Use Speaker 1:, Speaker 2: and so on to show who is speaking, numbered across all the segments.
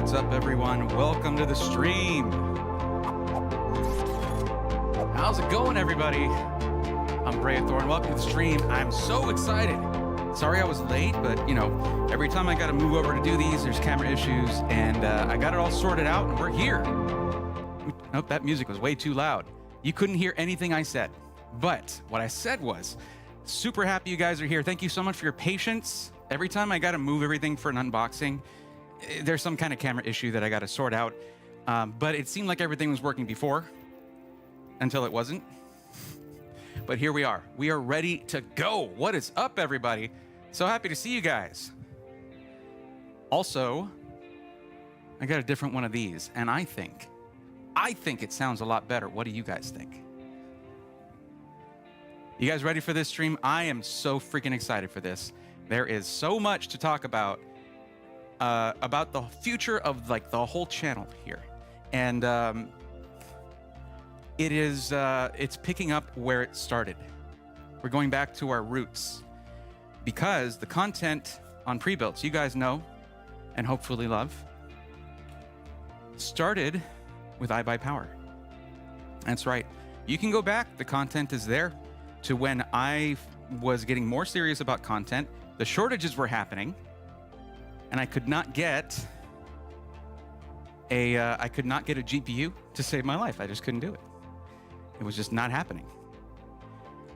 Speaker 1: What's up, everyone? Welcome to the stream. How's it going, everybody? I'm Braithorn. Welcome to the stream. I'm so excited. Sorry I was late, but you know, every time I got to move over to do these, there's camera issues, and I got it all sorted out, and we're here. Nope, that music was way too loud. You couldn't hear anything I said. But what I said was, super happy you guys are here. Thank you so much for your patience. Every time I got to move everything for an unboxing, there's some kind of camera issue that I got to sort out. But it seemed like everything was working before, until it wasn't. But here we are. We are ready to go. What is up, everybody? So happy to see you guys. Also, I got a different one of these, and I think it sounds a lot better. What do you guys think? You guys ready for this stream? I am so freaking excited for this. There is so much to talk about the future of like the whole channel here, and it's picking up where it started. We're going back to our roots because the content on pre-builts, you guys know and hopefully love, started with iBUYPOWER. That's right. You can go back. The content is there to when I was getting more serious about content. The shortages were happening, and I could not get a GPU to save my life. I just couldn't do it. It was just not happening.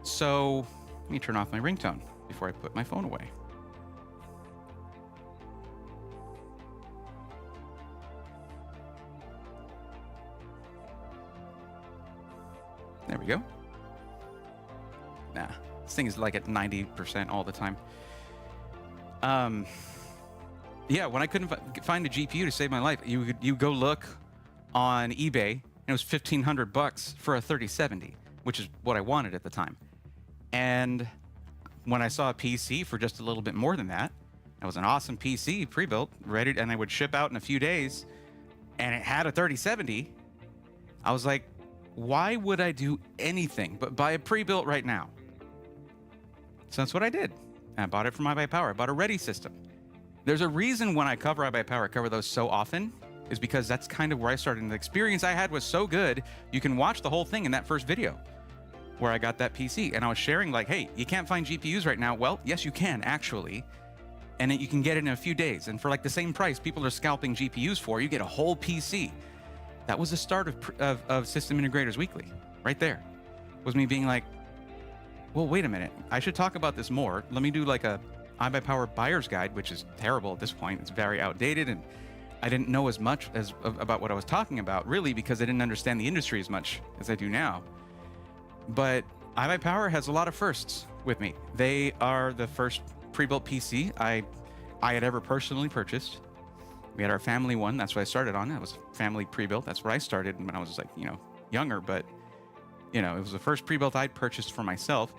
Speaker 1: So let me turn off my ringtone before I put my phone away. There we go. Nah, this thing is like at 90% all the time. Yeah, when I couldn't find a GPU to save my life, you go look on eBay, and it was $1,500 for a 3070, which is what I wanted at the time. And when I saw a PC for just a little bit more than that, it was an awesome PC, pre-built, ready, and they would ship out in a few days, and it had a 3070. I was like, why would I do anything but buy a pre-built right now? So that's what I did. I bought it from iBUYPOWER. I bought a Ready system. There's a reason when I cover iBUYPOWER, I cover those so often, is because that's kind of where I started. And the experience I had was so good, you can watch the whole thing in that first video where I got that PC. And I was sharing like, hey, you can't find GPUs right now. Well, yes, you can actually. And you can get it in a few days. And for like the same price people are scalping GPUs for, you get a whole PC. That was the start of System Integrators Weekly, right there. Was me being like, well, wait a minute. I should talk about this more. Let me do like a iBUYPOWER buyer's guide, which is terrible at this point. It's very outdated, and I didn't know as much about what I was talking about, really, because I didn't understand the industry as much as I do now. But iBUYPOWER has a lot of firsts with me. They are the first pre-built PC I had ever personally purchased. We had our family one. That's what I started on. It was family pre-built. That's where I started when I was like, younger, but it was the first pre-built I'd purchased for myself.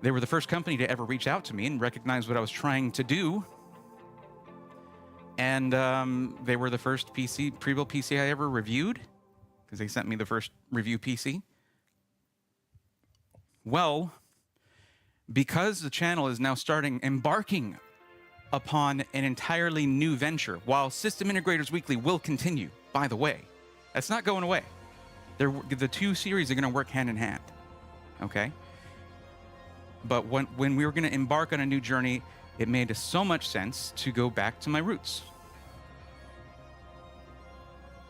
Speaker 1: They were the first company to ever reach out to me and recognize what I was trying to do. And they were the first pre-built PC I ever reviewed, because they sent me the first review PC. Well, because the channel is now embarking upon an entirely new venture, while System Integrators Weekly will continue, by the way. That's not going away. The two series are going to work hand in hand, okay? But when we were going to embark on a new journey, it made so much sense to go back to my roots.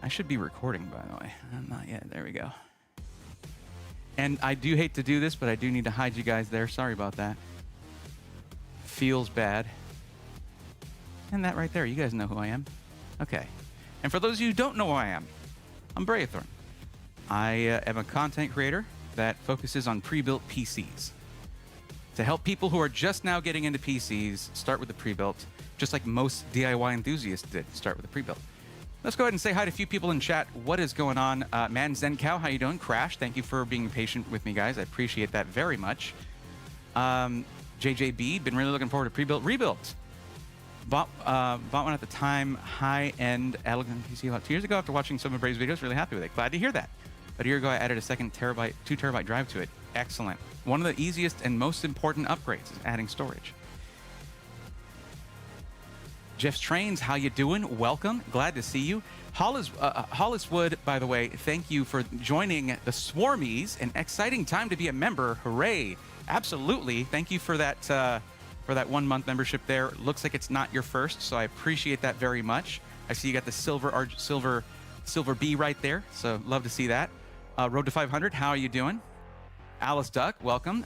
Speaker 1: I should be recording, by the way. Not yet. There we go. And I do hate to do this, but I do need to hide you guys there. Sorry about that. Feels bad. And that right there, you guys know who I am. Okay. And for those of you who don't know who I am, I'm Braithorn. I am a content creator that focuses on pre-built PCs to help people who are just now getting into PCs start with the pre-built, just like most DIY enthusiasts did start with the pre-built. Let's go ahead and say hi to a few people in chat. What is going on? Man Zencow, how you doing? Crash, thank you for being patient with me, guys. I appreciate that very much. JJB, been really looking forward to pre-built. Rebuilt. Bought one at the time, high-end, elegant PC about 2 years ago after watching some of Brave's videos. Really happy with it. Glad to hear that. But a year ago, I added a second 2 terabyte drive to it. Excellent. One of the easiest and most important upgrades is adding storage. Jeff's Trains, how you doing? Welcome. Glad to see you. Holliswood, by the way, thank you for joining the Swarmies. An exciting time to be a member. Hooray. Absolutely. Thank you for that 1 month membership there. Looks like it's not your first, so I appreciate that very much. I see you got the silver B right there, so love to see that. Road to 500, how are you doing? Alice Duck, welcome.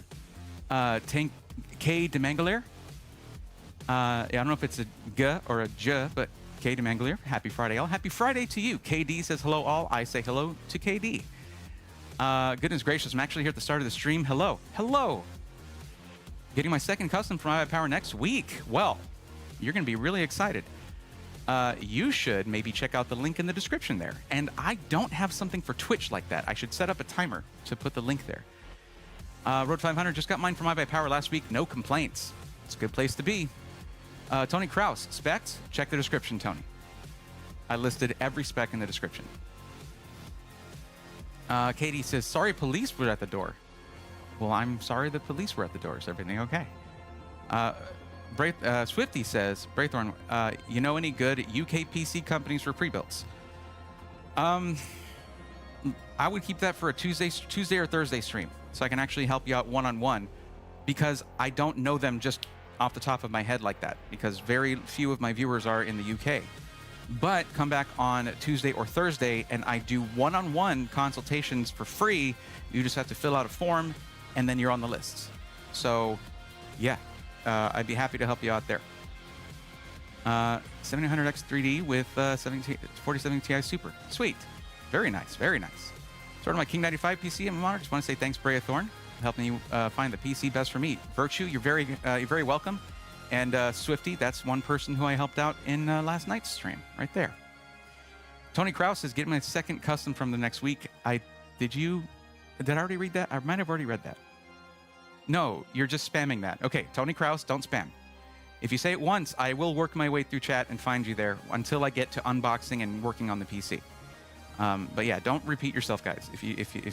Speaker 1: Tank K DeMangalier. I don't know if it's a G or a J, but K DeMangalier. Happy Friday, all. Happy Friday to you. KD says hello, all. I say hello to KD. Goodness gracious, I'm actually here at the start of the stream. Hello. Hello. Getting my second custom from iBUYPOWER next week. Well, you're going to be really excited. You should maybe check out the link in the description there. And I don't have something for Twitch like that. I should set up a timer to put the link there. Road 500 just got mine from iBUYPOWER last week. No complaints. It's a good place to be. Tony Kraus, specs, check the description, Tony. I listed every spec in the description. Katie says, sorry, police were at the door. Well, I'm sorry the police were at the door. Is everything okay? Swifty says, Braithorn, you know any good UK PC companies for pre-builds? I would keep that for a Tuesday or Thursday stream, so I can actually help you out one-on-one, because I don't know them just off the top of my head like that, because very few of my viewers are in the UK. But come back on Tuesday or Thursday, and I do one-on-one consultations for free. You just have to fill out a form, and then you're on the lists. So, yeah, I'd be happy to help you out there. 7900X 3D with 4070 Ti Super. Sweet. Very nice, very nice. Sort of my King 95 PC and monitor. Just want to say thanks, Brea Thorn, helping you find the PC best for me. Virtue, you're very welcome. And Swifty, that's one person who I helped out in last night's stream, right there. Tony Kraus is getting my second custom from the next week. Did I already read that? I might have already read that. No, you're just spamming that. Okay, Tony Kraus, don't spam. If you say it once, I will work my way through chat and find you there until I get to unboxing and working on the PC. But yeah, don't repeat yourself, guys, if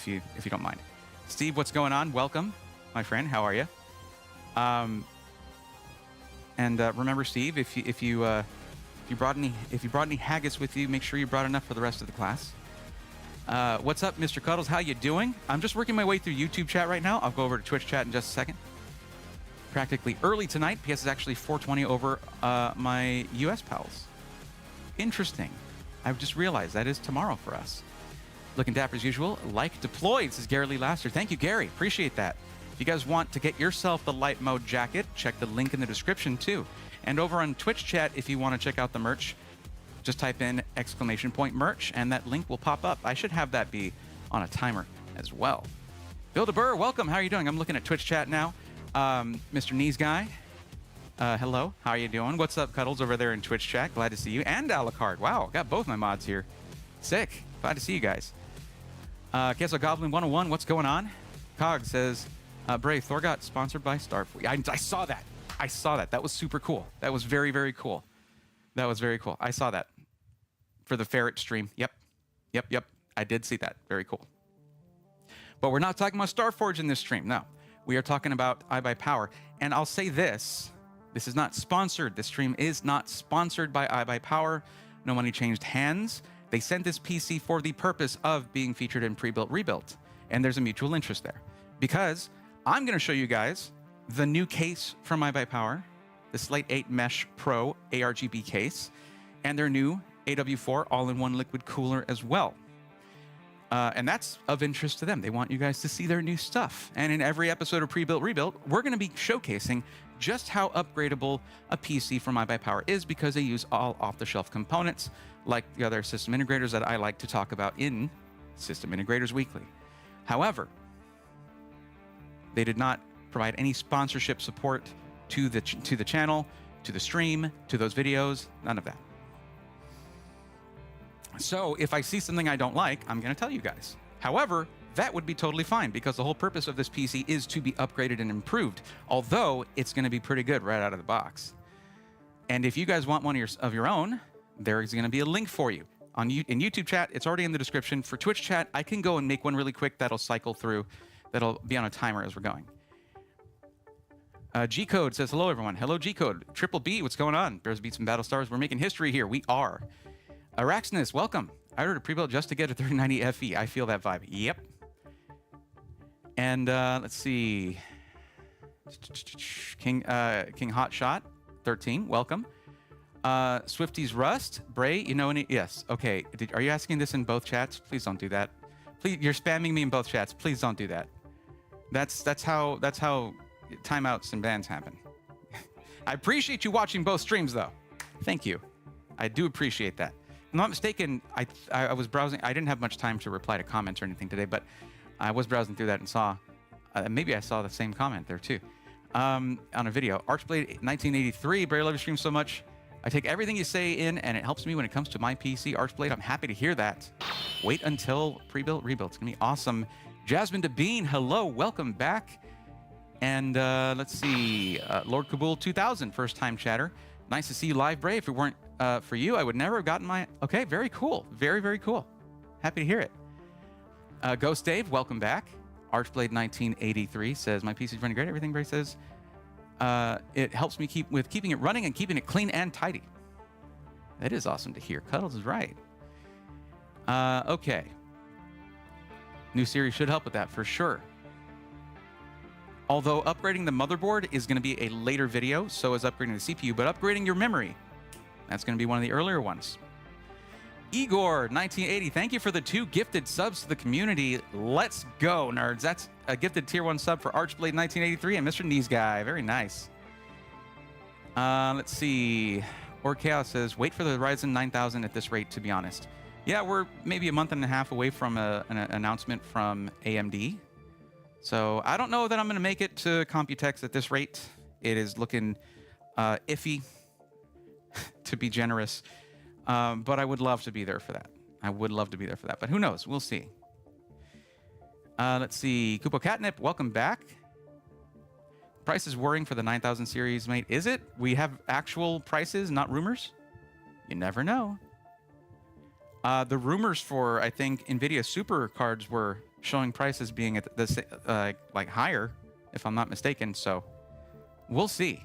Speaker 1: you don't mind. Steve, what's going on? Welcome, my friend. How are you? And remember, Steve, if you brought any haggis with you, make sure you brought enough for the rest of the class. What's up, Mr. Cuddles? How you doing? I'm just working my way through YouTube chat right now. I'll go over to Twitch chat in just a second. Practically early tonight. PS is actually 420 over my US pals. Interesting. I've just realized that is tomorrow for us. Looking dapper as usual. Like deployed, says Gary Lee Laster. Thank you, Gary. Appreciate that. If you guys want to get yourself the light mode jacket, check the link in the description too. And over on Twitch chat, if you want to check out the merch, just type in !merch and that link will pop up. I should have that be on a timer as well. Bill DeBurr, welcome. How are you doing? I'm looking at Twitch chat now. Mr. Knees Guy, hello. How are you doing? What's up, Cuddles, over there in Twitch chat? Glad to see you. And Alucard. Wow, got both my mods here. Sick. Glad to see you guys. Queso Goblin 101, what's going on? Cog says, Brave, Thor got sponsored by Starfleet. I saw that. I saw that. That was super cool. That was very, very cool. That was very cool. I saw that. For the Ferret stream. Yep. I did see that. Very cool. But we're not talking about Starforge in this stream. No. We are talking about iBUYPOWER. And I'll say this. This is not sponsored. This stream is not sponsored by iBUYPOWER. No money changed hands. They sent this PC for the purpose of being featured in pre-built rebuilt. And there's a mutual interest there. Because I'm going to show you guys the new case from iBUYPOWER, the Slate 8 Mesh Pro ARGB case, and their new AW4 all-in-one liquid cooler as well. And that's of interest to them. They want you guys to see their new stuff. And in every episode of Pre-Built Rebuilt, we're going to be showcasing just how upgradable a PC from iBUYPOWER is, because they use all off-the-shelf components like the other system integrators that I like to talk about in System Integrators Weekly. However, they did not provide any sponsorship support to the channel, to the stream, to those videos, none of that. So if I see something I don't like, I'm going to tell you guys. However, that would be totally fine, because the whole purpose of this PC is to be upgraded and improved, although it's going to be pretty good right out of the box. And if you guys want one of your own, there's going to be a link for you. In YouTube chat, it's already in the description. For Twitch chat, I can go and make one really quick that'll cycle through, that'll be on a timer as we're going. G-Code says, hello, everyone. Hello, G-Code. Triple B, what's going on? Bears, Beats, and Battlestars. We're making history here. We are. Araxnus, welcome. I ordered a pre-built just to get a 3090 FE. I feel that vibe. Yep. And let's see. King Hotshot, 13, welcome. Swifty's Rust, Bray, you know any? Yes. Okay. Are you asking this in both chats? Please don't do that. Please, you're spamming me in both chats. Please don't do that. That's how timeouts and bans happen. I appreciate you watching both streams, though. Thank you. I do appreciate that. If I'm not mistaken, I was browsing. I didn't have much time to reply to comments or anything today, but I was browsing through that and saw, maybe I saw the same comment there too, on a video. Archblade 1983, Bray, I love your stream so much. I take everything you say in, and it helps me when it comes to my PC. Archblade, I'm happy to hear that. Wait until pre-built, rebuilt. It's gonna be awesome. Jasmine DeBean, hello, welcome back. And let's see, Lord Kabul 2000, first time chatter. Nice to see you live, Bray. If it weren't for you, I would never have gotten my, okay, very cool. Very, very cool. Happy to hear it. Ghost Dave, welcome back. Archblade 1983 says, my PC's running great. Everything Bray says. It helps me keeping it running and keeping it clean and tidy. That is awesome to hear. Cuddles is right. Okay. New series should help with that for sure. Although upgrading the motherboard is going to be a later video, so is upgrading the CPU, but upgrading your memory, that's going to be one of the earlier ones. Igor, 1980, thank you for the 2 gifted subs to the community. Let's go, nerds. That's a gifted tier 1 sub for Archblade 1983 and Mr. Knees Guy. Very nice. Let's see. Chaos says, wait for the Ryzen 9000 at this rate, to be honest. Yeah, we're maybe a month and a half away from an announcement from AMD. So I don't know that I'm going to make it to Computex at this rate. It is looking iffy, to be generous. But I would love to be there for that. I would love to be there for that. But who knows? We'll see. Let's see. Kupo Catnip, welcome back. Price is worrying for the 9000 series, mate. Is it? We have actual prices, not rumors? You never know. The rumors for, I think, NVIDIA Super cards were showing prices being at the like higher, if I'm not mistaken. So we'll see.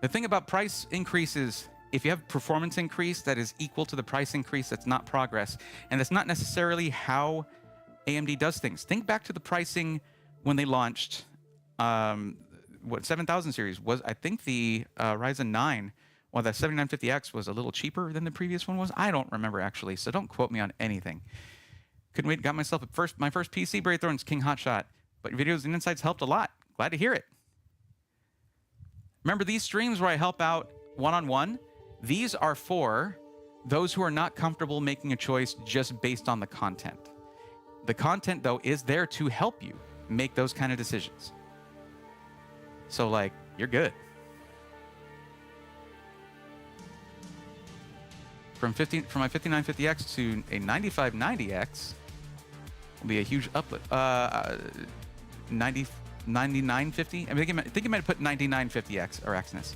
Speaker 1: The thing about price increases, if you have performance increase that is equal to the price increase, that's not progress. And that's not necessarily how AMD does things. Think back to the pricing when they launched, 7000 series was, I think the Ryzen 9, well, the 7950X was a little cheaper than the previous one was. I don't remember actually, so don't quote me on anything. Couldn't wait, got myself my first PC, Bray Thorns, King Hotshot. But your videos and insights helped a lot. Glad to hear it. Remember these streams where I help out one-on-one? These are for those who are not comfortable making a choice just based on the content. The content, though, is there to help you make those kind of decisions. So, like, you're good. From my 5950X to a 9590X will be a huge uplift. 9950. I think you might have put 9950X or Xness.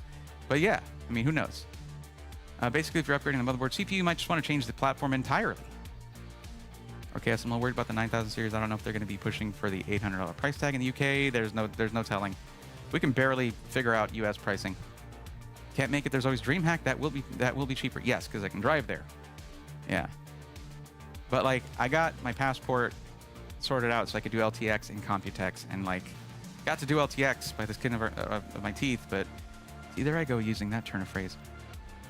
Speaker 1: But yeah, I mean, who knows? Basically, if you're upgrading the motherboard CPU, you might just want to change the platform entirely. Okay, so I'm a little worried about the 9000 series. I don't know if they're going to be pushing for the $800 price tag in the UK. There's no telling. We can barely figure out US pricing. Can't make it. There's always DreamHack. That will be cheaper. Yes, because I can drive there. Yeah. But like, I got my passport sorted out so I could do LTX in Computex, and like, got to do LTX by the skin of my teeth. But see, there I go using that turn of phrase.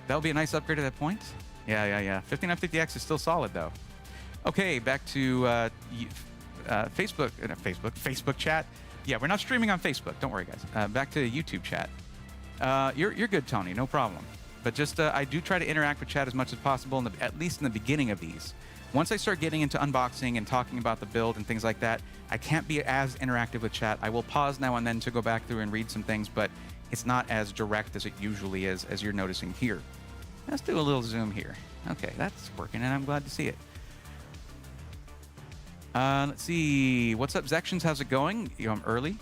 Speaker 1: That'll be a nice upgrade at that point. Yeah. 5950X is still solid though. Okay, back to Facebook chat. Yeah, we're not streaming on Facebook. Don't worry, guys. Back to YouTube chat. You're good, Tony. No problem. But just I do try to interact with chat as much as possible, at least in the beginning of these. Once I start getting into unboxing and talking about the build and things like that, I can't be as interactive with chat. I will pause now and then to go back through and read some things, but it's not as direct as it usually is, as you're noticing here. Let's do a little zoom here. Okay, that's working, and I'm glad to see it. Let's see. What's up, Zections? How's it going? I'm early.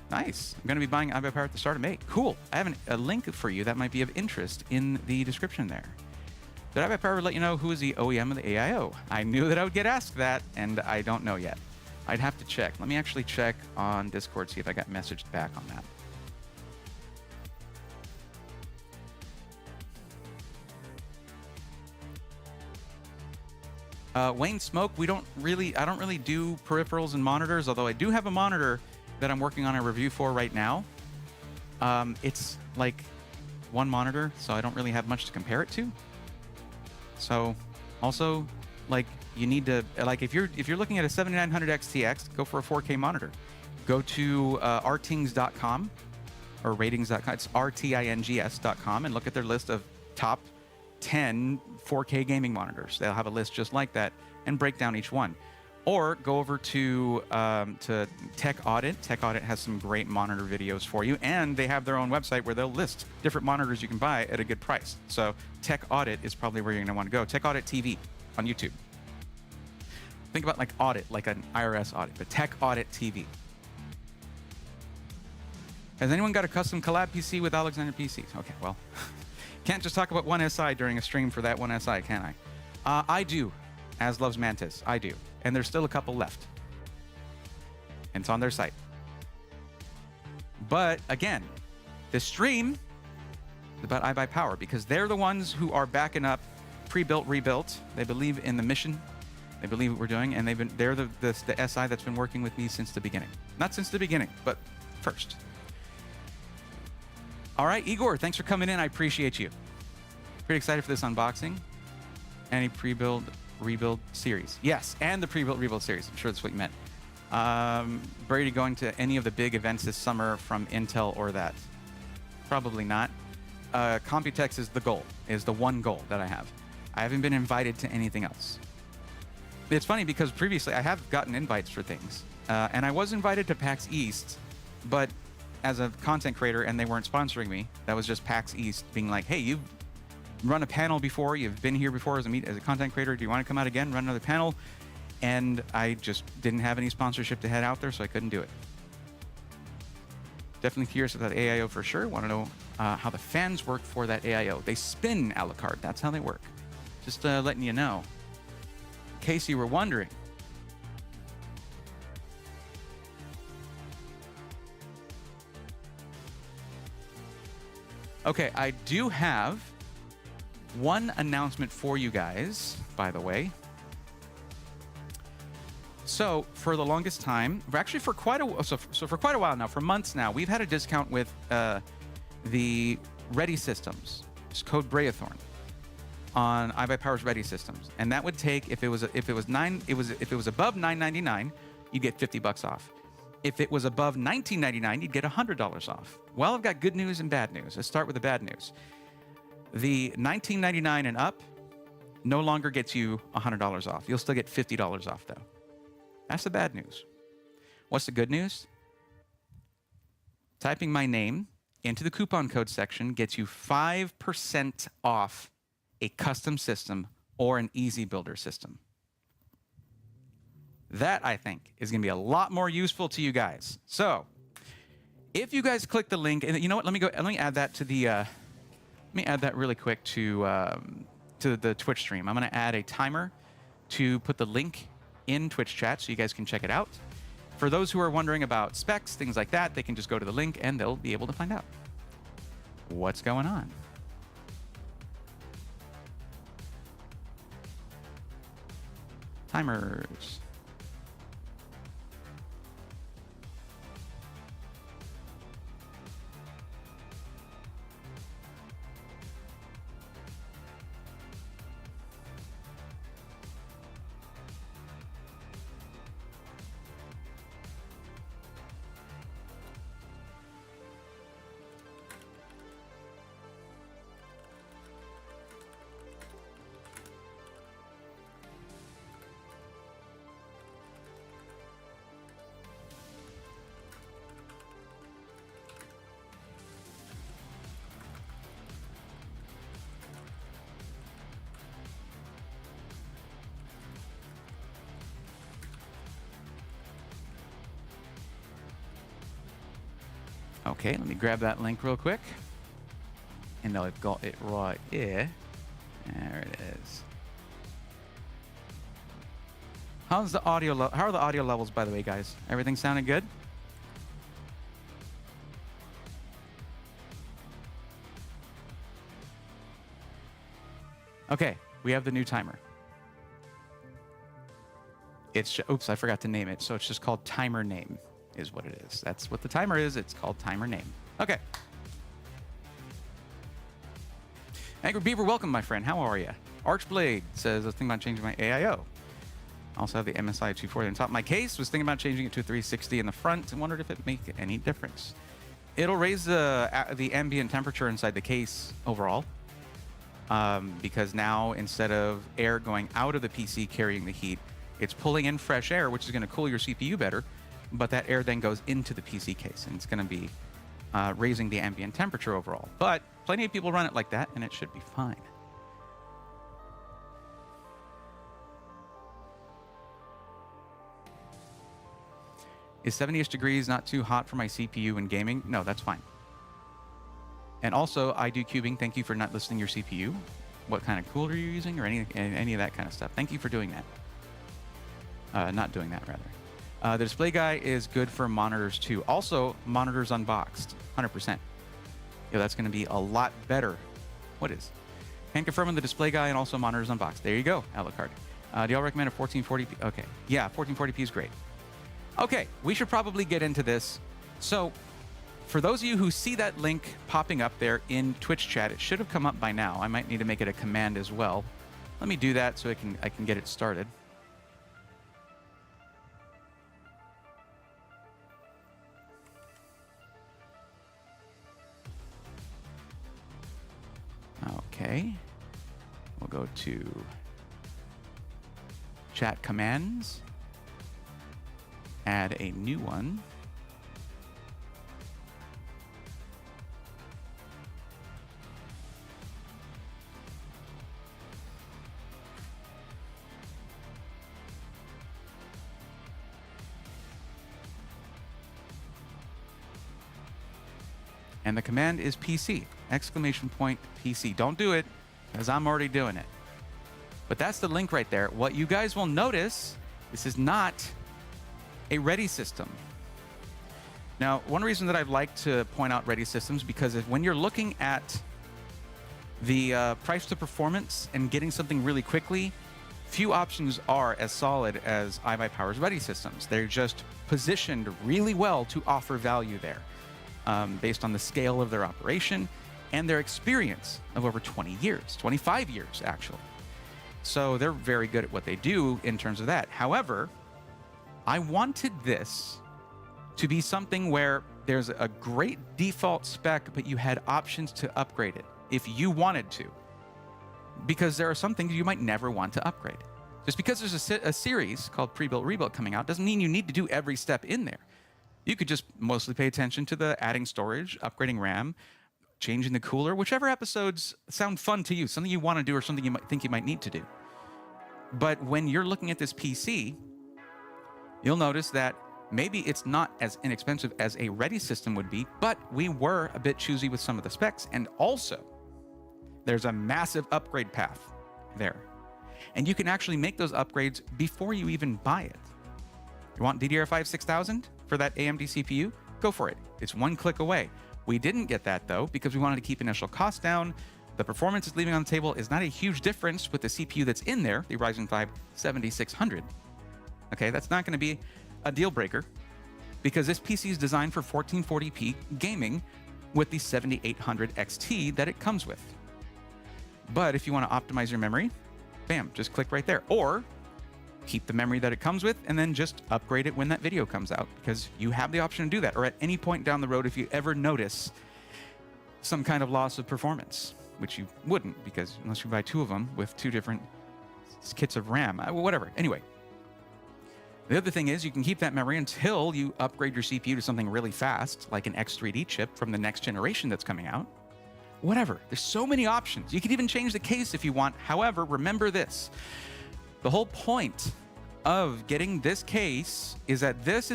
Speaker 1: Nice. I'm going to be buying iBUYPOWER at the start of May. Cool. I have a link for you that might be of interest in the description there. Did iBUYPOWER let you know who is the OEM of the AIO? I knew that I would get asked that, and I don't know yet. I'd have to check. Let me actually check on Discord, see if I got messaged back on that. Wayne Smoke, I don't really do peripherals and monitors, although I do have a monitor that I'm working on a review for right now. It's like one monitor, so I don't really have much to compare it to. So also, like, you need to, like, if you're looking at a 7900 XTX, go for a 4K monitor. Go to rtings.com or ratings.com. It's rtings.com and look at their list of top 10 4K gaming monitors. They'll have a list just like that and break down each one. Or go over to Tech Audit. Tech Audit has some great monitor videos for you, and they have their own website where they'll list different monitors you can buy at a good price. So Tech Audit is probably where you're going to want to go. Tech Audit TV on YouTube. Think about like audit, like an IRS audit, but Tech Audit TV. Has anyone got a custom collab PC with Alexander PCs? Okay, well, can't just talk about one SI during a stream for that one SI, can I? I do, as loves Mantis. I do. And there's still a couple left. And it's on their site. But again, this stream is about iBUYPOWER because they're the ones who are backing up pre-built, rebuilt. They believe in the mission. They believe what we're doing, and they're the SI that's been working with me since the beginning. Not since the beginning, but first. All right, Igor, thanks for coming in. I appreciate you. Pretty excited for this unboxing. Any pre-build, rebuild series? Yes, and the pre-built, rebuild series. I'm sure that's what you meant. Brady, going to any of the big events this summer from Intel or that? Probably not. Computex is the goal, is the one goal that I have. I haven't been invited to anything else. It's funny because previously I have gotten invites for things, and I was invited to PAX East, but as a content creator, and they weren't sponsoring me. That was just PAX East being like, hey, you've run a panel before, you've been here before as a content creator, do you want to come out again, run another panel? And I just didn't have any sponsorship to head out there, so I couldn't do it. Definitely curious about AIO for sure. Want to know how the fans work for that AIO. They spin a la carte. That's how they work. Just letting you know, in case you were wondering. Okay, I do have one announcement for you guys, by the way. So for the longest time, actually for quite a while now, for months now, we've had a discount with the Ready systems. It's code Brayathorn on iBUYPOWER's Ready systems, and that would take if it was above $999, you'd get $50 off. If it was above $19.99, you'd get $100 off. Well, I've got good news and bad news. Let's start with the bad news. The $19.99 and up no longer gets you $100 off. You'll still get $50 off, though. That's the bad news. What's the good news? Typing my name into the coupon code section gets you 5% off a custom system or an easy builder system. That, I think, is going to be a lot more useful to you guys. So, if you guys click the link, and you know what? Let me add that to the. Let me add that really quick to the Twitch stream. I'm going to add a timer to put the link in Twitch chat so you guys can check it out. For those who are wondering about specs, things like that, they can just go to the link and they'll be able to find out what's going on. Timers. Okay, let me grab that link real quick. And I've got it right here. There it is. How are the audio levels, by the way, guys? Everything sounding good? Okay, we have the new timer. It's, oops, I forgot to name it. So it's just called timer name is what it is. That's what the timer is. It's called timer name. Okay. Angry Beaver, welcome, my friend. How are you? Archblade says, I was thinking about changing my AIO. I also have the MSI 240 on top of my case. Was thinking about changing it to 360 in the front and wondered if it make any difference. It'll raise the ambient temperature inside the case overall. Because now instead of air going out of the PC carrying the heat, it's pulling in fresh air, which is going to cool your CPU better. But that air then goes into the PC case, and it's going to be raising the ambient temperature overall. But plenty of people run it like that, and it should be fine. Is 70-ish degrees not too hot for my CPU in gaming? No, that's fine. And also, I do cubing. Thank you for not listing your CPU. What kind of cooler you're using or any of that kind of stuff. Thank you for doing that. Not doing that, rather. The display guy is good for monitors, too. Also, monitors unboxed, 100%. Yeah, that's going to be a lot better. What is? Can confirm on the display guy and also monitors unboxed. There you go, Alucard. Do y'all recommend a 1440p? Okay. Yeah, 1440p is great. Okay, we should probably get into this. So, for those of you who see that link popping up there in Twitch chat, it should have come up by now. I might need to make it a command as well. Let me do that so I can get it started. Okay. We'll go to chat commands. Add a new one. And the command is PC, exclamation point PC. Don't do it, because I'm already doing it. But that's the link right there. What you guys will notice, this is not a ready system. Now, one reason that I'd like to point out ready systems, because when you're looking at the price to performance and getting something really quickly, few options are as solid as iBUYPOWER's ready systems. They're just positioned really well to offer value there. Based on the scale of their operation and their experience of over 20 years, 25 years, actually. So they're very good at what they do in terms of that. However, I wanted this to be something where there's a great default spec, but you had options to upgrade it if you wanted to. Because there are some things you might never want to upgrade. Just because there's a series called Pre-Built Rebuilt coming out doesn't mean you need to do every step in there. You could just mostly pay attention to the adding storage, upgrading RAM, changing the cooler, whichever episodes sound fun to you, something you want to do or something you might think you might need to do. But when you're looking at this PC, you'll notice that maybe it's not as inexpensive as a ready system would be, but we were a bit choosy with some of the specs. And also, there's a massive upgrade path there. And you can actually make those upgrades before you even buy it. You want DDR5 6000 for that AMD CPU? Go for it. It's one click away. We didn't get that, though, because we wanted to keep initial costs down. The performance it's leaving on the table is not a huge difference with the CPU that's in there, the Ryzen 5 7600. Okay, that's not going to be a deal breaker because this PC is designed for 1440p gaming with the 7800 XT that it comes with. But if you want to optimize your memory, bam, just click right there. Or keep the memory that it comes with and then just upgrade it when that video comes out, because you have the option to do that. Or at any point down the road, if you ever notice some kind of loss of performance, which you wouldn't, because unless you buy two of them with two different kits of RAM, whatever. Anyway, the other thing is you can keep that memory until you upgrade your CPU to something really fast, like an X3D chip from the next generation that's coming out. Whatever. There's so many options. You can even change the case if you want. However, remember this. The whole point of getting this case is that this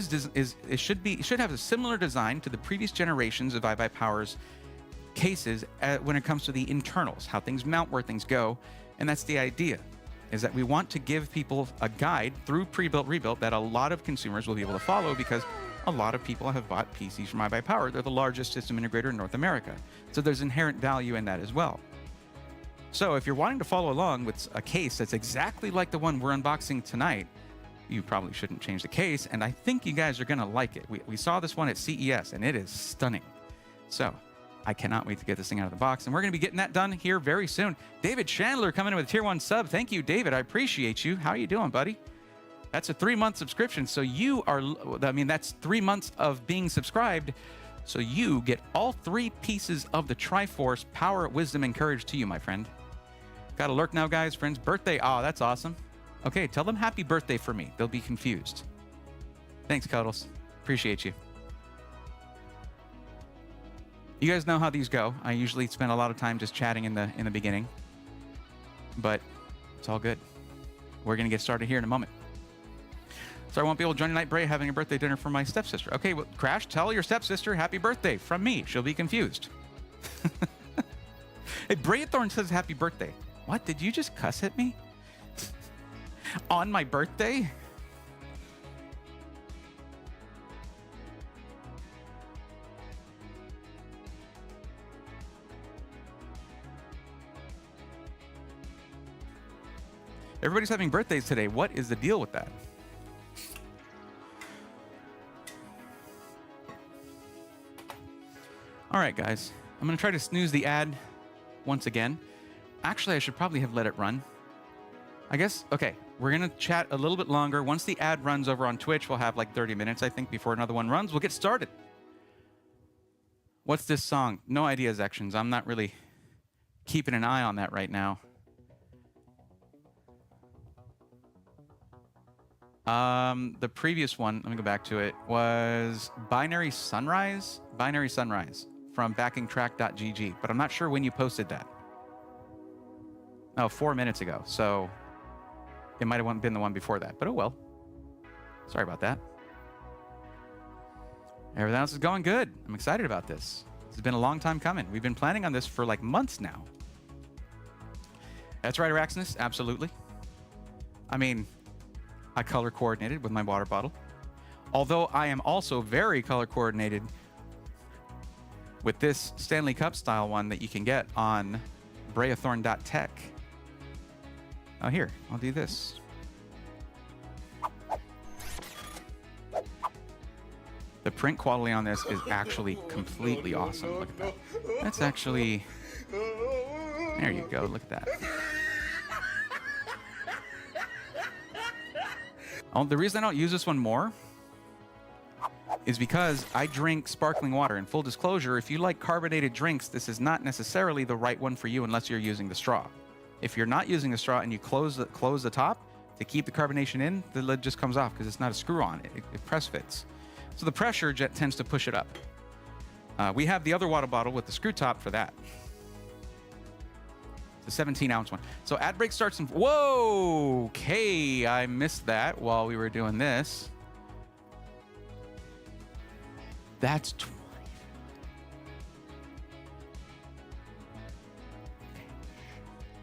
Speaker 1: should have a similar design to the previous generations of iBUYPOWER's cases when it comes to the internals, how things mount, where things go, and that's the idea. is that we want to give people a guide through pre-built, rebuilt that a lot of consumers will be able to follow, because a lot of people have bought PCs from iBUYPOWER. They're the largest system integrator in North America. So there's inherent value in that as well. So if you're wanting to follow along with a case that's exactly like the one we're unboxing tonight, you probably shouldn't change the case, and I think you guys are going to like it. We saw this one at CES, and it is stunning. So I cannot wait to get this thing out of the box, and we're going to be getting that done here very soon. David Chandler coming in with a Tier 1 sub. Thank you, David. I appreciate you. How are you doing, buddy? That's a 3-month subscription, so you are, I mean, that's 3 months of being subscribed, so you get all 3 pieces of the Triforce. Power, wisdom, and courage to you, my friend. Got a lurk now, guys. Friends, birthday. Oh, that's awesome. Okay, tell them happy birthday for me. They'll be confused. Thanks, Cuddles. Appreciate you. You guys know how these go. I usually spend a lot of time just chatting in the beginning, but it's all good. We're gonna get started here in a moment. So I won't be able to join tonight, Bray, having a birthday dinner for my stepsister. Okay, well, Crash, tell your stepsister happy birthday from me. She'll be confused. Hey, Braythorn says happy birthday. What? Did you just cuss at me? On my birthday? Everybody's having birthdays today. What is the deal with that? All right, guys. I'm going to try to snooze the ad once again. Actually, I should probably have let it run. I guess, okay, we're going to chat a little bit longer. Once the ad runs over on Twitch, we'll have like 30 minutes, I think, before another one runs. We'll get started. What's this song? No idea, Actions. I'm not really keeping an eye on that right now. The previous one, let me go back to it, was Binary Sunrise from backingtrack.gg, but I'm not sure when you posted that. Oh, 4 minutes ago. So it might have been the one before that, but oh well. Sorry about that. Everything else is going good. I'm excited about this. This has been a long time coming. We've been planning on this for like months now. That's right, Araxnus, absolutely. I mean, I color coordinated with my water bottle. Although I am also very color coordinated with this Stanley Cup style one that you can get on brayathorn.tech. Oh, here, I'll do this. The print quality on this is actually completely awesome. Look at that. That's actually, there you go, look at that. Oh, the reason I don't use this one more is because I drink sparkling water. In full disclosure, if you like carbonated drinks, this is not necessarily the right one for you unless you're using the straw. If you're not using the straw and you close the top to keep the carbonation in, the lid just comes off because it's not a screw-on. It press fits. So the pressure jet tends to push it up. We have the other water bottle with the screw top for that. It's a 17-ounce one. So ad break starts in... Whoa! Okay, I missed that while we were doing this. That's 20.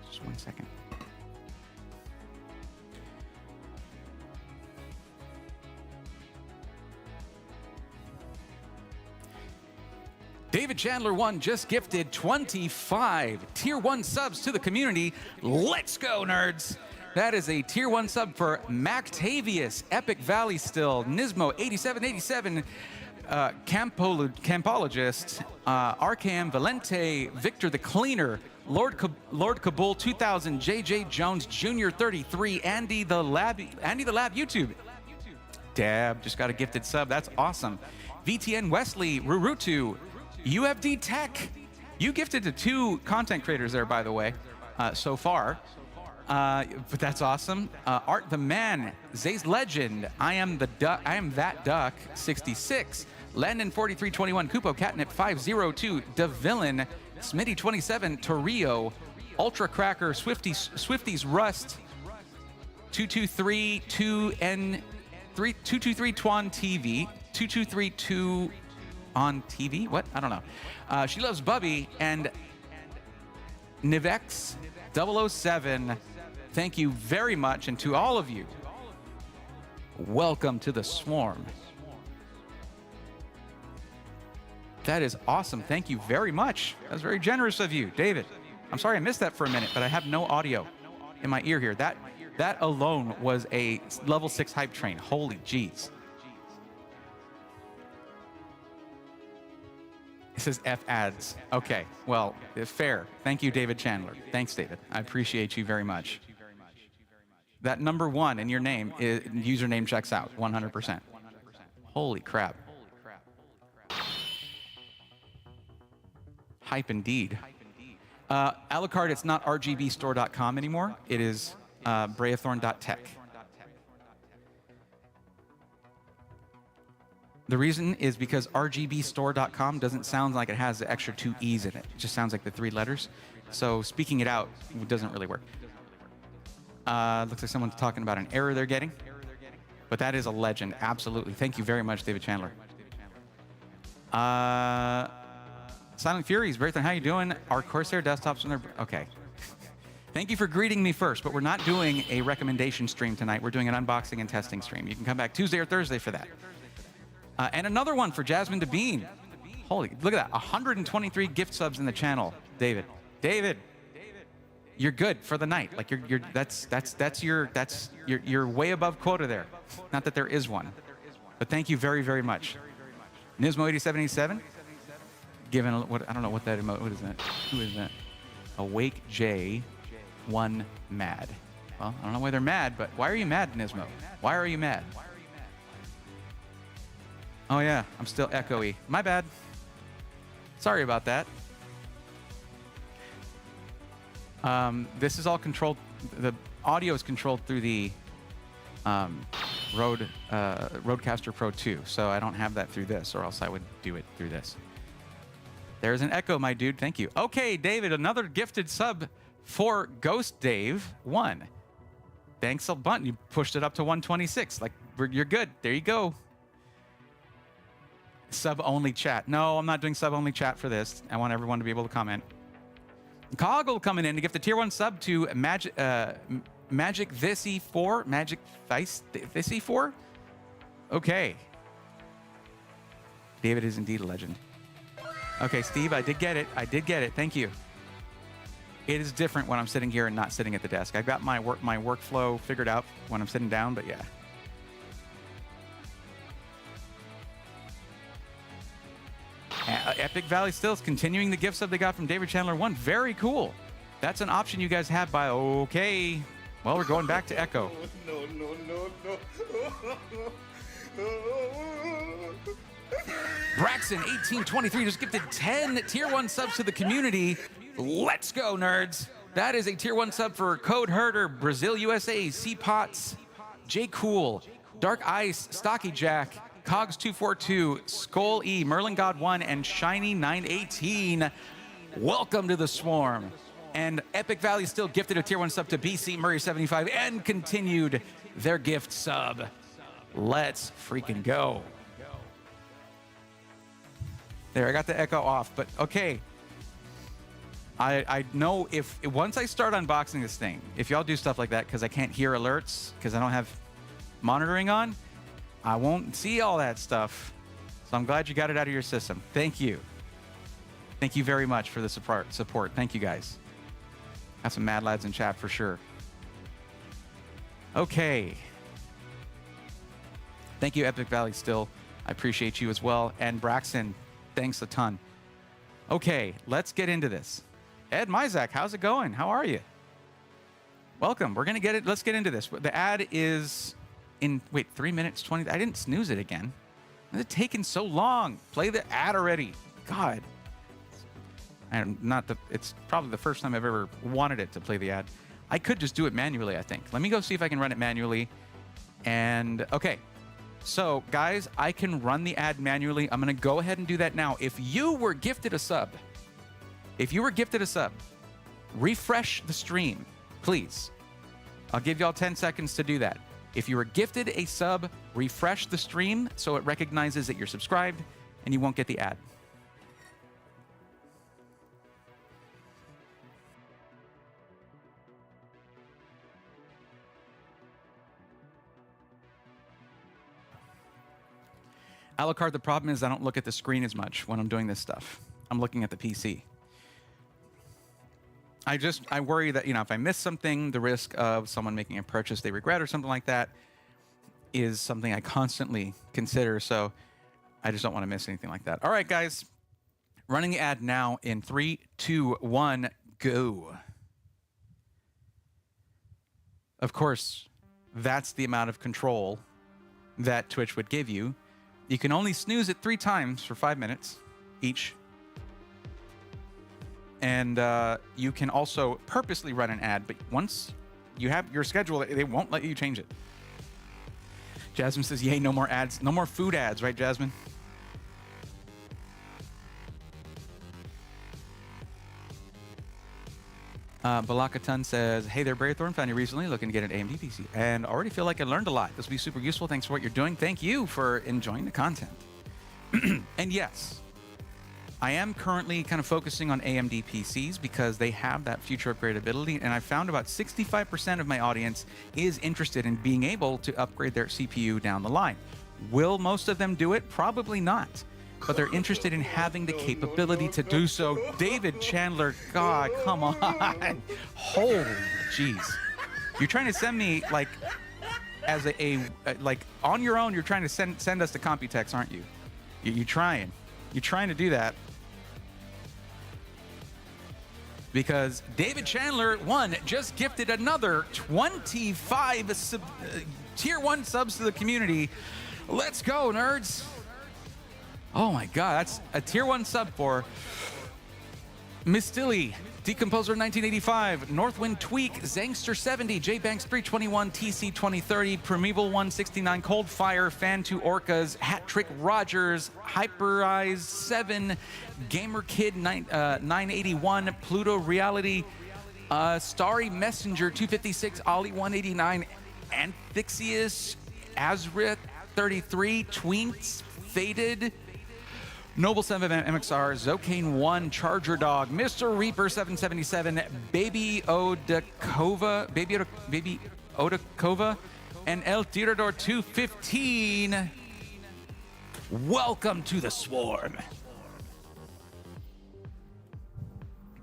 Speaker 1: Just 1 second. David Chandler 1 just gifted 25 Tier 1 subs to the community. Let's go, nerds! That is a Tier 1 sub for Mactavius, Epic Valley Still, Nismo 8787, Campologist, Arcam, Valente, Victor the Cleaner, Lord Kabul 2000, JJ Jones Jr. 33, Andy the Lab YouTube. Dab just got a gifted sub. That's awesome. VTN Wesley, Rurutu, UFD Tech. You gifted to 2 content creators there, by the way, so far. But that's awesome. Art the Man, Zay's Legend, I am that Duck 66, Landon 4321, Kupo Catnip 502, DeVillain, Smitty 27, Torrio, Ultra Cracker, Swifties Rust 223 2N 223 Twan TV 2232 on TV. What? I don't know. She Loves Bubby and Nivex 007 thank you very much. And to all of you, welcome to the swarm. That is awesome. Thank you very much. That was very generous of you, David. I'm sorry I missed that for a minute, but I have no audio in my ear here. That alone was a level 6 hype train. Holy jeez. It says F ads. Okay, well, fair. Thank you, David Chandler. Thanks, David. I appreciate you very much. That number 1 in your name, username checks out 100%. Holy crap. Hype indeed. Alucard, it's not rgbstore.com anymore. It is breathorn.tech. The reason is because rgbstore.com doesn't sound like it has the extra 2 E's in it. It just sounds like the 3 letters. So speaking it out doesn't really work. Looks like someone's talking about an error they're getting. But that is a legend, absolutely. Thank you very much, David Chandler. Silent Furies, Braithorn, how you doing? Our Corsair desktops on their... Okay. Thank you for greeting me first, but we're not doing a recommendation stream tonight. We're doing an unboxing and testing stream. You can come back Tuesday or Thursday for that. And another one for Jasmine DeBean. Holy, look at that. 123 gift subs in the channel, David. David, you're good for the night. Like you're way above quota there. Not that there is one, but thank you very, very much. Nismo8787, given what I don't know what that emote. What is that? Who is that? Awake J, 1 mad. Well, I don't know why they're mad, but why are you mad, Nismo? Why are you mad? Oh yeah, I'm still echoey. My bad. Sorry about that. This is all controlled. The audio is controlled through the Rodecaster Pro 2, so I don't have that through this, or else I would do it through this. There's an echo, my dude. Thank you. Okay, David, another gifted sub for Ghost Dave 1. Thanks a bunch. You pushed it up to 126. Like, you're good. There you go. Sub-only chat. No, I'm not doing sub-only chat for this. I want everyone to be able to comment. Coggle coming in to gift a tier 1 sub to Magic Thisy4. Magic Thisy4? Okay. David is indeed a legend. Okay, Steve, I did get it. I did get it. Thank you. It is different when I'm sitting here and not sitting at the desk. I've got my workflow figured out when I'm sitting down, but yeah. Epic Valley Stills continuing the gift sub they got from David Chandler 1. Very cool. That's an option you guys have by okay. Well, we're going back to Echo.
Speaker 2: No.
Speaker 1: Braxton 1823 just gifted 10 tier 1 subs to the community. Let's go, nerds. That is a tier 1 sub for Code Herder, Brazil USA, C-Pots, J Cool, Dark Ice, Stocky Jack, Cogs242, Skull E, Merlin God 1, and Shiny 918. Welcome to the swarm. And Epic Valley still gifted a tier 1 sub to BC Murray 75 and continued their gift sub. Let's freaking go. There, I got the echo off, but okay. I know if once I start unboxing this thing, if y'all do stuff like that, because I can't hear alerts, because I don't have monitoring on, I won't see all that stuff. So I'm glad you got it out of your system. Thank you. Thank you very much for the support. Thank you, guys. Have some mad lads in chat for sure. Okay. Thank you, Epic Valley still. I appreciate you as well. And Braxton, thanks a ton. Okay, let's get into this. Ed Mizak, how's it going? How are you? Welcome. We're going to get it. Let's get into this. The ad is in, wait, 3 minutes, 20. I didn't snooze it again. Why is it taking so long? Play the ad already. God. It's probably the first time I've ever wanted it to play the ad. I could just do it manually, I think. Let me go see if I can run it manually. And, okay. So, guys, I can run the ad manually. I'm going to go ahead and do that now. If you were gifted a sub, refresh the stream, please. I'll give y'all 10 seconds to do that. If you were gifted a sub, refresh the stream so it recognizes that you're subscribed and you won't get the ad. Alucard, the problem is I don't look at the screen as much when I'm doing this stuff. I'm looking at the PC. I worry that, if I miss something, the risk of someone making a purchase they regret or something like that is something I constantly consider. So I just don't want to miss anything like that. All right, guys. Running the ad now in 3, 2, 1, go. Of course, that's the amount of control that Twitch would give you. You can only snooze it 3 times for 5 minutes each. And you can also purposely run an ad, but once you have your schedule, they won't let you change it. Jasmine says, yay, no more ads. No more food ads, right, Jasmine? Balakatan says, hey there, Braithorn. Found you recently looking to get an AMD PC. And already feel like I learned a lot. This will be super useful. Thanks for what you're doing. Thank you for enjoying the content. And yes, I am currently kind of focusing on AMD PCs because they have that future upgradability. And I found about 65% of my audience is interested in being able to upgrade their CPU down the line. Will most of them do it? Probably not. But they're interested in having the capability to do so. David Chandler, God, come on. Holy jeez. You're trying to send me, like, as like, on your own, you're trying to send us to Computex, aren't you? You're trying. You're trying to do that. Because David Chandler, 1, just gifted another 25 tier 1 subs to the community. Let's go, nerds. Oh my God, that's a tier 1 sub for Miss Stilly, Decomposer 1985, Northwind Tweak, Zangster 70, JBanks 321, TC 2030, Primeval 169, Coldfire, Fan2 Orcas, Hat Trick Rogers, Hyperize 7, Gamer Kid 981, Pluto Reality, Starry Messenger 256, Ollie 189, Anthixius, Azrith 33, Twinks, Faded, Noble 7 MXR, Zocane 1, Charger Dog, Mr. Reaper 777, Baby Odakova, Baby Odakova, and El Tirador 215. Welcome to the swarm.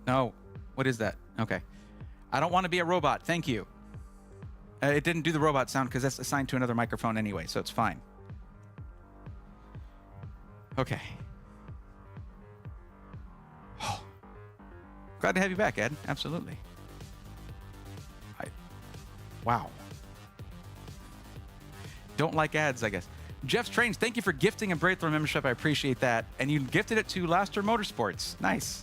Speaker 1: No, what is that? Okay. I don't want to be a robot. Thank you. It didn't do the robot sound because that's assigned to another microphone anyway, so it's fine. Okay. Glad to have you back, Ed. Absolutely. Wow. Don't like ads, I guess. Jeff's Trains, thank you for gifting a Braithorn membership. I appreciate that. And you gifted it to Laster Motorsports. Nice.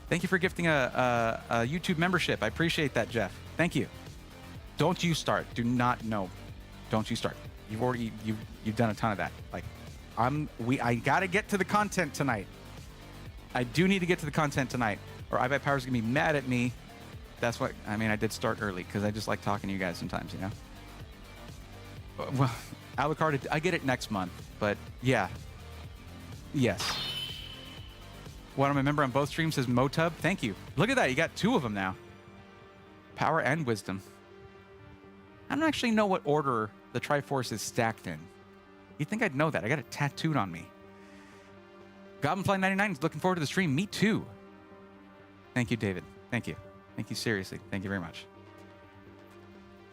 Speaker 1: Thank you for gifting a YouTube membership. I appreciate that, Jeff. Thank you. Don't you start. Do not know. Don't you start. You've done a ton of that. Like, I gotta get to the content tonight. I do need to get to the content tonight, or iBUYPOWER's gonna be mad at me. That's what I mean. I did start early because I just like talking to you guys sometimes, you know. Well, Alucard, I get it next month, but yeah, yes. What I'm a member on both streams says Motub. Thank you. Look at that. You got 2 of them now. Power and wisdom. I don't actually know what order the Triforce is stacked in. You'd think I'd know that. I got it tattooed on me. Goblinfly99 is looking forward to the stream. Me too. Thank you, David. Thank you. Thank you, seriously. Thank you very much.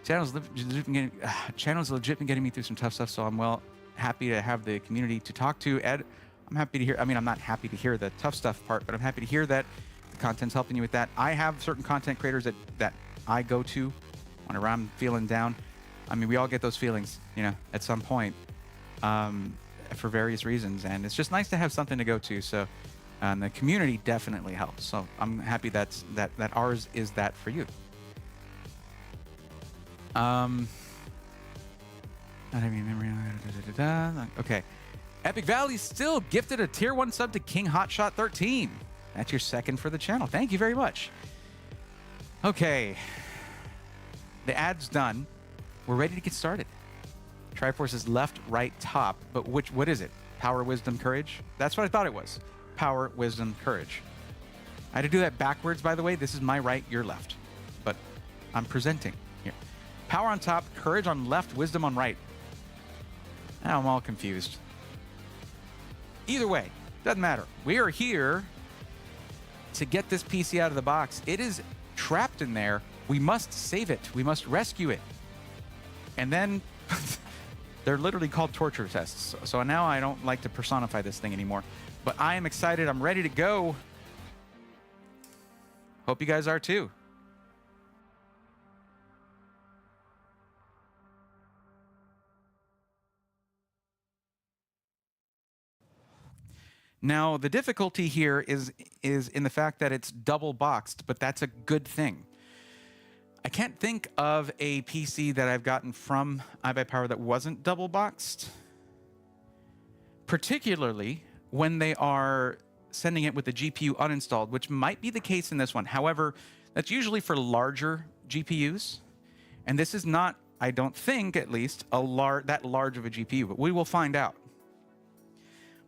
Speaker 1: Channel's legit been getting me through some tough stuff, so I'm happy to have the community to talk to. Ed, I'm happy to hear, I'm not happy to hear the tough stuff part, but I'm happy to hear that the content's helping you with that. I have certain content creators that I go to when I'm feeling down. I mean, we all get those feelings, you know, at some point. For various reasons, and it's just nice to have something to go to. So the community definitely helps, so I'm happy that ours is that for you. I don't remember. Okay, Epic Valley still gifted a tier 1 sub to King Hotshot 13. That's your second for the channel. Thank you very much. Okay, the ad's done. We're ready to get started. Triforce is left, right, top, but what is it? Power, wisdom, courage? That's what I thought it was. Power, wisdom, courage. I had to do that backwards, by the way. This is my right, your left. But I'm presenting here. Power on top, courage on left, wisdom on right. Now I'm all confused. Either way, doesn't matter. We are here to get this PC out of the box. It is trapped in there. We must save it. We must rescue it. And then they're literally called torture tests. So now I don't like to personify this thing anymore. But I am excited. I'm ready to go. Hope you guys are too. Now, the difficulty here is in the fact that it's double boxed, but that's a good thing. I can't think of a PC that I've gotten from iBUYPOWER that wasn't double boxed, particularly when they are sending it with the GPU uninstalled, which might be the case in this one. However, that's usually for larger GPUs, and this is not, I don't think, at least, that large of a GPU, but we will find out.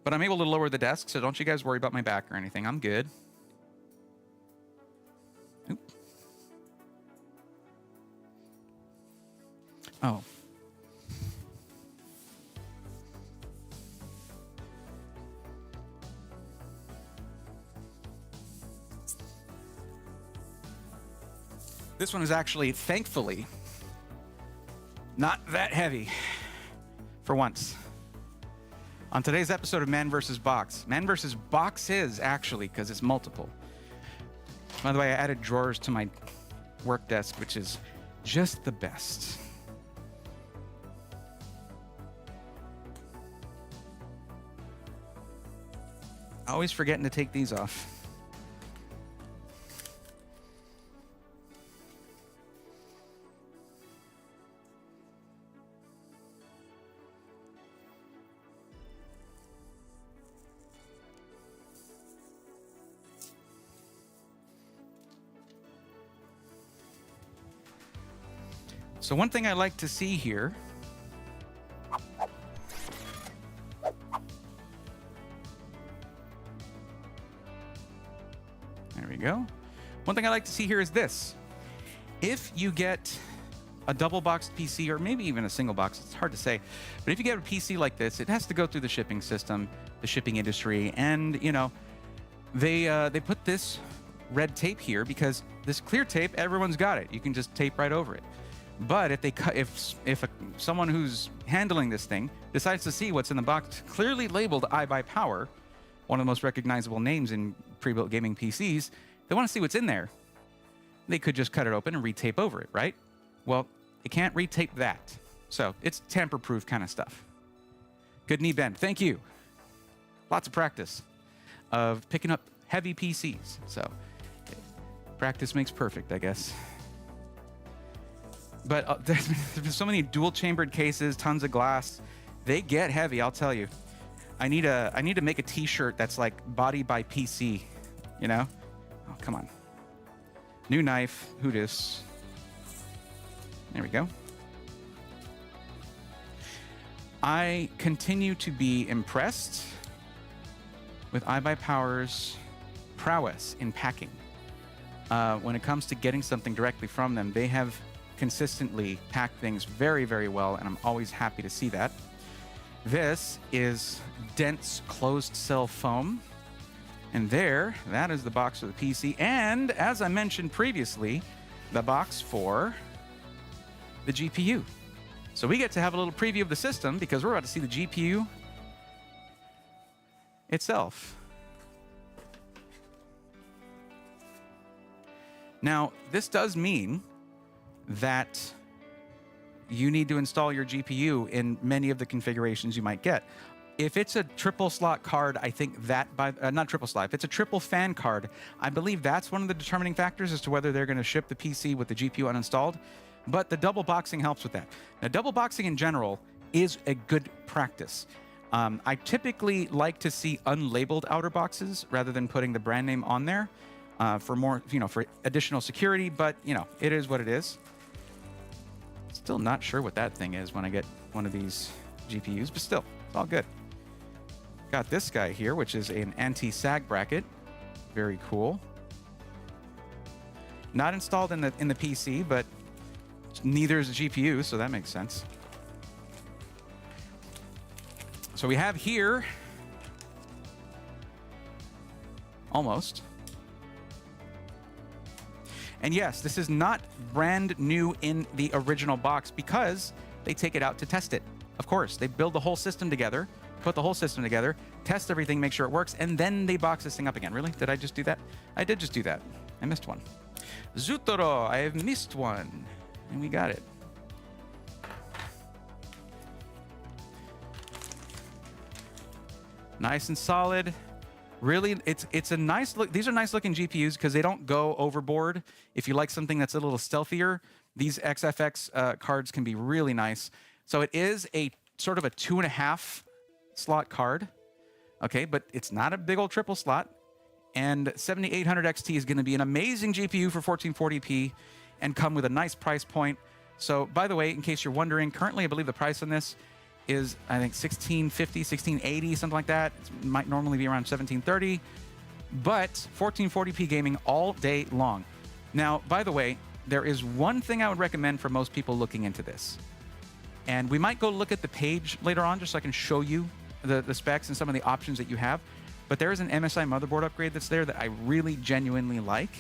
Speaker 1: But I'm able to lower the desk, so don't you guys worry about my back or anything. I'm good. Oop. Oh. This one is actually, thankfully, not that heavy for once. On today's episode of Man vs. Box. Man vs. Boxes, actually, because it's multiple. By the way, I added drawers to my work desk, which is just the best. Always forgetting to take these off. So one thing I like to see here there we go. One thing I like to see here is this. If you get a double boxed PC, or maybe even a single box, it's hard to say, but if you get a PC like this, it has to go through the shipping system, the shipping industry, and you know, they put this red tape here because this clear tape, everyone's got it. You can just tape right over it. But if someone who's handling this thing decides to see what's in the box, clearly labeled iBUYPOWER, one of the most recognizable names in pre-built gaming PCs, they want to see what's in there. They could just cut it open and retape over it, right? Well, you can't retape that. So it's tamper-proof kind of stuff. Good knee bend. Thank you. Lots of practice of picking up heavy PCs. So practice makes perfect, I guess. But there's been so many dual-chambered cases, tons of glass. They get heavy, I'll tell you. I need to make a T-shirt that's like body by PC, you know? Oh, come on. New knife. Who dis? There we go. I continue to be impressed with iBUYPOWER's prowess in packing. When it comes to getting something directly from them, they have consistently pack things very, very well, and I'm always happy to see that. This is dense closed cell foam, and that is the box for the PC, and as I mentioned previously, the box for the GPU. So we get to have a little preview of the system because we're about to see the GPU itself. Now, this does mean that you need to install your GPU in many of the configurations you might get. If it's a triple slot card, I think that not triple slot, if it's a triple fan card, I believe that's one of the determining factors as to whether they're going to ship the PC with the GPU uninstalled. But the double boxing helps with that. Now, double boxing in general is a good practice. I typically like to see unlabeled outer boxes rather than putting the brand name on there for more, for additional security. But it is what it is. Still not sure what that thing is when I get one of these GPUs, but still, it's all good. Got this guy here, which is an anti-sag bracket. Very cool. Not installed in the PC, but neither is the GPU, so that makes sense. So we have here, almost. And yes, this is not brand new in the original box because they take it out to test it. Of course, they build the whole system together, put the whole system together, test everything, make sure it works, and then they box this thing up again. Really? Did I just do that? I did just do that. I missed one. Zutoro, I have missed one. And we got it. Nice and solid. Really, it's a nice look. These are nice looking GPUs because they don't go overboard. If you like something that's a little stealthier, these XFX cards can be really nice. So it is a sort of a 2.5 slot card. Okay, but it's not a big old triple slot. And 7800 XT is going to be an amazing GPU for 1440p and come with a nice price point. So, by the way, in case you're wondering, currently I believe the price on this is, I think, $1650, $1680, something like that. It might normally be around $1730, but 1440p gaming all day long. Now, by the way, there is one thing I would recommend for most people looking into this. And we might go look at the page later on just so I can show you the specs and some of the options that you have. But there is an MSI motherboard upgrade that's there that I really genuinely like.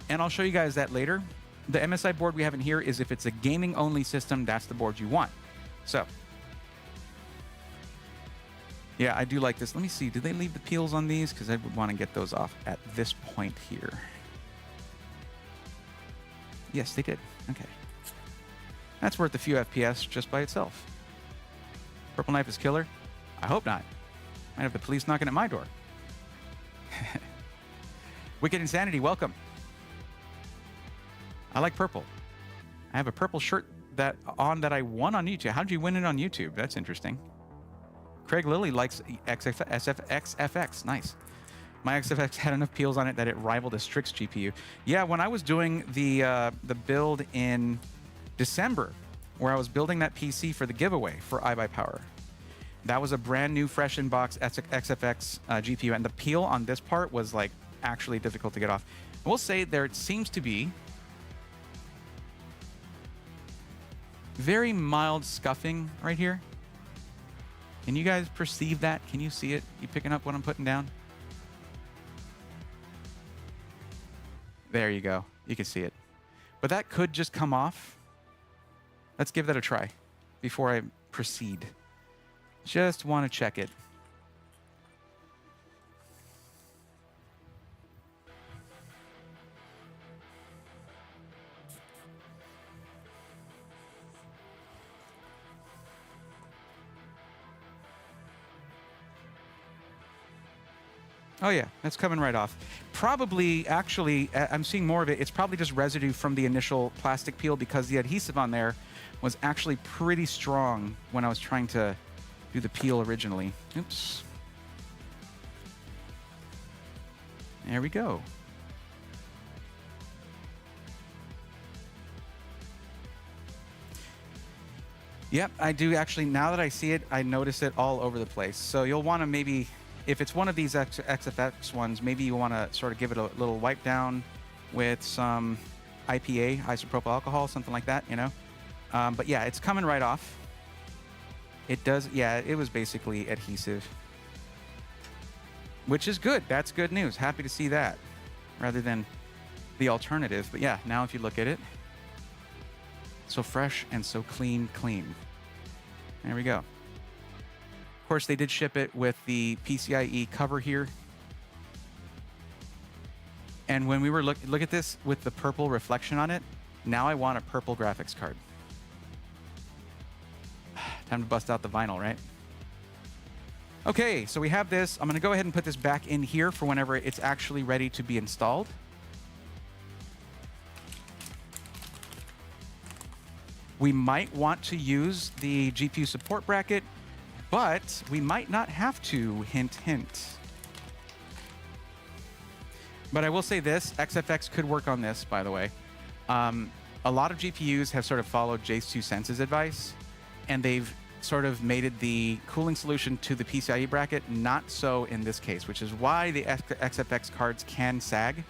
Speaker 1: And I'll show you guys that later. The MSI board we have in here is if it's a gaming-only system, that's the board you want. So, yeah, I do like this. Let me see. Did they leave the peels on these? Because I would want to get those off at this point here. Yes, they did. Okay. That's worth a few FPS just by itself. Purple knife is killer? I hope not. Might have the police knocking at my door. Wicked Insanity, welcome. I like purple. I have a purple shirt that I won on YouTube. How did you win it on YouTube? That's interesting. Craig Lilly likes XFX. Nice. My XFX had enough peels on it that it rivaled a Strix GPU. Yeah, when I was doing the build in December, where I was building that PC for the giveaway for iBUYPOWER, that was a brand new, fresh in box XFX GPU, and the peel on this part was like actually difficult to get off. I will say there seems to be very mild scuffing right here. Can you guys perceive that? Can you see it? You picking up what I'm putting down? There you go. You can see it. But that could just come off. Let's give that a try before I proceed. Just want to check it. Oh yeah, that's coming right off. Probably, actually, I'm seeing more of it. It's probably just residue from the initial plastic peel because the adhesive on there was actually pretty strong when I was trying to do the peel originally. Oops. There we go. Yep, I do actually, now that I see it, I notice it all over the place. So you'll want to maybe, if it's one of these XFX ones, maybe you want to sort of give it a little wipe down with some IPA, isopropyl alcohol, something like that, you know? But yeah, it's coming right off. It does, yeah, it was basically adhesive. Which is good. That's good news. Happy to see that rather than the alternative. But yeah, now if you look at it, so fresh and so clean. There we go. Of course, they did ship it with the PCIe cover here. And when we were look at this with the purple reflection on it, now I want a purple graphics card. Time to bust out the vinyl, right? Okay, so we have this. I'm going to go ahead and put this back in here for whenever it's actually ready to be installed. We might want to use the GPU support bracket, but we might not have to, hint, hint. But I will say this, XFX could work on this, by the way. A lot of GPUs have sort of followed Jace 2 Sense's advice, and they've sort of mated the cooling solution to the PCIe bracket, not so in this case, which is why the XFX cards can sag.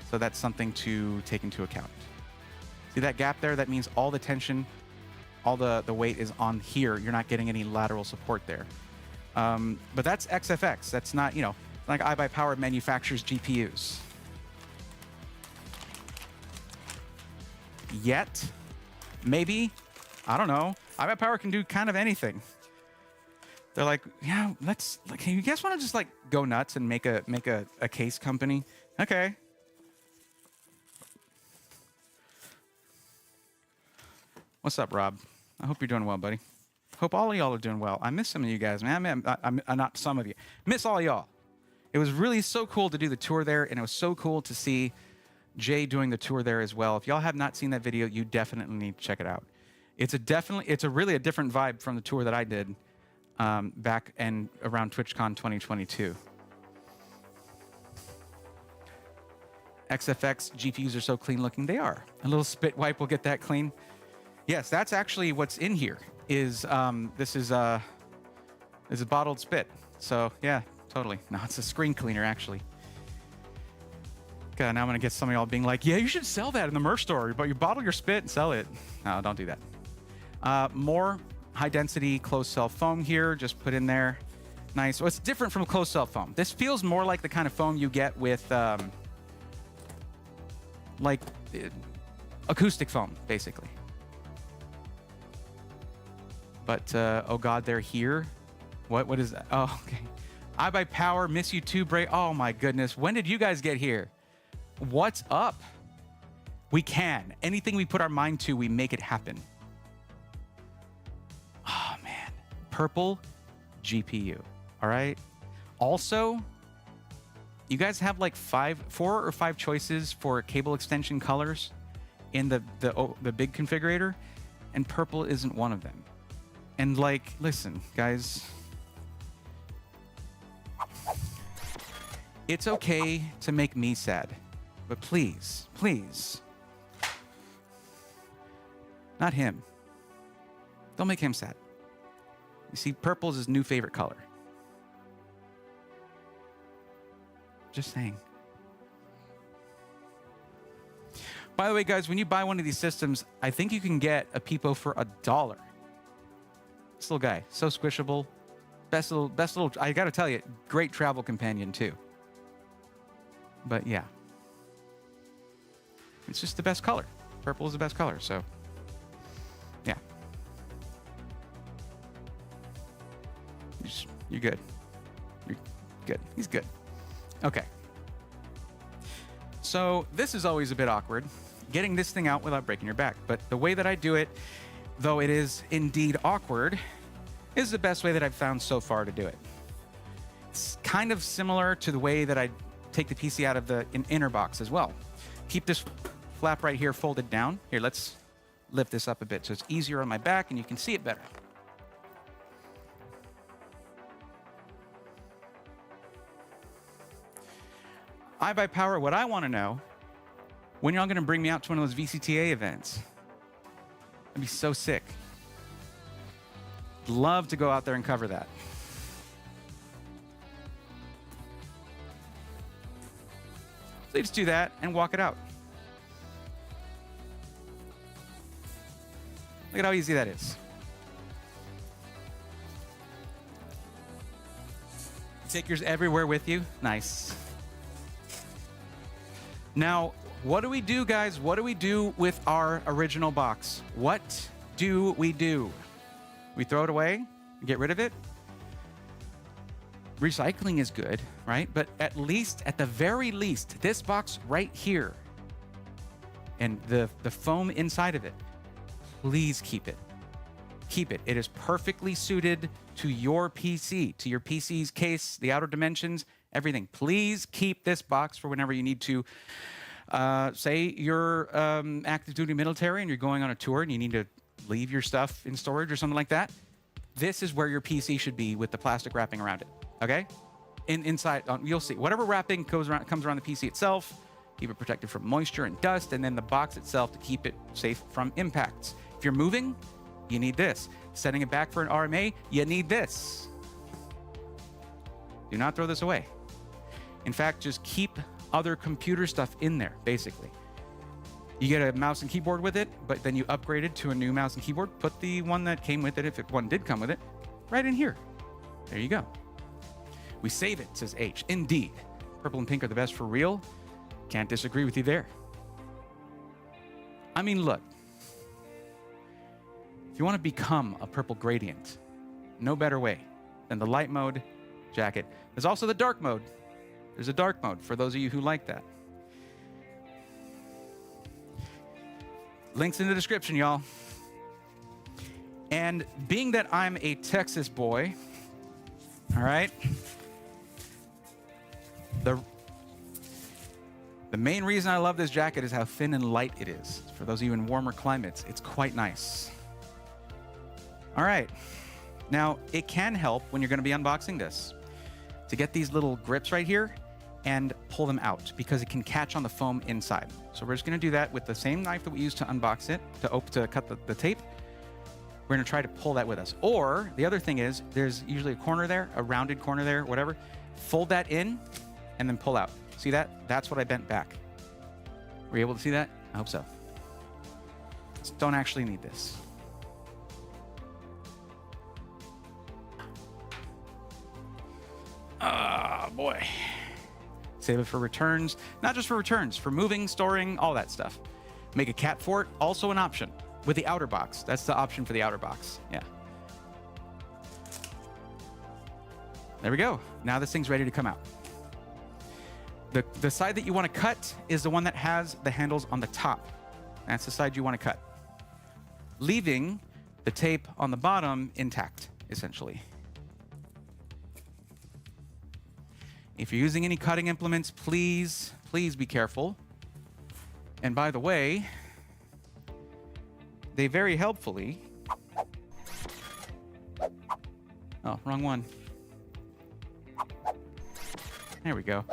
Speaker 1: So that's something to take into account. See that gap there? That means all the tension all the weight is on here. You're not getting any lateral support there. But that's XFX. That's not, you know, like iBUYPOWER manufactures GPUs. Yet, maybe, I don't know. iBUYPOWER can do kind of anything. They're like, yeah, let's, like, you guys want to just like go nuts and make a case company? Okay. What's up, Rob? I hope you're doing well, buddy. Hope all of y'all are doing well. I miss some of you guys, man. I'm not some of you. Miss all y'all. It was really so cool to do the tour there, and it was so cool to see Jay doing the tour there as well. If y'all have not seen that video, you definitely need to check it out. It's really a different vibe from the tour that I did back and around TwitchCon 2022. XFX GPUs are so clean looking. They are. A little spit wipe will get that clean. Yes, that's actually what's in here. This is a bottled spit. So yeah, totally. No, it's a screen cleaner actually. God, now I'm gonna get some of y'all being like, yeah, you should sell that in the merch store, but you bottle your spit and sell it. No, don't do that. More high density closed cell foam here, just put in there. Nice. So it's different from closed cell foam. This feels more like the kind of foam you get with acoustic foam, basically. But oh god, they're here. What is that? Oh, okay. iBUYPOWER, miss you too, Bray. Oh my goodness, when did you guys get here? What's up? We can. Anything we put our mind to, we make it happen. Oh man, purple GPU. All right. Also, you guys have like 4 or 5 choices for cable extension colors in the big configurator, and purple isn't one of them. And like, listen, guys, it's okay to make me sad, but please, please, not him. Don't make him sad. You see, purple is his new favorite color. Just saying. By the way, guys, when you buy one of these systems, I think you can get a Peepo for $1. This little guy, so squishable. Best little, I gotta tell you, great travel companion too. But yeah. It's just the best color. Purple is the best color, so yeah. You're good. You're good. He's good. Okay. So this is always a bit awkward, getting this thing out without breaking your back. But the way that I do it, though it is indeed awkward, is the best way that I've found so far to do it. It's kind of similar to the way that I take the PC out of the inner box as well. Keep this flap right here folded down. Here, let's lift this up a bit so it's easier on my back and you can see it better. iBUYPOWER, what I want to know, when y'all gonna bring me out to one of those VCTA events? I'd be so sick. Love to go out there and cover that. So you just do that and walk it out. Look at how easy that is. Take yours everywhere with you. Nice. Now, what do we do, guys? What do we do with our original box? What do? We throw it away? Get rid of it? Recycling is good, right? But at the very least, this box right here and the foam inside of it, please keep it. Keep it. It is perfectly suited to your PC, to your PC's case, the outer dimensions, everything. Please keep this box for whenever you need to. Say you're active duty military and you're going on a tour and you need to leave your stuff in storage or something like that. This is where your PC should be with the plastic wrapping around it. Okay? Inside, you'll see. Whatever wrapping comes around the PC itself, keep it protected from moisture and dust, and then the box itself to keep it safe from impacts. If you're moving, you need this. Setting it back for an RMA, you need this. Do not throw this away. In fact, just keep other computer stuff in there, basically. You get a mouse and keyboard with it, but then you upgrade it to a new mouse and keyboard. Put the one that came with it, if one did come with it, right in here. There you go. We save it, says H. Indeed. Purple and pink are the best for real. Can't disagree with you there. I mean, look. If you want to become a purple gradient, no better way than the light mode jacket. There's also the dark mode. There's a dark mode for those of you who like that. Links in the description, y'all. And being that I'm a Texas boy, all right, the main reason I love this jacket is how thin and light it is. For those of you in warmer climates, it's quite nice. All right. Now, it can help when you're going to be unboxing this to get these little grips right here and pull them out because it can catch on the foam inside. So we're just going to do that with the same knife that we used to unbox it, to cut the tape. We're going to try to pull that with us. Or the other thing is there's usually a corner there, a rounded corner there, whatever. Fold that in and then pull out. See that? That's what I bent back. Were you able to see that? I hope so. Just don't actually need this. Ah, boy. Save it for returns. Not just for returns, for moving, storing, all that stuff. Make a cat fort, also an option. With the outer box. That's the option for the outer box. Yeah. There we go. Now this thing's ready to come out. The side that you want to cut is the one that has the handles on the top. That's the side you want to cut. Leaving the tape on the bottom intact, essentially. If you're using any cutting implements, please be careful. And by the way, they very helpfully... Oh, wrong one. There we go.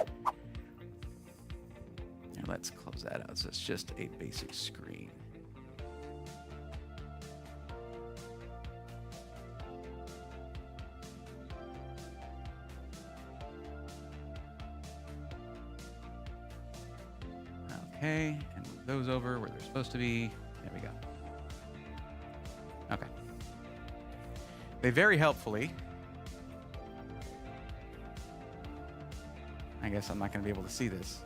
Speaker 1: Here, let's close that out. So it's just a basic screen. Okay, and move those over where they're supposed to be. There we go. Okay. They very helpfully, I guess I'm not going to be able to see this,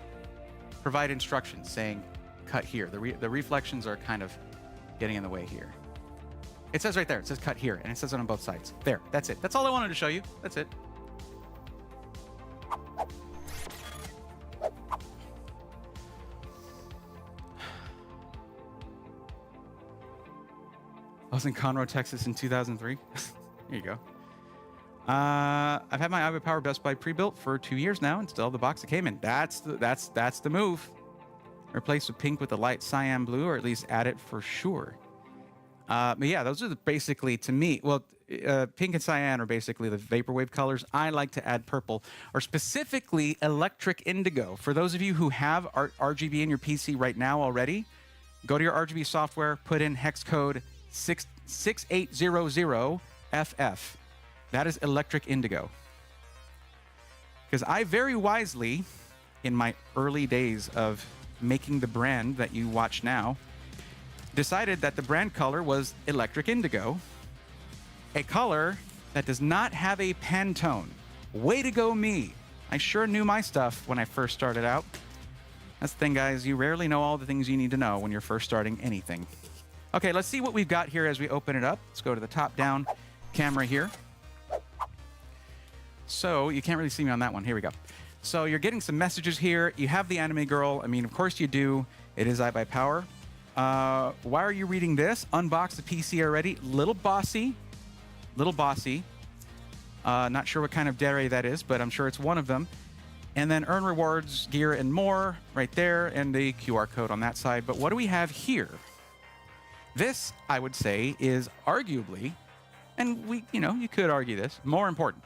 Speaker 1: provide instructions saying cut here. The reflections are kind of getting in the way here. It says right there, it says cut here, and it says it on both sides. There, that's it. That's all I wanted to show you. That's it. I was in Conroe, Texas in 2003. There you go. I've had my iBUYPOWER Best Buy pre-built for 2 years now, and still the box it came in. That's the move. Replace the pink with the light cyan blue, or at least add it for sure. But yeah, those are basically, to me, well, pink and cyan are basically the vaporwave colors. I like to add purple, or specifically electric indigo. For those of you who have RGB in your PC right now already, go to your RGB software, put in hex code 6800FF. That is electric indigo. Because I very wisely, in my early days of making the brand that you watch now, decided that the brand color was electric indigo, a color that does not have a Pantone. Way to go, me. I sure knew my stuff when I first started out. That's the thing, guys. You rarely know all the things you need to know when you're first starting anything. Okay, let's see what we've got here as we open it up. Let's go to the top-down camera here. So you can't really see me on that one. Here we go. So you're getting some messages here. You have the anime girl. I mean, of course you do. It is iBUYPOWER. Why are you reading this? Unbox the PC already. Little bossy. Little bossy. Not sure what kind of dere that is, but I'm sure it's one of them. And then earn rewards, gear, and more right there, and the QR code on that side. But what do we have here? This, I would say, is arguably, and you could argue this, more important.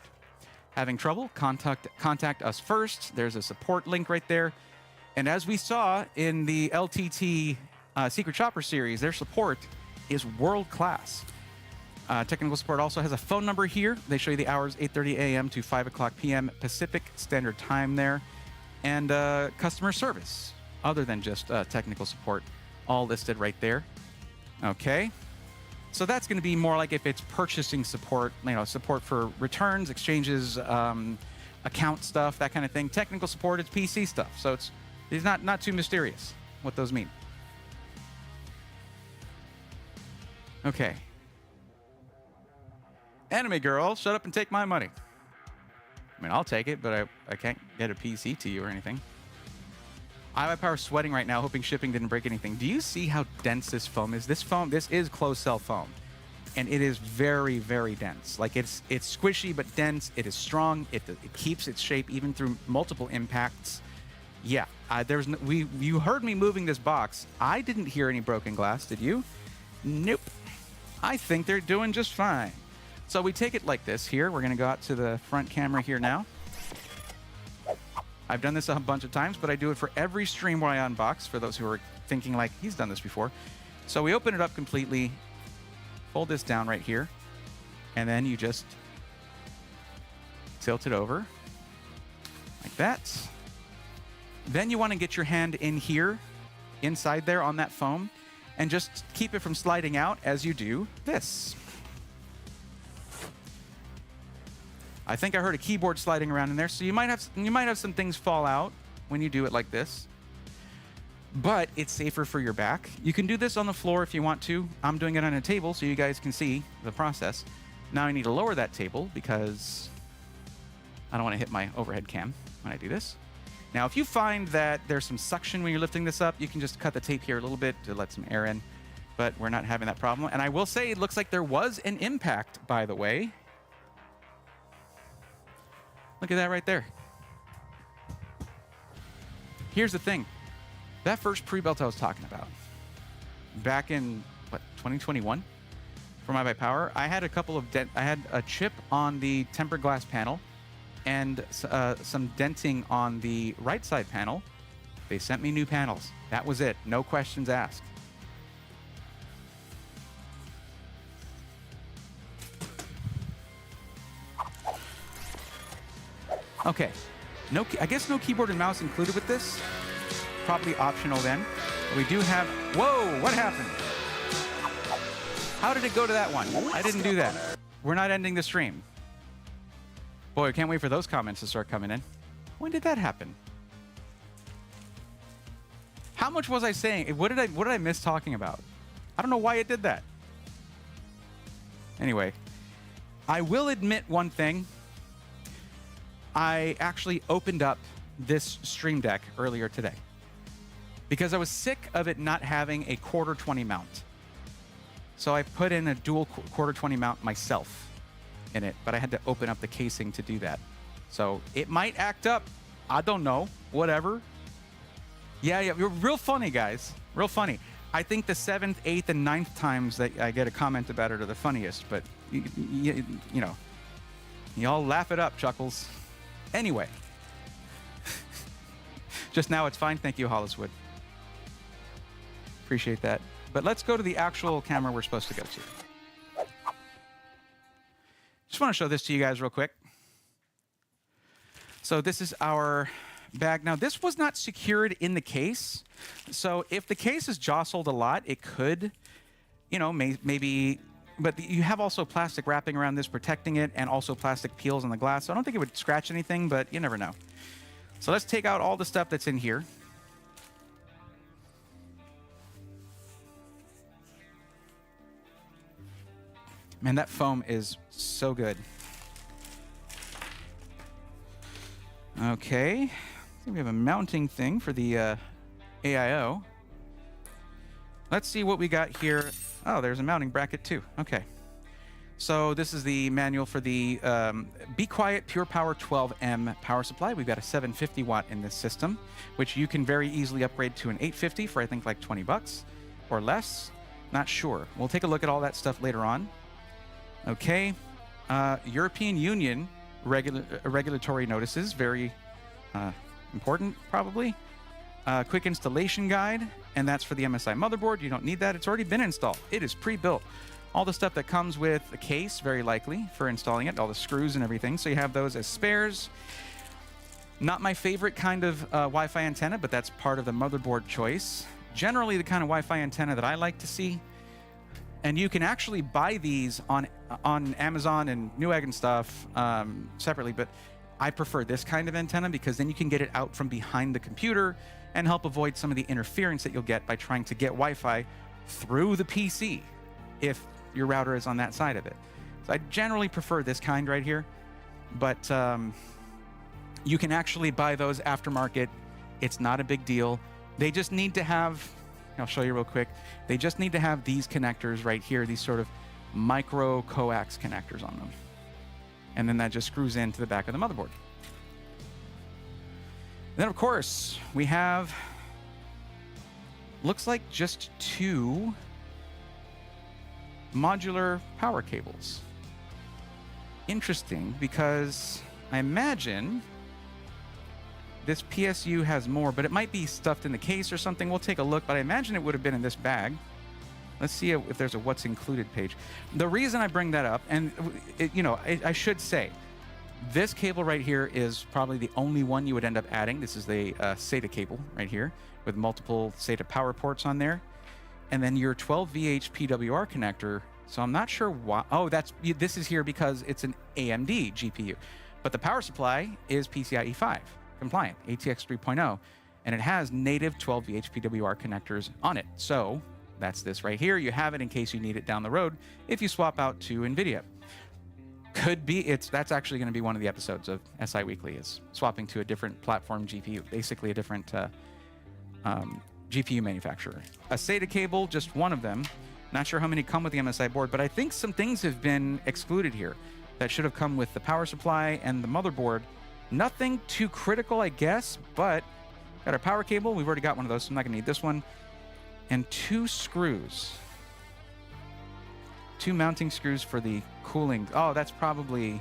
Speaker 1: Having trouble? Contact us first. There's a support link right there. And as we saw in the LTT Secret Shopper series, their support is world-class. Technical support also has a phone number here. They show you the hours, 8:30 a.m. to 5 o'clock p.m. Pacific Standard Time there. And customer service, other than just technical support. all listed right there. Okay. So that's going to be more like if it's purchasing support, support for returns, exchanges, account stuff, that kind of thing. Technical support, it's PC stuff. So it's not too mysterious what those mean. Okay. Anime girl, shut up and take my money. I mean, I'll take it, but I can't get a PC to you or anything. iBUYPOWER sweating right now, hoping shipping didn't break anything. Do you see how dense this foam is? This is closed cell foam, and it is very, very dense. Like it's squishy but dense. It is strong. It keeps its shape even through multiple impacts. Yeah, you heard me moving this box. I didn't hear any broken glass. Did you? Nope. I think they're doing just fine. So we take it like this here. We're going to go out to the front camera here now. I've done this a bunch of times, but I do it for every stream where I unbox, for those who are thinking like, he's done this before. So we open it up completely, fold this down right here, and then you just tilt it over like that. Then you want to get your hand in here, inside there on that foam, and just keep it from sliding out as you do this. I think I heard a keyboard sliding around in there, so you might have some things fall out when you do it like this. But it's safer for your back. You can do this on the floor if you want to. I'm doing it on a table so you guys can see the process. Now I need to lower that table because I don't want to hit my overhead cam when I do this. Now, if you find that there's some suction when you're lifting this up, you can just cut the tape here a little bit to let some air in. But we're not having that problem. And I will say it looks like there was an impact, by the way. Look at that right there. Here's the thing. That first pre-built I was talking about, back in, 2021? For my iBUYPOWER, I had a couple of I had a chip on the tempered glass panel and some denting on the right side panel. They sent me new panels. That was it. No questions asked. Okay, I guess no keyboard and mouse included with this. Probably optional then. We do have, whoa, what happened? How did it go to that one? I didn't do that. We're not ending the stream. Boy, I can't wait for those comments to start coming in. When did that happen? How much was I saying? What did I miss talking about? I don't know why it did that. Anyway, I will admit one thing. I actually opened up this Stream Deck earlier today because I was sick of it not having a quarter 20 mount. So I put in a dual quarter 20 mount myself in it, but I had to open up the casing to do that. So it might act up. I don't know. Whatever. Yeah, you're real funny, guys. Real funny. I think the 7th, 8th, and 9th times that I get a comment about it are the funniest, but you know, y'all laugh it up, Chuckles. Anyway, just now it's fine. Thank you, Holliswood. Appreciate that. But let's go to the actual camera we're supposed to go to. Just want to show this to you guys real quick. So this is our bag. Now, this was not secured in the case. So if the case is jostled a lot, it could, you know, maybe... But you have also plastic wrapping around this, protecting it, and also plastic peels on the glass. So I don't think it would scratch anything, but you never know. So let's take out all the stuff that's in here. Man, that foam is so good. Okay. So we have a mounting thing for the AIO. Let's see what we got here. Oh, there's a mounting bracket too. Okay. So this is the manual for the Be Quiet Pure Power 12M power supply. We've got a 750 watt in this system, which you can very easily upgrade to an 850 for I think like 20 bucks or less. Not sure. We'll take a look at all that stuff later on. Okay. European Union regulatory notices, very important probably. Quick installation guide, and that's for the MSI motherboard. You don't need that. It's already been installed. It is pre-built. All the stuff that comes with a case, very likely, for installing it, all the screws and everything. So you have those as spares. Not my favorite kind of Wi-Fi antenna, but that's part of the motherboard choice. generally the kind of Wi-Fi antenna that I like to see. And you can actually buy these on Amazon and Newegg and stuff separately, but I prefer this kind of antenna because then you can get it out from behind the computer and help avoid some of the interference that you'll get by trying to get Wi-Fi through the PC if your router is on that side of it. So I generally prefer this kind right here, but you can actually buy those aftermarket. It's not a big deal. They just need to have, I'll show you real quick. They just need to have these connectors right here, these sort of micro coax connectors on them. And then that just screws into the back of the motherboard. Then, of course, we have, looks like just 2 modular power cables. Interesting, because I imagine this PSU has more, but it might be stuffed in the case or something. We'll take a look, but I imagine it would have been in this bag. Let's see if there's a what's included page. The reason I bring that up, and I should say, this cable right here is probably the only one you would end up adding. This is the SATA cable right here with multiple SATA power ports on there. And then your 12VH PWR connector. So I'm not sure why. Oh, this is here because it's an AMD GPU. But the power supply is PCIe 5 compliant, ATX 3.0, and it has native 12VH PWR connectors on it. So that's this right here. You have it in case you need it down the road if you swap out to NVIDIA. Could be, that's actually going to be one of the episodes of SI Weekly, is swapping to a different platform GPU, basically a different GPU manufacturer. A SATA cable, just one of them. Not sure how many come with the MSI board, but I think some things have been excluded here that should have come with the power supply and the motherboard. Nothing too critical, I guess, but got our power cable. We've already got one of those, so I'm not going to need this one. And 2 screws. 2 mounting screws for the cooling. Oh, that's probably,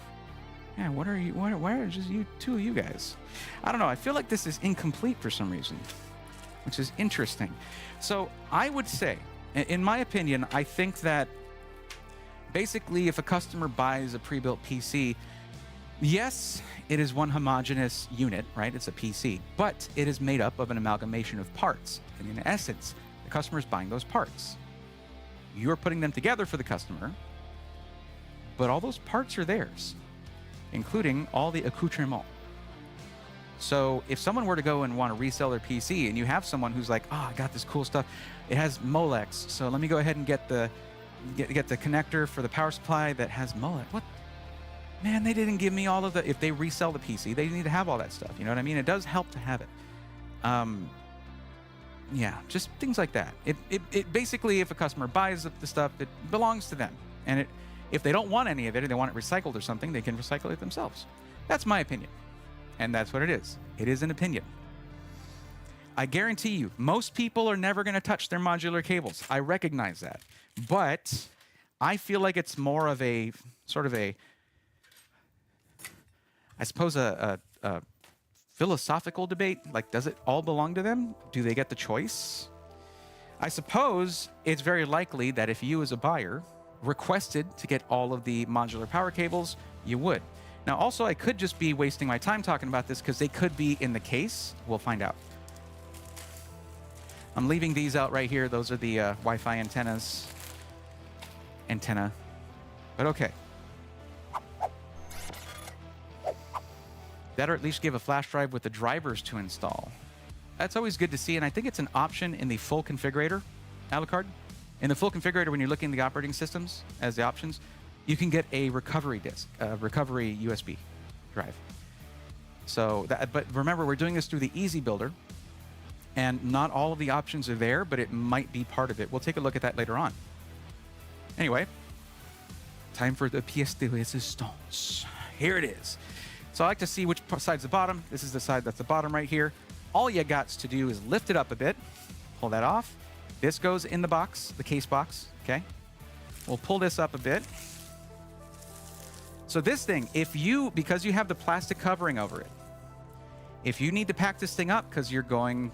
Speaker 1: yeah, what are you, why are just you, 2 of you guys? I don't know. I feel like this is incomplete for some reason, which is interesting. So I would say, in my opinion, I think that basically if a customer buys a pre-built PC, yes, it is one homogeneous unit, right? It's a PC, but it is made up of an amalgamation of parts. And in essence, the customer is buying those parts. You're putting them together for the customer, but all those parts are theirs, including all the accoutrements. So if someone were to go and want to resell their PC and you have someone who's like, oh, I got this cool stuff. It has Molex, so let me go ahead and get the connector for the power supply that has Molex. What? Man, they didn't give me all of the, if they resell the PC, they need to have all that stuff. You know what I mean? It does help to have it. Yeah, just things like that. It basically, if a customer buys the stuff, it belongs to them. And if they don't want any of it, or they want it recycled or something, they can recycle it themselves. That's my opinion. And that's what it is. It is an opinion. I guarantee you, most people are never going to touch their modular cables. I recognize that. But I feel like it's more of a, sort of a, I suppose a philosophical debate. Like, does it all belong to them? Do they get the choice? I suppose it's very likely that if you as a buyer requested to get all of the modular power cables, you would. Now, also, I could just be wasting my time talking about this because they could be in the case. We'll find out. I'm leaving these out right here. Those are the Wi-Fi antenna. But okay. That, or at least give a flash drive with the drivers to install. That's always good to see, and I think it's an option in the full configurator, Alucard. In the full configurator, when you're looking at the operating systems as the options, you can get a recovery disk, a recovery USB drive. So, but remember, we're doing this through the Easy Builder, and not all of the options are there, but it might be part of it. We'll take a look at that later on. Anyway, time for the pièce de résistance. Here it is. So I like to see which side's the bottom. This is the side that's the bottom right here. All you got to do is lift it up a bit, pull that off. This goes in the box, the case box, okay? We'll pull this up a bit. So this thing, because you have the plastic covering over it, if you need to pack this thing up because you're going,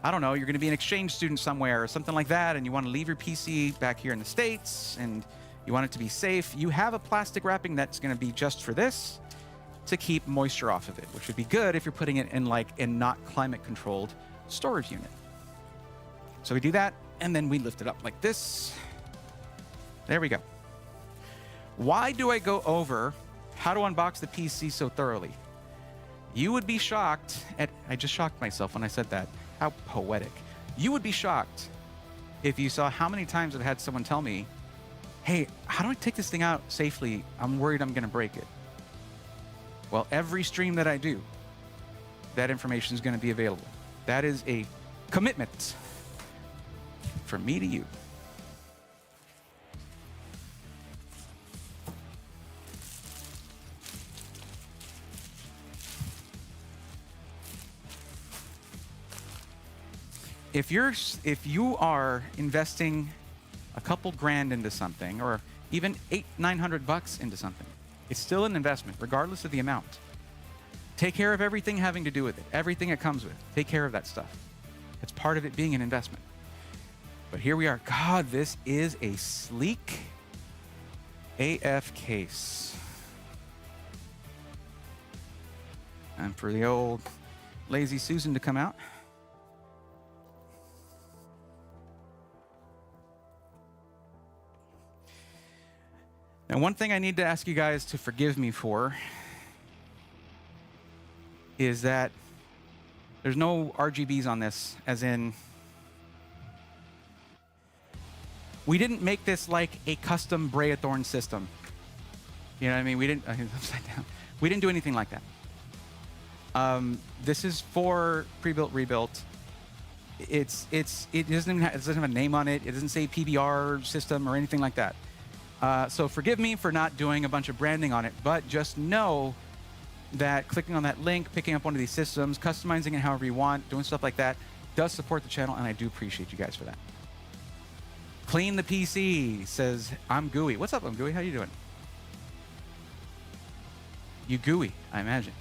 Speaker 1: I don't know, you're going to be an exchange student somewhere or something like that, and you want to leave your PC back here in the States, and you want it to be safe, you have a plastic wrapping that's going to be just for this, to keep moisture off of it, which would be good if you're putting it in like a not climate controlled storage unit. So we do that, and then we lift it up like this. There we go. Why do I go over how to unbox the PC so thoroughly? You would be shocked at, I just shocked myself when I said that. How poetic. You would be shocked if you saw how many times I've had someone tell me, hey, how do I take this thing out safely? I'm worried I'm gonna break it. Well, every stream that I do, that information is gonna be available. That is a commitment from me to you. If you are investing a couple grand into something, or even $800-900 into something, it's still an investment, regardless of the amount. Take care of everything having to do with it, everything it comes with. Take care of that stuff. It's part of it being an investment. But here we are. God, this is a sleek AF case. And for the old lazy Susan to come out. Now, one thing I need to ask you guys to forgive me for is that there's no RGBs on this, as in, we didn't make this like a custom Braethorn system. You know what I mean? We didn't, upside down. We didn't do anything like that. This is for pre-built, rebuilt. It doesn't have a name on it. It doesn't say PBR system or anything like that. So forgive me for not doing a bunch of branding on it, but just know that clicking on that link, picking up one of these systems, customizing it however you want, doing stuff like that, does support the channel, and I do appreciate you guys for that. Clean the PC says, I'm gooey. What's up, I'm gooey? How you doing? You gooey, I imagine.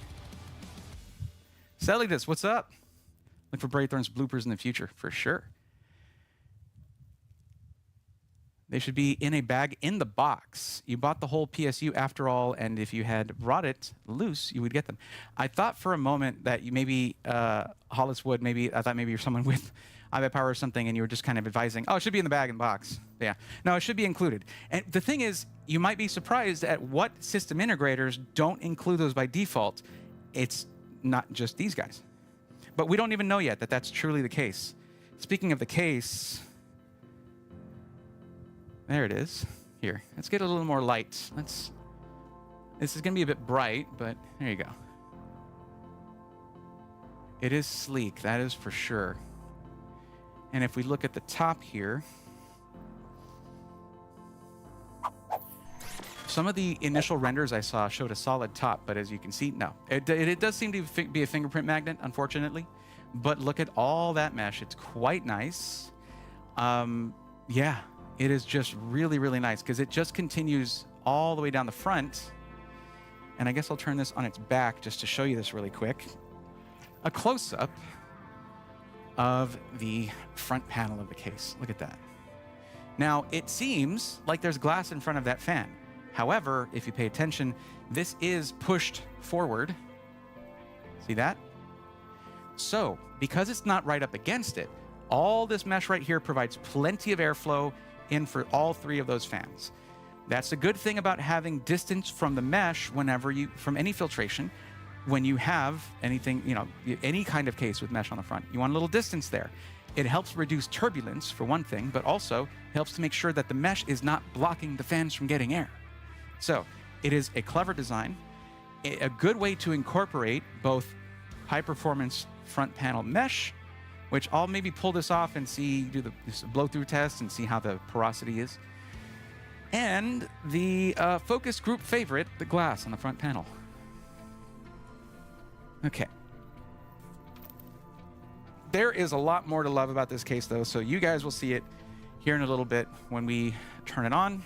Speaker 1: Celidus, what's up? Look for Braethorn's bloopers in the future, for sure. They should be in a bag in the box. You bought the whole PSU after all, and if you had brought it loose, you would get them. I thought for a moment that you maybe, Hollis Wood, I thought maybe you're someone with iBUYPOWER or something, and you were just kind of advising, oh, it should be in the bag in the box. Yeah. No, it should be included. And the thing is, you might be surprised at what system integrators don't include those by default. It's not just these guys. But we don't even know yet that that's truly the case. Speaking of the case, there it is. Here, let's get a little more light. This is gonna be a bit bright, but there you go. It is sleek, that is for sure. And if we look at the top here, some of the initial renders I saw showed a solid top, but as you can see, no. It does seem to be a fingerprint magnet, unfortunately. But look at all that mesh. It's quite nice. Yeah, it is just really, really nice because it just continues all the way down the front. And I guess I'll turn this on its back just to show you this really quick. A close-up of the front panel of the case. Look at that. Now, it seems like there's glass in front of that fan. However, if you pay attention, this is pushed forward. See that? So, because it's not right up against it, all this mesh right here provides plenty of airflow in for all three of those fans. That's a good thing about having distance from the mesh whenever you, from any filtration, when you have anything, you know, any kind of case with mesh on the front. You want a little distance there. It helps reduce turbulence, for one thing, but also helps to make sure that the mesh is not blocking the fans from getting air. So, it is a clever design, a good way to incorporate both high-performance front panel mesh, which I'll maybe pull this off and see, do this blow-through test and see how the porosity is, and the focus group favorite, the glass on the front panel. Okay. There is a lot more to love about this case, though, so you guys will see it here in a little bit when we turn it on.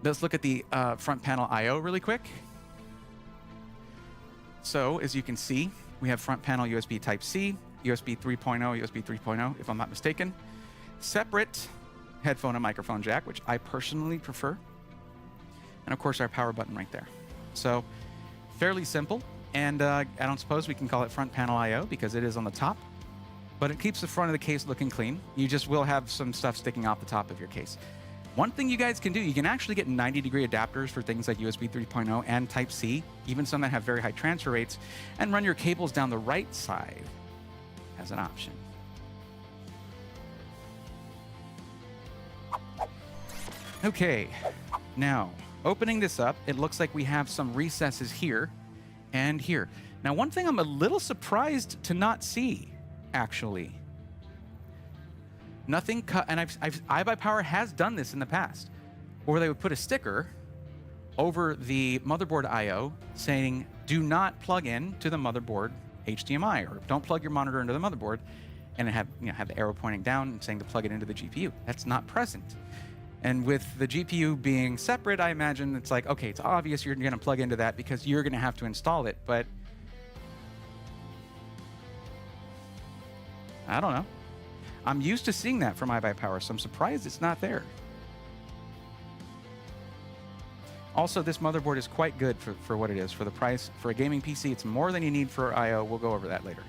Speaker 1: Let's look at the front panel I/O really quick. So, as you can see, we have front panel USB Type-C, USB 3.0, USB 3.0, if I'm not mistaken. Separate headphone and microphone jack, which I personally prefer. And of course, our power button right there. So, fairly simple. And I don't suppose we can call it front panel I/O because it is on the top but it keeps the front of the case looking clean. You just will have some stuff sticking off the top of your case. One thing you guys can do, you can actually get 90-degree adapters for things like USB 3.0 and Type-C, even some that have very high transfer rates, and run your cables down the right side as an option. Okay, now opening this up, it looks like we have some recesses here and here. Now, one thing I'm a little surprised to not see, actually. Nothing cut, and iBUYPOWER has done this in the past, where they would put a sticker over the motherboard I/O saying, "Do not plug in to the motherboard HDMI," or "Don't plug your monitor into the motherboard," and it have the arrow pointing down and saying to plug it into the GPU. That's not present. And with the GPU being separate, I imagine it's like, okay, it's obvious you're going to plug into that because you're going to have to install it, but I don't know. I'm used to seeing that from iBUYPOWER, so I'm surprised it's not there. Also, this motherboard is quite good for what it is. For the price, for a gaming PC, it's more than you need for I/O. We'll go over that later.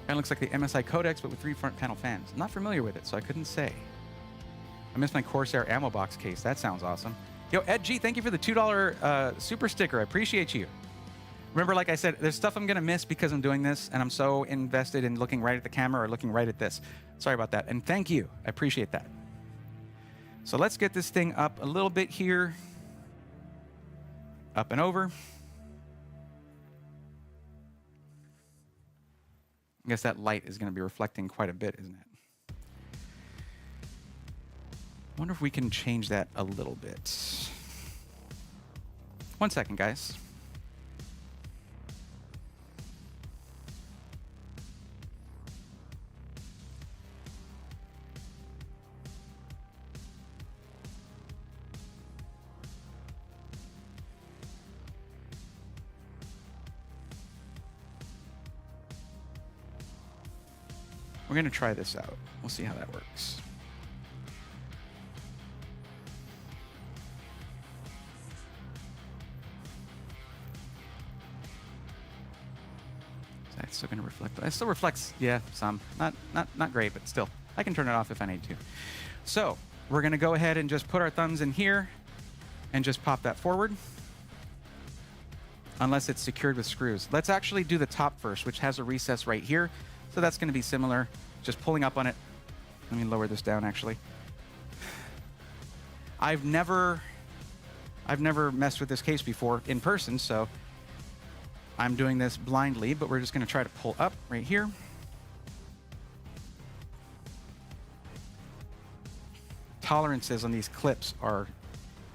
Speaker 1: Kind of looks like the MSI codecs, but with 3 front panel fans. I'm not familiar with it, so I couldn't say. I missed my Corsair ammo box case. That sounds awesome. Yo, Ed G, thank you for the $2 super sticker. I appreciate you. Remember, like I said, there's stuff I'm going to miss because I'm doing this, and I'm so invested in looking right at the camera or looking right at this. Sorry about that. And thank you. I appreciate that. So let's get this thing up a little bit here. Up and over. I guess that light is going to be reflecting quite a bit, isn't it? I wonder if we can change that a little bit. 1 second, guys. We're going to try this out. We'll see how that works. Is that still going to reflect? It still reflects, yeah, some. Not great, but still. I can turn it off if I need to. So we're going to go ahead and just put our thumbs in here and just pop that forward. Unless it's secured with screws. Let's actually do the top first, which has a recess right here. So that's going to be similar, just pulling up on it. Let me lower this down, actually. I've never messed with this case before in person, so I'm doing this blindly, but we're just going to try to pull up right here. Tolerances on these clips are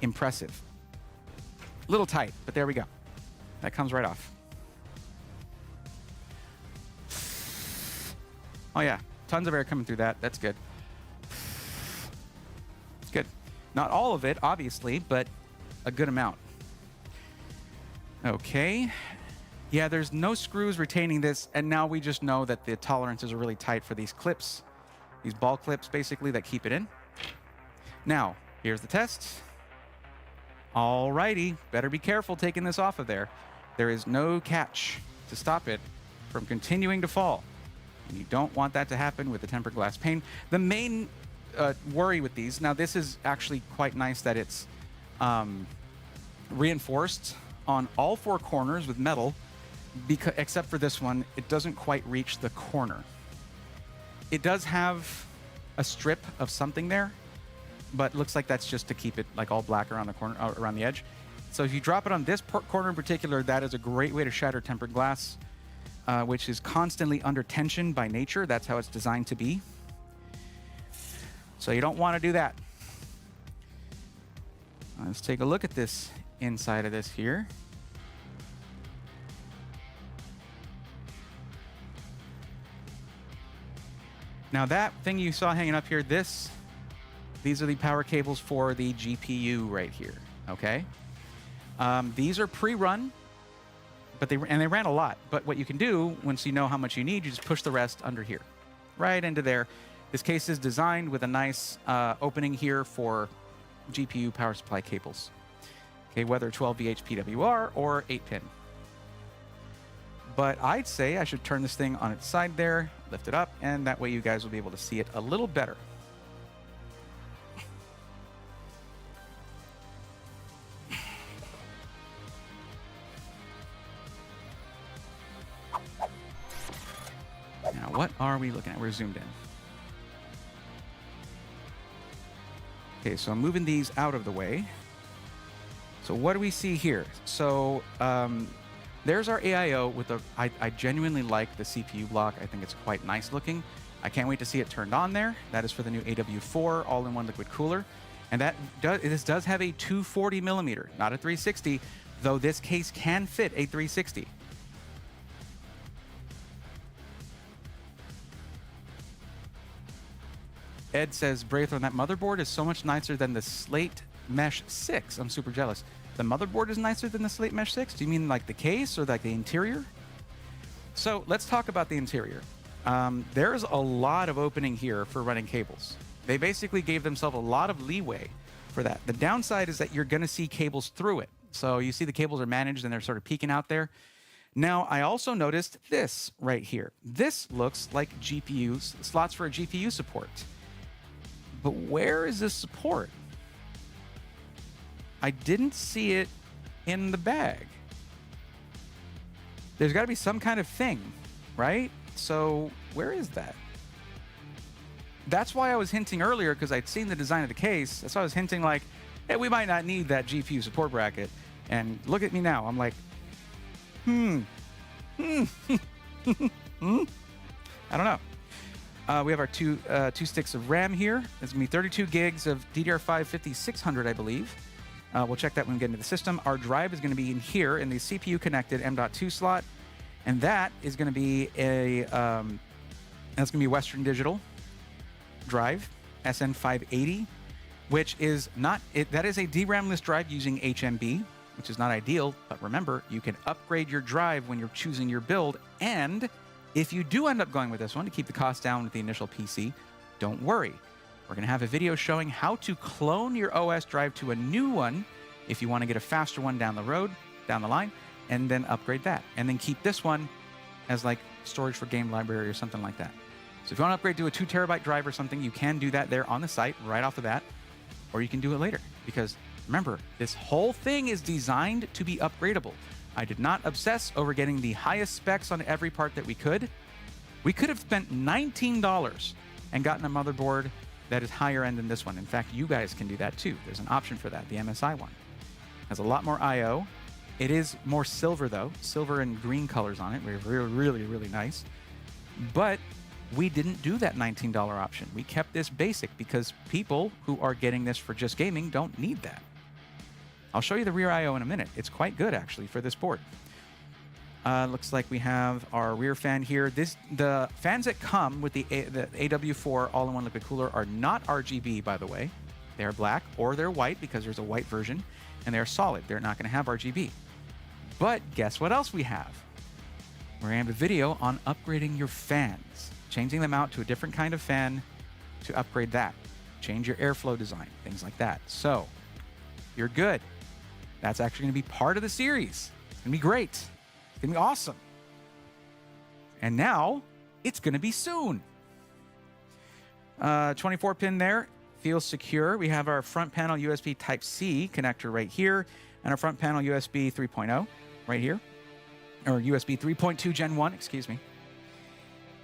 Speaker 1: impressive. A little tight, but there we go. That comes right off. Oh yeah, tons of air coming through that. That's good. It's good. Not all of it, obviously, but a good amount. Okay. Yeah, there's no screws retaining this, and now we just know that the tolerances are really tight for these clips, these ball clips, basically, that keep it in. Now, here's the test. Alrighty, better be careful taking this off of there. There is no catch to stop it from continuing to fall. And you don't want that to happen with the tempered glass pane. The main worry with these, now this is actually quite nice that it's reinforced on all 4 corners with metal, except for this one, it doesn't quite reach the corner. It does have a strip of something there, but looks like that's just to keep it like all black around the corner, around the edge. So if you drop it on this corner in particular, that is a great way to shatter tempered glass. Which is constantly under tension by nature. That's how it's designed to be. So you don't want to do that. Let's take a look at this inside of this here. Now that thing you saw hanging up here, these are the power cables for the GPU right here, okay? These are pre-run. But they ran a lot. But what you can do, once you know how much you need, you just push the rest under here, right into there. This case is designed with a nice opening here for GPU power supply cables. Okay, whether 12VH PWR or 8-pin. But I'd say I should turn this thing on its side there, lift it up, and that way you guys will be able to see it a little better. Now, what are we looking at? We're zoomed in. Okay, so I'm moving these out of the way. So what do we see here? So there's our AIO with the, I genuinely like the CPU block. I think it's quite nice looking. I can't wait to see it turned on there. That is for the new AW4 all-in-one liquid cooler. And this does have a 240 millimeter, not a 360, though this case can fit a 360. Ed says, Braithorn, that motherboard is so much nicer than the Slate Mesh 6. I'm super jealous. The motherboard is nicer than the Slate Mesh 6? Do you mean like the case or like the interior? So let's talk about the interior. There's a lot of opening here for running cables. They basically gave themselves a lot of leeway for that. The downside is that you're going to see cables through it. So you see the cables are managed and they're sort of peeking out there. Now, I also noticed this right here. This looks like GPUs, slots for a GPU support. But where is this support? I didn't see it in the bag. There's got to be some kind of thing, right? So where is that? That's why I was hinting earlier, because I'd seen the design of the case. That's why I was hinting like, hey, we might not need that GPU support bracket. And look at me now. I'm like, I don't know. We have our two sticks of RAM here. It's going to be 32 gigs of DDR5 5600, I believe. We'll check that when we get into the system. Our drive is going to be in here in the CPU-connected M.2 slot. And that is going to be that's going to be Western Digital drive, SN580, which is not, that is a DRAM-less drive using HMB, which is not ideal. But remember, you can upgrade your drive when you're choosing your build. And if you do end up going with this one to keep the cost down with the initial PC, don't worry. We're going to have a video showing how to clone your OS drive to a new one if you want to get a faster one down the road, down the line, and then upgrade that. And then keep this one as like storage for game library or something like that. So if you want to upgrade to a 2 terabyte drive or something, you can do that there on the site right off the bat, or you can do it later. Because remember, this whole thing is designed to be upgradable. I did not obsess over getting the highest specs on every part that we could. We could have spent $19 and gotten a motherboard that is higher end than this one. In fact, you guys can do that too. There's an option for that, the MSI one. Has a lot more I/O. It is more silver though, silver and green colors on it. Really, really, really nice. But we didn't do that $19 option. We kept this basic because people who are getting this for just gaming don't need that. I'll show you the rear I/O in a minute. It's quite good, actually, for this board. Looks like we have our rear fan here. The fans that come with the AW4 all-in-one liquid cooler are not RGB, by the way. They're black or they're white because there's a white version, and they're solid. They're not going to have RGB. But guess what else we have? We're going to have a video on upgrading your fans, changing them out to a different kind of fan to upgrade that. Change your airflow design, things like that. So you're good. That's actually going to be part of the series. It's going to be great. It's going to be awesome. And now it's going to be soon. 24 pin there. Feels secure. We have our front panel USB Type-C connector right here, and our front panel USB 3.0 right here, or USB 3.2 Gen 1, excuse me.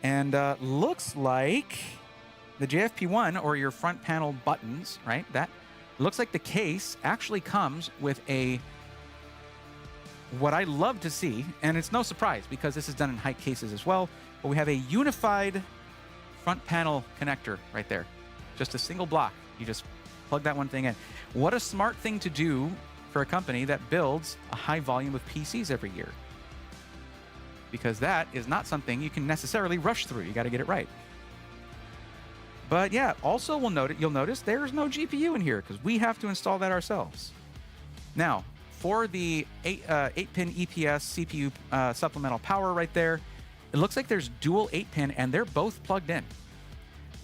Speaker 1: And looks like the JFP1, or your front panel buttons, right? That looks like the case actually comes with what I love to see, and it's no surprise because this is done in height cases as well, but we have a unified front panel connector right there. Just a single block. You just plug that one thing in. What a smart thing to do for a company that builds a high volume of PCs every year. Because that is not something you can necessarily rush through. You got to get it right. But yeah, also you'll notice there's no GPU in here because we have to install that ourselves. Now, for the 8-pin EPS CPU supplemental power right there, it looks like there's dual 8-pin and they're both plugged in.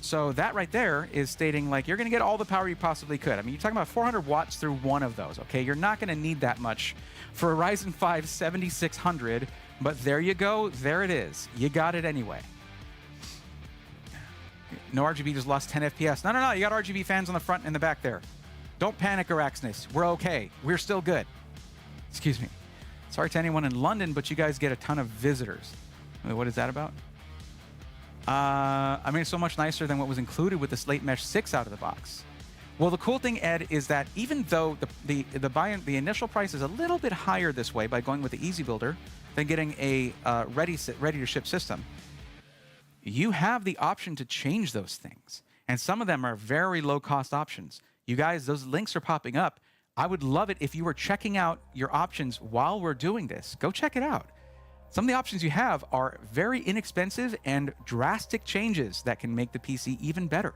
Speaker 1: So that right there is stating like you're going to get all the power you possibly could. I mean, you're talking about 400 watts through one of those, okay? You're not going to need that much for a Ryzen 5 7600, but there you go. There it is. You got it anyway. No RGB, just lost 10 FPS. No. You got RGB fans on the front and the back there. Don't panic, Araxnis. We're okay. We're still good. Excuse me. Sorry to anyone in London, but you guys get a ton of visitors. Wait, what is that about? I mean, it's so much nicer than what was included with the Slate Mesh 6 out of the box. Well, the cool thing, Ed, is that even though the initial price is a little bit higher this way by going with the Easy Builder than getting a ready-to-ship system, you have the option to change those things. And some of them are very low-cost options. You guys, those links are popping up. I would love it if you were checking out your options while we're doing this. Go check it out. Some of the options you have are very inexpensive and drastic changes that can make the PC even better.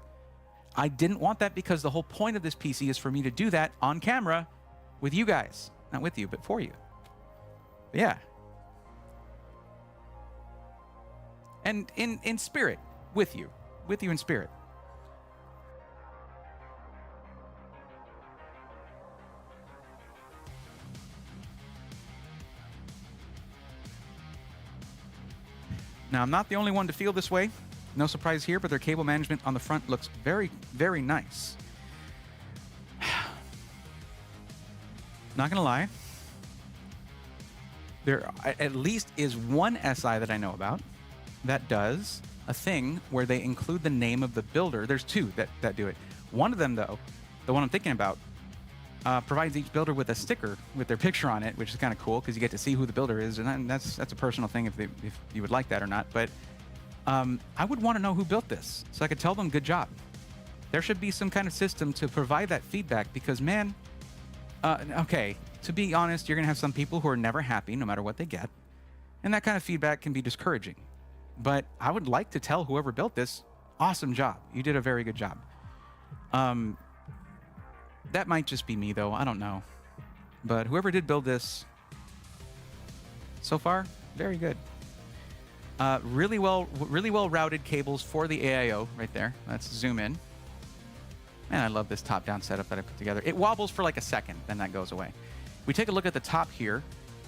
Speaker 1: I didn't want that because the whole point of this PC is for me to do that on camera with you guys. Not with you, but for you. But yeah. And in spirit, with you in spirit. Now, I'm not the only one to feel this way. No surprise here, but their cable management on the front looks very, very nice. Not gonna lie. There at least is one SI that I know about that does a thing where they include the name of the builder. There's two that do it. One of them, though, the one I'm thinking about, provides each builder with a sticker with their picture on it, which is kind of cool because you get to see who the builder is, and that's a personal thing if you would like that or not. But I would want to know who built this so I could tell them good job. There should be some kind of system to provide that feedback because, man, okay, to be honest, you're going to have some people who are never happy no matter what they get, and that kind of feedback can be discouraging. But I would like to tell whoever built this, awesome job. You did a very good job. That might just be me, though. I don't know. But whoever did build this, so far, very good. Really well routed cables for the AIO right there. Let's zoom in. Man, I love this top-down setup that I put together. It wobbles for like a second, then that goes away. We take a look at the top here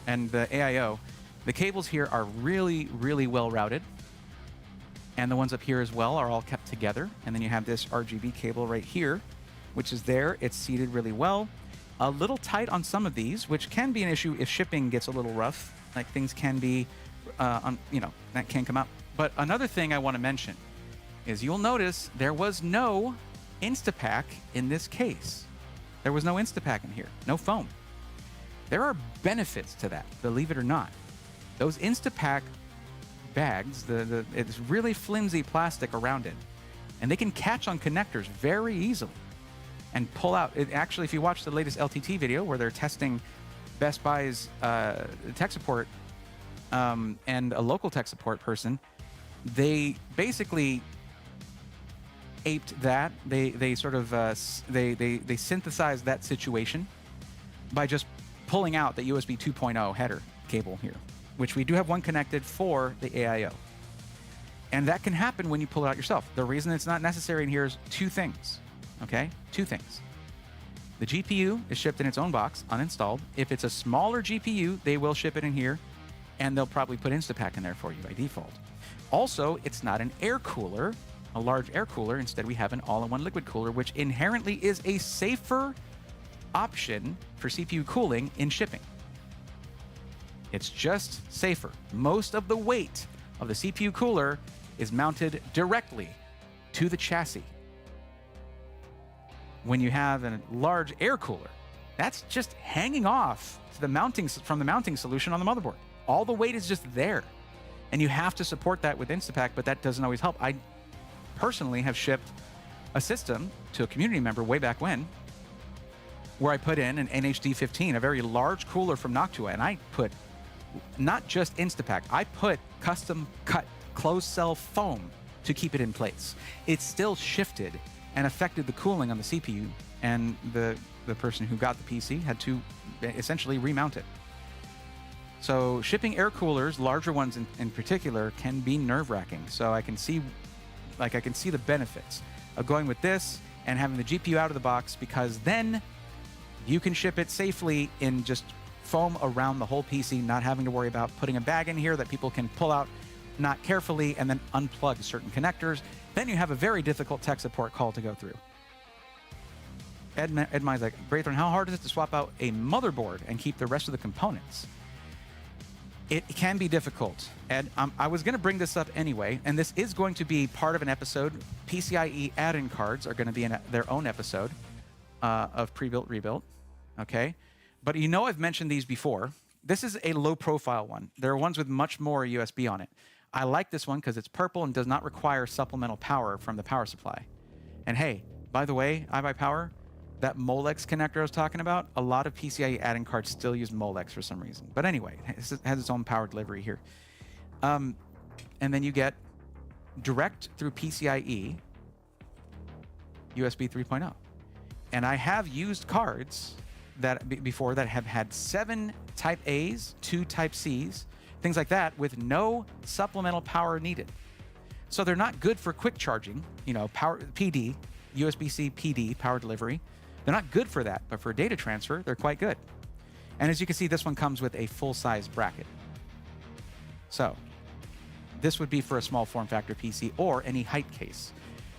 Speaker 1: and the AIO. The cables here are really, really well routed. And the ones up here as well are all kept together. And then you have this RGB cable right here, which is there. It's seated really well. A little tight on some of these, which can be an issue if shipping gets a little rough. Like things can be, that can come out. But another thing I want to mention is you'll notice there was no Instapack in this case. There was no Instapack in here, no foam. There are benefits to that, believe it or not. Those Instapack bags, it's really flimsy plastic around it, and they can catch on connectors very easily and pull out. Actually, if you watch the latest LTT video where they're testing Best Buy's tech support and a local tech support person, they basically aped that. They sort of they synthesized that situation by just pulling out the USB 2.0 header cable here, which we do have one connected for the AIO. And that can happen when you pull it out yourself. The reason it's not necessary in here is two things, okay? Two things. The GPU is shipped in its own box, uninstalled. If it's a smaller GPU, they will ship it in here, and they'll probably put Instapack in there for you by default. Also, it's not an air cooler, a large air cooler. Instead, we have an all-in-one liquid cooler, which inherently is a safer option for CPU cooling in shipping. It's just safer. Most of the weight of the CPU cooler is mounted directly to the chassis. When you have a large air cooler, that's just hanging off to the mounting from the mounting solution on the motherboard. All the weight is just there. And you have to support that with Instapack, but that doesn't always help. I personally have shipped a system to a community member way back when, where I put in an NHD15, a very large cooler from Noctua, and I put not just Instapack, I put custom cut closed cell foam to keep it in place. It still shifted and affected the cooling on the CPU, and the person who got the PC had to essentially remount it. So shipping air coolers, larger ones in particular, can be nerve-wracking. So I can see Like, I can see the benefits of going with this and having the GPU out of the box, because then you can ship it safely in just foam around the whole PC, not having to worry about putting a bag in here that people can pull out not carefully and then unplug certain connectors. Then you have a very difficult tech support call to go through. Ed Mine's like, Braithorn, how hard is it to swap out a motherboard and keep the rest of the components? It can be difficult. Ed, I was going to bring this up anyway, and this is going to be part of an episode. PCIe add-in cards are going to be in their own episode of pre-built, rebuilt. Okay? But you know I've mentioned these before. This is a low-profile one. There are ones with much more USB on it. I like this one because it's purple and does not require supplemental power from the power supply. And hey, by the way, iBUYPOWER, that Molex connector I was talking about, a lot of PCIe add-in cards still use Molex for some reason. But anyway, it has its own power delivery here. And then you get direct through PCIe USB 3.0. And I have used cards that before that have had 7 Type A's, 2 Type C's, things like that, with no supplemental power needed. So they're not good for quick charging, you know, power PD, USB-C PD, power delivery. They're not good for that, but for data transfer, they're quite good. And as you can see, this one comes with a full-size bracket. So this would be for a small form factor PC or any height case.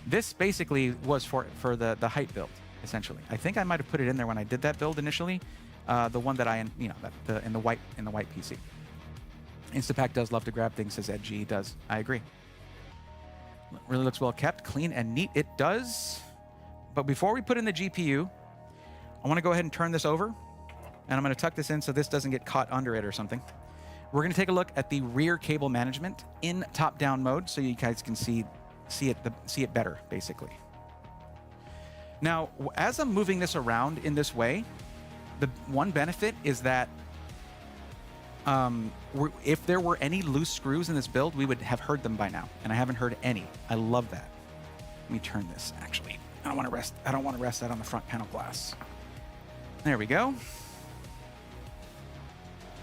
Speaker 1: This basically was for the height build, essentially. I think I might have put it in there when I did that build initially, the one that I, you know, in the white PC. Instapack does love to grab things, says Ed G. Does. I agree. Really looks well kept, clean and neat. It does. But before we put in the GPU, I want to go ahead and turn this over, and I'm going to tuck this in so this doesn't get caught under it or something. We're going to take a look at the rear cable management in top-down mode, so you guys can see it better, basically. Now, as I'm moving this around in this way, the one benefit is that if there were any loose screws in this build, we would have heard them by now, and I haven't heard any. I love that. Let me turn this, actually. I don't want to rest that on the front panel glass. There we go.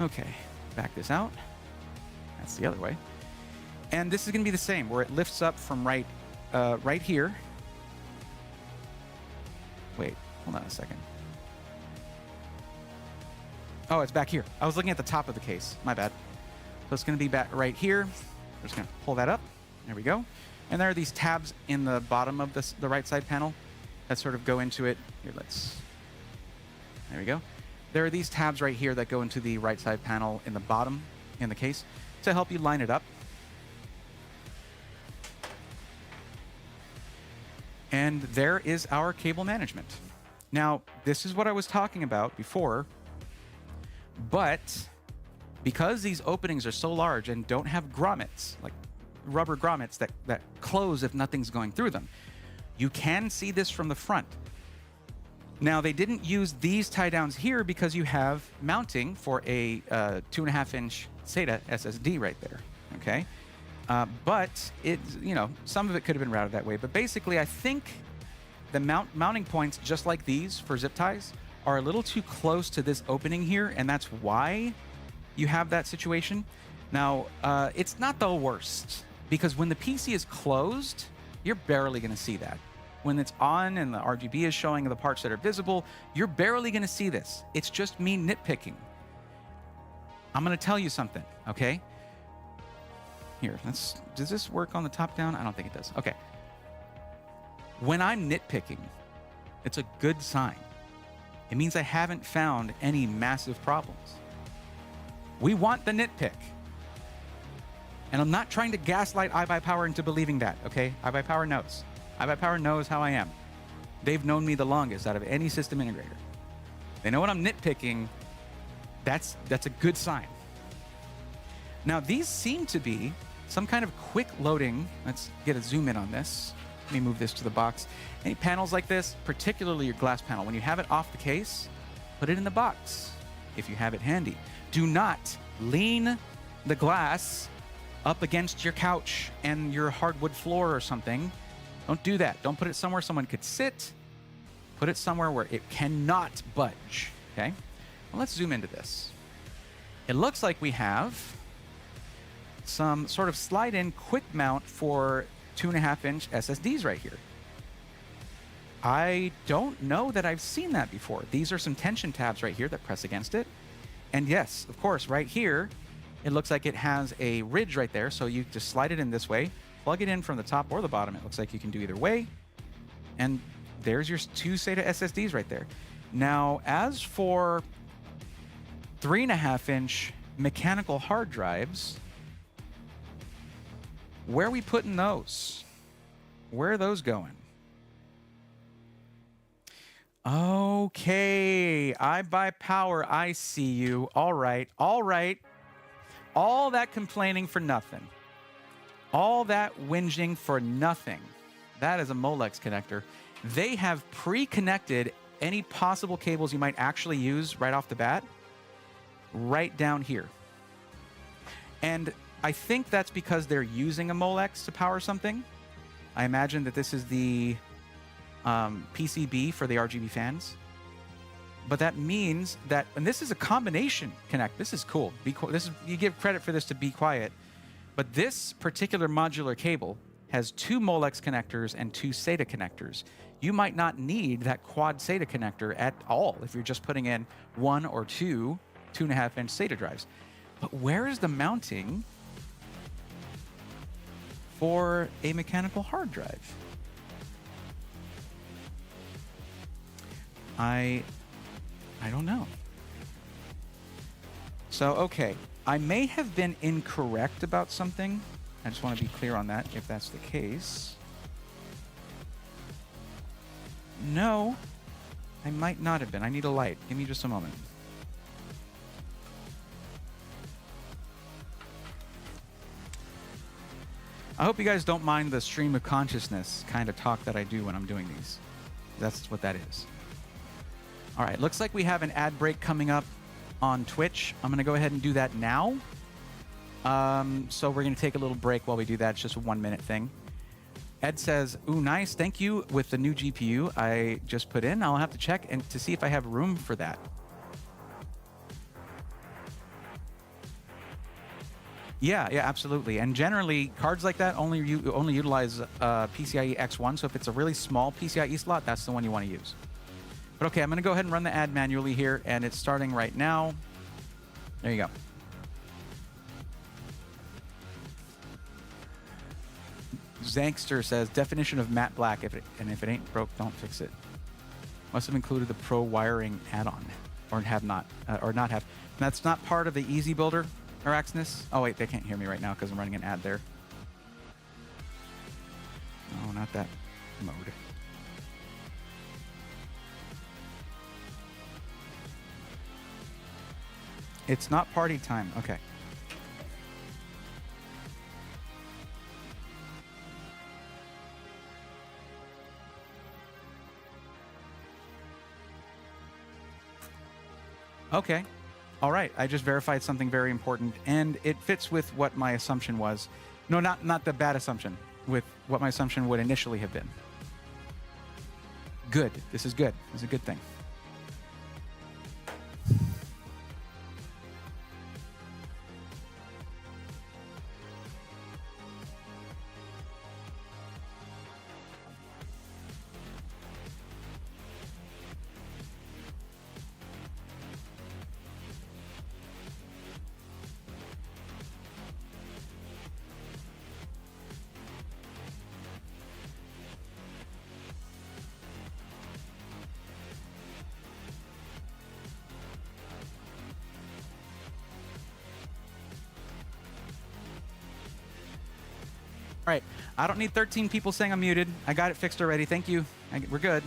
Speaker 1: Okay, back this out. That's the other way. And this is going to be the same, where it lifts up from right here. Wait, hold on a second. Oh, it's back here. I was looking at the top of the case. My bad. So it's going to be back right here. We're just going to pull that up. There we go. And there are these tabs in the bottom of the right side panel that sort of go into it. Here, there we go. There are these tabs right here that go into the right side panel in the bottom in the case to help you line it up. And there is our cable management. Now, this is what I was talking about before, but because these openings are so large and don't have grommets, like rubber grommets that close if nothing's going through them, you can see this from the front. Now, they didn't use these tie downs here because you have mounting for a 2.5-inch SATA SSD right there, okay? But it, you know, some of it could have been routed that way. But basically, I think the mounting points, just like these for zip ties, are a little too close to this opening here, and that's why you have that situation. Now, it's not the worst, because when the PC is closed, you're barely going to see that. When it's on and the RGB is showing the parts that are visible, you're barely going to see this. It's just me nitpicking. I'm going to tell you something, okay? Here, does this work on the top down? I don't think it does. Okay. When I'm nitpicking, it's a good sign. It means I haven't found any massive problems. We want the nitpick. And I'm not trying to gaslight iBUYPOWER into believing that, okay? iBUYPOWER knows. iBUYPOWER knows how I am. They've known me the longest out of any system integrator. They know when I'm nitpicking, that's a good sign. Now, these seem to be some kind of quick loading. Let's get a zoom in on this. Let me move this to the box. Any panels like this, particularly your glass panel, when you have it off the case, put it in the box if you have it handy. Do not lean the glass up against your couch and your hardwood floor or something. Don't do that. Don't put it somewhere someone could sit. Put it somewhere where it cannot budge, okay? Well, let's zoom into this. It looks like we have some sort of slide-in quick mount for 2.5-inch SSDs right here. I don't know that I've seen that before. These are some tension tabs right here that press against it. And yes, of course, right here, it looks like it has a ridge right there. So you just slide it in this way, plug it in from the top or the bottom. It looks like you can do either way. And there's your 2 SATA SSDs right there. Now, as for 3.5-inch mechanical hard drives, where are we putting those? Where are those going? Okay, iBUYPOWER, I see you. All right, all right. All that complaining for nothing. All that whinging for nothing. That is a Molex connector. They have pre-connected any possible cables you might actually use right off the bat right down here. And I think that's because they're using a Molex to power something. I imagine that this is the PCB for the RGB fans. But that means that, and this is a combination connect. This is cool. You give credit for this to Be Quiet. But this particular modular cable has 2 Molex connectors and 2 SATA connectors. You might not need that quad SATA connector at all if you're just putting in 1 or 2 2.5-inch SATA drives. But where is the mounting for a mechanical hard drive? I don't know. So, okay, I may have been incorrect about something. I just want to be clear on that, if that's the case. No, I might not have been. I need a light. Give me just a moment. I hope you guys don't mind the stream of consciousness kind of talk that I do when I'm doing these. That's what that is. All right, looks like we have an ad break coming up on Twitch. I'm going to go ahead and do that now. So we're going to take a little break while we do that. It's just a 1-minute thing. Ed says, ooh, nice. Thank you with the new GPU I just put in. I'll have to check and to see if I have room for that. Yeah, absolutely. And generally, cards like that only utilize PCIe X1. So if it's a really small PCIe slot, that's the one you want to use. But okay, I'm going to go ahead and run the ad manually here, and it's starting right now. There you go. Zankster says, definition of matte black, if it ain't broke, don't fix it. Must have included the pro wiring add-on, or have not, or not have. That's not part of the Easy Builder, Araxness. Oh wait, they can't hear me right now because I'm running an ad there. No, not that mode. It's not party time. Okay. Okay. All right. I just verified something very important, and it fits with what my assumption was. No, not the bad assumption, with what my assumption would initially have been. Good. This is good. This is a good thing. All right, I don't need 13 people saying I'm muted. I got it fixed already. Thank you. We're good.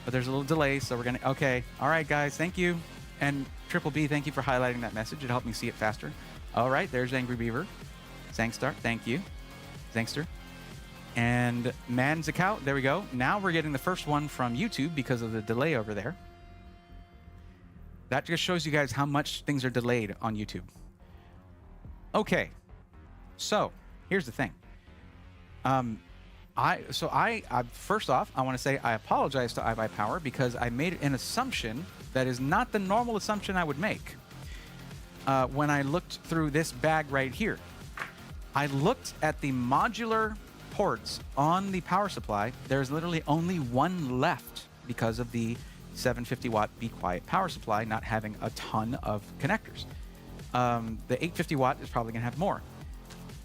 Speaker 1: But there's a little delay, so we're going to... Okay. All right, guys. Thank you. And Triple B, thank you for highlighting that message. It helped me see it faster. All right, there's Angry Beaver. Zangstar, thank you. Zangster. And Manzakau, there we go. Now we're getting the first one from YouTube because of the delay over there. That just shows you guys how much things are delayed on YouTube. Okay. So, here's the thing. First off, I want to say I apologize to iBUYPOWER because I made an assumption that is not the normal assumption I would make. When I looked through this bag right here, I looked at the modular ports on the power supply, there's literally only one left because of the 750 watt Be Quiet power supply not having a ton of connectors. The 850 watt is probably going to have more.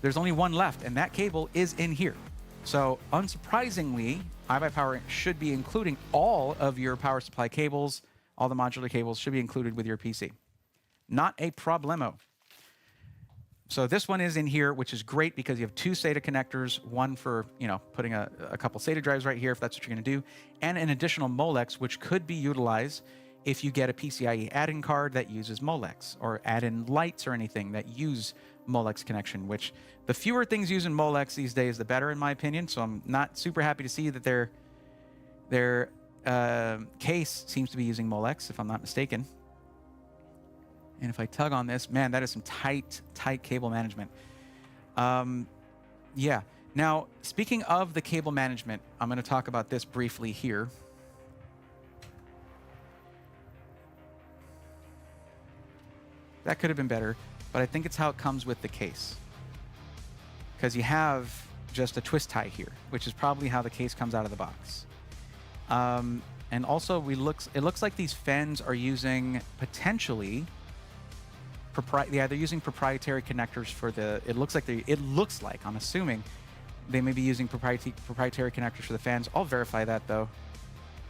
Speaker 1: There's only one left, and that cable is in here. So unsurprisingly, iBUYPOWER should be including all of your power supply cables, all the modular cables should be included with your PC. Not a problemo. So this one is in here, which is great because you have two SATA connectors, one for, you know, putting a couple SATA drives right here if that's what you're going to do, and an additional Molex, which could be utilized if you get a PCIe add-in card that uses Molex, or add-in lights or anything that use Molex connection, which the fewer things using Molex these days, the better in my opinion. So I'm not super happy to see that their case seems to be using Molex, if I'm not mistaken. And if I tug on this, man, that is some tight cable management. Yeah. Now, speaking of the cable management, I'm going to talk about this briefly here. That could have been better, but I think it's how it comes with the case. Because you have just a twist tie here, which is probably how the case comes out of the box. And also, it looks like these fans are using potentially they're using proprietary connectors for the. It looks like I'm assuming they may be using proprietary connectors for the fans. I'll verify that though,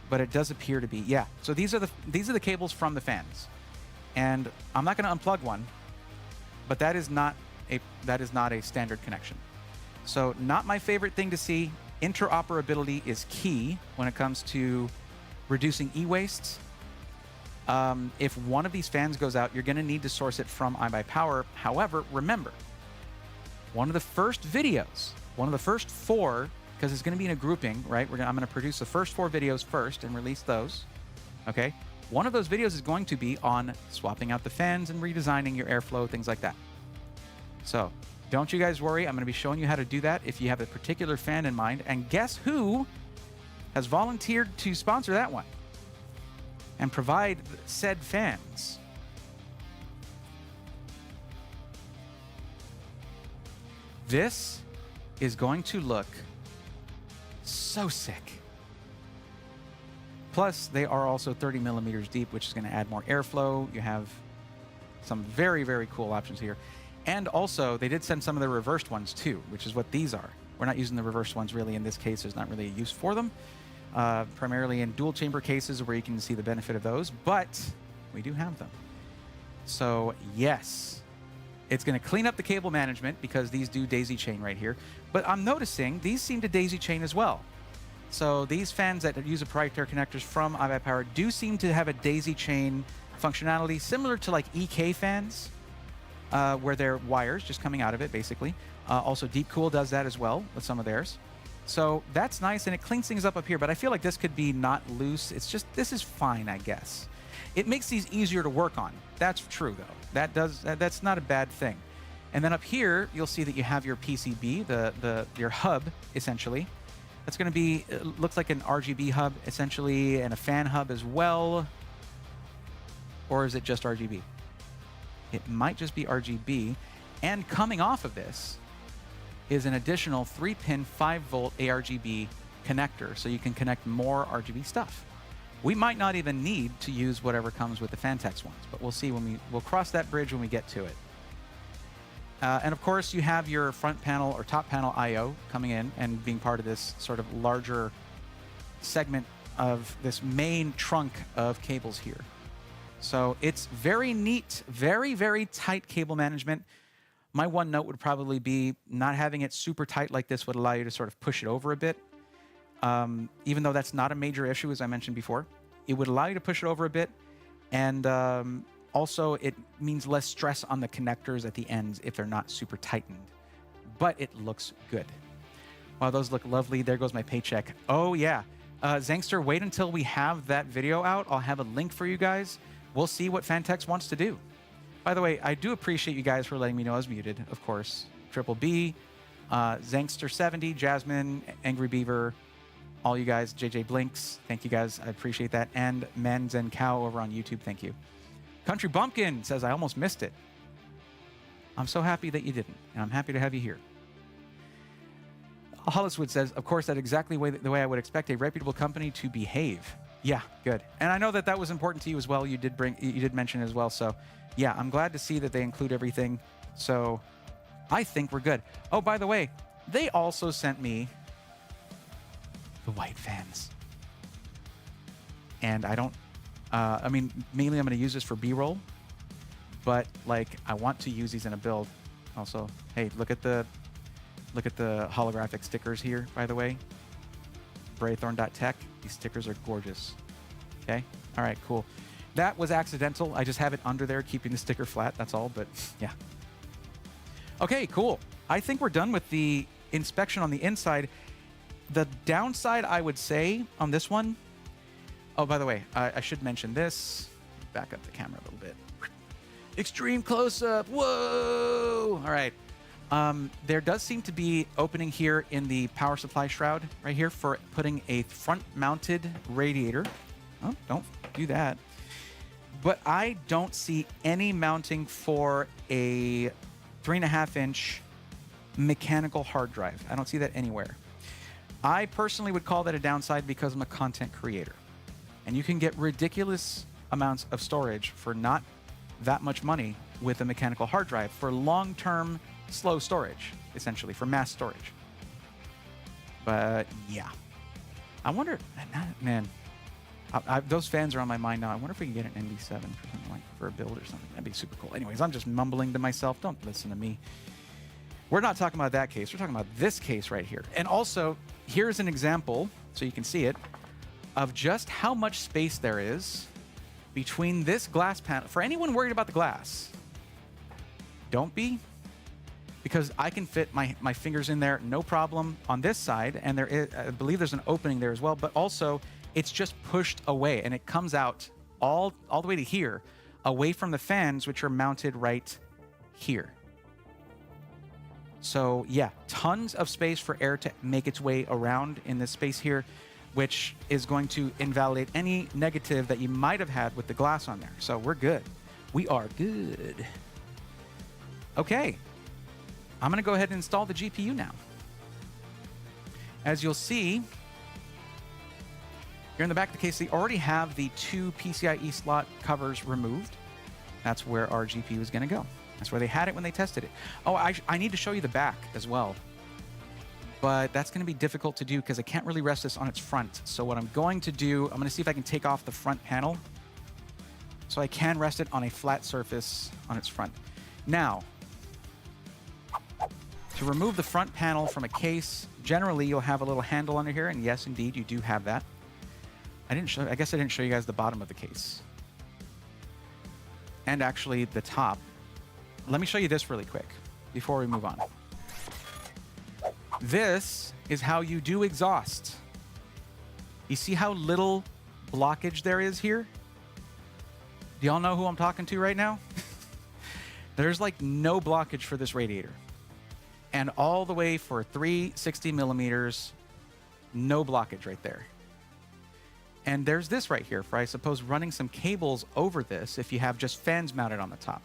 Speaker 1: but it does appear to be. Yeah. So these are the cables from the fans, and I'm not going to unplug one, but that is not a standard connection. So not my favorite thing to see. Interoperability is key when it comes to reducing e-wastes. If one of these fans goes out, you're going to need to source it from iBUYPOWER. However, remember, one of the first four, because it's going to be in a grouping, right? I'm going to produce the first 4 videos first and release those. Okay. One of those videos is going to be on swapping out the fans and redesigning your airflow, things like that. So don't you guys worry. I'm going to be showing you how to do that if you have a particular fan in mind. And guess who has volunteered to sponsor that one and provide said fans? This is going to look so sick. Plus, they are also 30 millimeters deep, which is going to add more airflow. You have some very, very cool options here. And also, they did send some of the reversed ones too, which is what these are. We're not using the reversed ones really in this case. There's not really a use for them. Primarily in dual chamber cases where you can see the benefit of those, but we do have them. So yes, it's going to clean up the cable management because these do daisy chain right here. But I'm noticing these seem to daisy chain as well. So these fans that use proprietary connectors from iBUYPOWER do seem to have a daisy chain functionality similar to like EK fans, where they're wires just coming out of it basically. Also Deepcool does that as well with some of theirs. So that's nice, and it cleans things up here, but I feel like this could be not loose. It's just, this is fine, I guess. It makes these easier to work on. That's true, though. That's not a bad thing. And then up here, you'll see that you have your PCB, your hub, essentially. That's going to be, looks like an RGB hub, essentially, and a fan hub as well. Or is it just RGB? It might just be RGB. And coming off of this is an additional 3-pin 5-volt ARGB connector, so you can connect more RGB stuff. We might not even need to use whatever comes with the Fantex ones, but we'll see we'll cross that bridge when we get to it. And of course, you have your front panel or top panel I/O coming in and being part of this sort of larger segment of this main trunk of cables here. So it's very neat, very, very tight cable management. My one note would probably be not having it super tight like this would allow you to sort of push it over a bit. Even though that's not a major issue, as I mentioned before, it would allow you to push it over a bit. And also, it means less stress on the connectors at the ends if they're not super tightened. But it looks good. Wow, those look lovely. There goes my paycheck. Oh, yeah. Zangster, wait until we have that video out. I'll have a link for you guys. We'll see what Fantex wants to do. By the way, I do appreciate you guys for letting me know I was muted, of course. Triple B, Zangster70, Jasmine, Angry Beaver, all you guys, JJ Blinks, thank you guys, I appreciate that. And Men's and Cow over on YouTube, thank you. Country Bumpkin says, I almost missed it. I'm so happy that you didn't, and I'm happy to have you here. Holliswood says, of course, that's exactly the way I would expect a reputable company to behave. Yeah, good. And I know that that was important to you as well. You did mention it as well. So yeah, I'm glad to see that they include everything. So I think we're good. Oh, by the way, they also sent me the white fans. And I don't, I mean, mainly I'm going to use this for B-roll, but like I want to use these in a build. Also, hey, look at the holographic stickers here, by the way. Braythorn.tech. These stickers are gorgeous. Okay? All right, cool. That was accidental. I just have it under there, keeping the sticker flat. That's all, but yeah. Okay, cool. I think we're done with the inspection on the inside. The downside, I would say, on this one... Oh, by the way, I should mention this. Back up the camera a little bit. Extreme close-up. Whoa! All right. There does seem to be opening here in the power supply shroud right here for putting a front-mounted radiator. Oh, don't do that. But I don't see any mounting for a 3.5-inch mechanical hard drive. I don't see that anywhere. I personally would call that a downside because I'm a content creator. And you can get ridiculous amounts of storage for not that much money with a mechanical hard drive for long-term slow storage, essentially, for mass storage. But yeah, I wonder, man, those fans are on my mind now. I wonder if we can get an ND7 for something like for a build or something. That'd be super cool. Anyways, I'm just mumbling to myself. Don't listen to me. We're not talking about that case. We're talking about this case right here. And also, here's an example, so you can see it, of just how much space there is between this glass panel. For anyone worried about the glass, don't be, because I can fit my fingers in there, no problem, on this side, and there is, I believe there's an opening there as well, but also it's just pushed away, and it comes out all the way to here, away from the fans, which are mounted right here. So yeah, tons of space for air to make its way around in this space here, which is going to invalidate any negative that you might have had with the glass on there. So we're good. We are good. Okay. I'm going to go ahead and install the GPU now. As you'll see, here in the back of the case, they already have the 2 PCIe slot covers removed. That's where our GPU is going to go. That's where they had it when they tested it. Oh, I need to show you the back as well. But that's going to be difficult to do because I can't really rest this on its front. So what I'm going to do, I'm going to see if I can take off the front panel so I can rest it on a flat surface on its front. Now, to remove the front panel from a case, generally you'll have a little handle under here, and yes, indeed, you do have that. I guess I didn't show you guys the bottom of the case. And actually the top. Let me show you this really quick before we move on. This is how you do exhaust. You see how little blockage there is here? Do y'all know who I'm talking to right now? There's like no blockage for this radiator. And all the way for 360 millimeters, no blockage right there. And there's this right here for, I suppose, running some cables over this if you have just fans mounted on the top.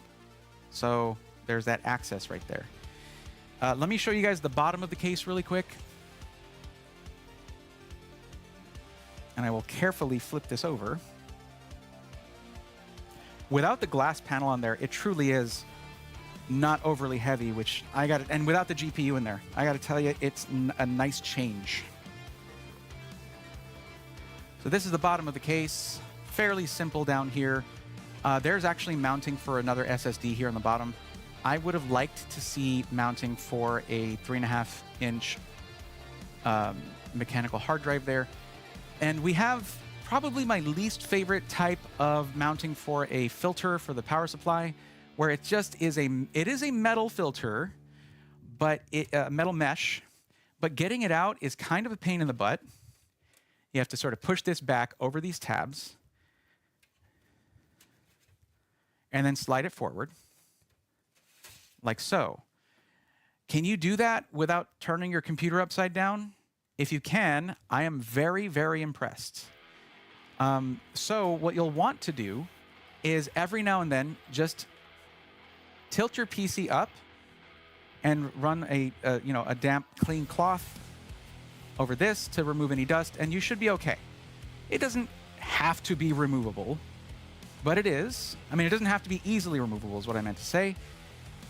Speaker 1: So there's that access right there. Let me show you guys the bottom of the case really quick. And I will carefully flip this over. Without the glass panel on there, it truly is not overly heavy, which I got it. And without the GPU in there, I got to tell you, it's a nice change. So this is the bottom of the case. Fairly simple down here. There's actually mounting for another SSD here on the bottom. I would have liked to see mounting for a 3.5-inch mechanical hard drive there. And we have probably my least favorite type of mounting for a filter for the power supply, where it just is a metal filter, but metal mesh, but getting it out is kind of a pain in the butt. You have to sort of push this back over these tabs and then slide it forward. Like so. Can you do that without turning your computer upside down? If you can, I am very, very impressed. So what you'll want to do is every now and then just tilt your PC up and run a damp, clean cloth over this to remove any dust, and you should be okay. It doesn't have to be removable, but it is. I mean, it doesn't have to be easily removable is what I meant to say.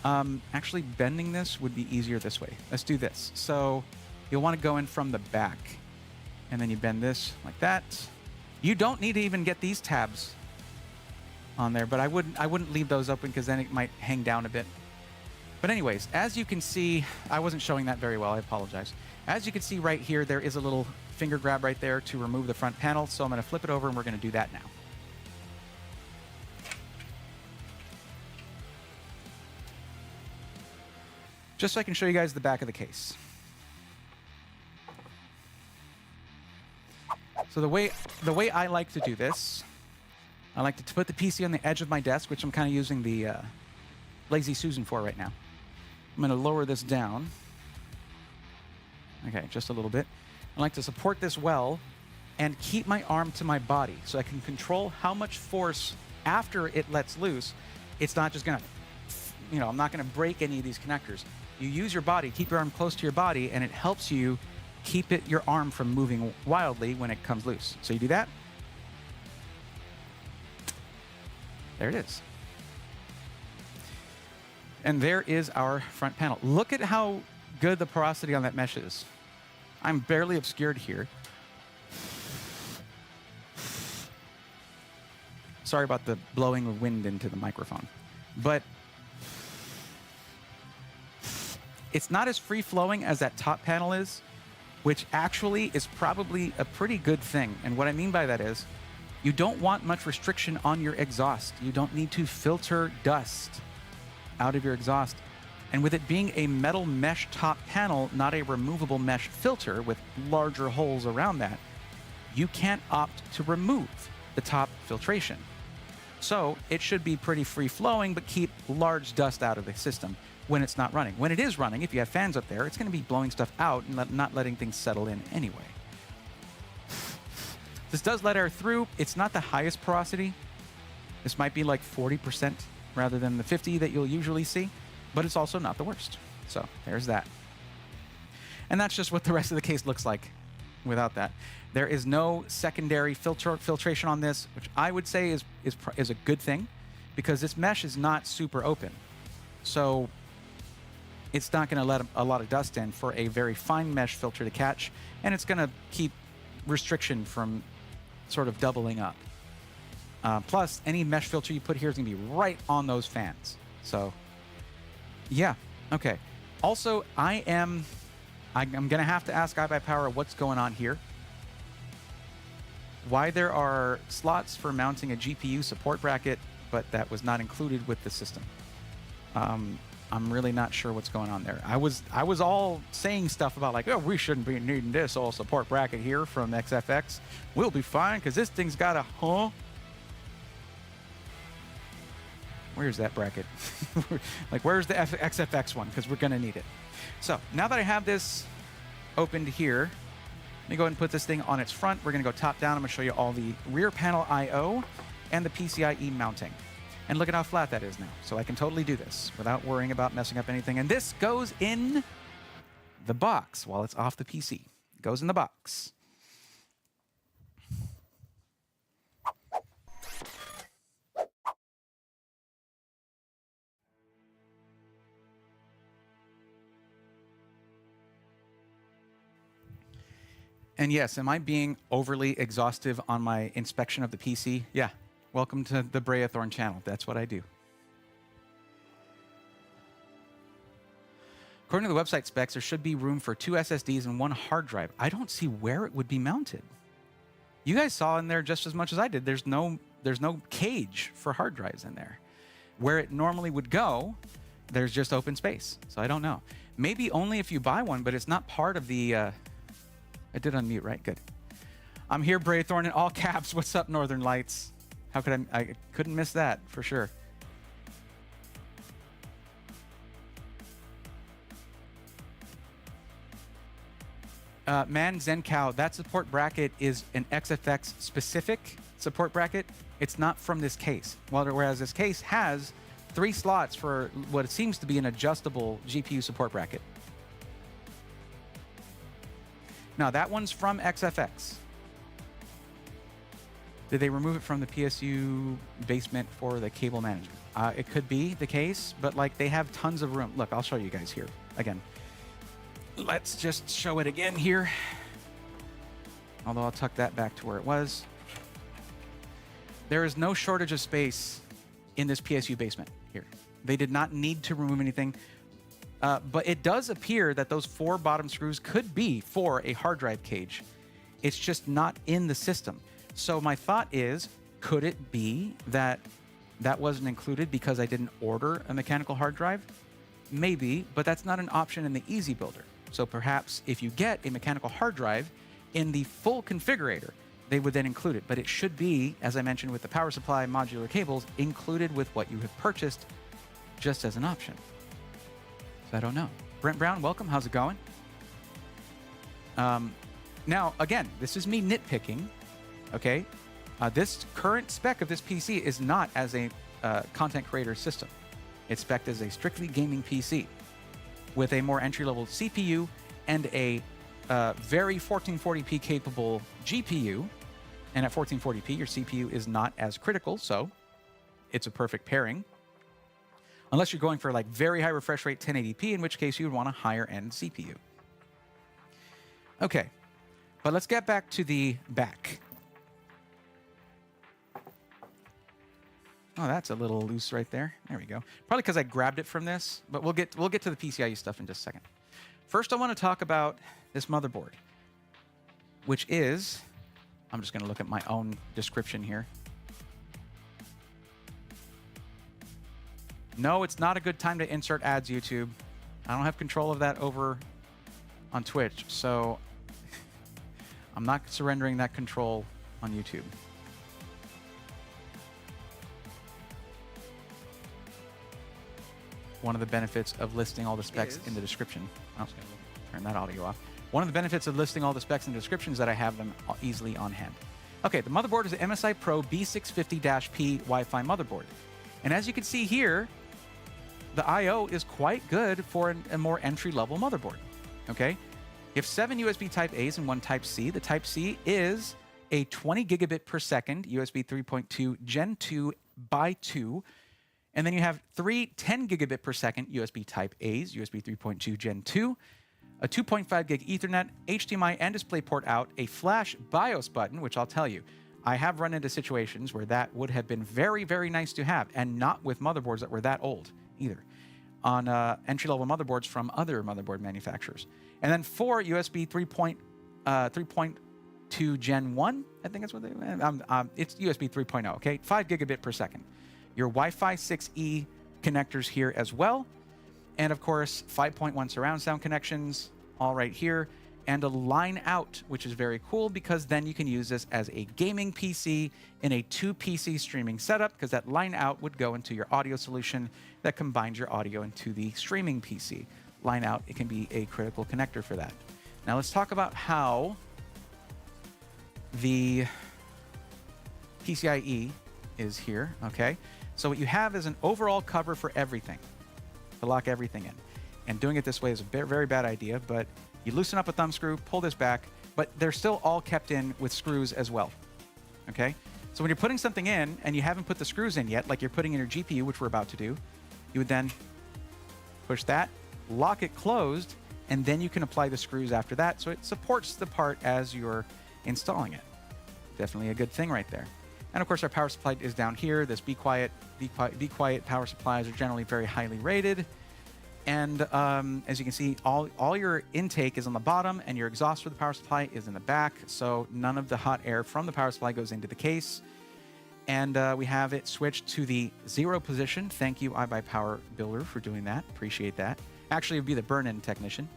Speaker 1: Actually, bending this would be easier this way. Let's do this. So you'll want to go in from the back, and then you bend this like that. You don't need to even get these tabs on there, but I wouldn't leave those open because then it might hang down a bit. But anyways, as you can see, I wasn't showing that very well, I apologize. As you can see right here, there is a little finger grab right there to remove the front panel, so I'm going to flip it over and we're going to do that now. Just so I can show you guys the back of the case. So the way I like to do this, I like to put the PC on the edge of my desk, which I'm kind of using the Lazy Susan for right now. I'm going to lower this down. Okay, just a little bit. I like to support this well and keep my arm to my body so I can control how much force after it lets loose. It's not just going to, you know, I'm not going to break any of these connectors. You use your body, keep your arm close to your body, and it helps you keep your arm from moving wildly when it comes loose. So you do that. There it is. And there is our front panel. Look at how good the porosity on that mesh is. I'm barely obscured here. Sorry about the blowing of wind into the microphone. But it's not as free-flowing as that top panel is, which actually is probably a pretty good thing. And what I mean by that is, you don't want much restriction on your exhaust. You don't need to filter dust out of your exhaust. And with it being a metal mesh top panel, not a removable mesh filter with larger holes around that, you can't opt to remove the top filtration. So it should be pretty free-flowing, but keep large dust out of the system when it's not running. When it is running, if you have fans up there, it's going to be blowing stuff out and not letting things settle in anyway. This does let air through. It's not the highest porosity. This might be like 40% rather than the 50 that you'll usually see, but it's also not the worst. So there's that. And that's just what the rest of the case looks like without that. There is no secondary filtration on this, which I would say is a good thing because this mesh is not super open. So it's not going to let a lot of dust in for a very fine mesh filter to catch, and it's going to keep restriction from sort of doubling up. Plus, any mesh filter you put here is going to be right on those fans. So, yeah, okay. Also, I'm going to have to ask iBUYPOWER what's going on here. Why there are slots for mounting a GPU support bracket, but that was not included with the system. I'm really not sure what's going on there. I was all saying stuff about like, oh, we shouldn't be needing this all support bracket here from XFX. We'll be fine because this thing's got a Where's that bracket? Like, where's the XFX one? Because we're going to need it. So now that I have this opened here, let me go ahead and put this thing on its front. We're going to go top down. I'm going to show you all the rear panel I/O and the PCIe mounting. And look at how flat that is now. So I can totally do this without worrying about messing up anything. And this goes in the box while it's off the PC. It goes in the box. And yes, am I being overly exhaustive on my inspection of the PC? Yeah. Welcome to the Brayathorn channel. That's what I do. According to the website specs, there should be room for 2 SSDs and 1 hard drive. I don't see where it would be mounted. You guys saw in there just as much as I did. There's no cage for hard drives in there. Where it normally would go, there's just open space. So I don't know. Maybe only if you buy one, but it's not part of the... I did unmute, right? Good. I'm here, Brayathorn, in all caps. What's up, Northern Lights? How could I couldn't miss that, for sure. Man Zen Cow, that support bracket is an XFX specific support bracket. It's not from this case. Whereas this case has 3 slots for what it seems to be an adjustable GPU support bracket. Now, that one's from XFX. Did they remove it from the PSU basement for the cable management? It could be the case, but like they have tons of room. Look, I'll show you guys here again. Let's just show it again here. Although I'll tuck that back to where it was. There is no shortage of space in this PSU basement here. They did not need to remove anything. But it does appear that those 4 bottom screws could be for a hard drive cage. It's just not in the system. So my thought is, could it be that that wasn't included because I didn't order a mechanical hard drive? Maybe, but that's not an option in the Easy Builder. So perhaps if you get a mechanical hard drive in the full configurator, they would then include it. But it should be, as I mentioned with the power supply modular cables, included with what you have purchased just as an option. So I don't know. Brent Brown, welcome. How's it going? Now, again, this is me nitpicking, okay? This current spec of this PC is not as a content creator system. It's spec'd as a strictly gaming PC with a more entry-level CPU and a very 1440p capable GPU. And at 1440p, your CPU is not as critical, so it's a perfect pairing. Unless you're going for like very high refresh rate 1080p, in which case you would want a higher end CPU. Okay, but let's get back to the back. Oh, that's a little loose right there. There we go. Probably because I grabbed it from this, but we'll get to the PCIe stuff in just a second. First, I want to talk about this motherboard, which is, I'm just going to look at my own description here. No, it's not a good time to insert ads, YouTube. I don't have control of that over on Twitch, so I'm not surrendering that control on YouTube. One of the benefits of listing all the specs in the description. Oh, turn that audio off. One of the benefits of listing all the specs in the description is that I have them easily on hand. Okay, the motherboard is an MSI Pro B650-P Wi-Fi motherboard. And as you can see here, the I/O is quite good for a more entry-level motherboard, okay? You have 7 USB Type A's and 1 Type C. The Type C is a 20 gigabit per second USB 3.2 Gen 2 by 2. And then you have 3 10 gigabit per second USB Type A's, USB 3.2 Gen 2, a 2.5 gig Ethernet, HDMI and DisplayPort out, a flash BIOS button, which I'll tell you, I have run into situations where that would have been very, very nice to have, and not with motherboards that were that old either, on entry-level motherboards from other motherboard manufacturers. And then 4 USB 3.2 Gen 1, I think that's what they, it's USB 3.0, okay? 5 gigabit per second. Your Wi-Fi 6E connectors here as well. And of course, 5.1 surround sound connections, all right here. And a line out, which is very cool because then you can use this as a gaming PC in a 2-PC streaming setup, because that line out would go into your audio solution that combines your audio into the streaming PC. Line out, it can be a critical connector for that. Now let's talk about how the PCIe is here, okay? So what you have is an overall cover for everything, to lock everything in. And doing it this way is a very bad idea, but you loosen up a thumb screw, pull this back, but they're still all kept in with screws as well, okay? So when you're putting something in and you haven't put the screws in yet, like you're putting in your GPU, which we're about to do, you would then push that, lock it closed, and then you can apply the screws after that, so it supports the part as you're installing it. Definitely a good thing right there. And of course, our power supply is down here. This Be Quiet power supplies are generally very highly rated. And as you can see, all your intake is on the bottom, and your exhaust for the power supply is in the back. So none of the hot air from the power supply goes into the case. And we have it switched to the 0 position. Thank you, iBUYPOWER Builder, for doing that. Appreciate that. Actually, it would be the burn-in technician.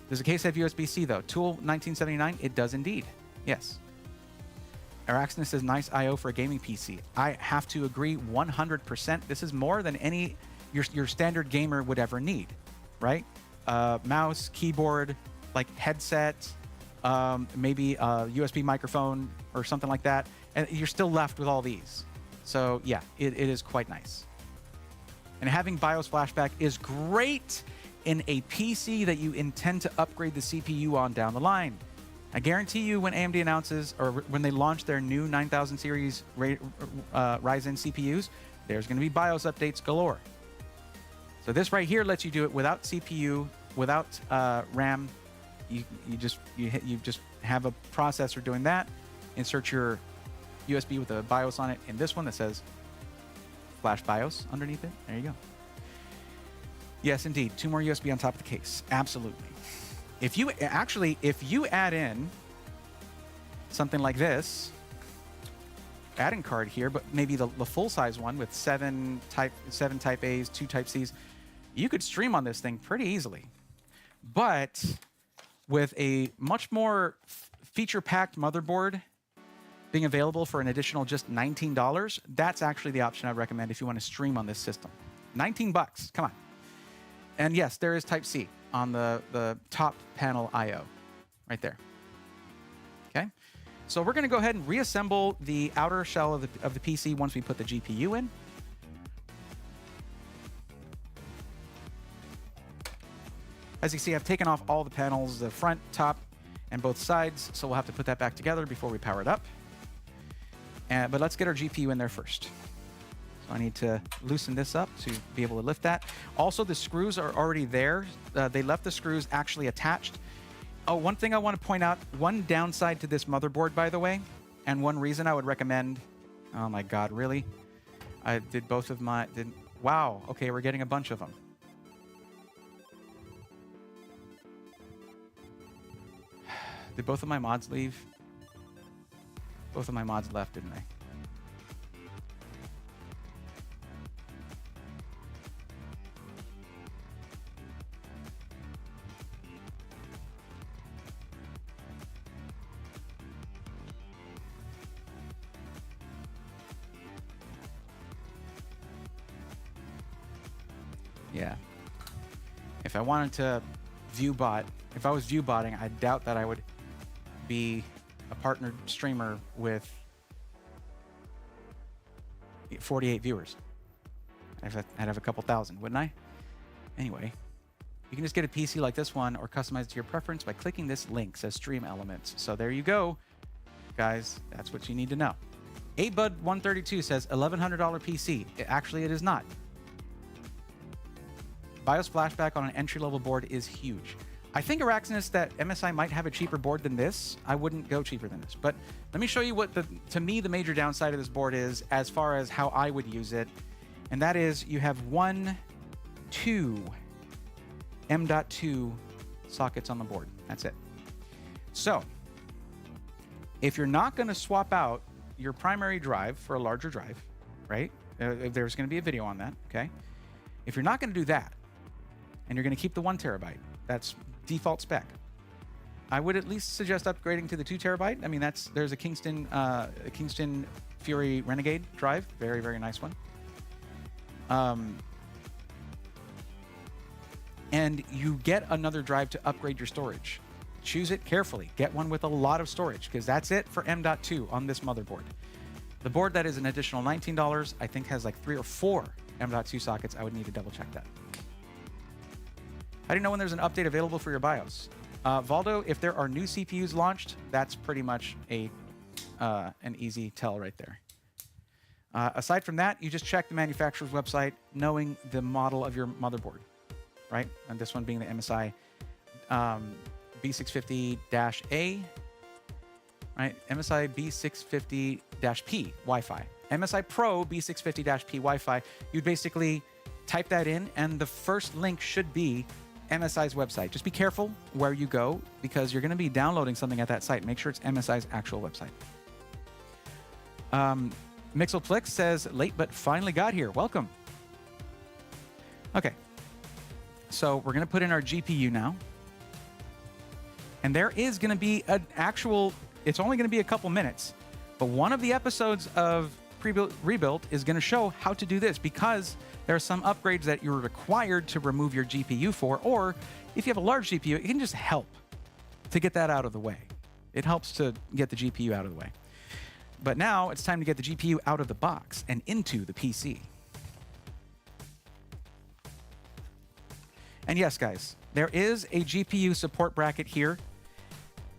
Speaker 1: Does the case have USB-C, though? Tool 1979, it does indeed. Yes. Araxness says, nice I/O for a gaming PC. I have to agree 100%. This is more than any your standard gamer would ever need, right? Mouse, keyboard, like headset, maybe a USB microphone or something like that. And you're still left with all these. So yeah, it is quite nice. And having BIOS flashback is great in a PC that you intend to upgrade the CPU on down the line. I guarantee you when AMD announces, or when they launch their new 9000 series Ryzen CPUs, there's going to be BIOS updates galore. So this right here lets you do it without CPU, without RAM. You just have a processor doing that. Insert your USB with a BIOS on it in this one that says Flash BIOS underneath it. There you go. Yes, indeed. 2 more USB on top of the case. Absolutely. If you add in something like this, add-in card here, but maybe the full size one with 7 type A's, 2 type C's, you could stream on this thing pretty easily. But with a much more feature-packed motherboard being available for an additional just $19, that's actually the option I'd recommend if you want to stream on this system. 19 bucks, come on. And yes, there is Type C on the top panel I/O, right there. Okay, so we're going to go ahead and reassemble the outer shell of the PC once we put the GPU in. As you see, I've taken off all the panels, the front, top, and both sides, so we'll have to put that back together before we power it up. But let's get our GPU in there first. So I need to loosen this up to be able to lift that. Also, the screws are already there. They left the screws actually attached. Oh, one thing I want to point out, one downside to this motherboard, by the way, and one reason I would recommend... Oh my God, really? I did both of my... Wow, okay, we're getting a bunch of them. Did both of my mods leave? Both of my mods left, didn't they? Yeah. If I wanted to viewbot, if I was viewbotting, I doubt that I would be a partnered streamer with 48 viewers. I'd have a couple thousand, wouldn't I? Anyway, you can just get a PC like this one or customize it to your preference by clicking this link, says Stream Elements. So there you go, guys. That's what you need to know. ABUD132 says $1,100 PC. Actually, it is not. BIOS flashback on an entry-level board is huge. I think Araxinus that MSI might have a cheaper board than this. I wouldn't go cheaper than this. But let me show you what, to me, the major downside of this board is as far as how I would use it. And that is you have 2 M.2 sockets on the board. That's it. So if you're not going to swap out your primary drive for a larger drive, right? There's going to be a video on that, okay? If you're not going to do that, and you're going to keep the 1 terabyte, that's default spec, I would at least suggest upgrading to the 2 terabyte. I mean, there's a Kingston Fury Renegade drive, very, very nice one. And you get another drive to upgrade your storage. Choose it carefully. Get one with a lot of storage, because that's it for M.2 on this motherboard. The board that is an additional $19, I think has like 3 or 4 M.2 sockets. I would need to double check that. How do you know when there's an update available for your BIOS? Valdo, if there are new CPUs launched, that's pretty much an easy tell right there. Aside from that, you just check the manufacturer's website, knowing the model of your motherboard, right? And this one being the MSI B650-A, right? MSI B650-P Wi-Fi. MSI Pro B650-P Wi-Fi. You'd basically type that in, and the first link should be MSI's website. Just be careful where you go, because you're going to be downloading something at that site. Make sure it's MSI's actual website. Mixelplix says, late but finally got here. Welcome. Okay. So we're going to put in our GPU now. And there is going to be an actual, it's only going to be a couple minutes, but one of the episodes of Rebuilt is going to show how to do this, because there are some upgrades that you're required to remove your GPU for, or if you have a large GPU, it can just help to get that out of the way. It helps to get the GPU out of the way. But now it's time to get the GPU out of the box and into the PC. And yes, guys, there is a GPU support bracket here.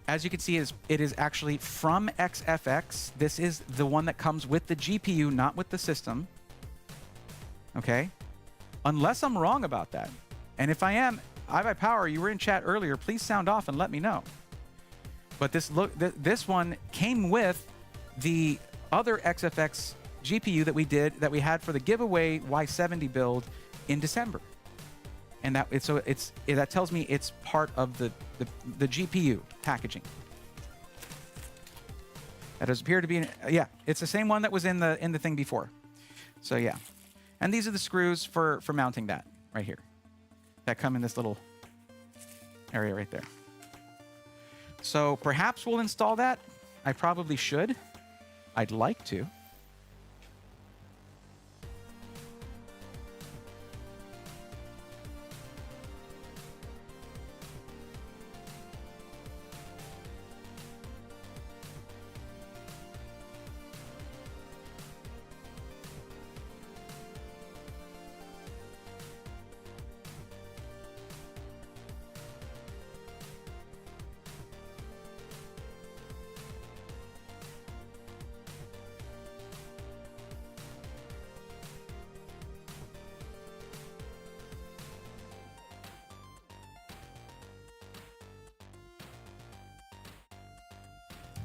Speaker 1: As you can see, it is actually from XFX. This is the one that comes with the GPU, not with the system. Okay? Unless I'm wrong about that. And if I am, iBUYPOWER, you were in chat earlier, please sound off and let me know. But this one came with the other XFX GPU that we had for the giveaway Y70 build in December. And that tells me it's part of the GPU packaging. That does appear to be, yeah, it's the same one that was in the thing before. So yeah, and these are the screws for mounting that right here, that come in this little area right there. So perhaps we'll install that. I probably should. I'd like to.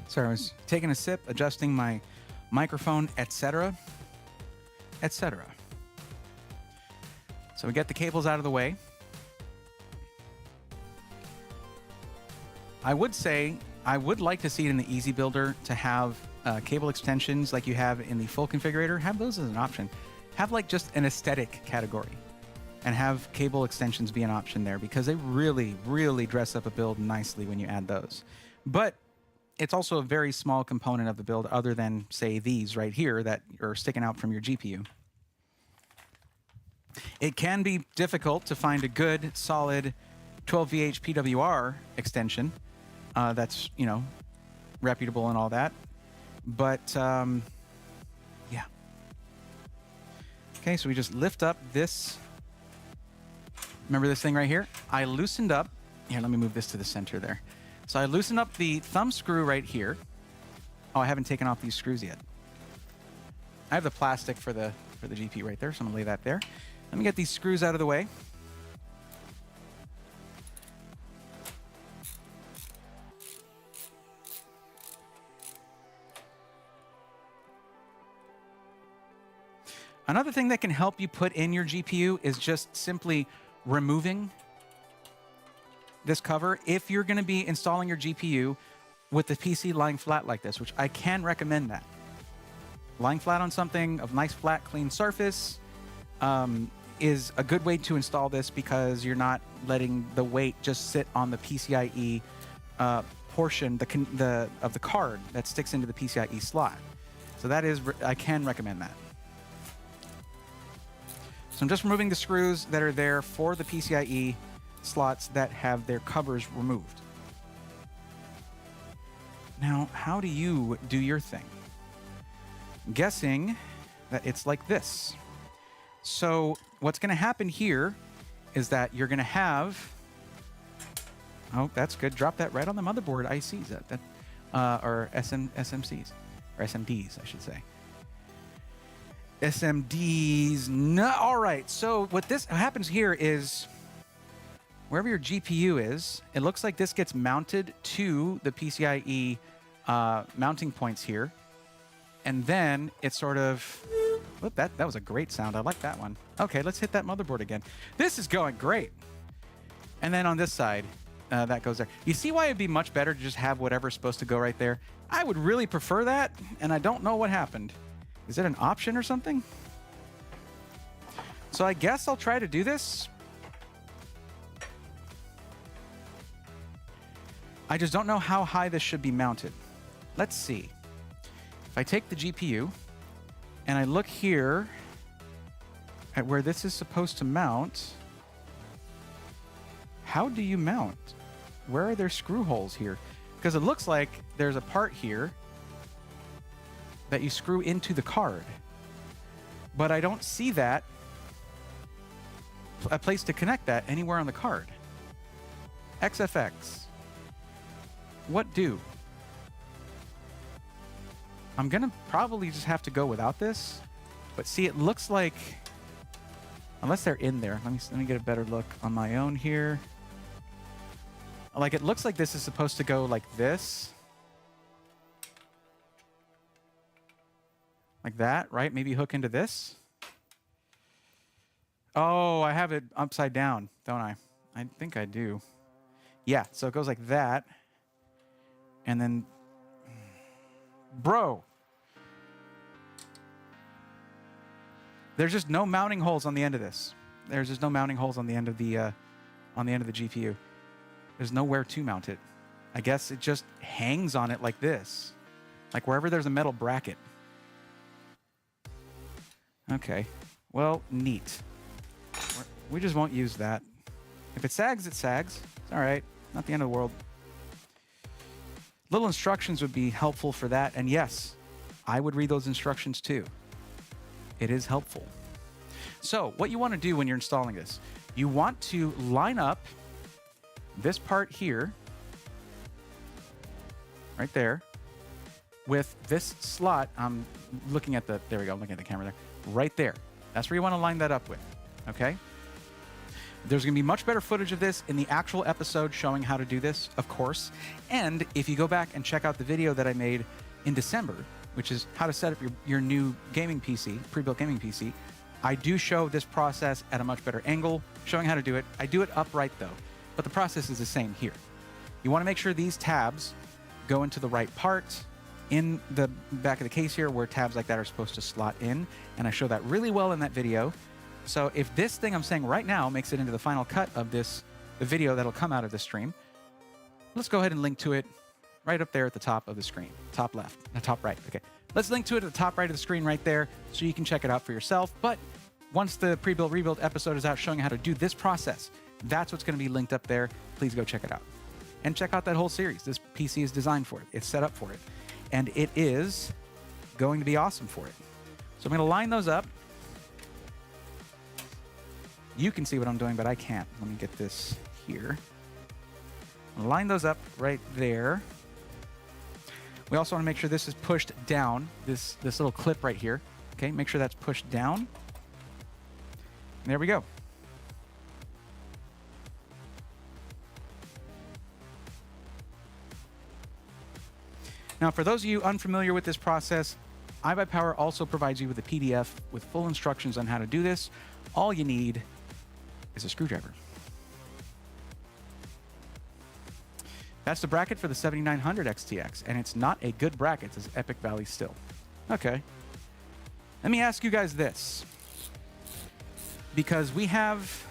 Speaker 1: Sorry, I was taking a sip, adjusting my microphone, etc., etc. So we get the cables out of the way. I would say I would like to see it in the Easy Builder to have cable extensions like you have in the full configurator. Have those as an option. Have like just an aesthetic category and have cable extensions be an option there, because they really, really dress up a build nicely when you add those. But it's also a very small component of the build, other than, say, these right here that are sticking out from your GPU. It can be difficult to find a good, solid 12VH PWR extension that's, you know, reputable and all that. But, yeah. Okay, so we just lift up this. Remember this thing right here? I loosened up. Here, let me move this to the center there. So I loosened up the thumb screw right here. Oh, I haven't taken off these screws yet. I have the plastic for the GPU right there, so I'm gonna lay that there. Let me get these screws out of the way. Another thing that can help you put in your GPU is just simply removing this cover if you're going to be installing your GPU with the PC lying flat like this, which I can recommend that. Lying flat on something of nice, flat, clean surface is a good way to install this, because you're not letting the weight just sit on the PCIe portion of the card that sticks into the PCIe slot. So that is, I can recommend that. So I'm just removing the screws that are there for the PCIe slots that have their covers removed. Now, how do you do your thing? I'm guessing that it's like this. So what's going to happen here is that you're going to have, oh, that's good. Drop that right on the motherboard ICs, or SMCs, or SMDs, I should say. SMDs. No, all right. So what happens here is, wherever your GPU is, it looks like this gets mounted to the PCIe mounting points here. And then it sort of, whoop, that was a great sound. I like that one. Okay, let's hit that motherboard again. This is going great. And then on this side, that goes there. You see why it'd be much better to just have whatever's supposed to go right there? I would really prefer that, and I don't know what happened. Is it an option or something? So I guess I'll try to do this. I just don't know how high this should be mounted. Let's see. If I take the GPU and I look here at where this is supposed to mount, how do you mount? Where are there screw holes here? Because it looks like there's a part here that you screw into the card, but I don't see that a place to connect that anywhere on the card. XFX. What do? I'm going to probably just have to go without this. But see, it looks like, unless they're in there, let me get a better look on my own here. Like, it looks like this is supposed to go like this. Like that, right? Maybe hook into this. Oh, I have it upside down, don't I? I think I do. Yeah, so it goes like that. And then, bro. There's just no mounting holes on the end of this. There's just no mounting holes on the end of the GPU. There's nowhere to mount it. I guess it just hangs on it like this. Like wherever there's a metal bracket. Okay. Well, neat. We just won't use that. If it sags, it sags. It's all right. Not the end of the world. Little instructions would be helpful for that. And yes, I would read those instructions too. It is helpful. So what you want to do when you're installing this, you want to line up this part here, right there, with this slot. I'm looking at the, there we go, I'm looking at the camera there. Right there. That's where you want to line that up with, okay? There's going to be much better footage of this in the actual episode showing how to do this, of course. And if you go back and check out the video that I made in December, which is how to set up your new gaming PC, pre-built gaming PC, I do show this process at a much better angle, showing how to do it. I do it upright though, but the process is the same here. You want to make sure these tabs go into the right part in the back of the case here, where tabs like that are supposed to slot in, and I show that really well in that video. So if this thing I'm saying right now makes it into the final cut of the video that'll come out of this stream, let's go ahead and link to it right up there at the top of the screen. Top left, top right, okay. Let's link to it at the top right of the screen right there so you can check it out for yourself. But once the pre-built, rebuild episode is out showing how to do this process, that's what's gonna be linked up there. Please go check it out. And check out that whole series. This PC is designed for it. It's set up for it. And it is going to be awesome for it. So I'm gonna line those up. You can see what I'm doing, but I can't. Let me get this here. Line those up right there. We also want to make sure this is pushed down, this little clip right here. Okay, make sure that's pushed down. And there we go. Now, for those of you unfamiliar with this process, iBUYPOWER also provides you with a PDF with full instructions on how to do this. All you need is a screwdriver. That's the bracket for the 7900 XTX, and it's not a good bracket. It's Epic Valley still. Okay. Let me ask you guys this, because we have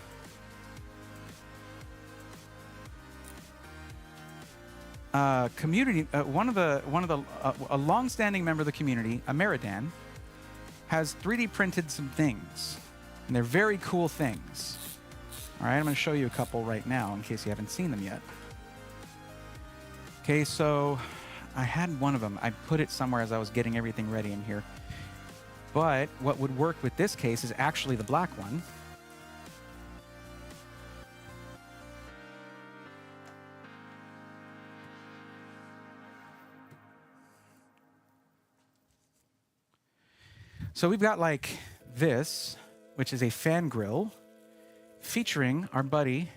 Speaker 1: community. A long-standing member of the community, a Radeon, has 3D printed some things, and they're very cool things. All right, I'm going to show you a couple right now in case you haven't seen them yet. Okay, so I had one of them. I put it somewhere as I was getting everything ready in here. But what would work with this case is actually the black one. So we've got like this, which is a fan grill featuring our buddy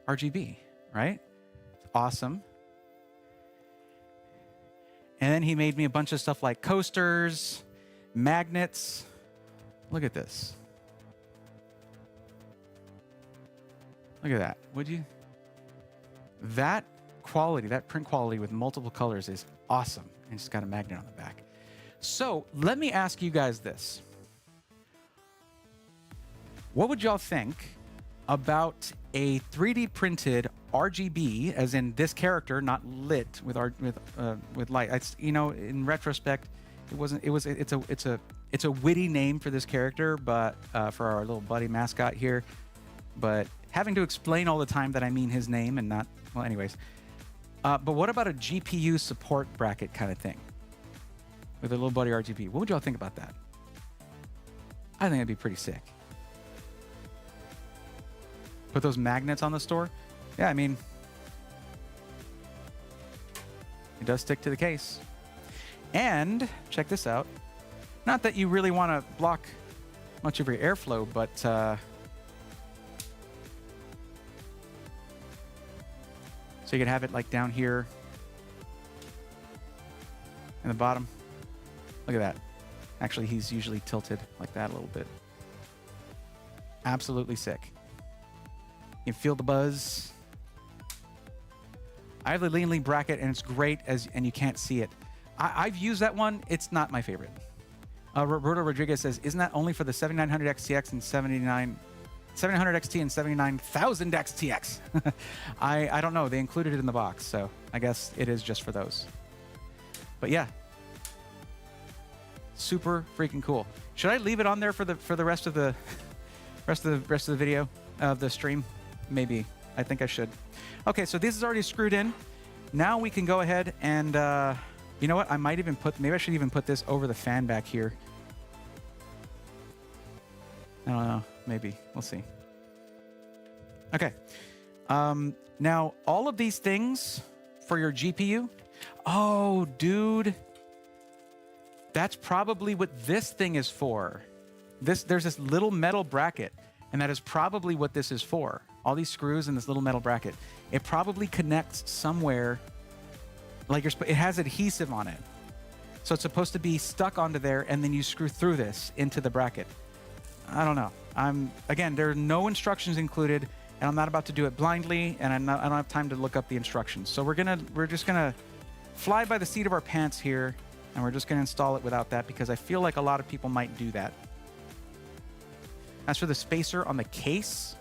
Speaker 1: RGB, right? Awesome. And then he made me a bunch of stuff like coasters, magnets. Look at this. Look at that. Would you? That quality, that print quality with multiple colors is awesome. And it's got a magnet on the back. So let me ask you guys this. What would y'all think about a 3D printed RGB, as in this character, not lit with light? It's, you know, in retrospect, it wasn't. It's a witty name for this character, but for our little buddy mascot here. But having to explain all the time that I mean his name and not, well, anyways. But what about a GPU support bracket kind of thing with a little buddy RGB? What would y'all think about that? I think it'd be pretty sick. Put those magnets on the store. Yeah, I mean, it does stick to the case. And check this out. Not that you really want to block much of your airflow, but so you could have it like down here in the bottom. Look at that. Actually, he's usually tilted like that a little bit. Absolutely sick. You can feel the buzz. I have the lean lean bracket, and it's great and you can't see it. I've used that one. It's not my favorite. Roberto Rodriguez says, isn't that only for the 7900 XTX and 700 XT and 79,000 XTX? I don't know. They included it in the box, so I guess it is just for those. But yeah, super freaking cool. Should I leave it on there for the rest of the rest of the video of the stream? Maybe. I think I should. Okay, so this is already screwed in. Now we can go ahead and you know what? I might even maybe I should even put this over the fan back here. I don't know. Maybe. We'll see. Okay. Now, all of these things for your GPU. Oh, dude. That's probably what this thing is for. There's this little metal bracket, and that is probably what this is for. All these screws and this little metal bracket. It probably connects somewhere. Like it has adhesive on it. So it's supposed to be stuck onto there, and then you screw through this into the bracket. I don't know. Again, there are no instructions included, and I'm not about to do it blindly, and I don't have time to look up the instructions. So we're just gonna fly by the seat of our pants here, and we're just gonna install it without that because I feel like a lot of people might do that. As for the spacer on the case,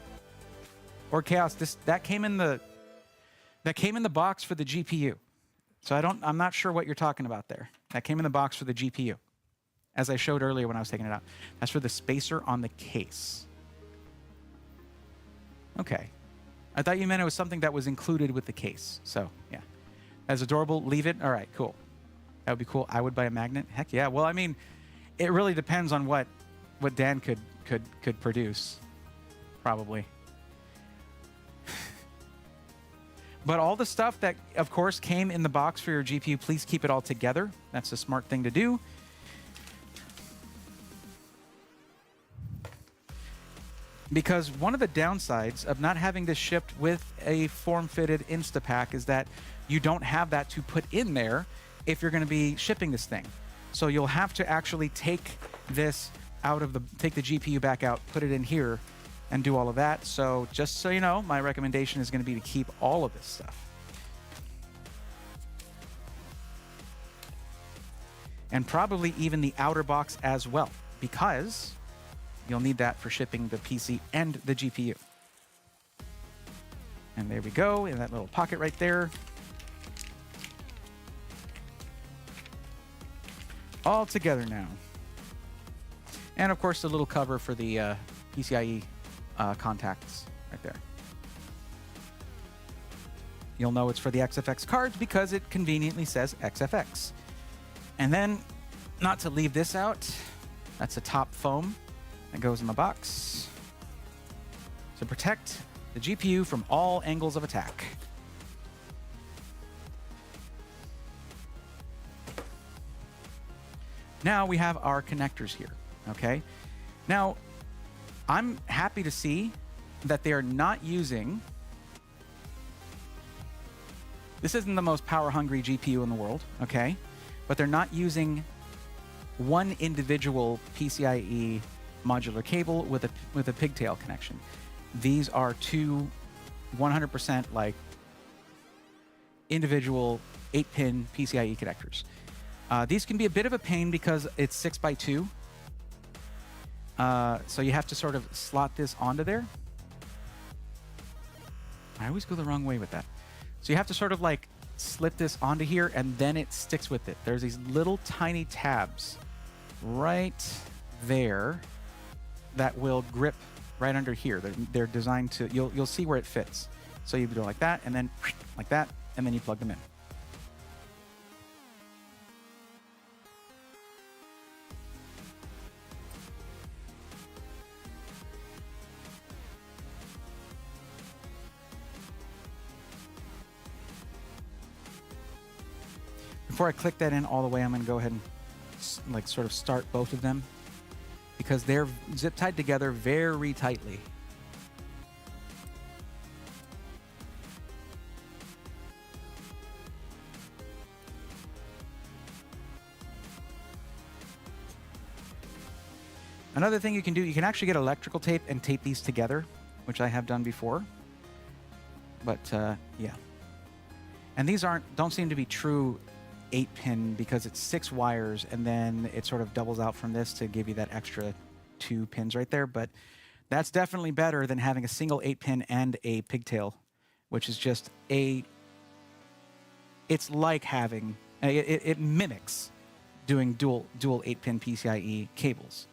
Speaker 1: or Chaos, that came in the box for the GPU. So I'm not sure what you're talking about there. That came in the box for the GPU, as I showed earlier when I was taking it out. That's for the spacer on the case. Okay. I thought you meant it was something that was included with the case. So, yeah. That's adorable. Leave it. All right, cool. That would be cool. I would buy a magnet. Heck yeah. Well, I mean, it really depends on what Dan could produce, probably. But all the stuff that, of course, came in the box for your GPU, please keep it all together. That's a smart thing to do. Because one of the downsides of not having this shipped with a form-fitted Instapack is that you don't have that to put in there if you're going to be shipping this thing. So you'll have to actually take this take the GPU back out, put it in here, and do all of that. So just so you know, my recommendation is going to be to keep all of this stuff. And probably even the outer box as well, because you'll need that for shipping the PC and the GPU. And there we go, in that little pocket right there. All together now. And of course, the little cover for the PCIe contacts right there. You'll know it's for the XFX cards because it conveniently says XFX. And then, not to leave this out, that's a top foam that goes in the box to protect the GPU from all angles of attack. Now we have our connectors here, okay? Now, I'm happy to see that they are not using... This isn't the most power-hungry GPU in the world, okay? But they're not using one individual PCIe modular cable with a pigtail connection. These are two 100% like individual 8-pin PCIe connectors. These can be a bit of a pain because it's 6x2. So you have to sort of slot this onto there. I always go the wrong way with that. So you have to sort of like slip this onto here and then it sticks with it. There's these little tiny tabs right there that will grip right under here. They're designed to, you'll see where it fits. So you do it like that and then like that, and then you plug them in. Before I click that in all the way, I'm going to go ahead and like sort of start both of them because they're zip tied together very tightly. Another thing you can do, you can actually get electrical tape and tape these together, which I have done before. But yeah. And these don't seem to be true 8-pin because it's 6 wires and then it sort of doubles out from this to give you that extra 2 pins right there. But that's definitely better than having a single 8-pin and a pigtail, which is just it's like having, it mimics doing dual 8-pin PCIe cables.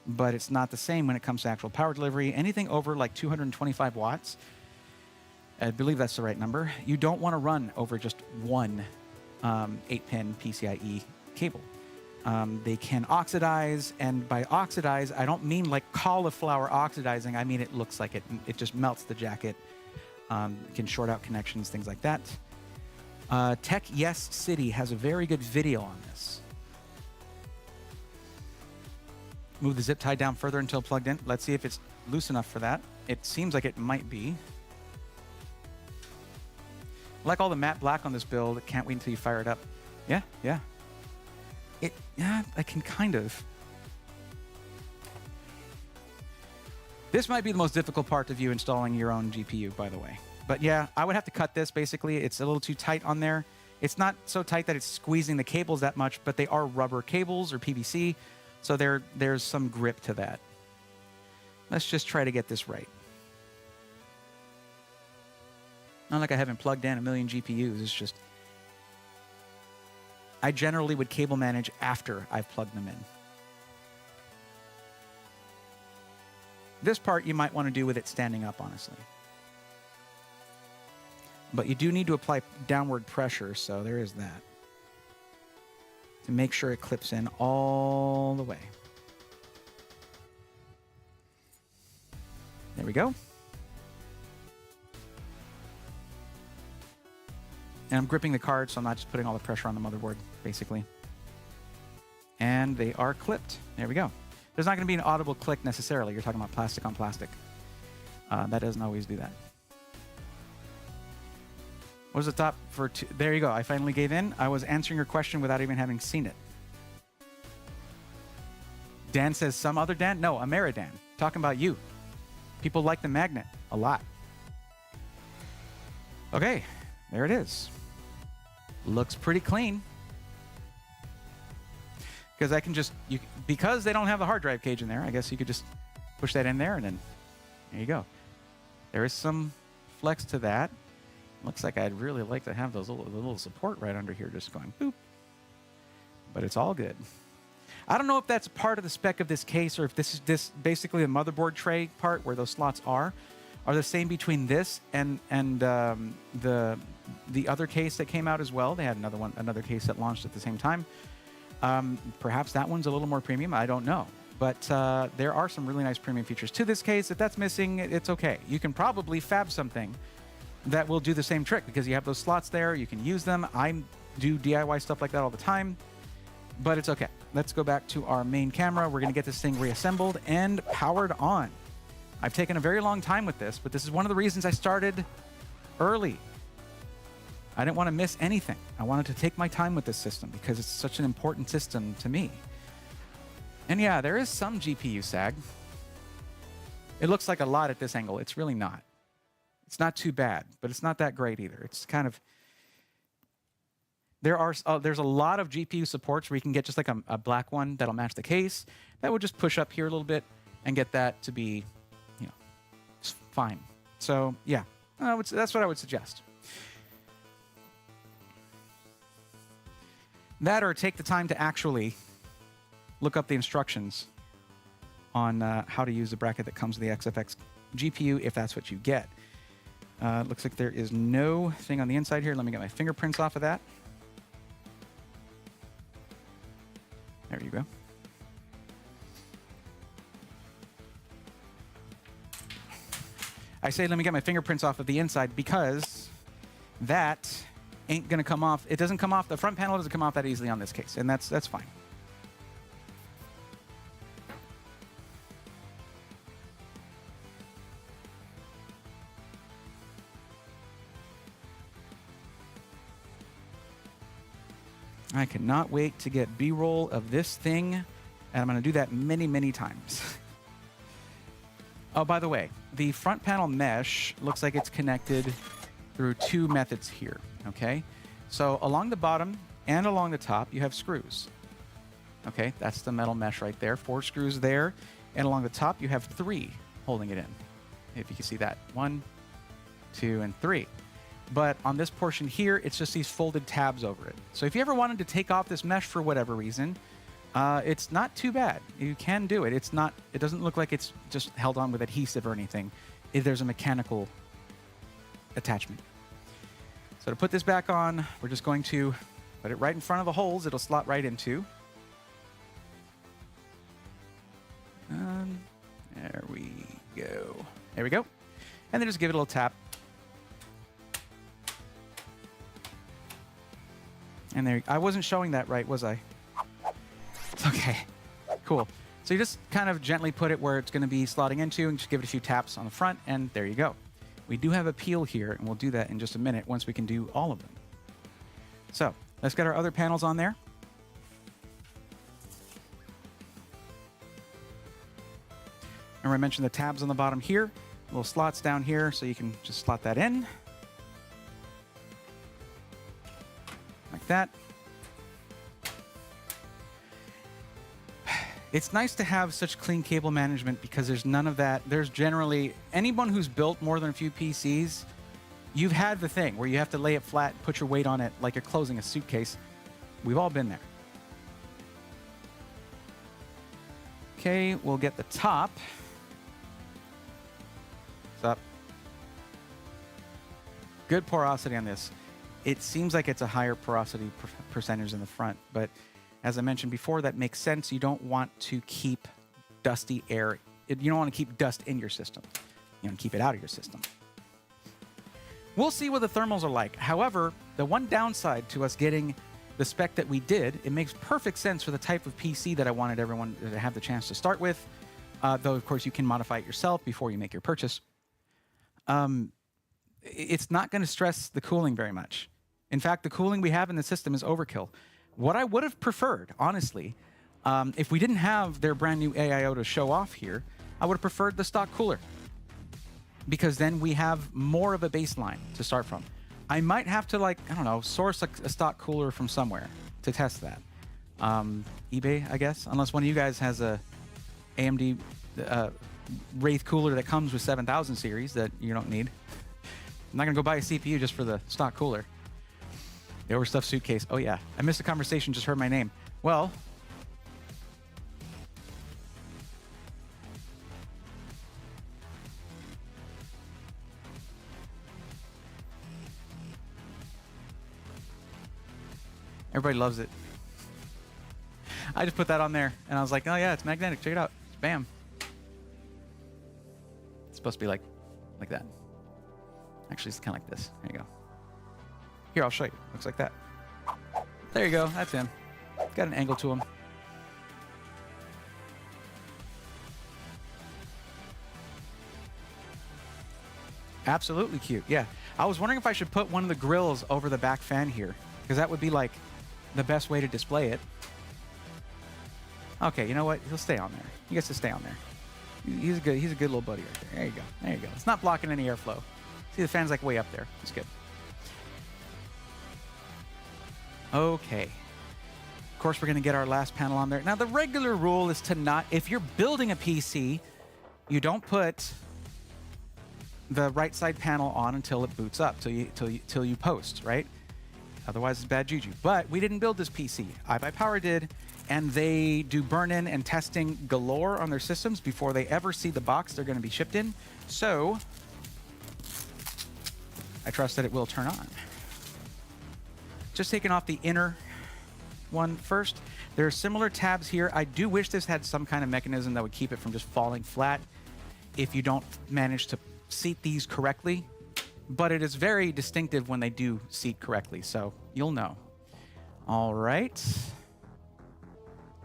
Speaker 1: But it's not the same when it comes to actual power delivery. Anything over like 225 watts, I believe that's the right number, you don't want to run over just one 8-pin PCIe cable. They can oxidize, and by oxidize, I don't mean like cauliflower oxidizing. I mean it looks like it just melts the jacket. It can short out connections, things like that. Tech Yes City has a very good video on this. Move the zip tie down further until plugged in. Let's see if it's loose enough for that. It seems like it might be. I like all the matte black on this build. Can't wait until you fire it up. Yeah. Yeah, I can kind of. This might be the most difficult part of you installing your own GPU, by the way. But yeah, I would have to cut this, basically. It's a little too tight on there. It's not so tight that it's squeezing the cables that much, but they are rubber cables or PVC. So there's some grip to that. Let's just try to get this right. Not like I haven't plugged in a million GPUs. It's just, I generally would cable manage after I've plugged them in. This part you might want to do with it standing up, honestly. But you do need to apply downward pressure, so there is that. To make sure it clips in all the way. There we go. And I'm gripping the card, so I'm not just putting all the pressure on the motherboard, basically. And they are clipped. There we go. There's not going to be an audible click necessarily. You're talking about plastic on plastic. That doesn't always do that. What was the top for two? There you go. I finally gave in. I was answering your question without even having seen it. Dan says, some other Dan? No, Ameridan. Talking about you. People like the magnet a lot. Okay, there it is. Looks pretty clean. Because I can just, because they don't have the hard drive cage in there, I guess you could just push that in there and then there you go. There is some flex to that. Looks like I'd really like to have those little support right under here just going boop. But it's all good. I don't know if that's part of the spec of this case or if this is basically the motherboard tray part where those slots are the same between this and the other case that came out as well. They had another case that launched at the same time. Perhaps that one's a little more premium. I don't know. But there are some really nice premium features to this case. If that's missing, it's okay. You can probably fab something that will do the same trick because you have those slots there. You can use them. I do DIY stuff like that all the time, but it's okay. Let's go back to our main camera. We're going to get this thing reassembled and powered on. I've taken a very long time with this, but this is one of the reasons I started early. I didn't want to miss anything. I wanted to take my time with this system because it's such an important system to me. And yeah, there is some GPU sag. It looks like a lot at this angle. It's really not. It's not too bad, but it's not that great either. It's kind of, there's a lot of GPU supports where you can get just like a black one that'll match the case. That would just push up here a little bit and get that to be, you know, fine. So yeah, that's what I would suggest. That or take the time to actually look up the instructions on how to use the bracket that comes with the XFX GPU if that's what you get. Looks like there is no thing on the inside here. Let me get my fingerprints off of that. There you go. I say let me get my fingerprints off of the inside because that ain't gonna come off. It doesn't come off. The front panel doesn't come off that easily on this case, and that's fine. I cannot wait to get B-roll of this thing, and I'm going to do that many, many times. Oh, by the way, the front panel mesh looks like it's connected through two methods here, okay? So along the bottom and along the top, you have screws. Okay, that's the metal mesh right there. 4 screws there, and along the top, you have 3 holding it in. If you can see that. 1, 2, and 3. But on this portion here, it's just these folded tabs over it. So if you ever wanted to take off this mesh for whatever reason, it's not too bad. You can do it. It's not. It doesn't look like it's just held on with adhesive or anything. There's a mechanical attachment. So to put this back on, we're just going to put it right in front of the holes. It'll slot right into. There we go. There we go. And then just give it a little tap. And there, I wasn't showing that right, was I? Okay, cool. So you just kind of gently put it where it's going to be slotting into and just give it a few taps on the front, and there you go. We do have a peel here, and we'll do that in just a minute once we can do all of them. So let's get our other panels on there. Remember I mentioned the tabs on the bottom here, little slots down here, so you can just slot that in. Like that. It's nice to have such clean cable management because there's none of that. There's generally, anyone who's built more than a few PCs, you've had the thing where you have to lay it flat, put your weight on it like you're closing a suitcase. We've all been there. Okay, we'll get the top. What's up? Good porosity on this. It seems like it's a higher porosity percentage in the front, but as I mentioned before, that makes sense. You don't want to keep dusty air. You don't want to keep dust in your system. You want to keep it out of your system. We'll see what the thermals are like. However, the one downside to us getting the spec that we did, it makes perfect sense for the type of PC that I wanted everyone to have the chance to start with, though, of course, you can modify it yourself before you make your purchase. It's not going to stress the cooling very much. In fact, the cooling we have in the system is overkill. What I would have preferred, honestly, if we didn't have their brand new AIO to show off here, I would have preferred the stock cooler. Because then we have more of a baseline to start from. I might have to, like, I don't know, source a stock cooler from somewhere to test that. eBay, I guess, unless one of you guys has a AMD Wraith cooler that comes with 7000 series that you don't need. I'm not going to go buy a CPU just for the stock cooler. The overstuffed suitcase. Oh, yeah. I missed the conversation, just heard my name. Well, everybody loves it. I just put that on there, and I was like, oh, yeah, it's magnetic. Check it out. Bam. It's supposed to be like that. Actually, it's kind of like this. There you go. Here, I'll show you. Looks like that. There you go. That's him. Got an angle to him. Absolutely cute. Yeah. I was wondering if I should put one of the grills over the back fan here, because that would be like the best way to display it. Okay, you know what? He'll stay on there. He gets to stay on there. He's a good little buddy right there. There you go. There you go. It's not blocking any airflow. See, the fan's like way up there. It's good. Okay. Of course, we're going to get our last panel on there. Now, the regular rule is to not, if you're building a PC, you don't put the right side panel on until it boots up, till you post, right? Otherwise, it's bad juju. But we didn't build this PC. iBUYPOWER did, and they do burn-in and testing galore on their systems before they ever see the box they're going to be shipped in. So I trust that it will turn on. Just taking off the inner one first. There are similar tabs here. I do wish this had some kind of mechanism that would keep it from just falling flat if you don't manage to seat these correctly. but it is very distinctive when they do seat correctly, so you'll know. All right.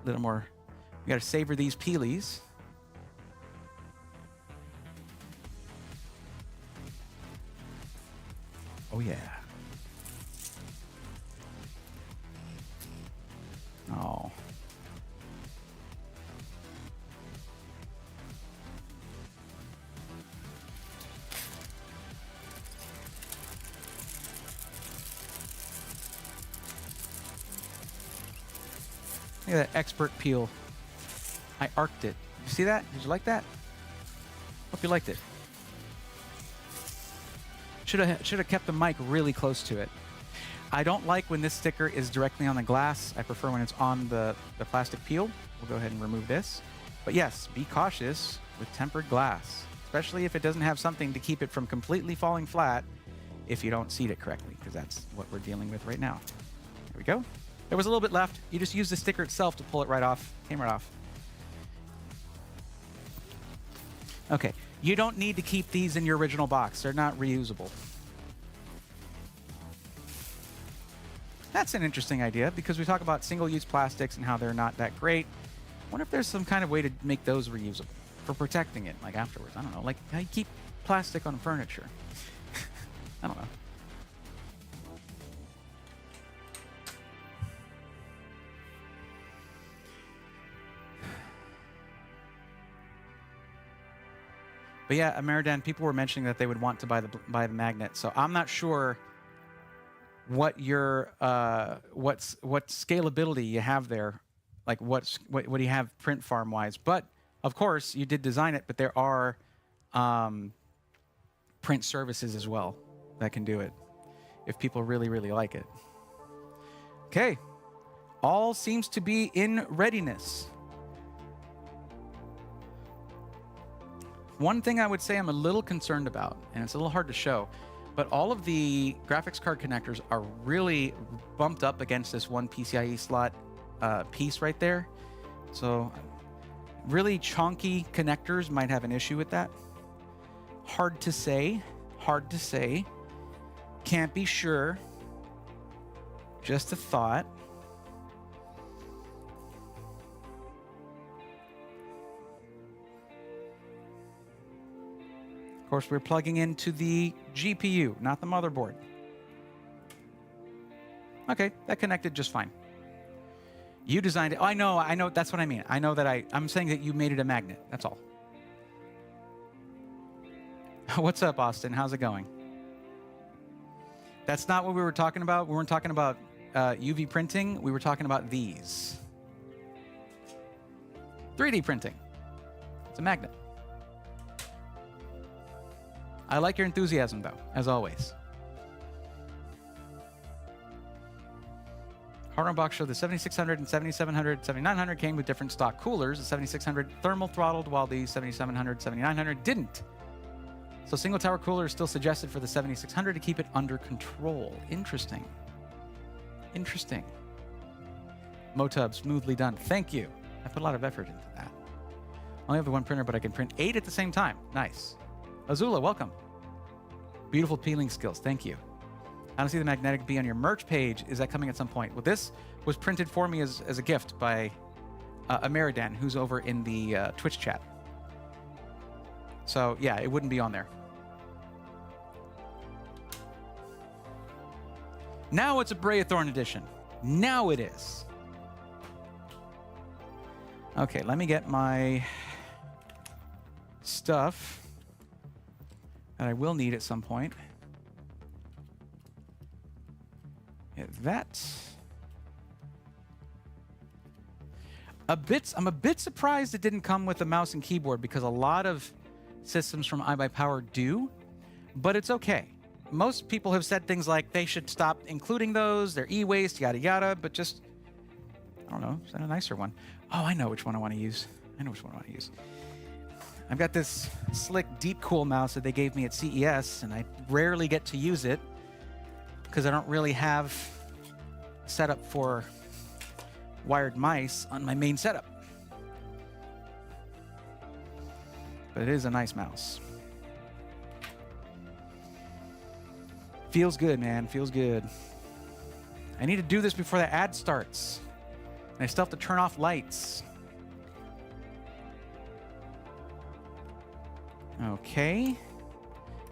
Speaker 1: A little more. We got to savor these peelies. Oh, yeah. Oh. Look at that expert peel. I arced it. You see that? Did you like that? Hope you liked it. Should have kept the mic really close to it. I don't like when this sticker is directly on the glass. I prefer when it's on the plastic peel. We'll go ahead and remove this. But yes, be cautious with tempered glass, especially if it doesn't have something to keep it from completely falling flat if you don't seat it correctly, because that's what we're dealing with right now. There we go. There was a little bit left. You just use the sticker itself to pull it right off. Came right off. Okay. You don't need to keep these in your original box. They're not reusable. That's an interesting idea because we talk about single-use plastics and how they're not that great. I wonder if there's some kind of way to make those reusable for protecting it, like afterwards. I don't know, like how you keep plastic on furniture. I don't know. But yeah, Ameridan, people were mentioning that they would want to buy the magnet. So I'm not sure what your what scalability you have there, like what do you have print farm wise. But of course, you did design it. But there are print services as well that can do it if people really like it. Okay, all seems to be in readiness. One thing I would say I'm a little concerned about, and it's a little hard to show, but all of the graphics card connectors are really bumped up against this one PCIe slot piece right there. So really chunky connectors might have an issue with that. Hard to say. Hard to say. Can't be sure. Just a thought. Of course, we're plugging into the GPU, not the motherboard. Okay, that connected just fine. You designed it. Oh, I know, that's what I mean. I know that I'm saying that you made it a magnet, that's all. What's up, Austin? How's it going? That's not what we were talking about. We weren't talking about UV printing. We were talking about these. 3D printing. It's a magnet. I like your enthusiasm, though, as always. Hardware box showed the 7600 and 7700, 7900 came with different stock coolers. The 7600 thermal throttled, while the 7700, 7900 didn't. So single tower cooler is still suggested for the 7600 to keep it under control. Interesting. Interesting. Motub, smoothly done. Thank you. I put a lot of effort into that. I only have the one printer, but I can print 8 at the same time. Nice. Azula, welcome. Beautiful peeling skills. Thank you. I don't see the magnetic bee on your merch page. Is that coming at some point? Well, this was printed for me as a gift by Ameridan, who's over in the Twitch chat. So, yeah, it wouldn't be on there. Now it's a Braethorn edition. Now it is. Okay, let me get my stuff that I will need at some point. Yeah, I'm a bit surprised it didn't come with a mouse and keyboard because a lot of systems from iBUYPOWER do, but it's okay. Most people have said things like they should stop including those, they're e-waste, yada yada, but just, I don't know, send a nicer one. Oh, I know which one I want to use. I've got this slick Deep Cool mouse that they gave me at CES, and I rarely get to use it because I don't really have setup for wired mice on my main setup. But it is a nice mouse. Feels good, man. Feels good. I need to do this before the ad starts. And I still have to turn off lights. Okay.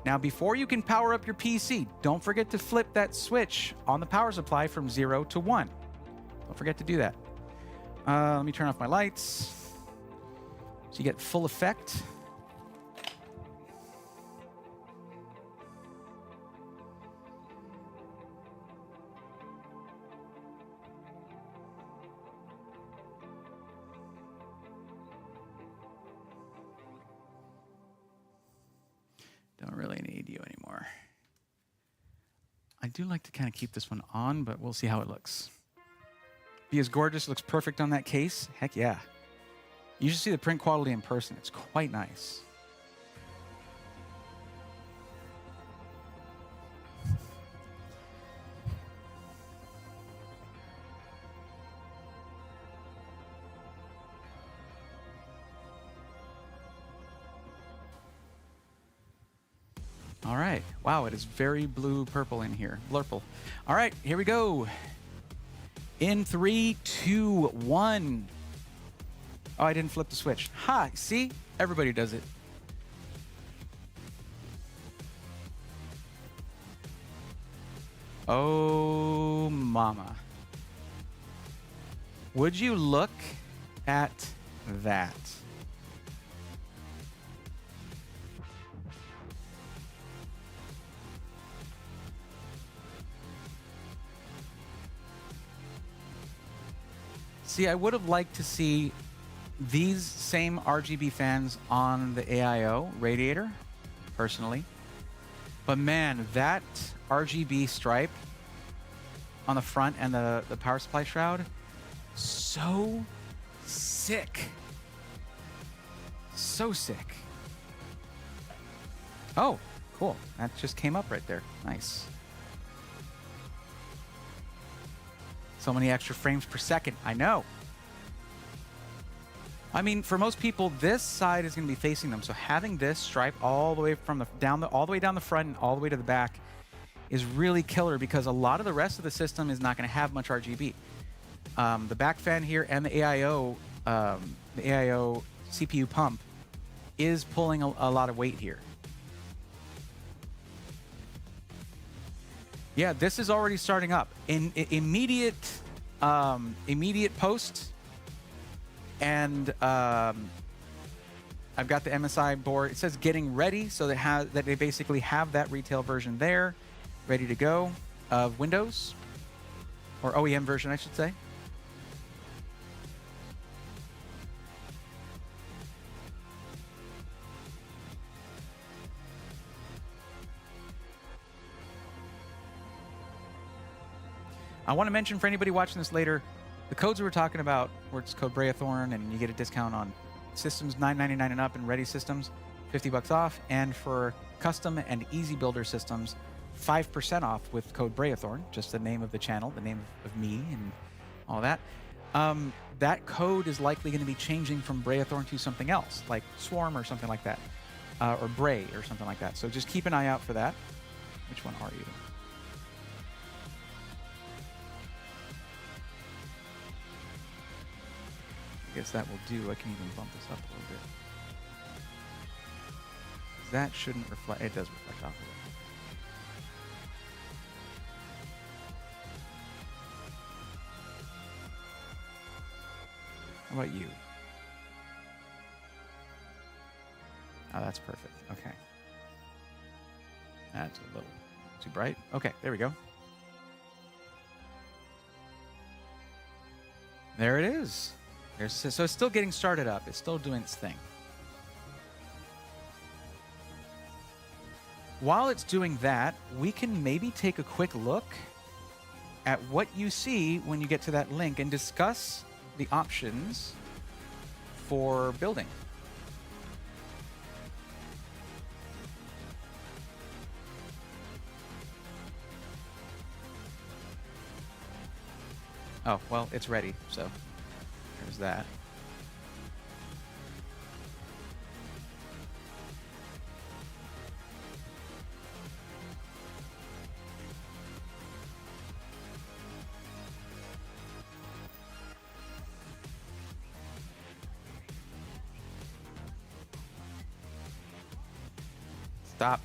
Speaker 1: Now, before you can power up your PC, don't forget to flip that switch on the power supply from 0 to 1. Don't forget to do that. Let me turn off my lights so you get full effect. Don't really need you anymore. I do like to kind of keep this one on, but we'll see how it looks. Be as gorgeous, looks perfect on that case. Heck yeah. You should see the print quality in person. It's quite nice. All right. Wow, it is very blue-purple in here. Blurple. All right, here we go. In 3, 2, 1. Oh, I didn't flip the switch. Ha! See? Everybody does it. Oh, mama. Would you look at that? See, I would have liked to see these same RGB fans on the AIO radiator, personally. But man, that RGB stripe on the front and the power supply shroud, so sick. So sick. Oh, cool. That just came up right there. Nice. So many extra frames per second. I know. I mean, for most people, this side is going to be facing them. So having this stripe all the way from all the way down the front and all the way to the back is really killer, because a lot of the rest of the system is not going to have much RGB. The back fan here and the AIO CPU pump is pulling a lot of weight here. Yeah, this is already starting up. In immediate post, and I've got the MSI board. It says getting ready, so that they basically have that retail version there, ready to go, of Windows, or OEM version, I should say. I want to mention for anybody watching this later, the codes we were talking about, where it's code Brayathorn, and you get a discount on systems $9.99 and up, and ready systems, $50 off, and for custom and easy builder systems, 5% off with code Brayathorn, just the name of the channel, the name of me, and all that. That code is likely going to be changing from Brayathorn to something else, like Swarm or something like that, or Bray or something like that. So just keep an eye out for that. Which one are you? I guess that will do. I can even bump this up a little bit. That shouldn't reflect. It does reflect off a little. How about you? Oh, that's perfect. Okay. That's a little too bright. Okay, there we go. There it is. So it's still getting started up. It's still doing its thing. While it's doing that, we can maybe take a quick look at what you see when you get to that link and discuss the options for building. Oh, well, it's ready, so there's that. Stop.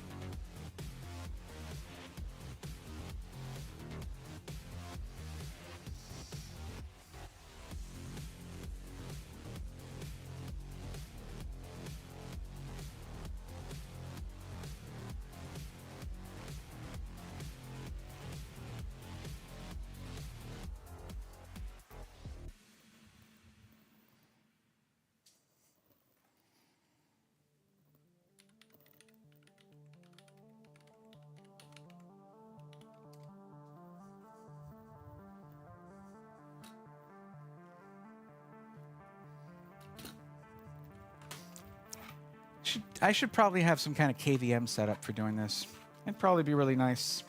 Speaker 1: I should probably have some kind of KVM setup for doing this. It'd probably be really nice.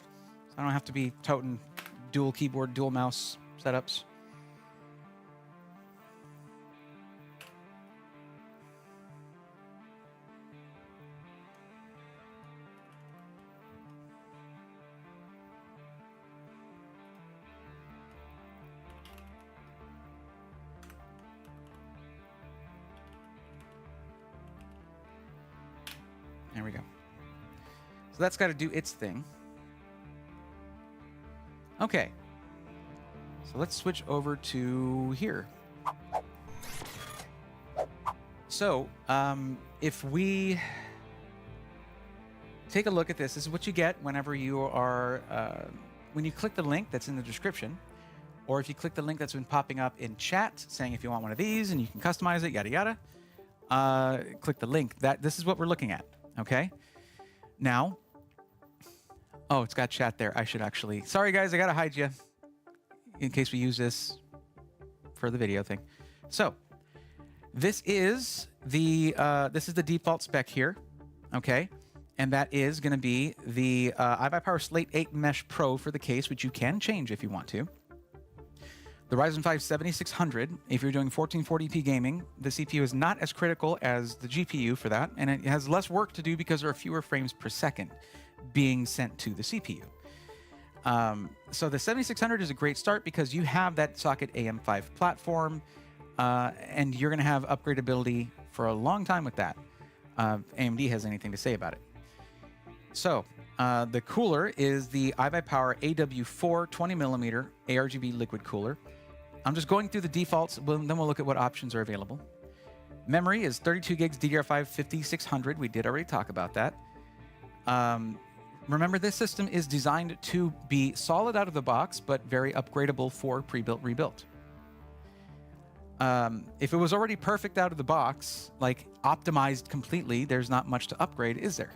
Speaker 1: So I don't have to be toting dual keyboard, dual mouse setups. There we go. So that's got to do its thing. Okay. So let's switch over to here. So if we take a look at this, this is what you get whenever you are, when you click the link that's in the description, or if you click the link that's been popping up in chat saying if you want one of these and you can customize it, yada, yada, click the link. This is what we're looking at. Okay. Now, oh, it's got chat there. I should actually, sorry guys, I got to hide you in case we use this for the video thing. So this is the default spec here. Okay. And that is going to be the iBUYPOWER Slate 8 Mesh Pro for the case, which you can change if you want to. The Ryzen 5 7600, if you're doing 1440p gaming, the CPU is not as critical as the GPU for that, and it has less work to do because there are fewer frames per second being sent to the CPU. So the 7600 is a great start because you have that socket AM5 platform, and you're going to have upgradability for a long time with that. AMD has anything to say about it. So the cooler is the iBUYPOWER AW4 20mm ARGB liquid cooler. I'm just going through the defaults, then we'll look at what options are available. Memory is 32 gigs DDR5 5600. We did already talk about that. Remember, this system is designed to be solid out of the box, but very upgradable for pre-built, rebuilt. If it was already perfect out of the box, like optimized completely, there's not much to upgrade, is there?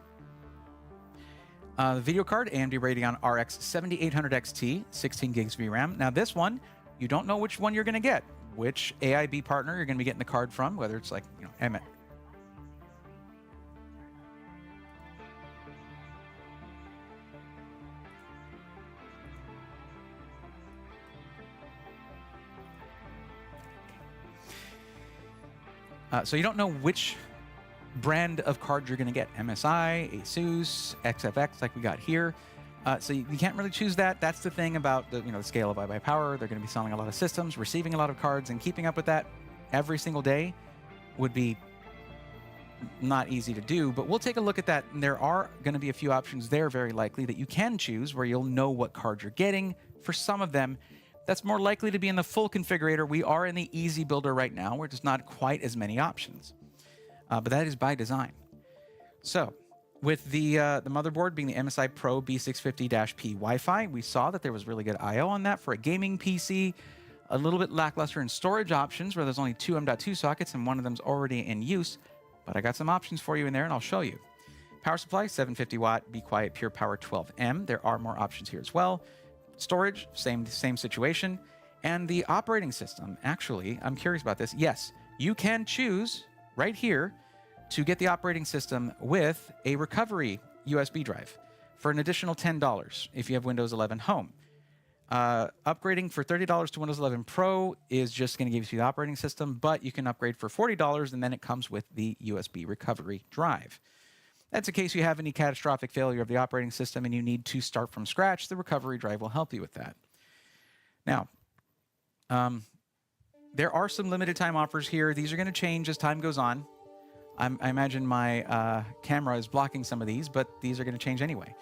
Speaker 1: The video card, AMD Radeon RX 7800 XT, 16 gigs VRAM. Now this one, you don't know which one you're going to get, which AIB partner you're going to be getting the card from, whether it's like, you know, Emmett. So you don't know which brand of card you're going to get. MSI, ASUS, XFX like we got here. So you can't really choose that. That's the thing about the scale of iBUYPOWER. They're going to be selling a lot of systems, receiving a lot of cards, and keeping up with that every single day would be not easy to do. But we'll take a look at that. And there are going to be a few options there, very likely, that you can choose where you'll know what card you're getting. For some of them, that's more likely to be in the full configurator. We are in the easy builder right now, where there's not quite as many options. But that is by design. So with the motherboard being the MSI Pro B650-P Wi-Fi, we saw that there was really good I/O on that for a gaming PC. A little bit lackluster in storage options, where there's only two M.2 sockets and one of them's already in use. But I got some options for you in there, and I'll show you. Power supply, 750 watt, Be Quiet Pure Power 12M. There are more options here as well. Storage, same situation. And the operating system, actually, I'm curious about this. Yes, you can choose right here to get the operating system with a recovery USB drive for an additional $10 if you have Windows 11 Home. Upgrading for $30 to Windows 11 Pro is just going to give you the operating system, but you can upgrade for $40, and then it comes with the USB recovery drive. That's in case you have any catastrophic failure of the operating system and you need to start from scratch. The recovery drive will help you with that. Now, there are some limited time offers here. These are going to change as time goes on. I imagine my camera is blocking some of these, but these are going to change anyway.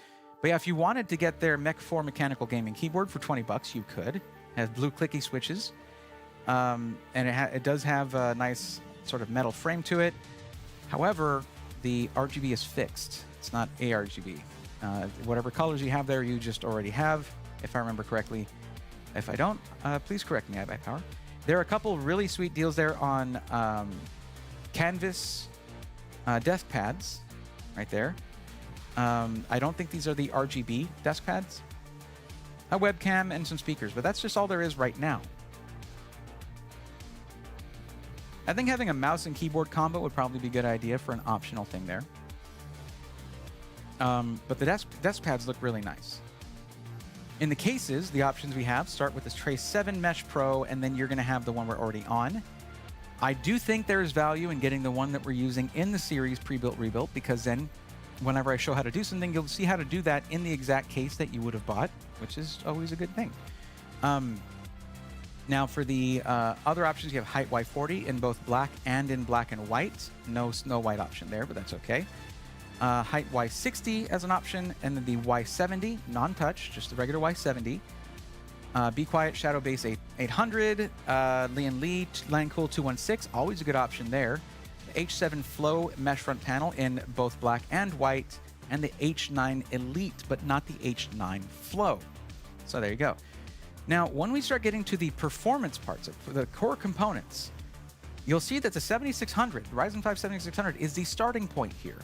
Speaker 1: But yeah, if you wanted to get their Mech 4 mechanical gaming keyboard for 20 bucks, you could. It has blue clicky switches, and it does have a nice sort of metal frame to it. However, the RGB is fixed. It's not ARGB. Whatever colors you have there, you just already have, if I remember correctly. If I don't, please correct me, iBUYPOWER. There are a couple really sweet deals there on Canvas desk pads, right there. I don't think these are the RGB desk pads. A webcam and some speakers, but that's just all there is right now. I think having a mouse and keyboard combo would probably be a good idea for an optional thing there. But the desk pads look really nice. In the cases, the options we have start with this Tray 7 Mesh Pro, and then you're going to have the one we're already on. I do think there is value in getting the one that we're using in the series pre-built, rebuilt, because then whenever I show how to do something, you'll see how to do that in the exact case that you would have bought, which is always a good thing. Now for the other options, you have height Y40 in both black and in black and white. No Snow White option there, but that's okay. Height Y60 as an option, and then the Y70, non-touch, just the regular Y70. Be Quiet Shadow Base 800, Lian Li Lancool 216, always a good option there. The H7 Flow mesh front panel in both black and white, and the H9 Elite, but not the H9 Flow. So there you go. Now, when we start getting to the performance parts, for the core components, you'll see that the 7600, Ryzen 5 7600, is the starting point here.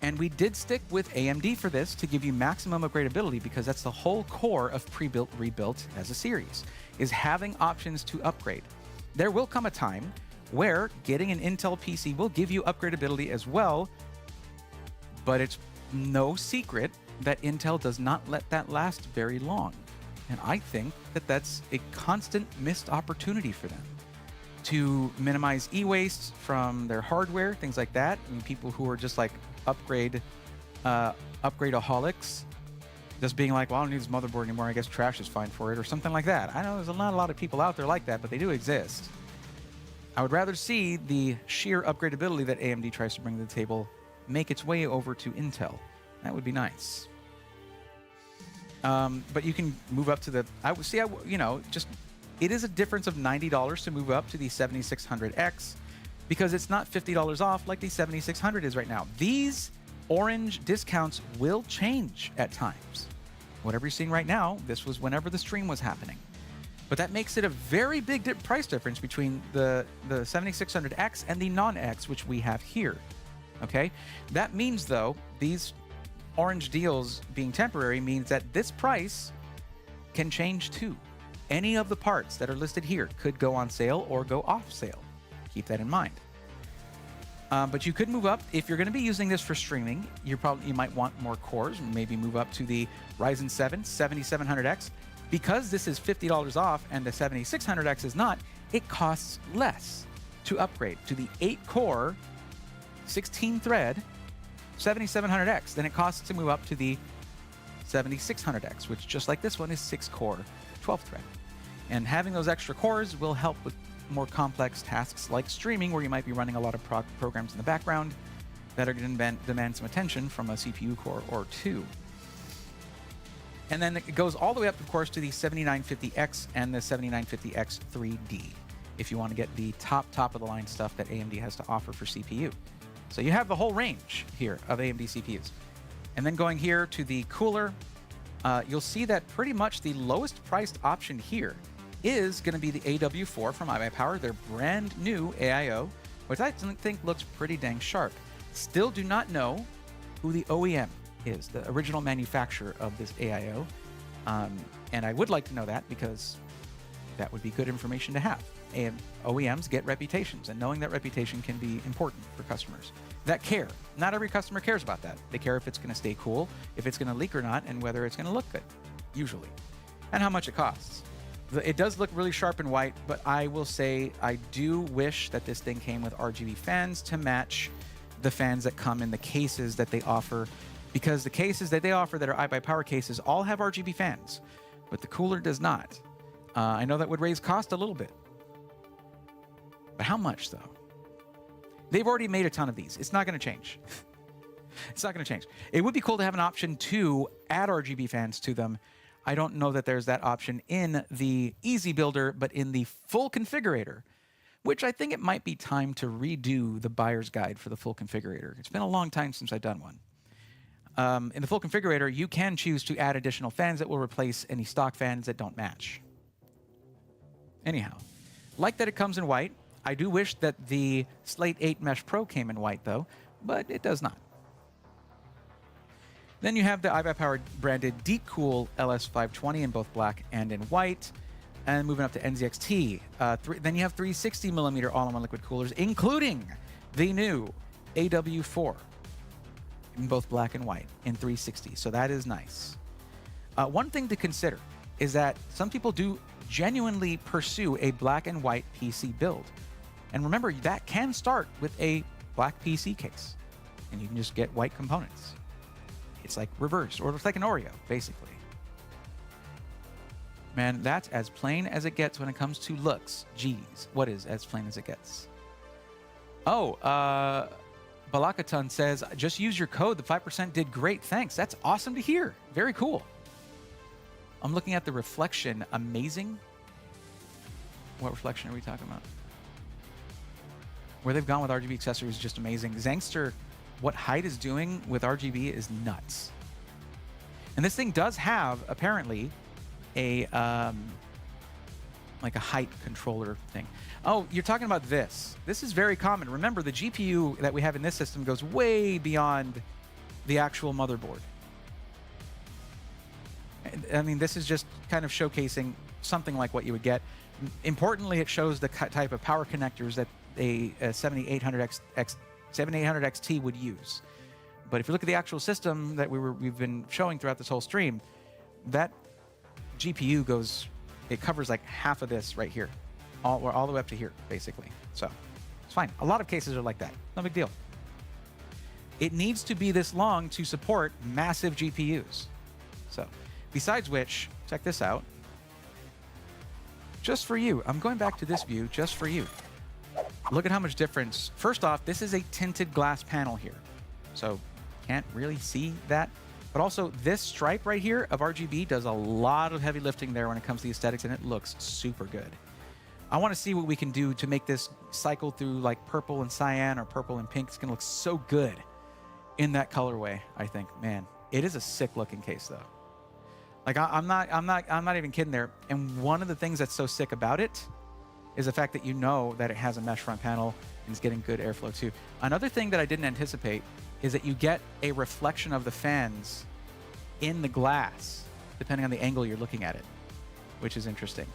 Speaker 1: And we did stick with AMD for this to give you maximum upgradability, because that's the whole core of pre-built, rebuilt as a series, is having options to upgrade. There will come a time where getting an Intel PC will give you upgradability as well, but it's no secret that Intel does not let that last very long. And I think that that's a constant missed opportunity for them to minimize e-waste from their hardware, things like that. I mean, people who are just like upgradeaholics, just being like, well, I don't need this motherboard anymore, I guess trash is fine for it, or something like that. I know there's not a lot of people out there like that, but they do exist. I would rather see the sheer upgradability that AMD tries to bring to the table make its way over to Intel. That would be nice. But you can move up to the, it is a difference of $90 to move up to the 7600X, because it's not $50 off like the 7600 is right now. These orange discounts will change at times. Whatever you're seeing right now, this was whenever the stream was happening. But that makes it a very big price difference between the 7600X and the non-X, which we have here. Okay? That means, though, these orange deals being temporary means that this price can change too. Any of the parts that are listed here could go on sale or go off sale. Keep that in mind. But you could move up if you're going to be using this for streaming. You might want more cores, maybe move up to the Ryzen 7 7700X. Because this is $50 off and the 7600X is not, it costs less to upgrade to the 8-core 16-thread 7700X than it costs to move up to the 7600X, which, just like this one, is 6-core 12-thread. And having those extra cores will help with more complex tasks like streaming, where you might be running a lot of programs in the background that are going to demand some attention from a CPU core or two. And then it goes all the way up, of course, to the 7950X and the 7950X 3D, if you want to get the top of the line stuff that AMD has to offer for CPU. So you have the whole range here of AMD CPUs. And then going here to the cooler, you'll see that pretty much the lowest priced option here is going to be the AW4 from iBUYPOWER, their brand new AIO, which I think looks pretty dang sharp. Still do not know who the OEM is, the original manufacturer of this AIO. And I would like to know that, because that would be good information to have. And OEMs get reputations, and knowing that reputation can be important for customers that care. Not every customer cares about that. They care if it's going to stay cool, if it's going to leak or not, and whether it's going to look good, usually, and how much it costs. It does look really sharp and white, but I will say I do wish that this thing came with RGB fans to match the fans that come in the cases that they offer, because the cases that they offer that are iBUYPOWER cases all have RGB fans, but the cooler does not. I know that would raise cost a little bit. But how much, though? They've already made a ton of these. It's not going to change. It's not going to change. It would be cool to have an option to add RGB fans to them. I don't know that there's that option in the Easy Builder, but in the full configurator, which I think it might be time to redo the buyer's guide for the full configurator. It's been a long time since I've done one. In the full configurator, you can choose to add additional fans that will replace any stock fans that don't match. Anyhow, like that it comes in white. I do wish that the Slate 8 Mesh Pro came in white, though, but it does not. Then you have the iBUYPOWER branded Deep Cool LS520 in both black and in white. And moving up to NZXT. Then you have 360mm all-in-one liquid coolers, including the new AW4 in both black and white in 360. So that is nice. One thing to consider is that some people do genuinely pursue a black and white PC build. And remember, that can start with a black PC case. And you can just get white components. It's like reverse, or it's like an Oreo, basically. Man, that's as plain as it gets when it comes to looks. Geez, what is as plain as it gets? Oh, Balakaton says, just use your code. The 5% did great. Thanks. That's awesome to hear. Very cool. I'm looking at the reflection. Amazing. What reflection are we talking about? Where they've gone with RGB accessories is just amazing. Zangster, what Hyde is doing with RGB is nuts. And this thing does have, apparently, a like a height controller thing. Oh, you're talking about this. This is very common. Remember, the GPU that we have in this system goes way beyond the actual motherboard. I mean, this is just kind of showcasing something like what you would get. Importantly, it shows the type of power connectors that a 7800 XT would use. But if you look at the actual system that we've been showing throughout this whole stream, that GPU goes, it covers like half of this right here, all the way up to here, basically. So it's fine. A lot of cases are like that. No big deal. It needs to be this long to support massive GPUs. So, besides which, check this out. Just for you, I'm going back to this view just for you. Look at how much difference. First off, this is a tinted glass panel here. So can't really see that. But also this stripe right here of RGB does a lot of heavy lifting there when it comes to the aesthetics, and it looks super good. I want to see what we can do to make this cycle through like purple and cyan or purple and pink. It's going to look so good in that colorway, I think. Man, it is a sick looking case though. Like I'm not even kidding there. And one of the things that's so sick about it is the fact that you know that it has a mesh front panel and it's getting good airflow too. Another thing that I didn't anticipate is that you get a reflection of the fans in the glass, depending on the angle you're looking at it, which is interesting.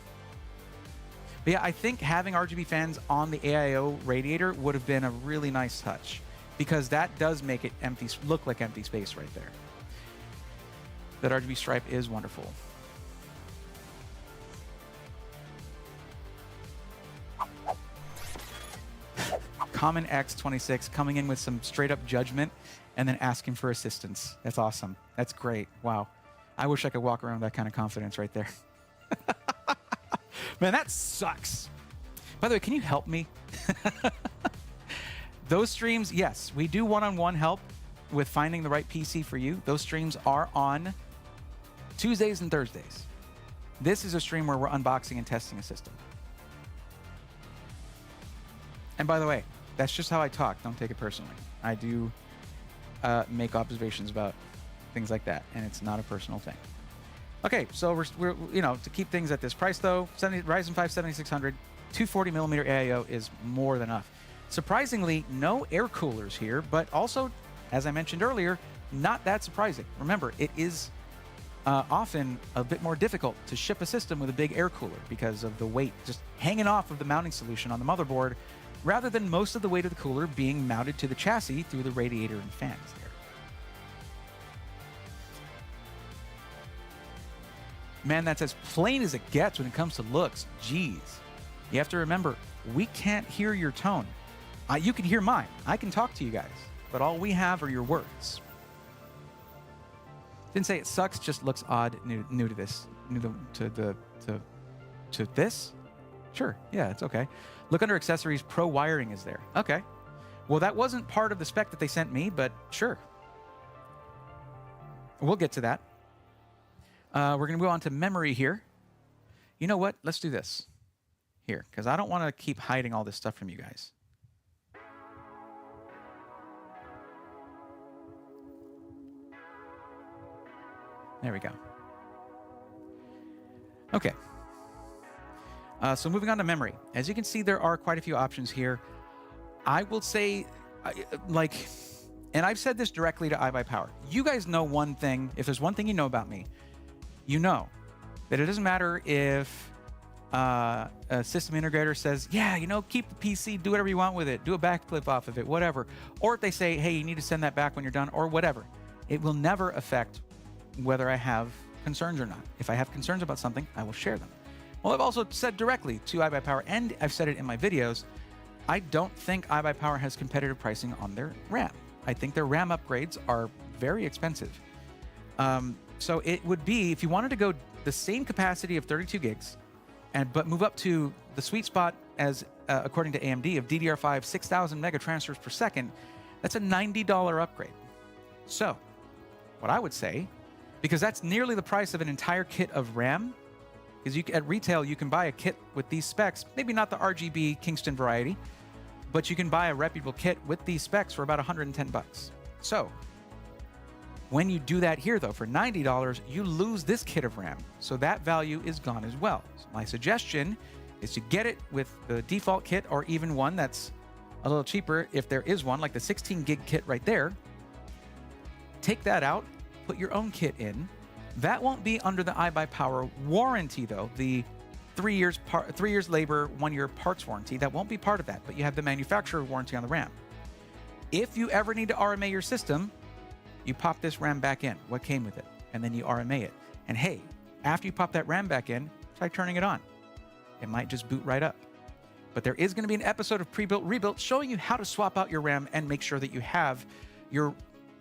Speaker 1: But yeah, I think having RGB fans on the AIO radiator would have been a really nice touch, because that does make it empty, look like empty space right there. That RGB stripe is wonderful. Common X26 coming in with some straight up judgment and then asking for assistance. That's awesome. That's great. Wow. I wish I could walk around with that kind of confidence right there. Man, that sucks. By the way, can you help me? Those streams, yes, we do one-on-one help with finding the right PC for you. Those streams are on Tuesdays and Thursdays. This is a stream where we're unboxing and testing a system. And by the way, that's just how I talk. Don't take it personally. I do make observations about things like that, and it's not a personal thing. Okay, so we're to keep things at this price though, Ryzen 5 7600, 240mm AIO is more than enough. Surprisingly, no air coolers here, but also, as I mentioned earlier, not that surprising. Remember, it is often a bit more difficult to ship a system with a big air cooler because of the weight just hanging off of the mounting solution on the motherboard, rather than most of the weight of the cooler being mounted to the chassis through the radiator and fans there. Man, that's as plain as it gets when it comes to looks. Jeez. You have to remember, we can't hear your tone. You can hear mine. I can talk to you guys, but all we have are your words. Didn't say it sucks, just looks odd, new to this. To this? Sure, yeah, it's okay. Look under accessories, pro wiring is there. Okay. Well, that wasn't part of the spec that they sent me, but sure. We'll get to that. We're going to go on to memory here. You know what? Let's do this here, because I don't want to keep hiding all this stuff from you guys. There we go. Okay. So moving on to memory. As you can see, there are quite a few options here. I will say, and I've said this directly to iBUYPOWER. You guys know one thing. If there's one thing you know about me, you know that it doesn't matter if a system integrator says, yeah, you know, keep the PC, do whatever you want with it, do a backflip off of it, whatever. Or if they say, hey, you need to send that back when you're done, or whatever. It will never affect whether I have concerns or not. If I have concerns about something, I will share them. Well, I've also said directly to iBUYPOWER, and I've said it in my videos, I don't think iBUYPOWER has competitive pricing on their RAM. I think their RAM upgrades are very expensive. So it would be, if you wanted to go the same capacity of 32 gigs, but move up to the sweet spot as, according to AMD, of DDR5 6,000 mega transfers per second, that's a $90 upgrade. So what I would say, because that's nearly the price of an entire kit of RAM, because at retail, you can buy a kit with these specs, maybe not the RGB Kingston variety, but you can buy a reputable kit with these specs for about 110 bucks. So when you do that here, though, for $90, you lose this kit of RAM. So that value is gone as well. So my suggestion is to get it with the default kit, or even one that's a little cheaper if there is one, like the 16 gig kit right there. Take that out, put your own kit in. That won't be under the iBUYPOWER warranty, though. The 3 years labor, 1 year parts warranty, that won't be part of that, but you have the manufacturer warranty on the RAM. If you ever need to RMA your system, you pop this RAM back in, what came with it, and then you RMA it. And hey, after you pop that RAM back in, try turning it on. It might just boot right up. But there is going to be an episode of Pre-Built Rebuilt showing you how to swap out your RAM and make sure that you have your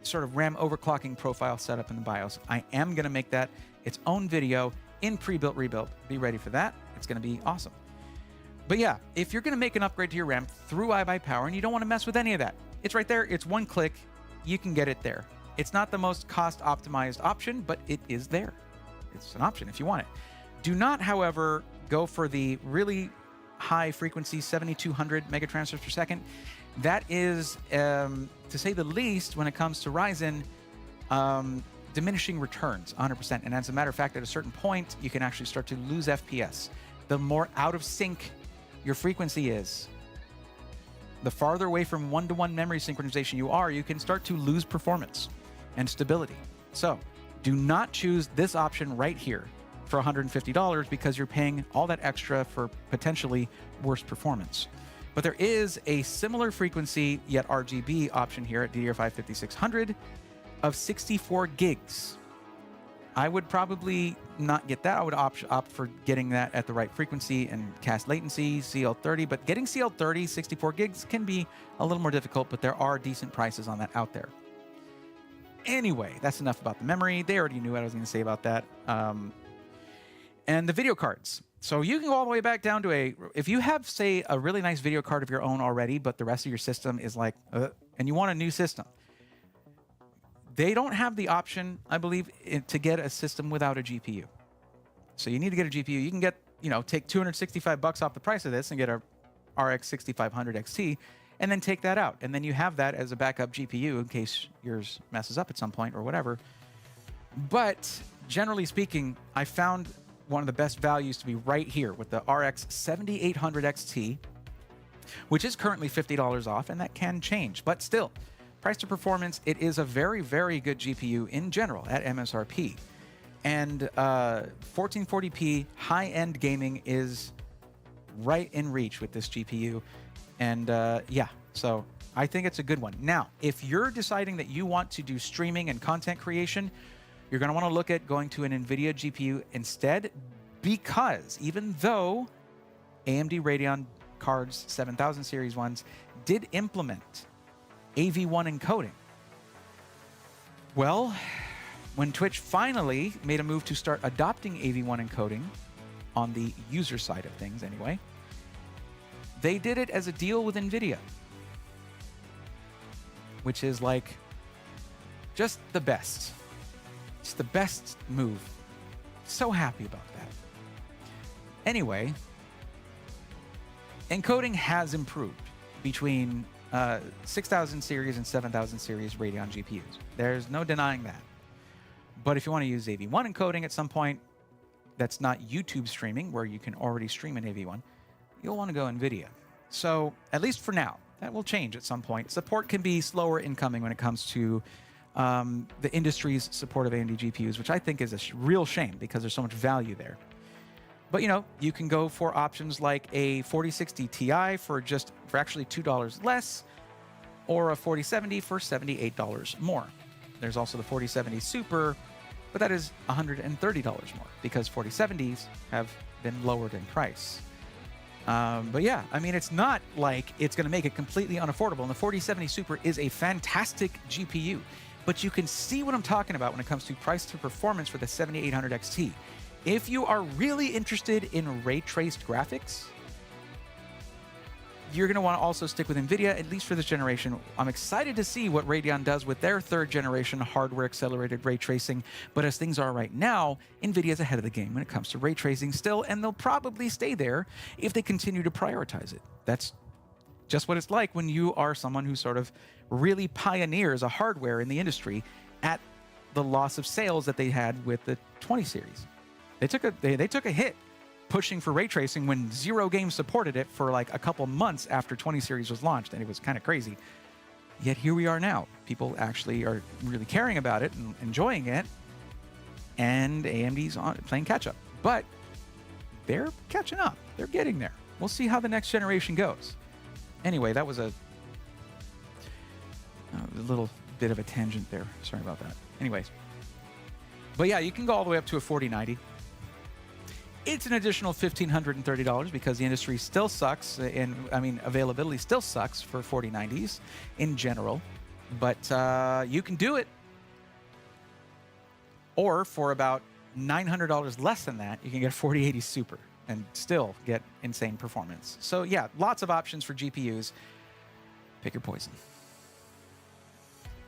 Speaker 1: sort of RAM overclocking profile set up in the BIOS. I am going to make that its own video in Pre-Built Rebuilt. Be ready for that. It's going to be awesome. But yeah, if you're going to make an upgrade to your RAM through iBUYPOWER and you don't want to mess with any of that, it's right there. It's one click. You can get it there. It's not the most cost-optimized option, but it is there. It's an option if you want it. Do not, however, go for the really high frequency 7,200 mega transfers per second. That is, to say the least, when it comes to Ryzen, diminishing returns 100%. And as a matter of fact, at a certain point, you can actually start to lose FPS. The more out of sync your frequency is, the farther away from one-to-one memory synchronization you are, you can start to lose performance and stability. So do not choose this option right here for $150 because you're paying all that extra for potentially worse performance. But there is a similar frequency, yet RGB option here at DDR5 5600 of 64 gigs. I would probably not get that. I would opt for getting that at the right frequency and cast latency, CL30. But getting CL30, 64 gigs can be a little more difficult, but there are decent prices on that out there. Anyway, that's enough about the memory. They already knew what I was going to say about that. And the video cards. So you can go all the way back down to if you have, say, a really nice video card of your own already, but the rest of your system is like, and you want a new system. They don't have the option, I believe, to get a system without a GPU. So you need to get a GPU. You can get, take $265 off the price of this and get a RX 6500 XT, and then take that out. And then you have that as a backup GPU in case yours messes up at some point or whatever. But generally speaking, I found one of the best values to be right here with the RX 7800 XT, which is currently $50 off, and that can change. But still, price to performance, it is a very, very good GPU in general at MSRP. And 1440p high-end gaming is right in reach with this GPU. And yeah, so I think it's a good one. Now, if you're deciding that you want to do streaming and content creation, you're going to want to look at going to an NVIDIA GPU instead, because even though AMD Radeon cards, 7000 series ones, did implement AV1 encoding, well, when Twitch finally made a move to start adopting AV1 encoding on the user side of things anyway, they did it as a deal with NVIDIA. which is like just the best. It's the best move. So happy about that. Anyway, encoding has improved between 6000 series and 7000 series Radeon GPUs. There's no denying that. But if you want to use AV1 encoding at some point, that's not YouTube streaming, where you can already stream an AV1, you'll want to go NVIDIA. So, at least for now, that will change at some point. Support can be slower incoming when it comes to the industry's support of AMD GPUs, which I think is a real shame because there's so much value there. But, you know, you can go for options like a 4060 Ti for actually $2 less, or a 4070 for $78 more. There's also the 4070 Super, but that is $130 more because 4070s have been lowered in price. But yeah, I mean, it's not like it's going to make it completely unaffordable. And the 4070 Super is a fantastic GPU, but you can see what I'm talking about when it comes to price to performance for the 7800 XT. If you are really interested in ray-traced graphics, you're going to want to also stick with NVIDIA, at least for this generation. I'm excited to see what Radeon does with their third-generation hardware-accelerated ray tracing, but as things are right now, NVIDIA's ahead of the game when it comes to ray tracing still, and they'll probably stay there if they continue to prioritize it. That's just what it's like when you are someone who sort of really pioneers a hardware in the industry at the loss of sales that they had with the 20 series. They took a hit pushing for ray tracing when 0 games supported it for like a couple months after 20 series was launched, and it was kind of crazy. Yet here we are now. People actually are really caring about it and enjoying it, and AMD's playing catch up. But they're catching up. They're getting there. We'll see how the next generation goes. Anyway, that was a little bit of a tangent there. Sorry about that. Anyways. But yeah, you can go all the way up to a 4090. It's an additional $1,530 because the industry still sucks, and I mean, availability still sucks for 4090s in general. But you can do it. Or for about $900 less than that, you can get a 4080 Super and still get insane performance. So yeah, lots of options for GPUs. Pick your poison.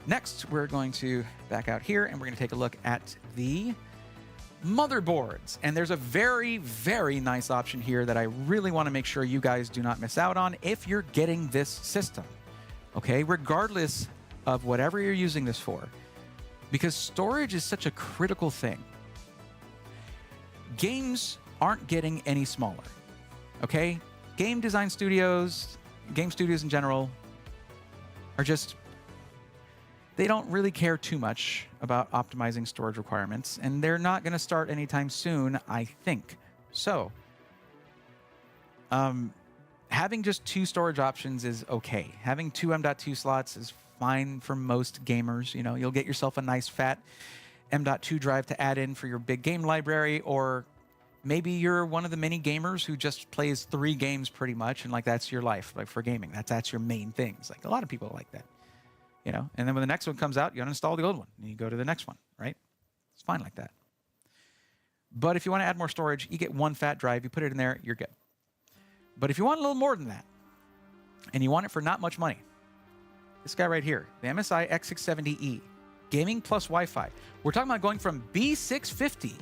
Speaker 1: Next, we're going to back out here, and we're going to take a look at the motherboards. And there's a very, very nice option here that I really want to make sure you guys do not miss out on if you're getting this system. Okay, regardless of whatever you're using this for, because storage is such a critical thing. Games aren't getting any smaller. Okay, game design studios, game studios in general, are just, they don't really care too much about optimizing storage requirements, and they're not going to start anytime soon, I think. So, having just 2 storage options is okay. Having 2 M.2 slots is fine for most gamers. You know, you'll get yourself a nice fat M.2 drive to add in for your big game library, or maybe you're one of the many gamers who just plays 3 games pretty much, and like that's your life, like for gaming. That's your main thing. It's like a lot of people like that. You know, and then when the next one comes out, you uninstall the old one and you go to the next one, right? It's fine like that. But if you want to add more storage, you get 1 fat drive, you put it in there, you're good. But if you want a little more than that, and you want it for not much money, this guy right here, the MSI X670E, gaming plus Wi-Fi. We're talking about going from B650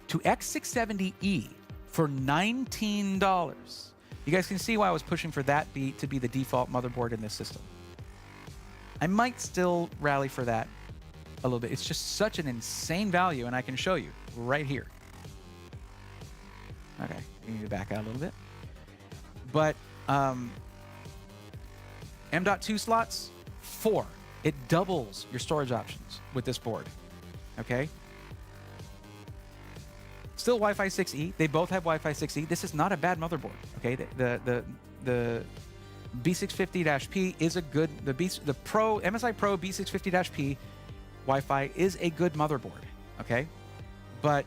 Speaker 1: to X670E for $19. You guys can see why I was pushing for that to be the default motherboard in this system. I might still rally for that a little bit. It's just such an insane value, and I can show you right here. Okay, you need to back out a little bit. But M.2 slots, 4. It doubles your storage options with this board, okay? Still Wi-Fi 6E. They both have Wi-Fi 6E. This is not a bad motherboard, okay? The B650-P is a good, the MSI Pro B650-P Wi-Fi is a good motherboard, okay? But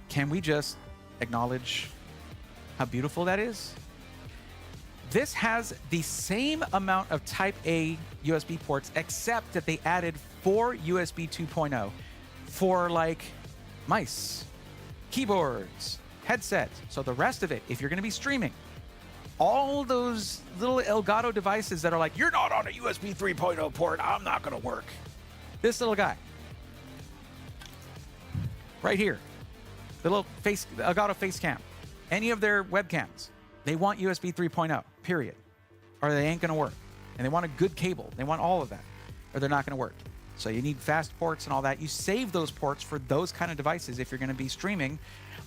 Speaker 1: can we just acknowledge how beautiful that is? This has the same amount of Type A USB ports, except that they added 4 USB 2.0 for like mice, keyboards, headset. So the rest of it, if you're going to be streaming, all those little Elgato devices that are like, you're not on a USB 3.0 port, I'm not going to work. This little guy. Right here. The little Elgato face cam. Any of their webcams. They want USB 3.0, period. Or they ain't going to work. And they want a good cable. They want all of that. Or they're not going to work. So you need fast ports and all that. You save those ports for those kind of devices if you're going to be streaming.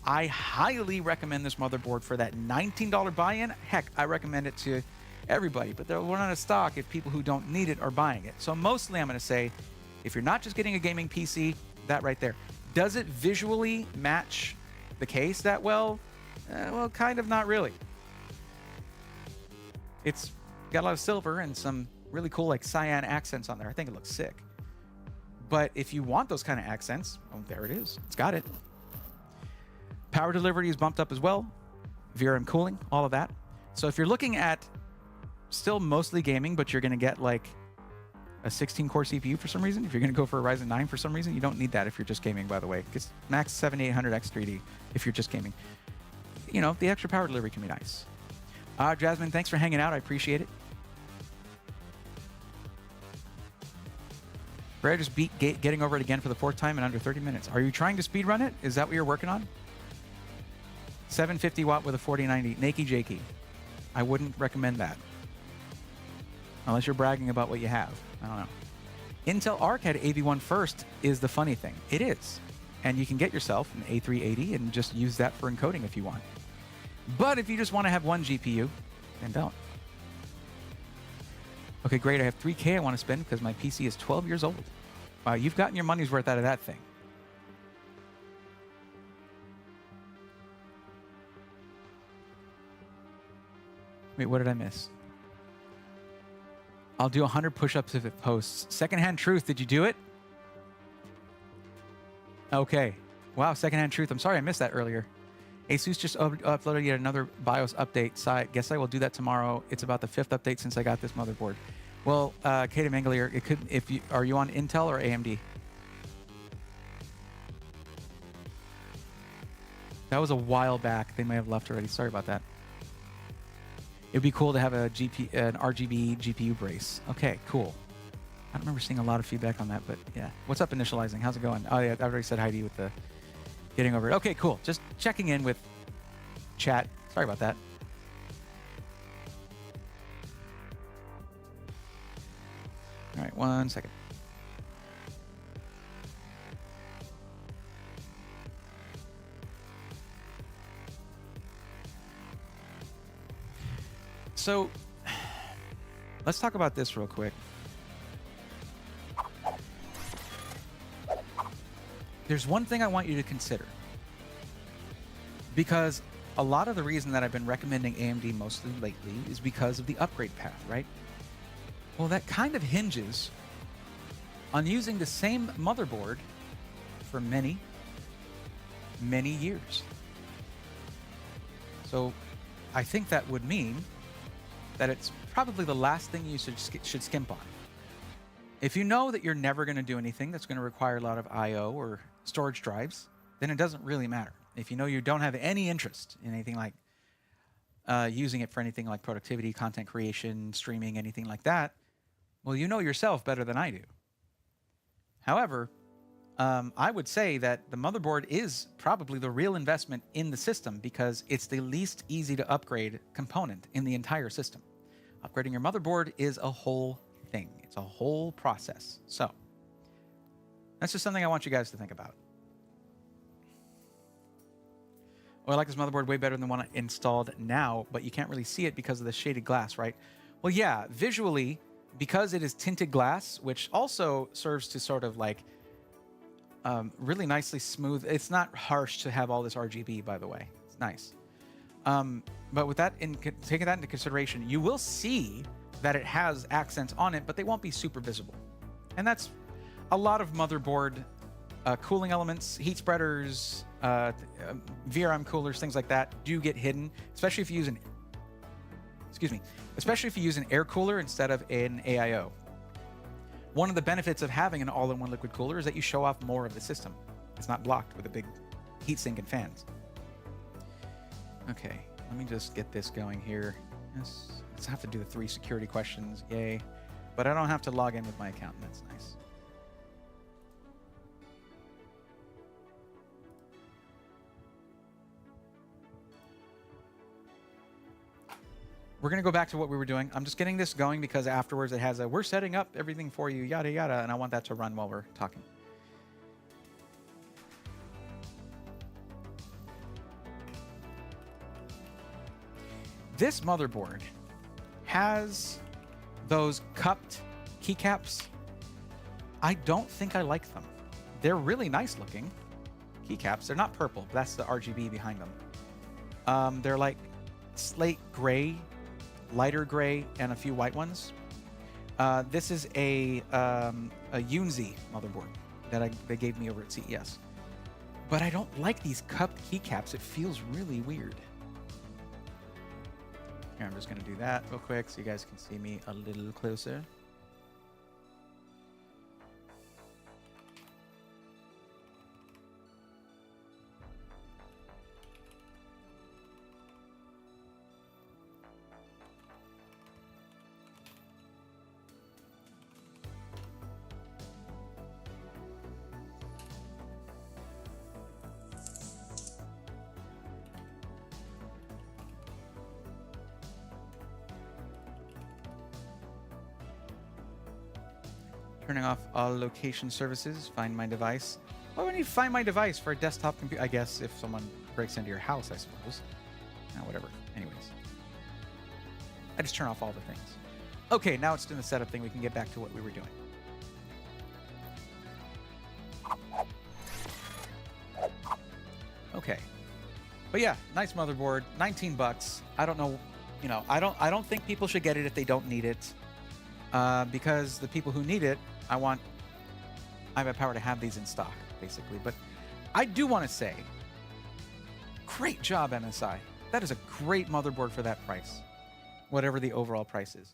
Speaker 1: I highly recommend this motherboard for that $19 buy-in. Heck, I recommend it to everybody. But they're running out of stock if people who don't need it are buying it. So mostly I'm going to say, if you're not just getting a gaming PC, that right there. Does it visually match the case that well? Well, kind of not really. It's got a lot of silver and some really cool like cyan accents on there. I think it looks sick. But if you want those kind of accents, well, there it is. It's got it. Power delivery is bumped up as well. VRM cooling, all of that. So if you're looking at still mostly gaming, but you're going to get like a 16-core CPU for some reason, if you're going to go for a Ryzen 9 for some reason, you don't need that if you're just gaming, by the way. It's max 7800X3D if you're just gaming. You know, the extra power delivery can be nice. Jasmine, thanks for hanging out. I appreciate it. Rare just beat getting over it again for the 4th time in under 30 minutes. Are you trying to speedrun it? Is that what you're working on? 750 watt with a 4090. Nakey Jakey. I wouldn't recommend that. Unless you're bragging about what you have. I don't know. Intel Arc had AV1 first is the funny thing. It is. And you can get yourself an A380 and just use that for encoding if you want. But if you just want to have one GPU, then don't. Okay, great. I have $3K I want to spend because my PC is 12 years old. Wow, you've gotten your money's worth out of that thing. Wait, what did I miss? I'll do 100 push-ups if it posts. Secondhand Truth, did you do it? Okay. Wow, Secondhand Truth. I'm sorry I missed that earlier. Asus just uploaded yet another BIOS update. So I guess I will do that tomorrow. It's about the 5th update since I got this motherboard. Well, Kate Mangalier, it could. Are you on Intel or AMD? That was a while back. They may have left already. Sorry about that. It'd be cool to have an RGB GPU brace. Okay, cool. I don't remember seeing a lot of feedback on that, but yeah. What's up, initializing? How's it going? Oh yeah, I already said hi to you with the getting over it. Okay, cool. Just checking in with chat. Sorry about that. All right, 1 second. So let's talk about this real quick. There's one thing I want you to consider, because a lot of the reason that I've been recommending AMD mostly lately is because of the upgrade path, right? Well, that kind of hinges on using the same motherboard for many, many years. So I think that would mean that it's probably the last thing you should skimp on. If you know that you're never going to do anything that's going to require a lot of I/O or storage drives, then it doesn't really matter. If you know you don't have any interest in anything like using it for anything like productivity, content creation, streaming, anything like that, well, you know yourself better than I do. However, I would say that the motherboard is probably the real investment in the system because it's the least easy to upgrade component in the entire system. Upgrading your motherboard is a whole thing. It's a whole process. So that's just something I want you guys to think about. Oh, I like this motherboard way better than the one I installed now, but you can't really see it because of the shaded glass, right? Well, yeah, visually, because it is tinted glass, which also serves to sort of like really nicely smooth. It's not harsh to have all this RGB, by the way. It's nice. But with that, taking that into consideration, you will see that it has accents on it, but they won't be super visible. And that's a lot of motherboard cooling elements, heat spreaders, VRM coolers, things like that do get hidden, especially if you use an, especially if you use an air cooler instead of an AIO. One of the benefits of having an all-in-one liquid cooler is that you show off more of the system. It's not blocked with a big heatsink and fans. Okay, let me just get this going here.
Speaker 2: Yes. Let's have to do the 3 security questions. Yay. But I don't have to log in with my account. That's nice. We're going to go back to what we were doing. I'm just getting this going because afterwards it has a, we're setting up everything for you, yada, yada. And I want that to run while we're talking. This motherboard has those cupped keycaps. I don't think I like them. They're really nice looking keycaps. They're not purple, but that's the RGB behind them. They're like slate gray, lighter gray, and a few white ones. This is a Unzi motherboard that they gave me over at CES. But I don't like these cupped keycaps. It feels really weird. Here, I'm just going to do that real quick so you guys can see me a little closer. Turning off all location services. Find my device. Why would I need to find my device for a desktop computer? I guess if someone breaks into your house, I suppose. Now, whatever. Anyways. I just turn off all the things. Okay, now it's doing the setup thing. We can get back to what we were doing. Okay. But yeah, nice motherboard. 19 bucks. I don't know. You know, I don't think people should get it if they don't need it. Because the people who need it, I want iBUYPOWER to have these in stock, basically. But I do want to say, great job, MSI. That is a great motherboard for that price, whatever the overall price is.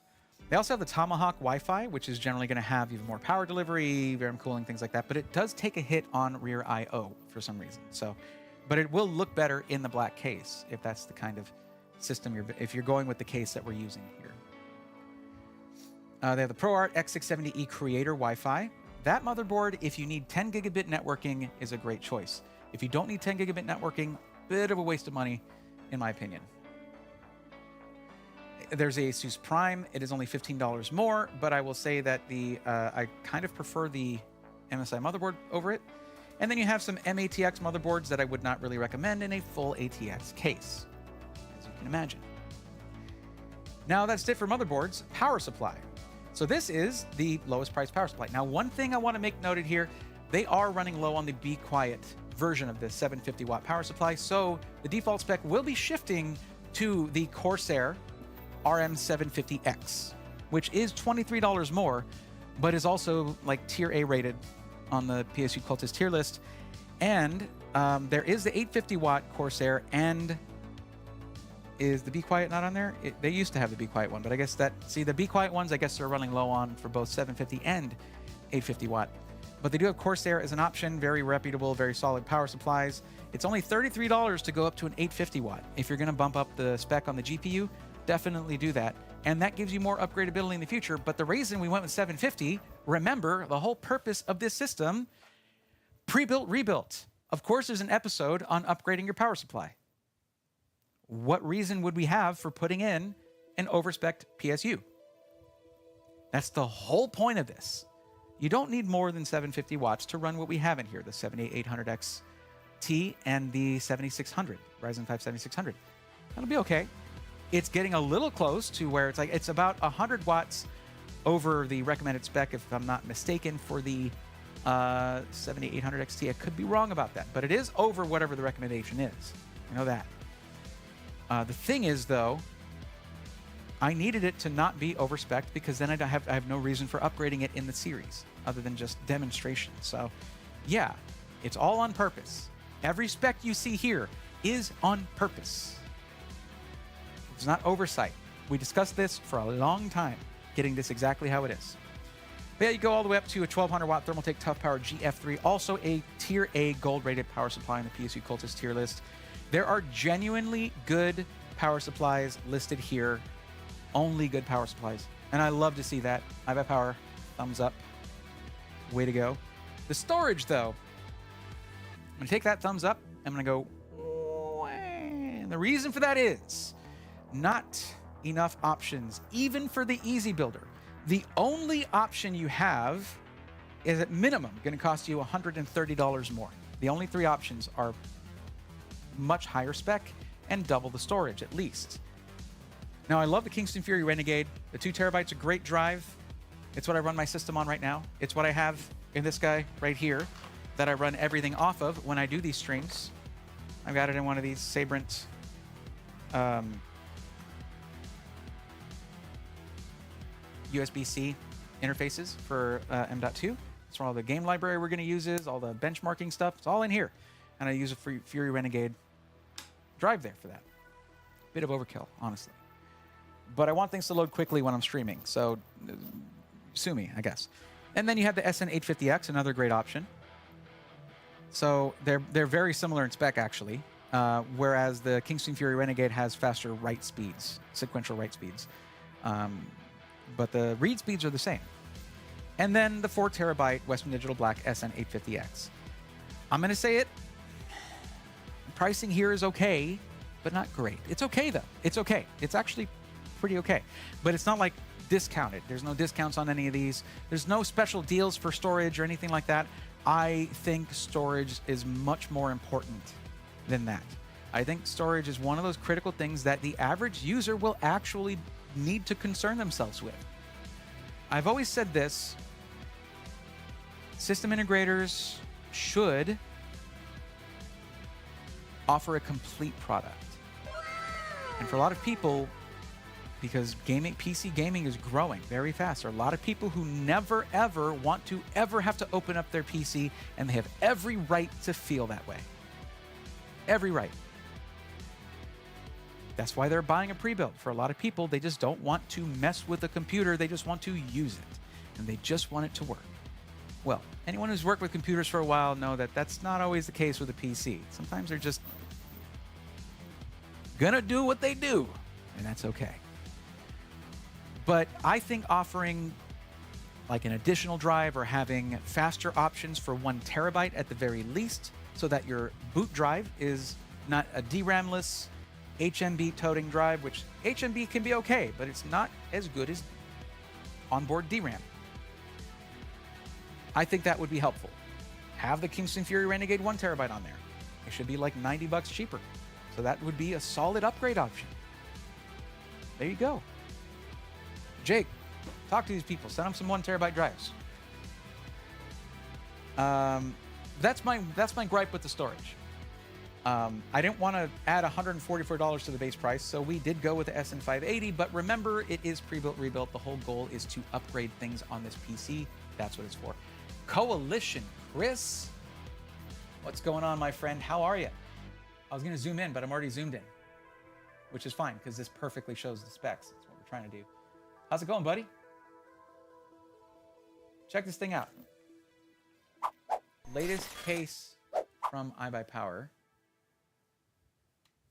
Speaker 2: They also have the Tomahawk Wi-Fi, which is generally going to have even more power delivery, VRM cooling, things like that. But it does take a hit on rear I/O for some reason. So, but it will look better in the black case if that's the kind of system if you're going with the case that we're using here. They have the ProArt X670E Creator Wi-Fi. That motherboard, if you need 10 gigabit networking, is a great choice. If you don't need 10 gigabit networking, bit of a waste of money, in my opinion. There's a Asus Prime. It is only $15 more, but I will say that I kind of prefer the MSI motherboard over it. And then you have some MATX motherboards that I would not really recommend in a full ATX case, as you can imagine. Now that's it for motherboards. Power supply. So this is the lowest price power supply. Now, one thing I want to make noted here, they are running low on the Be Quiet version of this 750 watt power supply. So the default spec will be shifting to the Corsair RM750X, which is $23 more, but is also like tier A rated on the PSU Cultist tier list. And there is the 850 watt Corsair, and is the Be Quiet not on there? They used to have the Be Quiet one, but I guess the Be Quiet ones, I guess they're running low on for both 750 and 850 watt. But they do have Corsair as an option, very reputable, very solid power supplies. It's only $33 to go up to an 850 watt. If you're gonna bump up the spec on the GPU, definitely do that. And that gives you more upgradability in the future. But the reason we went with 750, remember the whole purpose of this system, pre-built, rebuilt. Of course, there's an episode on upgrading your power supply. What reason would we have for putting in an overspec'd PSU? That's the whole point of this. You don't need more than 750 watts to run what we have in here, the 7800XT and the 7600, Ryzen 5 7600. That'll be okay. It's getting a little close to where it's about 100 watts over the recommended spec, if I'm not mistaken, for the 7800XT. I could be wrong about that, but it is over whatever the recommendation is. I know that. The thing is, though, I needed it to not be overspec'd because then I have no reason for upgrading it in the series other than just demonstration. So, yeah, it's all on purpose. Every spec you see here is on purpose. It's not oversight. We discussed this for a long time, getting this exactly how it is. But yeah, you go all the way up to a 1200 watt Thermaltake Tough Power GF3, also a tier A gold rated power supply in the PSU Cultist tier list. There are genuinely good power supplies listed here Only good power supplies. And I love to see that. iBUYPOWER, thumbs up. Way to go. The storage, though, I'm going to take that thumbs up. I'm going to go, and the reason for that is not enough options, even for the easy builder. The only option you have is at minimum going to cost you $130 more. The only 3 options are much higher spec and double the storage at least. Now, I love the Kingston Fury Renegade. The 2 terabytes, a great drive. It's what I run my system on right now. It's what I have in this guy right here that I run everything off of when I do these streams. I've got it in one of these Sabrent USB-C interfaces for M.2. That's where all the game library we're going to use is, all the benchmarking stuff. It's all in here. And I use a Fury Renegade drive there for that. Bit of overkill, honestly. But I want things to load quickly when I'm streaming, so sue me, I guess. And then you have the SN850X, another great option. So they're very similar in spec, actually, whereas the Kingston Fury Renegade has faster write speeds, sequential write speeds. But the read speeds are the same. And then the 4 terabyte Western Digital Black SN850X. I'm going to say it. Pricing here is okay, but not great. It's okay, though. It's okay. It's actually pretty okay. But it's not like discounted. There's no discounts on any of these. There's no special deals for storage or anything like that. I think storage is much more important than that. I think storage is one of those critical things that the average user will actually need to concern themselves with. I've always said this. System integrators should offer a complete product. And for a lot of people, because PC gaming is growing very fast, there are a lot of people who never, ever want to ever have to open up their PC, and they have every right to feel that way. Every right. That's why they're buying a pre-built. For a lot of people, they just don't want to mess with the computer. They just want to use it, and they just want it to work. Well, anyone who's worked with computers for a while know that that's not always the case with a PC. Sometimes they're just gonna do what they do, and that's okay. But I think offering like an additional drive or having faster options for 1 terabyte at the very least, so that your boot drive is not a DRAM-less HMB toting drive, which HMB can be okay, but it's not as good as onboard DRAM. I think that would be helpful. Have the Kingston Fury Renegade 1 terabyte on there. It should be like $90 cheaper. So that would be a solid upgrade option. There you go. Jake, talk to these people. Send them some 1 terabyte drives. That's my gripe with the storage. I didn't want to add $144 to the base price, so we did go with the SN580, but remember, it is pre-built, rebuilt. The whole goal is to upgrade things on this PC. That's what it's for. Coalition, Chris. What's going on, my friend? How are you? I was going to zoom in, but I'm already zoomed in, which is fine because this perfectly shows the specs. That's what we're trying to do. How's it going, buddy? Check this thing out. Latest case from iBUYPOWER.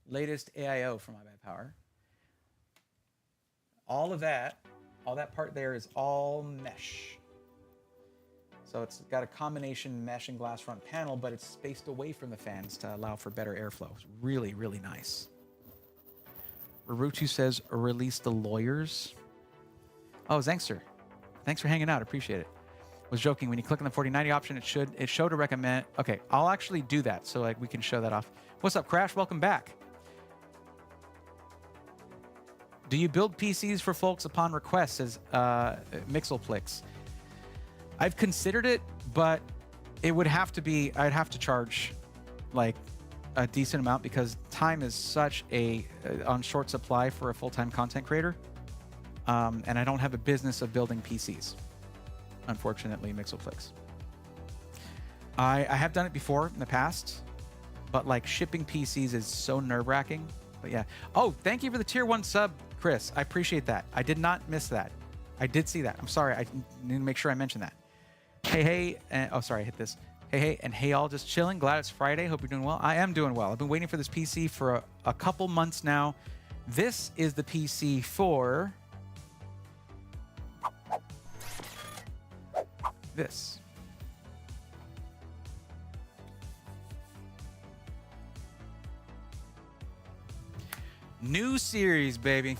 Speaker 2: Latest AIO from iBUYPOWER. All that part there is all mesh. So it's got a combination mesh and glass front panel, but it's spaced away from the fans to allow for better airflow. It's really, really nice. Rarutu says, release the lawyers. Oh, Zankster. Thanks for hanging out. Appreciate it. Was joking. When you click on the 4090 option, it showed a recommend. Okay, I'll actually do that so like we can show that off. What's up, Crash? Welcome back. Do you build PCs for folks upon request? Says Mixelplix. I've considered it, but it would have to be, I'd have to charge like a decent amount because time is such on short supply for a full-time content creator. And I don't have a business of building PCs, unfortunately, Mixelplix. I have done it before in the past, but like shipping PCs is so nerve-wracking. But yeah. Oh, thank you for the tier 1 sub, Chris. I appreciate that. I did not miss that. I did see that. I'm sorry. I need to make sure I mention that. Hey, oh, sorry, I hit this. Hey, and hey, all, just chilling. Glad it's Friday. Hope you're doing well. I am doing well. I've been waiting for this PC for a couple months now. This is the PC for this. New series, baby.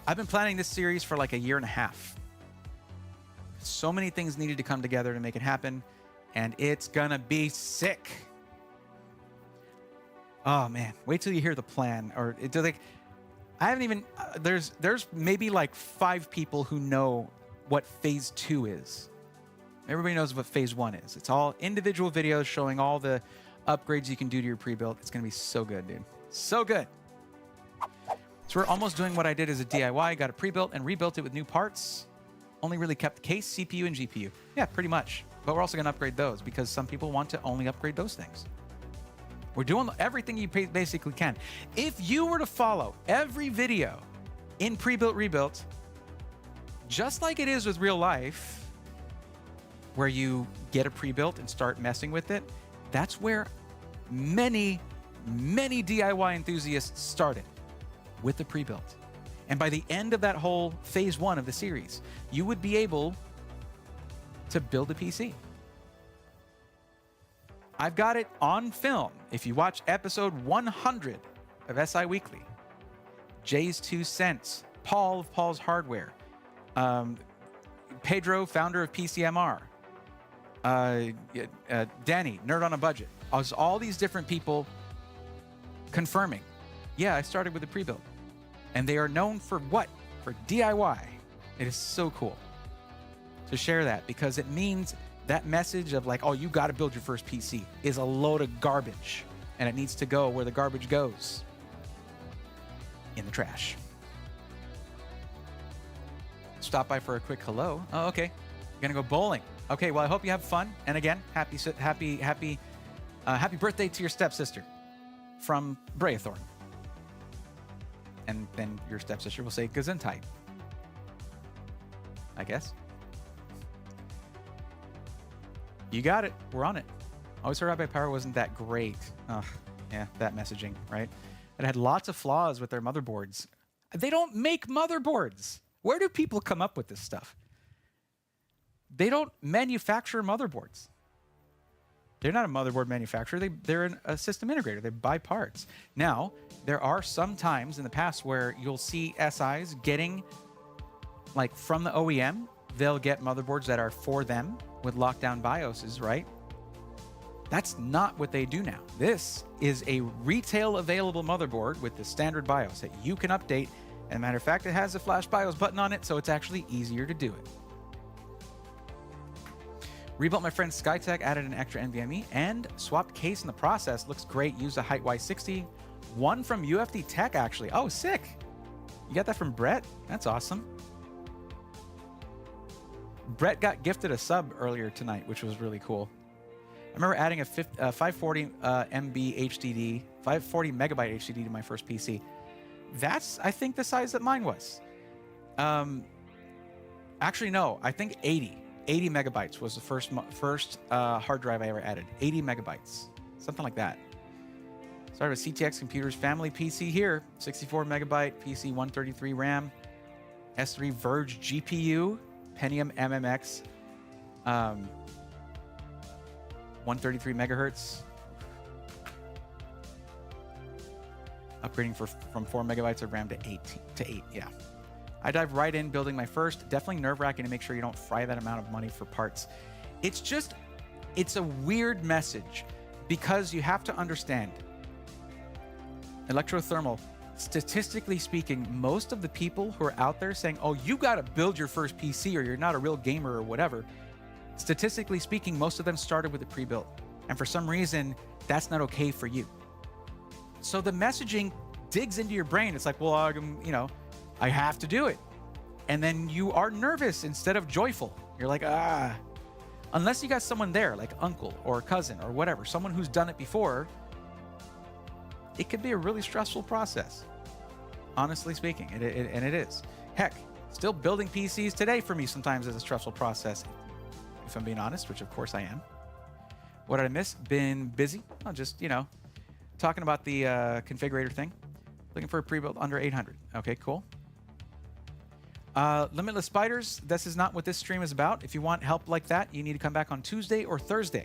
Speaker 2: I've been planning this series for like a year and a half. So many things needed to come together to make it happen, and it's gonna be sick. Oh man, wait till you hear the plan. Or like, I haven't even. There's maybe like 5 people who know what phase 2 is. Everybody knows what phase 1 is. It's all individual videos showing all the upgrades you can do to your pre-built. It's gonna be so good, dude. So good. So we're almost doing what I did as a DIY. Got a pre-built and rebuilt it with new parts. Only really kept the case, CPU, and GPU. Yeah, pretty much. But we're also gonna upgrade those because some people want to only upgrade those things. We're doing everything you basically can. If you were to follow every video in pre-built, rebuilt, just like it is with real life, where you get a pre-built and start messing with it, that's where many, many DIY enthusiasts started, with the pre-built. And by the end of that whole phase 1 of the series, you would be able to build a PC. I've got it on film. If you watch episode 100 of SI Weekly, Jay's 2 cents, Paul of Paul's Hardware, Pedro, founder of PCMR, Danny, Nerd on a Budget. All these different people confirming, yeah, I started with a pre-built. And they are known for what? For DIY. It is so cool to share that, because it means that message of like, oh, you got to build your first PC is a load of garbage, and it needs to go where the garbage goes, in the trash. Stop by for a quick hello. Oh, okay. You're gonna go bowling. Okay, well, I hope you have fun. And again, happy birthday to your stepsister from Breathorn. And then your stepsister will say Gesundheit, I guess. You got it. We're on it. Always heard iBUYPOWER wasn't that great. Ugh, yeah, that messaging, right? It had lots of flaws with their motherboards. They don't make motherboards. Where do people come up with this stuff? They don't manufacture motherboards. They're not a motherboard manufacturer. They're a system integrator. They buy parts. Now, there are some times in the past where you'll see SIs getting, like from the OEM, they'll get motherboards that are for them with lockdown BIOSes, right? That's not what they do now. This is a retail available motherboard with the standard BIOS that you can update. As a matter of fact, it has a flash BIOS button on it, so it's actually easier to do it. Rebuilt my friend's Skytech, added an extra NVMe, and swapped case in the process. Looks great. Used a Height Y60. One from UFD Tech, actually. Oh, sick. You got that from Brett? That's awesome. Brett got gifted a sub earlier tonight, which was really cool. I remember adding a 540 MB HDD, 540 megabyte HDD to my first PC. That's, I think, the size that mine was. Actually, no. I think 80 megabytes was the first hard drive I ever added. 80 megabytes, something like that. Started with CTX Computers family PC here. 64 megabyte PC, 133 RAM, S3 Verge GPU, Pentium MMX, 133 megahertz. Upgrading from 4 megabytes of RAM to 8. Yeah. I dive right in building my first. Definitely nerve-wracking to make sure you don't fry that amount of money for parts. It's a weird message, because you have to understand, electrothermal, statistically speaking, most of the people who are out there saying, oh, you got to build your first PC or you're not a real gamer or whatever, statistically speaking, most of them started with a pre-built. And for some reason, that's not okay for you. So the messaging digs into your brain. It's like, well, I have to do it. And then you are nervous instead of joyful. You're like, unless you got someone there, like uncle or cousin or whatever, someone who's done it before, it could be a really stressful process, honestly speaking. And it is. Heck, still building PCs today for me sometimes is a stressful process, if I'm being honest, which of course I am. What did I miss? Been busy. Oh, just, talking about the configurator thing. Looking for a pre-built under 800. Okay, cool. Limitless Spiders, this is not what this stream is about. If you want help like that, you need to come back on Tuesday or Thursday.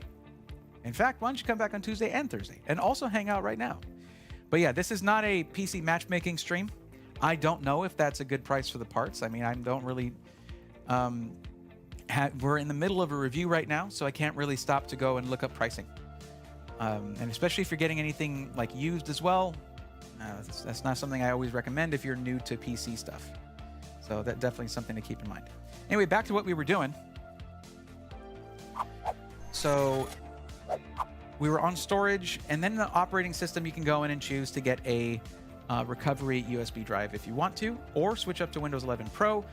Speaker 2: In fact, why don't you come back on Tuesday and Thursday and also hang out right now? But yeah, this is not a PC matchmaking stream. I don't know if that's a good price for the parts. I mean, I don't really... we're in the middle of a review right now, so I can't really stop to go and look up pricing. And especially if you're getting anything like used as well, that's not something I always recommend if you're new to PC stuff. So that's definitely something to keep in mind. Anyway, back to what we were doing. So we were on storage, and then in the operating system, you can go in and choose to get a recovery USB drive if you want to, or switch up to Windows 11 Pro.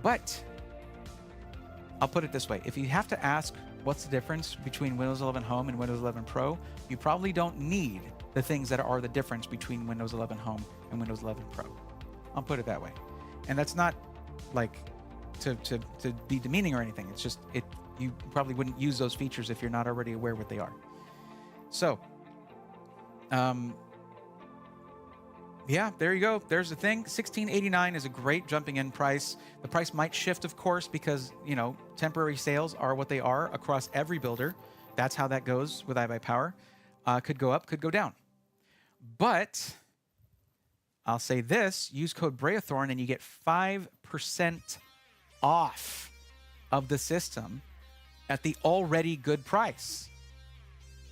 Speaker 2: But I'll put it this way. If you have to ask what's the difference between Windows 11 Home and Windows 11 Pro, you probably don't need the things that are the difference between Windows 11 Home and Windows 11 Pro. I'll put it that way. And that's not like to be demeaning or anything. It's just you probably wouldn't use those features if you're not already aware what they are. So, yeah, there you go. There's the thing. $1689 is a great jumping in price. The price might shift, of course, because, you know, temporary sales are what they are across every builder. That's how that goes with iBUYPOWER. Could go up, could go down. But I'll say this, use code Brayathorn and you get 5% off of the system at the already good price.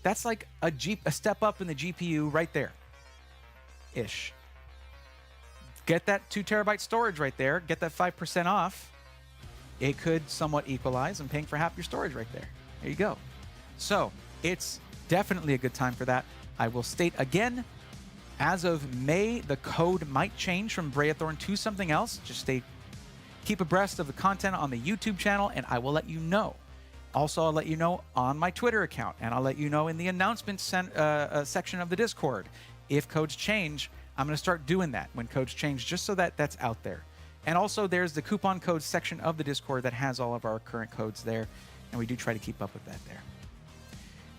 Speaker 2: That's like a step up in the GPU right there. Ish. Get that 2 terabyte storage right there. Get that 5% off. It could somewhat equalize. I'm paying for half your storage right there. There you go. So it's definitely a good time for that. I will state again, as of May, the code might change from Brayathorn to something else. Just keep abreast of the content on the YouTube channel, and I will let you know. Also, I'll let you know on my Twitter account, and I'll let you know in the announcements section of the Discord. If codes change, I'm going to start doing that when codes change, just so that that's out there. And also, there's the coupon codes section of the Discord that has all of our current codes there, and we do try to keep up with that there.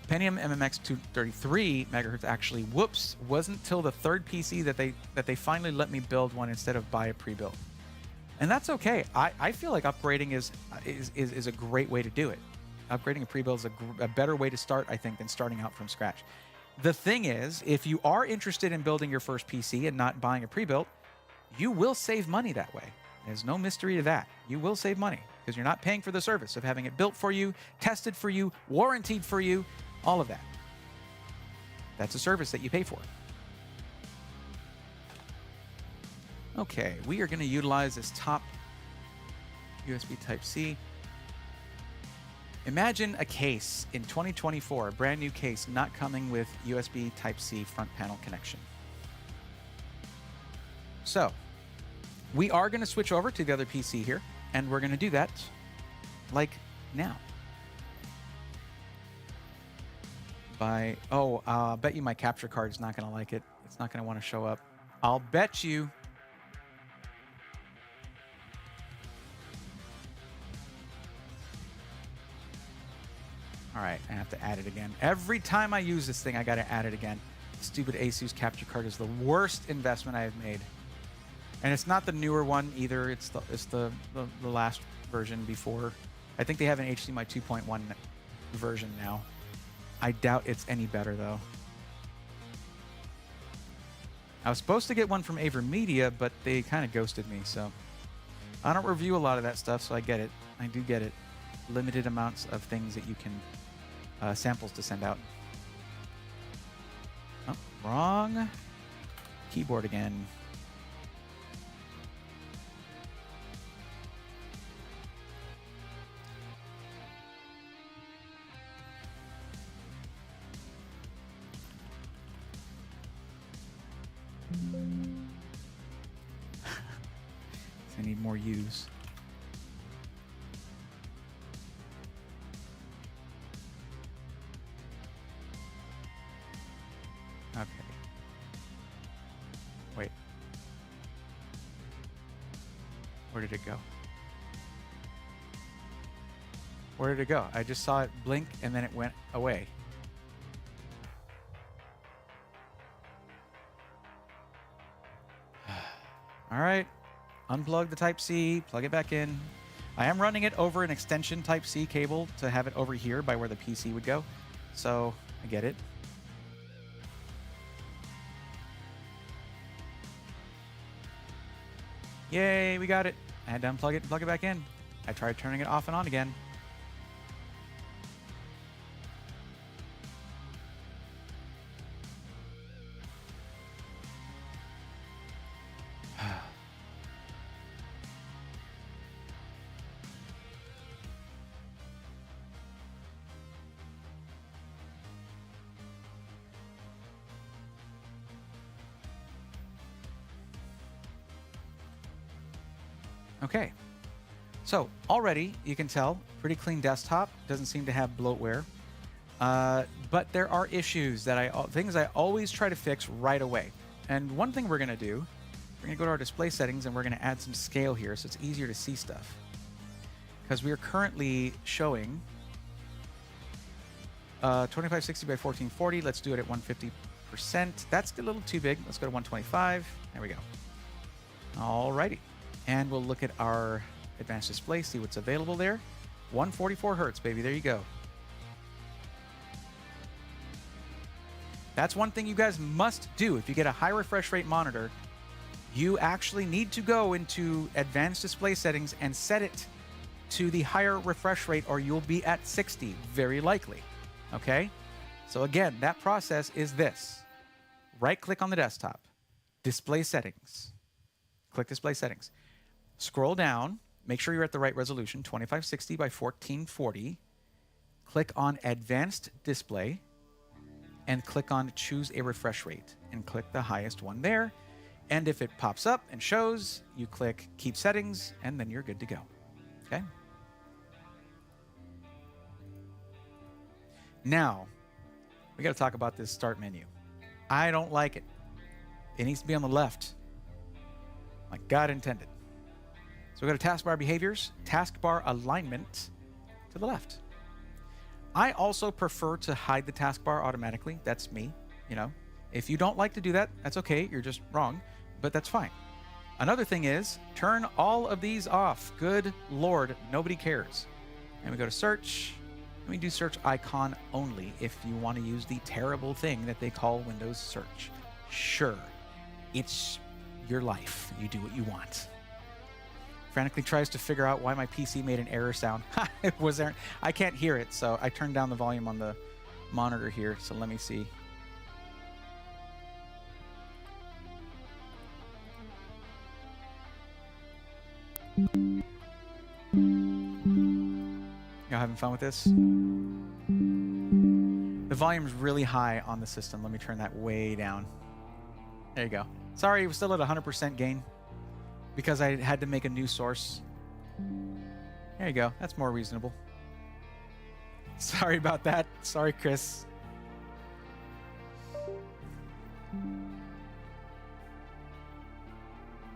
Speaker 2: Pentium MMX 233 megahertz actually, whoops, wasn't till the third PC that they finally let me build one instead of buy a pre-built. And that's okay. I feel like upgrading is a great way to do it. Upgrading a pre-build is a better way to start, I think, than starting out from scratch. The thing is, if you are interested in building your first PC and not buying a pre-built, you will save money that way. There's no mystery to that. You will save money because you're not paying for the service of having it built for you, tested for you, warranted for you, all of that. That's a service that you pay for. Okay, we are going to utilize this top USB Type-C. Imagine a case in 2024, a brand new case, not coming with USB Type-C front panel connection. So, we are going to switch over to the other PC here, and we're going to do that like now. I'll bet you my capture card is not going to like it. It's not going to want to show up. I'll bet you. All right, I have to add it again. Every time I use this thing, I got to add it again. Stupid Asus capture card is the worst investment I have made. And it's not the newer one either. It's the last version before. I think they have an HDMI 2.1 version now. I doubt it's any better, though. I was supposed to get one from AverMedia, but they kind of ghosted me, so I don't review a lot of that stuff, so I get it. I do get it. Limited amounts of things that you can, samples to send out. Oh, wrong keyboard again. I need more U's. Okay. Wait. Where did it go? Where did it go? I just saw it blink and then it went away. All right. unplug the Type-C, plug it back in. I am running it over an extension Type-C cable to have it over here by where the PC would go. So I get it. Yay, we got it. I had to unplug it and plug it back in. I tried turning it off and on again. Okay, so already you can tell, pretty clean desktop, doesn't seem to have bloatware, but there are issues that things I always try to fix right away. And one thing we're gonna do, we're gonna go to our display settings and we're gonna add some scale here so it's easier to see stuff. Because we are currently showing 2560 by 1440, let's do it at 150%. That's a little too big, let's go to 125, there we go. Alrighty. And we'll look at our advanced display, see what's available there. 144 hertz, baby, there you go. That's one thing you guys must do. If you get a high refresh rate monitor, you actually need to go into advanced display settings and set it to the higher refresh rate or you'll be at 60, very likely, okay? So again, that process is this. Right-click on the desktop, display settings, click display settings. Scroll down, make sure you're at the right resolution, 2560 by 1440. Click on Advanced Display and click on Choose a Refresh Rate and click the highest one there. And if it pops up and shows, you click Keep Settings and then you're good to go. Okay? Now, we got to talk about this Start menu. I don't like it. It needs to be on the left, like God intended. So we go to taskbar behaviors, taskbar alignment to the left. I also prefer to hide the taskbar automatically. That's me, you know. If you don't like to do that, that's okay. You're just wrong, but that's fine. Another thing is turn all of these off. Good Lord, nobody cares. And we go to search, and we do search icon only if you want to use the terrible thing that they call Windows search. Sure, it's your life. You do what you want. Frantically tries to figure out why my PC made an error sound. It was there. I can't hear it, so I turned down the volume on the monitor here. So let me see. Y'all having fun with this? The volume's really high on the system. Let me turn that way down. There you go. Sorry, it was still at 100% gain because I had to make a new source. There you go. That's more reasonable. Sorry about that. Sorry, Chris.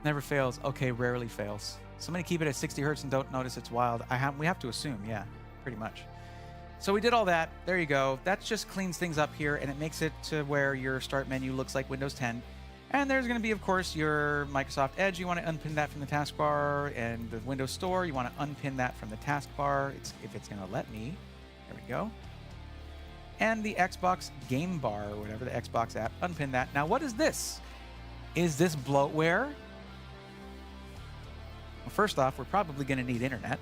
Speaker 2: Never fails. Okay, rarely fails. Somebody keep it at 60 hertz and don't notice it's wild. We have to assume, yeah, pretty much. So we did all that. There you go. That just cleans things up here, and it makes it to where your start menu looks like Windows 10. And there's going to be, of course, your Microsoft Edge. You want to unpin that from the taskbar, and the Windows Store, you want to unpin that from the taskbar. If it's going to let me. There we go. And the Xbox Game Bar, or whatever the Xbox app, unpin that. Now, what is this? Is this bloatware? Well, first off, we're probably going to need internet.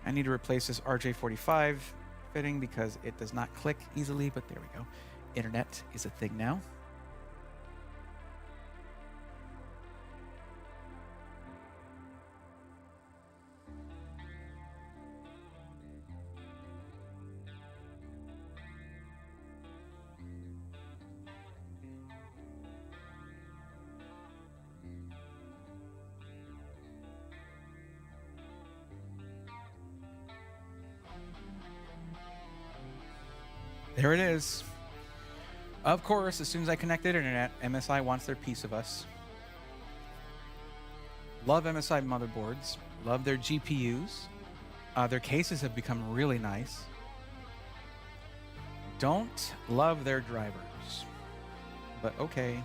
Speaker 2: I need to replace this RJ45 fitting because it does not click easily, but there we go. Internet is a thing now. There it is. Of course, as soon as I connect the internet, MSI wants their piece of us. Love MSI motherboards. Love their GPUs. Their cases have become really nice. Don't love their drivers, but okay.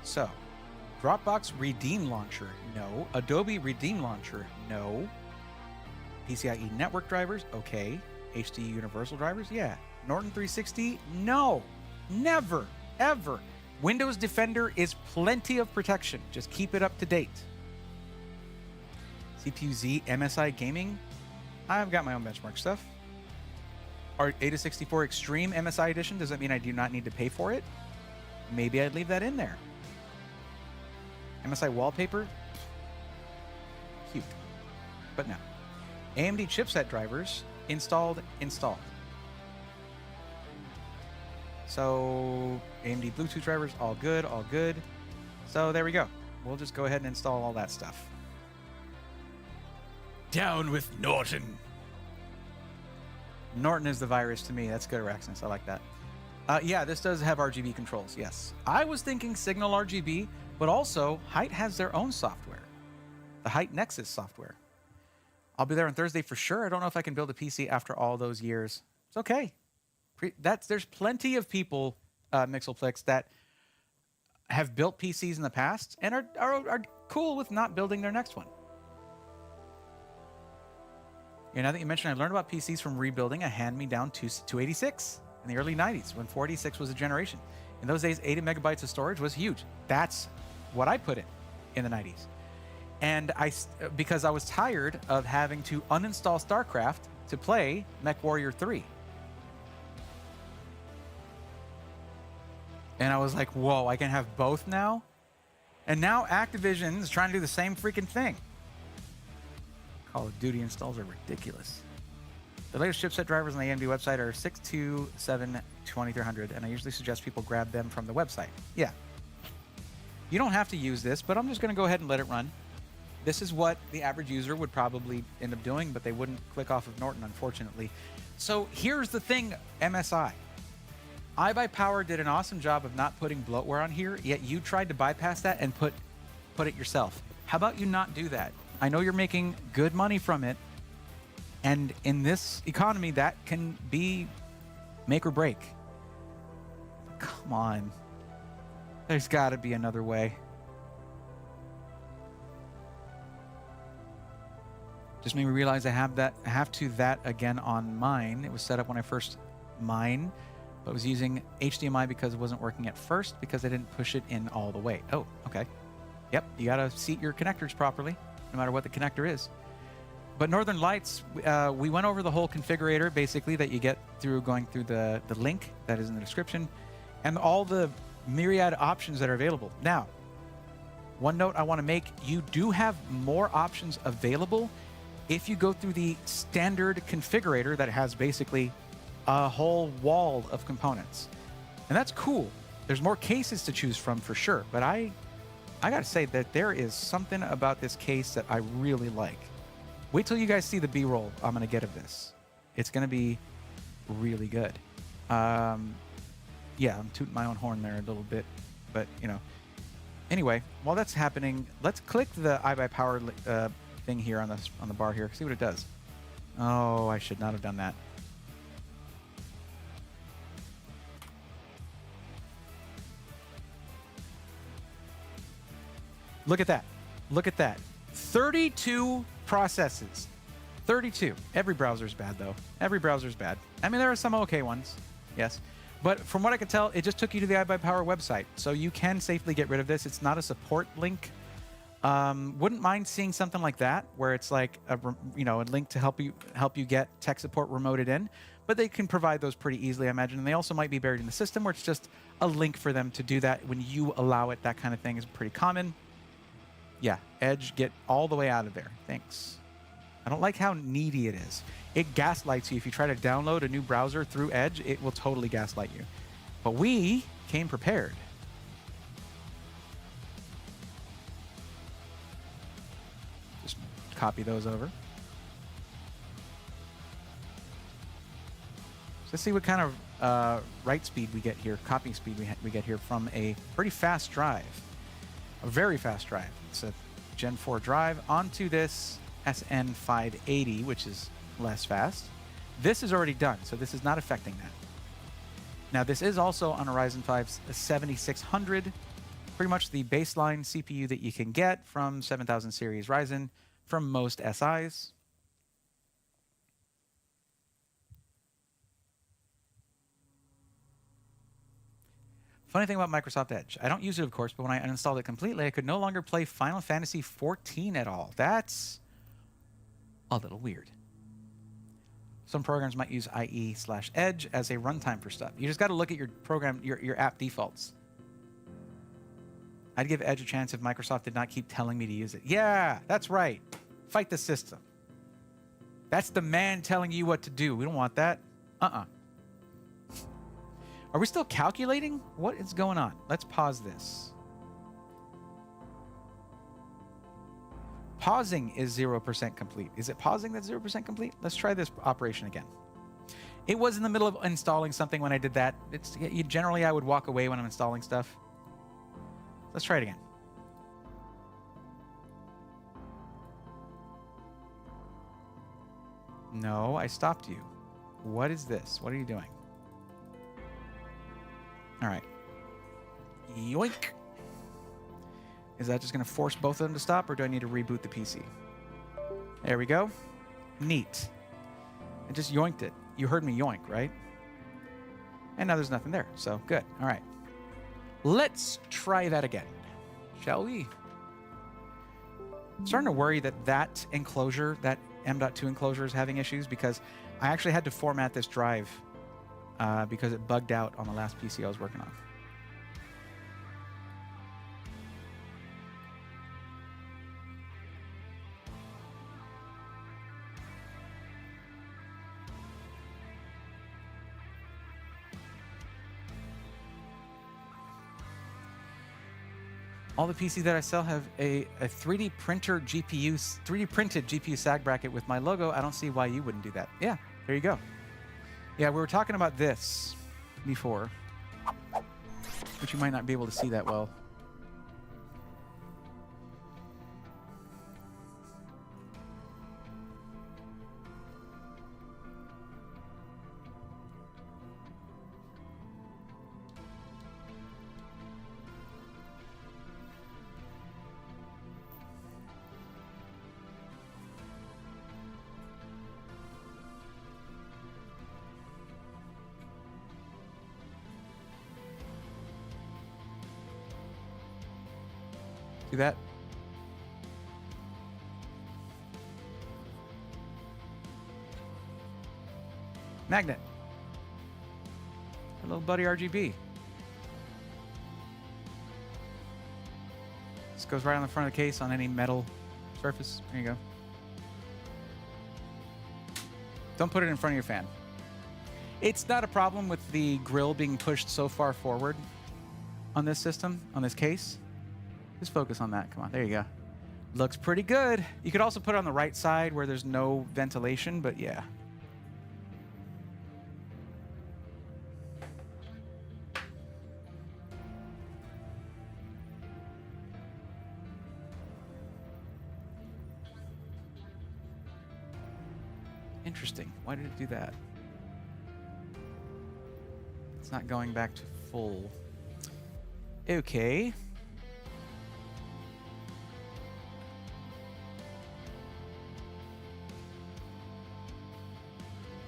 Speaker 2: So, Dropbox Redeem Launcher, no. Adobe Redeem Launcher, no. PCIe network drivers, okay. HD universal drivers, yeah. Norton 360, no. Never, ever. Windows Defender is plenty of protection. Just keep it up to date. CPU-Z MSI Gaming, I've got my own benchmark stuff. Our AW64 Extreme MSI Edition, does that mean I do not need to pay for it? Maybe I'd leave that in there. MSI wallpaper, cute, but no. AMD chipset drivers, installed. So AMD Bluetooth drivers, all good, all good. So there we go. We'll just go ahead and install all that stuff. Down with Norton. Norton is the virus to me. That's good, Araxis. I like that. Yeah, this does have RGB controls, yes. I was thinking Signal RGB, but also Height has their own software. The Height Nexus software. I'll be there on Thursday for sure. I don't know if I can build a PC after all those years. It's okay. There's plenty of people, Mixelplex, that have built PCs in the past and are cool with not building their next one. Yeah, now that you mentioned, I learned about PCs from rebuilding a hand-me-down 286 in the early 90s when 486 was a generation. In those days, 80 megabytes of storage was huge. That's what I put in the 90s. And because I was tired of having to uninstall StarCraft to play MechWarrior 3. And I was like, whoa, I can have both now? And now Activision is trying to do the same freaking thing. Call of Duty installs are ridiculous. The latest chipset drivers on the AMD website are 627-2300, and I usually suggest people grab them from the website. Yeah. You don't have to use this, but I'm just going to go ahead and let it run. This is what the average user would probably end up doing, but they wouldn't click off of Norton, unfortunately. So here's the thing, MSI. iBUYPOWER did an awesome job of not putting bloatware on here, yet you tried to bypass that and put it yourself. How about you not do that? I know you're making good money from it, and in this economy, that can be make or break. Come on. There's got to be another way. Just made me realize I have that again on mine. It was set up when I first mined, but was using HDMI because it wasn't working at first because I didn't push it in all the way. Oh, okay. Yep, you got to seat your connectors properly, no matter what the connector is. But Northern Lights, we went over the whole configurator, basically, that you get through going through the link that is in the description, and all the myriad options that are available. Now, one note I want to make, you do have more options available if you go through the standard configurator that has basically a whole wall of components. And that's cool. There's more cases to choose from for sure, but I gotta say that there is something about this case that I really like. Wait till you guys see the B-roll I'm gonna get of this. It's gonna be really good. Yeah, I'm tooting my own horn there a little bit, but you know. Anyway, while that's happening, let's click the iBUYPOWER thing here on the bar here. See what it does. Oh, I should not have done that. Look at that. Look at that. 32 processes. 32. Every browser's bad, though. Every browser's bad. I mean, there are some okay ones. Yes. But from what I could tell, it just took you to the iBUYPOWER website. So you can safely get rid of this. It's not a support link. Wouldn't mind seeing something like that, where it's like a link to help you get tech support remoted in. But they can provide those pretty easily, I imagine. And they also might be buried in the system, where it's just a link for them to do that when you allow it. That kind of thing is pretty common. Yeah, Edge, get all the way out of there. Thanks. I don't like how needy it is. It gaslights you. If you try to download a new browser through Edge, it will totally gaslight you. But we came prepared. Just copy those over. Let's see what kind of write speed we get here, copy speed we get here from a pretty fast drive. a very fast drive. It's a Gen 4 drive onto this SN580, which is less fast. This is already done, so this is not affecting that. Now, this is also on a Ryzen 5 7600, pretty much the baseline CPU that you can get from 7000 series Ryzen from most SIs. Funny thing about Microsoft Edge, I don't use it, of course, but when I uninstalled it completely, I could no longer play Final Fantasy XIV at all. That's a little weird. Some programs might use IE/Edge as a runtime for stuff. You just got to look at your program, your app defaults. I'd give Edge a chance if Microsoft did not keep telling me to use it. Yeah, that's right. Fight the system. That's the man telling you what to do. We don't want that. Are we still calculating? What is going on? Let's pause this. Pausing is 0% complete. Is it pausing that's 0% complete? Let's try this operation again. It was in the middle of installing something when I did that. Generally, I would walk away when I'm installing stuff. Let's try it again. No, I stopped you. What is this? What are you doing? All right. Yoink. Is that just going to force both of them to stop, or do I need to reboot the PC? There we go. Neat. I just yoinked it. You heard me yoink, right? And now there's nothing there, so good. All right. Let's try that again, shall we? I'm starting to worry that that enclosure, that M.2 enclosure is having issues because I actually had to format this drive because it bugged out on the last PC I was working on. All the PCs that I sell have a 3D printer GPU, 3D printed GPU SAG bracket with my logo. I don't see why you wouldn't do that. Yeah, there you go. Yeah, we were talking about this before, which you might not be able to see that well. See that? Magnet. Our little buddy RGB. This goes right on the front of the case on any metal surface. There you go. Don't put it in front of your fan. It's not a problem with the grill being pushed so far forward on this system, on this case. Just focus on that. Come on. There you go. Looks pretty good. You could also put it on the right side where there's no ventilation, but yeah. Interesting. Why did it do that? It's not going back to full. Okay.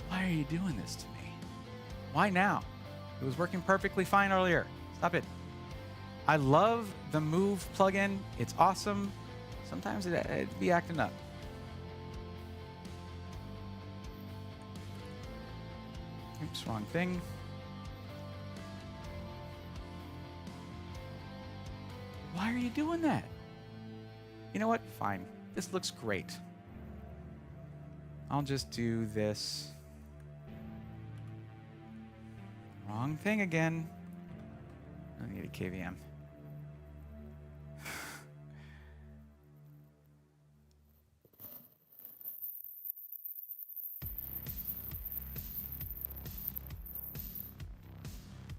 Speaker 2: Why are you doing this to me? Why now? It was working perfectly fine earlier. Stop it. I love the Move plugin. It's awesome. Sometimes it'd be acting up. Oops, wrong thing. Why are you doing that? You know what? Fine. This looks great. I'll just do this. Wrong thing again. I need a KVM.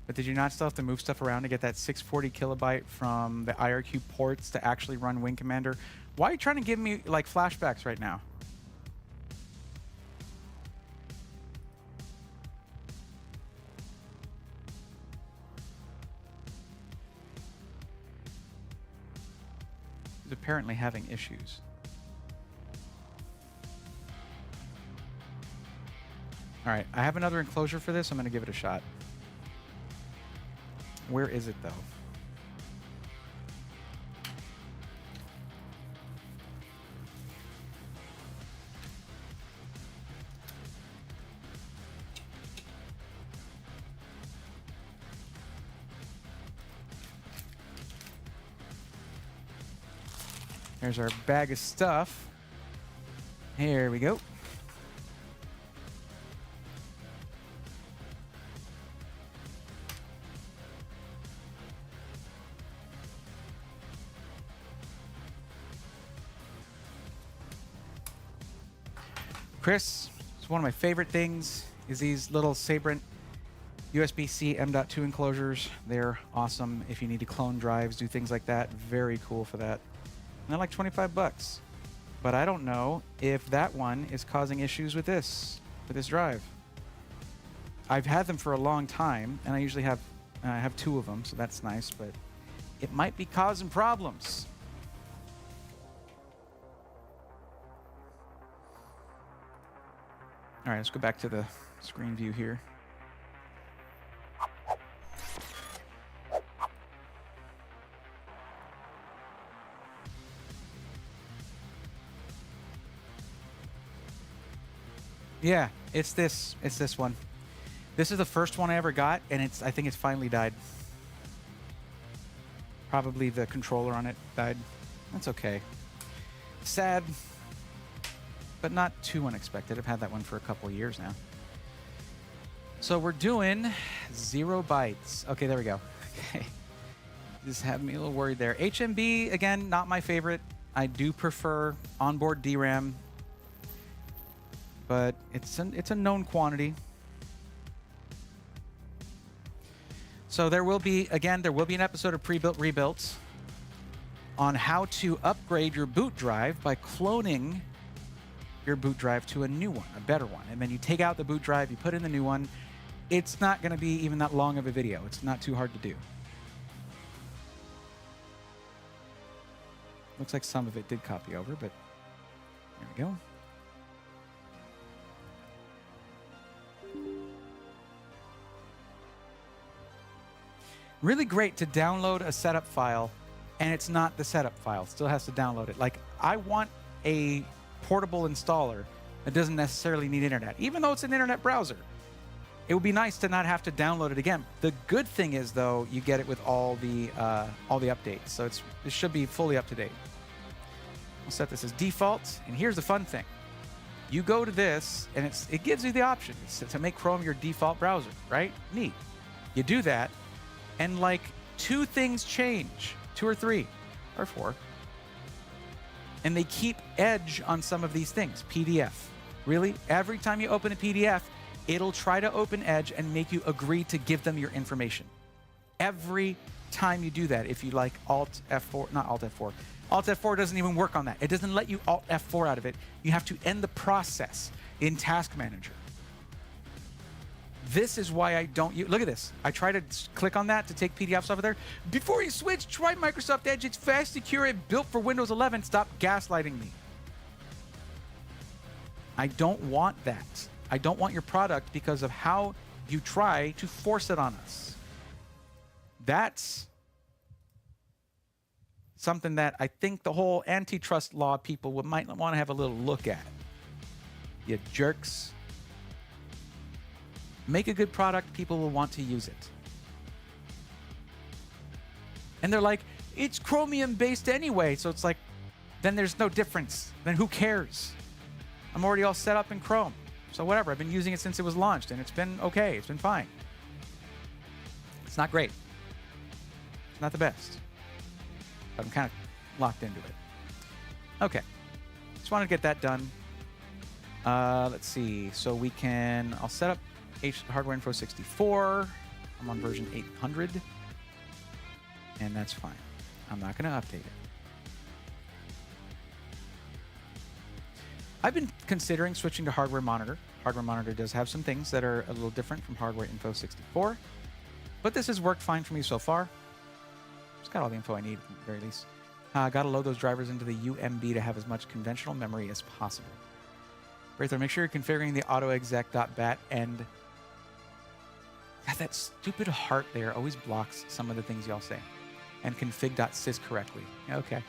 Speaker 2: But did you not still have to move stuff around to get that 640 kilobyte from the IRQ ports to actually run Wing Commander? Why are you trying to give me like flashbacks right now? He's apparently having issues. All right, I have another enclosure for this. I'm going to give it a shot. Where is it, though? There's our bag of stuff. Here we go. Chris, it's one of my favorite things is these little Sabrent USB-C M.2 enclosures. They're awesome if you need to clone drives, do things like that. Very cool for that. And they're like 25 bucks. But I don't know if that one is causing issues with this drive. I've had them for a long time, and I usually have 2 of them, so that's nice, but it might be causing problems. All right, let's go back to the screen view here. Yeah, it's this one. This is the first one I ever got, and I think it's finally died. Probably the controller on it died. That's okay. Sad, but not too unexpected. I've had that one for a couple years now. So we're doing 0 bytes. Okay, there we go. Okay. This had me a little worried there. HMB, again, not my favorite. I do prefer onboard DRAM, but it's a known quantity. So there will be an episode of Pre-Built Rebuilt on how to upgrade your boot drive by cloning your boot drive to a new one, a better one. And then you take out the boot drive, you put in the new one. It's not going to be even that long of a video. It's not too hard to do. Looks like some of it did copy over, but there we go. Really great to download a setup file, and it's not the setup file. It still has to download it. Like, I want a portable installer that doesn't necessarily need internet, even though it's an internet browser. It would be nice to not have to download it again. The good thing is, though, you get it with all the updates, so it should be fully up to date. I'll set this as default, and here's the fun thing: you go to this, and it gives you the option to make Chrome your default browser, right? Neat. You do that, and like 2 things change, 2 or 3 or 4. And they keep Edge on some of these things. PDF. Really? Every time you open a PDF, it'll try to open Edge and make you agree to give them your information. Every time you do that, if you like Alt F4, not Alt F4. Alt F4 doesn't even work on that. It doesn't let you Alt F4 out of it. You have to end the process in Task Manager. This is why I don't use, look at this. I try to click on that to take PDFs off of there. Before you switch, try Microsoft Edge. It's fast, secure, and built for Windows 11. Stop gaslighting me. I don't want that. I don't want your product because of how you try to force it on us. That's something that I think the whole antitrust law people might want to have a little look at. You jerks. Make a good product, people will want to use it. And they're like, it's Chromium based anyway. So it's like, then there's no difference. Then who cares? I'm already all set up in Chrome. So whatever, I've been using it since it was launched and it's been okay, it's been fine. It's not great. It's not the best. But I'm kind of locked into it. Okay, just wanted to get that done. Let's see, so we can, I'll set up hardware info 64. I'm on version 800, and that's fine. I'm not going to update it. I've been considering switching to hardware monitor. Hardware monitor does have some things that are a little different from hardware info 64, but this has worked fine for me so far. It's got all the info I need at the very least. Got to load those drivers into the UMB to have as much conventional memory as possible. Right there, make sure you're configuring the autoexec.bat and God, that stupid heart there always blocks some of the things y'all say. And config.sys correctly. Okay.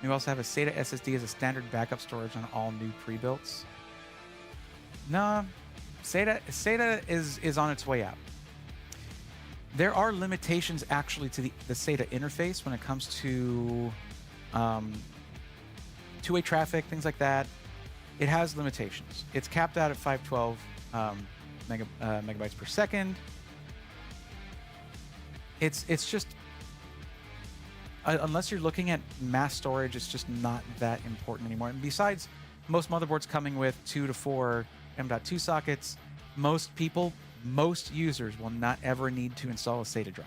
Speaker 2: You also have a SATA SSD as a standard backup storage on all new pre-builts. No, SATA is on its way out. There are limitations actually to the SATA interface when it comes to two-way traffic, things like that. It has limitations. It's capped out at 512 megabytes per second. It's just, unless you're looking at mass storage, it's just not that important anymore. And besides, most motherboards coming with 2 to 4 M.2 sockets, most users will not ever need to install a SATA drive.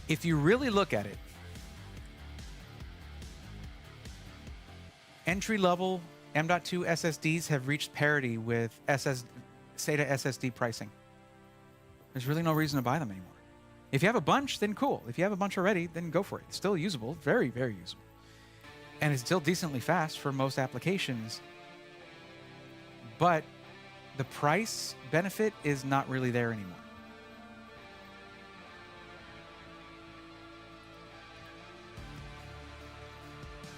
Speaker 2: If you really look at it, entry-level M.2 SSDs have reached parity with SATA SSD pricing. There's really no reason to buy them anymore. If you have a bunch, then cool. If you have a bunch already, then go for it. It's still usable, very, very usable. And it's still decently fast for most applications. But the price benefit is not really there anymore.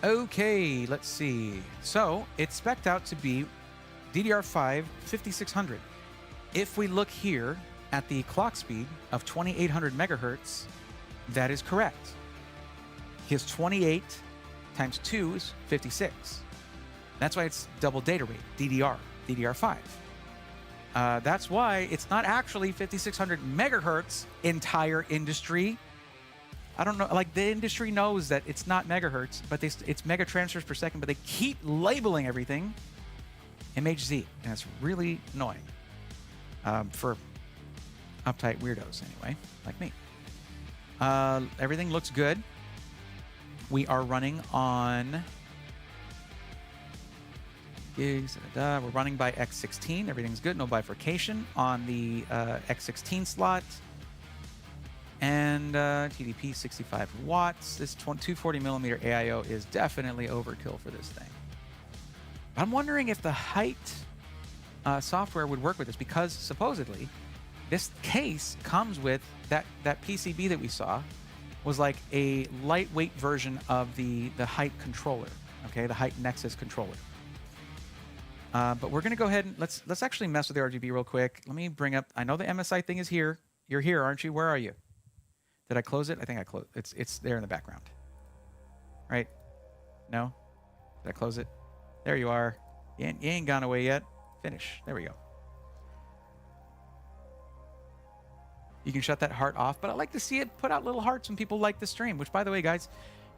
Speaker 2: Okay, let's see. So it's spec'd out to be DDR5 5600. If we look here at the clock speed of 2800 megahertz, that is correct. His 28 times 2 is 56. That's why it's double data rate, DDR5. That's why it's not actually 5600 megahertz, entire industry. I don't know, like the industry knows that it's not megahertz, but it's mega transfers per second, but they keep labeling everything MHz, and it's really annoying for uptight weirdos anyway, like me. Everything looks good. We are running on gigs, we're running by X16, everything's good, no bifurcation on the X16 slot. And TDP 65 watts. This 240 millimeter AIO is definitely overkill for this thing. I'm wondering if the height software would work with this, because supposedly this case comes with that PCB that we saw was like a lightweight version of the height controller, okay, the height Nexus controller. But we're gonna go ahead and let's actually mess with the RGB real quick. Let me bring up. I know the MSI thing is here. You're here, aren't you? Where are you? Did I close it? I think I closed. It's there in the background, right? No? Did I close it? There you are. You ain't gone away yet. Finish. There we go. You can shut that heart off, but I like to see it put out little hearts when people like the stream, which, by the way, guys,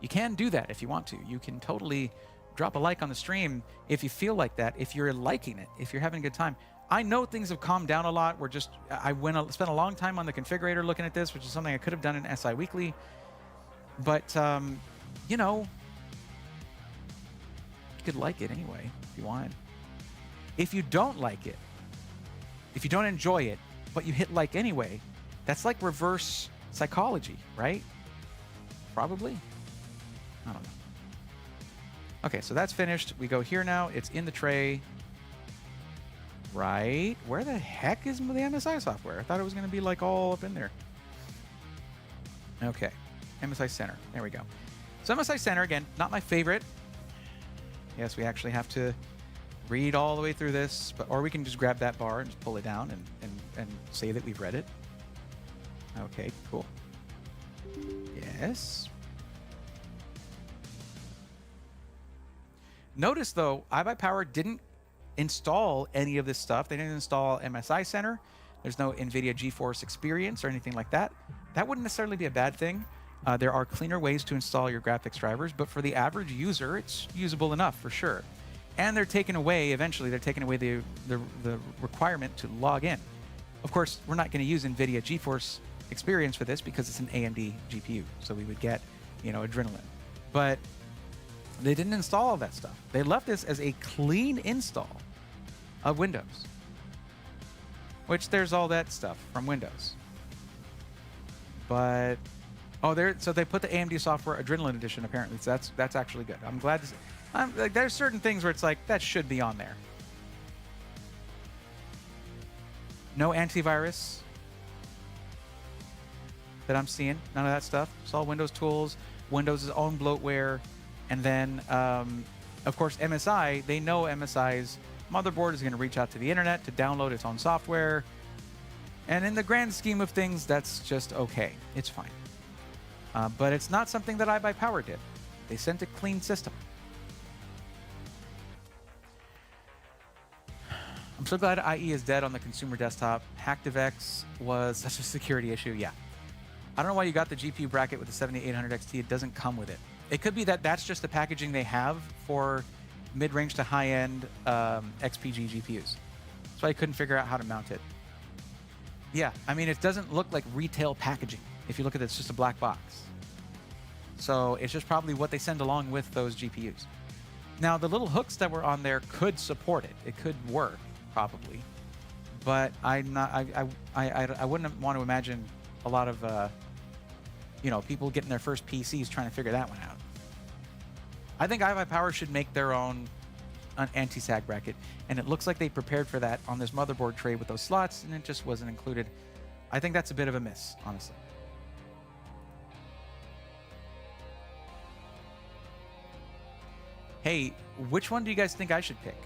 Speaker 2: you can do that if you want to. You can totally drop a like on the stream if you feel like that, if you're liking it, if you're having a good time. I know things have calmed down a lot. I spent a long time on the configurator looking at this, which is something I could have done in SI Weekly. But, you know, you could like it anyway if you want. If you don't like it, if you don't enjoy it, but you hit like anyway, that's like reverse psychology, right? Probably. I don't know. Okay, so that's finished. We go here now. It's in the tray. Right. Where the heck is the MSI software? I thought it was going to be like all up in there. Okay. MSI Center. There we go. So MSI Center, again, not my favorite. Yes, we actually have to read all the way through this, or we can just grab that bar and just pull it down and say that we've read it. Okay, cool. Yes. Notice though, iBUYPOWER didn't install any of this stuff. They didn't install MSI Center. There's no NVIDIA GeForce Experience or anything like that. That wouldn't necessarily be a bad thing. There are cleaner ways to install your graphics drivers, but for the average user, it's usable enough for sure. And they're taking away, eventually, they're taking away the requirement to log in. Of course, we're not going to use NVIDIA GeForce Experience for this because it's an AMD GPU, so we would get, Adrenaline. But they didn't install all that stuff. They left this as a clean install of Windows, which there's all that stuff from Windows. But so they put the AMD software Adrenaline Edition apparently. So that's actually good. I'm glad to see. Like, there's certain things where it's like that should be on there. No antivirus that I'm seeing. None of that stuff. It's all Windows tools, Windows' own bloatware, and then of course MSI. They know MSI's motherboard is going to reach out to the internet to download its own software. And in the grand scheme of things, that's just okay. It's fine. But it's not something that iBUYPOWER did. They sent a clean system. I'm so glad IE is dead on the consumer desktop. HackDivX was such a security issue. Yeah. I don't know why you got the GPU bracket with the 7800 XT. It doesn't come with it. It could be that that's just the packaging they have for mid-range to high-end XPG GPUs. So I couldn't figure out how to mount it. Yeah, I mean, it doesn't look like retail packaging. If you look at it, it's just a black box. So it's just probably what they send along with those GPUs. Now, the little hooks that were on there could support it. It could work, probably. But I wouldn't want to imagine a lot of people getting their first PCs trying to figure that one out. I think iBUYPOWER should make their own anti-sag bracket, and it looks like they prepared for that on this motherboard tray with those slots, and it just wasn't included. I think that's a bit of a miss, honestly. Hey, which one do you guys think I should pick?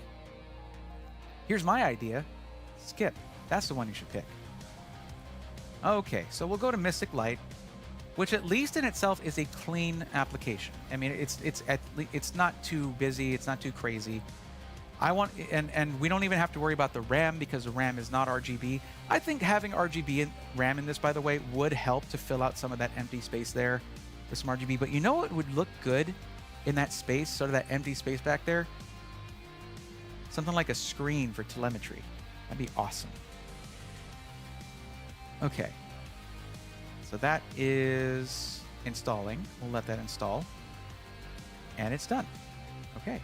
Speaker 2: Here's my idea. Skip. That's the one you should pick. Okay, so we'll go to Mystic Light, which at least in itself is a clean application. I mean, it's not too busy, it's not too crazy. And we don't even have to worry about the RAM because the RAM is not RGB. I think having RGB and RAM in this, by the way, would help to fill out some of that empty space there with some RGB. But you know what would look good in that space, sort of that empty space back there? Something like a screen for telemetry. That'd be awesome. Okay. So that is installing. We'll let that install. And it's done. Okay.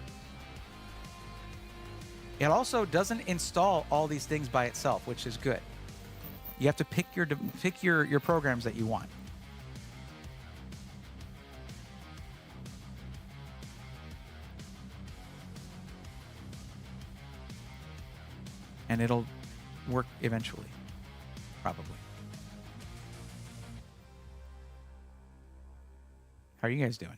Speaker 2: It also doesn't install all these things by itself, which is good. You have to pick your programs that you want. And it'll work eventually, probably. How are you guys doing?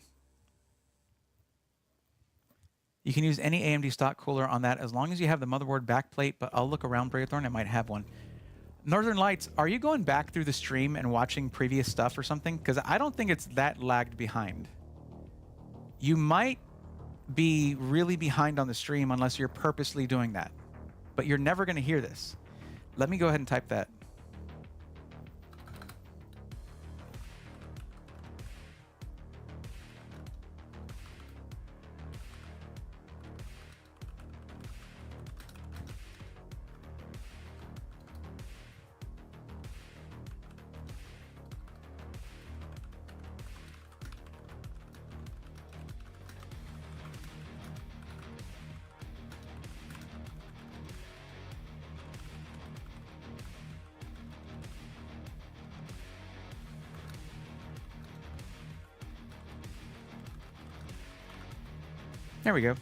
Speaker 2: You can use any AMD stock cooler on that as long as you have the motherboard backplate, but I'll look around Braythorn. I might have one. Northern Lights, are you going back through the stream and watching previous stuff or something? Because I don't think it's that lagged behind. You might be really behind on the stream unless you're purposely doing that. But you're never going to hear this. Let me go ahead and type that. There we go.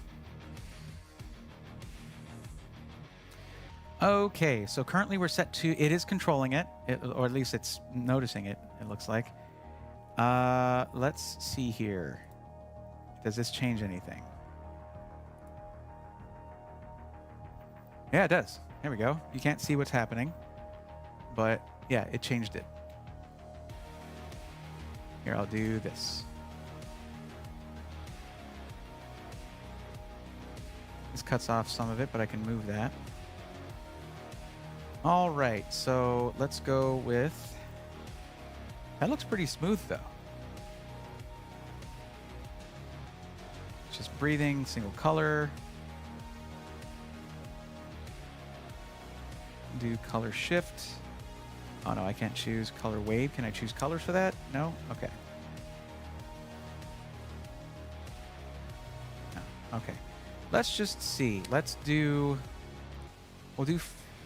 Speaker 2: Okay, so currently we're set to, it is controlling it, or at least it's noticing it, it looks like. Let's see here. Does this change anything? Yeah, it does. There we go. You can't see what's happening, but yeah, it changed it. Here, I'll do this. This cuts off some of it, but I can move that. All right, so let's go with... That looks pretty smooth, though. Just breathing, single color. Do color shift. Oh no, I can't choose color wave. Can I choose colors for that? No? Okay. No. Okay. Let's just see. Let's do... We'll do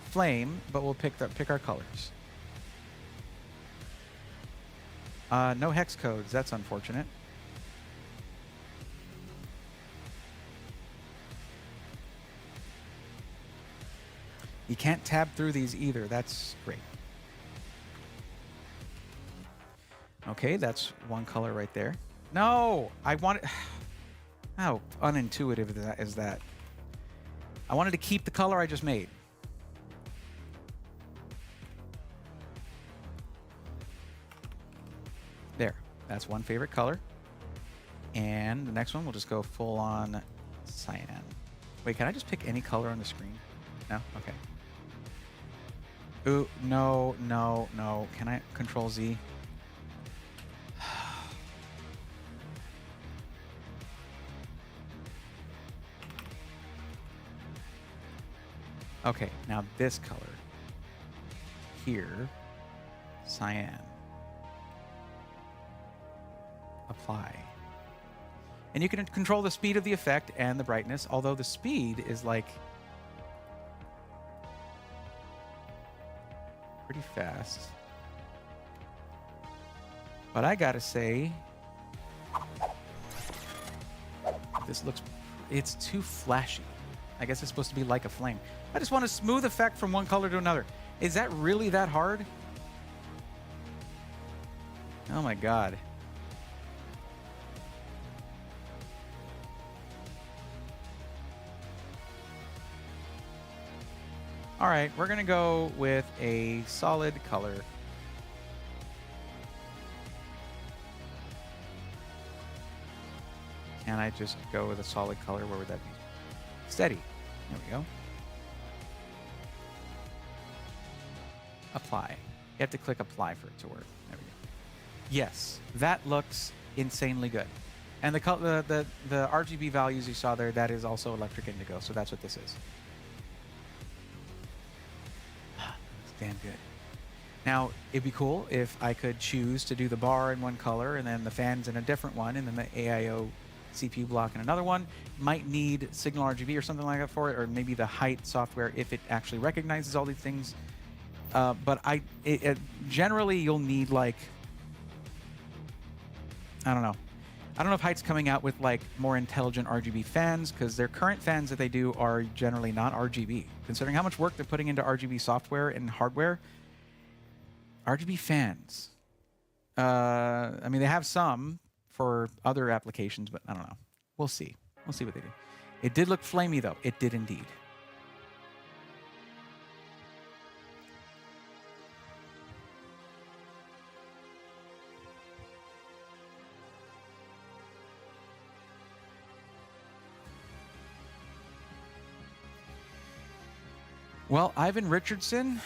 Speaker 2: flame, but we'll pick our colors. No hex codes. That's unfortunate. You can't tab through these either. That's great. Okay, that's one color right there. No, I want it. How unintuitive is that? I wanted to keep the color I just made. There, that's one favorite color. And the next one, we'll just go full on cyan. Wait, can I just pick any color on the screen? No? Okay. Ooh, no, no, no. Can I Control Z? Okay, now this color. Here, cyan. Apply. And you can control the speed of the effect and the brightness, although the speed is like pretty fast. But I gotta say, this looks, it's too flashy. I guess it's supposed to be like a flame. I just want a smooth effect from one color to another. Is that really that hard? Oh my God. All right, we're gonna go with a solid color. Can I just go with a solid color? Where would that be? Steady. There we go. Apply. You have to click apply for it to work. There we go. Yes, that looks insanely good. And the RGB values you saw there, that is also electric indigo, so that's what this is. Damn good. Now, it'd be cool if I could choose to do the bar in one color and then the fans in a different one and then the AIO CPU block in another one. Might need signal RGB or something like that for it, or maybe the height software if it actually recognizes all these things. But generally you'll need like, I don't know. I don't know if Height's coming out with like more intelligent RGB fans, because their current fans that they do are generally not RGB. Considering how much work they're putting into RGB software and hardware, RGB fans. I mean, they have some for other applications, but I don't know. We'll see. We'll see what they do. It did look flamey though. It did indeed. Well, Ivan Richardson,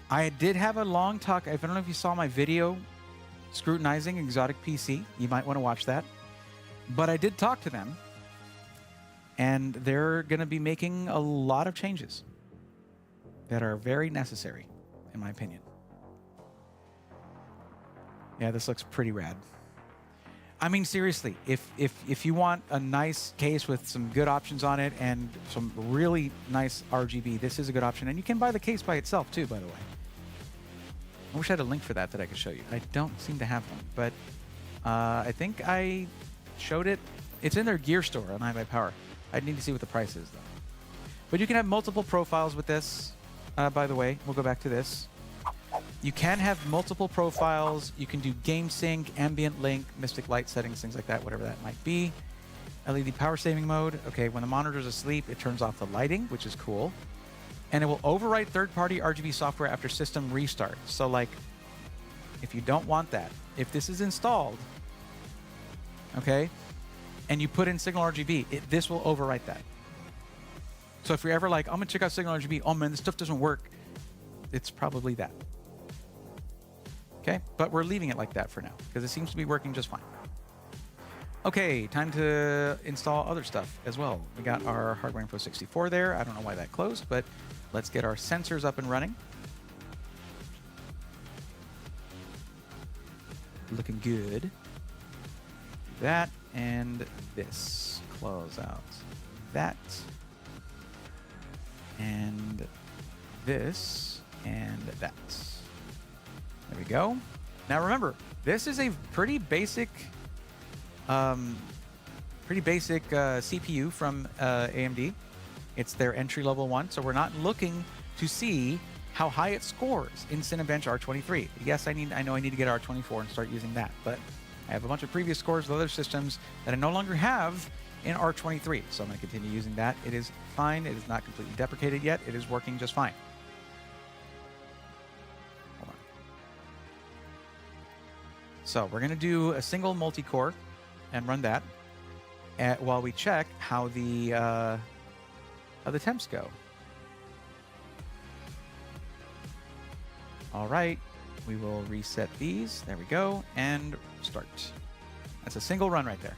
Speaker 2: I did have a long talk. I don't know if you saw my video scrutinizing exotic PC. You might want to watch that. But I did talk to them, and they're going to be making a lot of changes that are very necessary, in my opinion. Yeah, this looks pretty rad. I mean, seriously, if you want a nice case with some good options on it and some really nice RGB, this is a good option. And you can buy the case by itself, too, by the way. I wish I had a link for that I could show you. I don't seem to have one, but I think I showed it. It's in their gear store on iBUYPOWER. I'd need to see what the price is, though. But you can have multiple profiles with this, by the way. We'll go back to this. You can have multiple profiles. You can do game sync, ambient link, mystic light settings, things like that, whatever that might be. LED power saving mode. Okay, when the monitor's asleep, it turns off the lighting, which is cool. And it will overwrite third-party RGB software after system restart. So, like, if you don't want that, if this is installed, okay, and you put in Signal RGB, this will overwrite that. So if you're ever like, I'm gonna check out Signal RGB, oh man, this stuff doesn't work, it's probably that. Okay, but we're leaving it like that for now because it seems to be working just fine. Okay, time to install other stuff as well. We got our Hardware Info 64 there. I don't know why that closed, but let's get our sensors up and running. Looking good. Do that and this. Close out that. And this and that. There we go. Now remember, this is a pretty basic CPU from AMD. It's their entry-level one, so we're not looking to see how high it scores in Cinebench R23. Yes, I know I need to get R24 and start using that, but I have a bunch of previous scores with other systems that I no longer have in R23, so I'm going to continue using that. It is fine. It is not completely deprecated yet. It is working just fine. Hold on. So we're going to do a single multi-core and run that while we check how the temps go. All right, we will reset these. There we go, and start. That's a single run right there.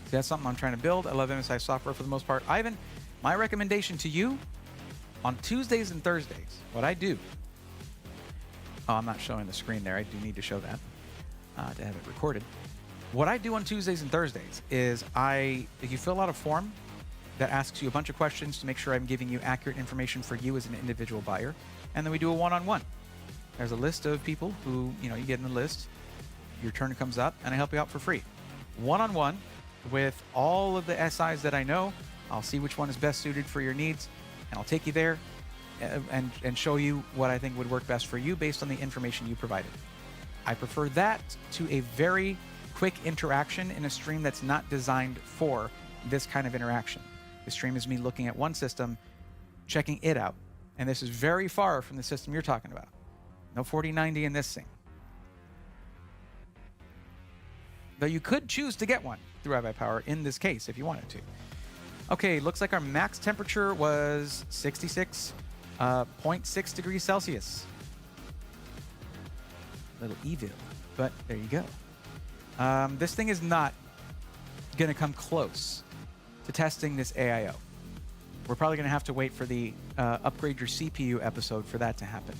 Speaker 2: See, that's something I'm trying to build. I love MSI software for the most part. Ivan, my recommendation to you, on Tuesdays and Thursdays, what I do, oh, I'm not showing the screen there. I do need to show that to have it recorded. What I do on Tuesdays and Thursdays is if you fill out a form that asks you a bunch of questions to make sure I'm giving you accurate information for you as an individual buyer, and then we do a one-on-one. There's a list of people who, you get in the list, your turn comes up, and I help you out for free. One-on-one with all of the SIs that I know. I'll see which one is best suited for your needs, and I'll take you there and show you what I think would work best for you based on the information you provided. I prefer that to a very quick interaction in a stream that's not designed for this kind of interaction. The stream is me looking at one system, checking it out, and this is very far from the system you're talking about. No 4090 in this thing. Though you could choose to get one through iBUYPOWER in this case if you wanted to. Okay, looks like our max temperature was 66.6 degrees Celsius. A little evil, but there you go. This thing is not going to come close to testing this AIO. We're probably going to have to wait for the upgrade your CPU episode for that to happen.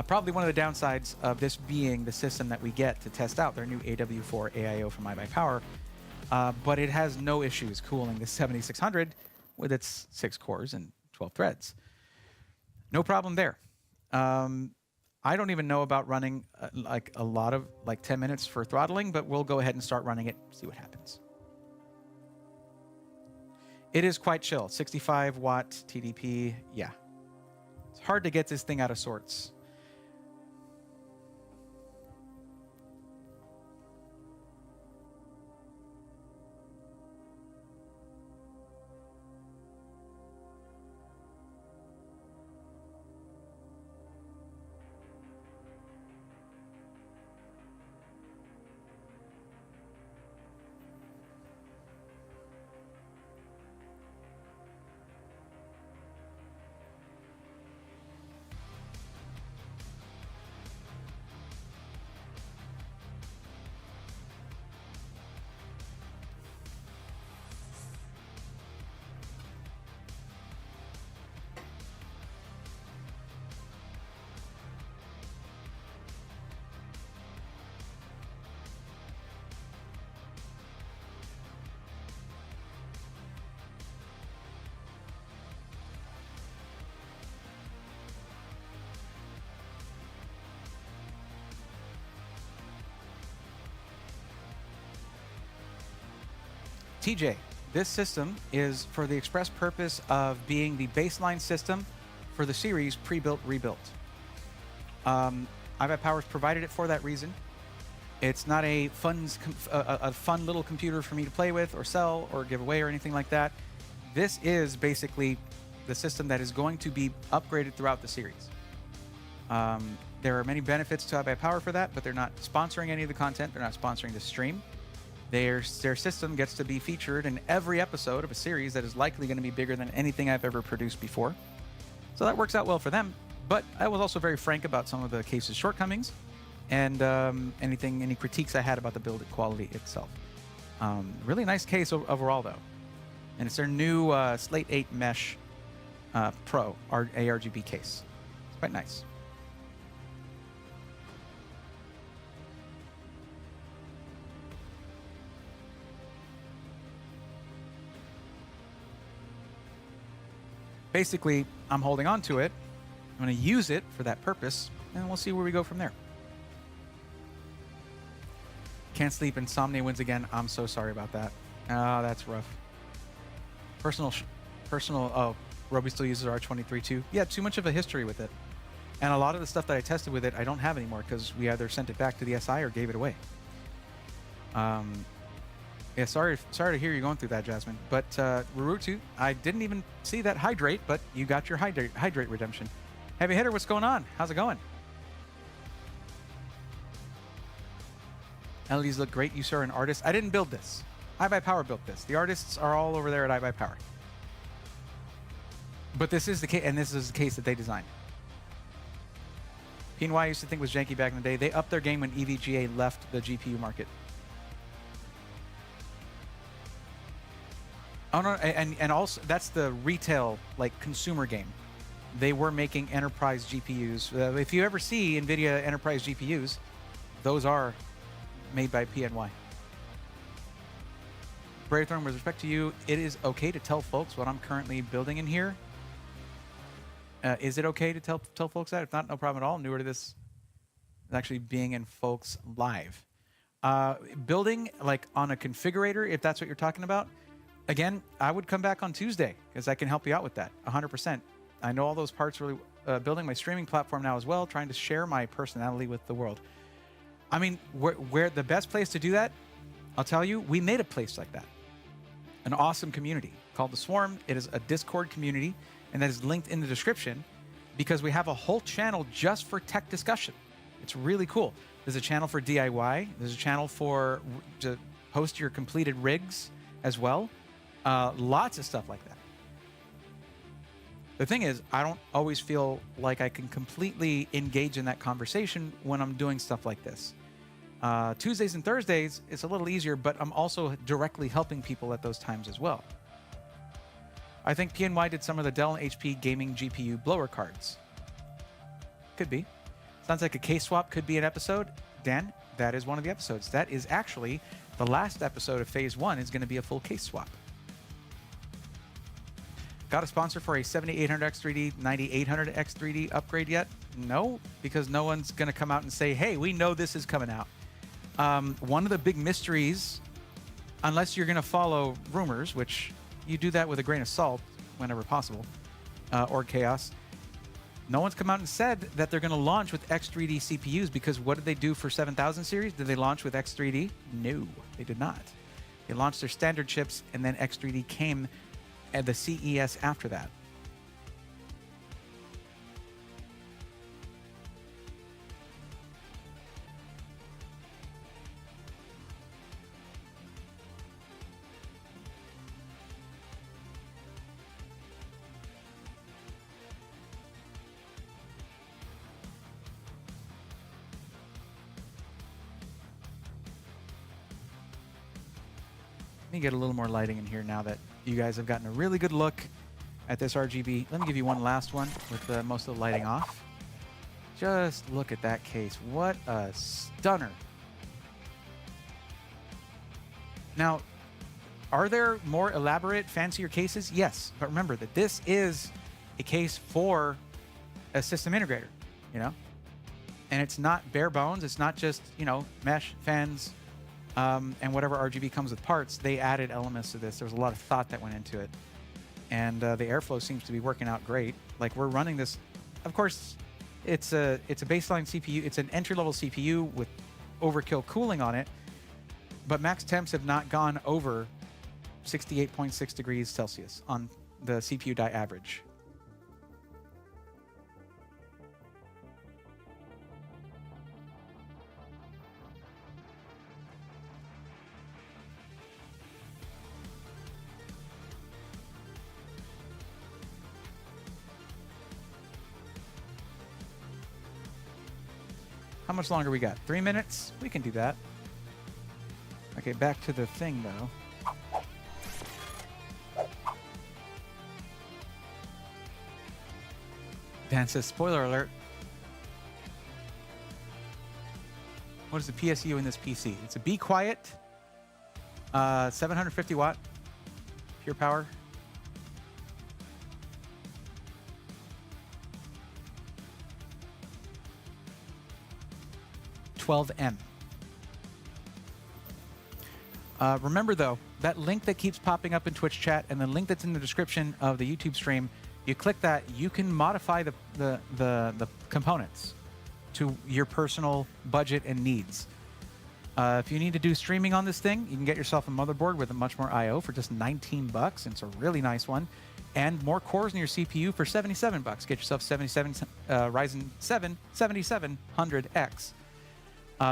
Speaker 2: Probably one of the downsides of this being the system that we get to test out their new AW4 AIO from iBUYPOWER, but it has no issues cooling the 7600 with its 6 cores and 12 threads. No problem there. I don't even know about running like 10 minutes for throttling, but we'll go ahead and start running it, see what happens. It is quite chill, 65 watt TDP, yeah. It's hard to get this thing out of sorts. TJ, this system is for the express purpose of being the baseline system for the series pre-built, rebuilt. iBUYPOWER's provided it for that reason. It's not a fun little computer for me to play with or sell or give away or anything like that. This is basically the system that is going to be upgraded throughout the series. There are many benefits to iBUYPOWER for that, but they're not sponsoring any of the content. They're not sponsoring the stream. Their system gets to be featured in every episode of a series that is likely going to be bigger than anything I've ever produced before. So that works out well for them. But I was also very frank about some of the case's shortcomings and any critiques I had about the build quality itself. Really nice case overall, though. And it's their new Slate 8 Mesh Pro ARGB case. It's quite nice. Basically, I'm holding on to it. I'm going to use it for that purpose, and we'll see where we go from there. Can't sleep, insomnia wins again. I'm so sorry about that. Oh, that's rough. Oh, Roby still uses R23 too. Yeah, too much of a history with it. And a lot of the stuff that I tested with it, I don't have anymore because we either sent it back to the SI or gave it away. Yeah, sorry to hear you going through that, Jasmine. But Rurutu, I didn't even see that hydrate, but you got your hydrate redemption. Heavy Hitter, what's going on? How's it going? LEDs look great. You, sir, are an artist. I didn't build this. iBUYPOWER built this. The artists are all over there at iBUYPOWER. But this is the case, and this is the case that they designed. PNY I used to think was janky back in the day. They upped their game when EVGA left the GPU market. Oh no, and also that's the retail, like, consumer game. They were making enterprise GPUs. If you ever see NVIDIA enterprise GPUs, those are made by PNY. Braythorn, with respect to you, it is okay to tell folks what I'm currently building in here. Is it okay to tell folks that? If not, no problem at all. I'm newer to this, actually being in folks live. Building like on a configurator, if that's what you're talking about. Again, I would come back on Tuesday because I can help you out with that 100%. I know all those parts really. Building my streaming platform now as well, trying to share my personality with the world. I mean, where the best place to do that, I'll tell you, we made a place like that. An awesome community called The Swarm. It is a Discord community, and that is linked in the description because we have a whole channel just for tech discussion. It's really cool. There's a channel for DIY. There's a channel for to post your completed rigs as well. Lots of stuff like that. The thing is, I don't always feel like I can completely engage in that conversation when I'm doing stuff like this. Tuesdays and Thursdays, it's a little easier, but I'm also directly helping people at those times as well. I think PNY did some of the Dell and HP gaming GPU blower cards. Could be. Sounds like a case swap could be an episode. Dan, that is one of the episodes. That is actually the last episode of Phase 1 is going to be a full case swap. Got a sponsor for a 7800X3D, 9800X3D upgrade yet? No, because no one's going to come out and say, hey, we know this is coming out. One of the big mysteries, unless you're going to follow rumors, which you do that with a grain of salt whenever possible, or chaos, no one's come out and said that they're going to launch with X3D CPUs because what did they do for 7000 series? Did they launch with X3D? No, they did not. They launched their standard chips, and then X3D came at the CES after that. Let me get a little more lighting in here now that you guys have gotten a really good look at this RGB. Let me give you one last one with most of the lighting off. Just look at that case. What a stunner. Now, are there more elaborate, fancier cases? Yes, but remember that this is a case for a system integrator, you know? And it's not bare bones. It's not just, you know, mesh, fans, and whatever RGB comes with parts. They added elements to this. There was a lot of thought that went into it. And the airflow seems to be working out great. Like, we're running this, of course, it's a baseline CPU. It's an entry-level CPU with overkill cooling on it, but max temps have not gone over 68.6 degrees Celsius on the CPU die average. How much longer we got? 3 minutes? We can do that. Okay, back to the thing though. Dan says, spoiler alert. What is the PSU in this PC? It's a Be Quiet, 750 watt, pure power. M. Remember though, that link that keeps popping up in Twitch chat and the link that's in the description of the YouTube stream, you click that, you can modify the components to your personal budget and needs. If you need to do streaming on this thing, you can get yourself a motherboard with a much more I/O for just 19 bucks, and it's a really nice one, and more cores in your CPU for 77 bucks. Get yourself Ryzen 7 7700X.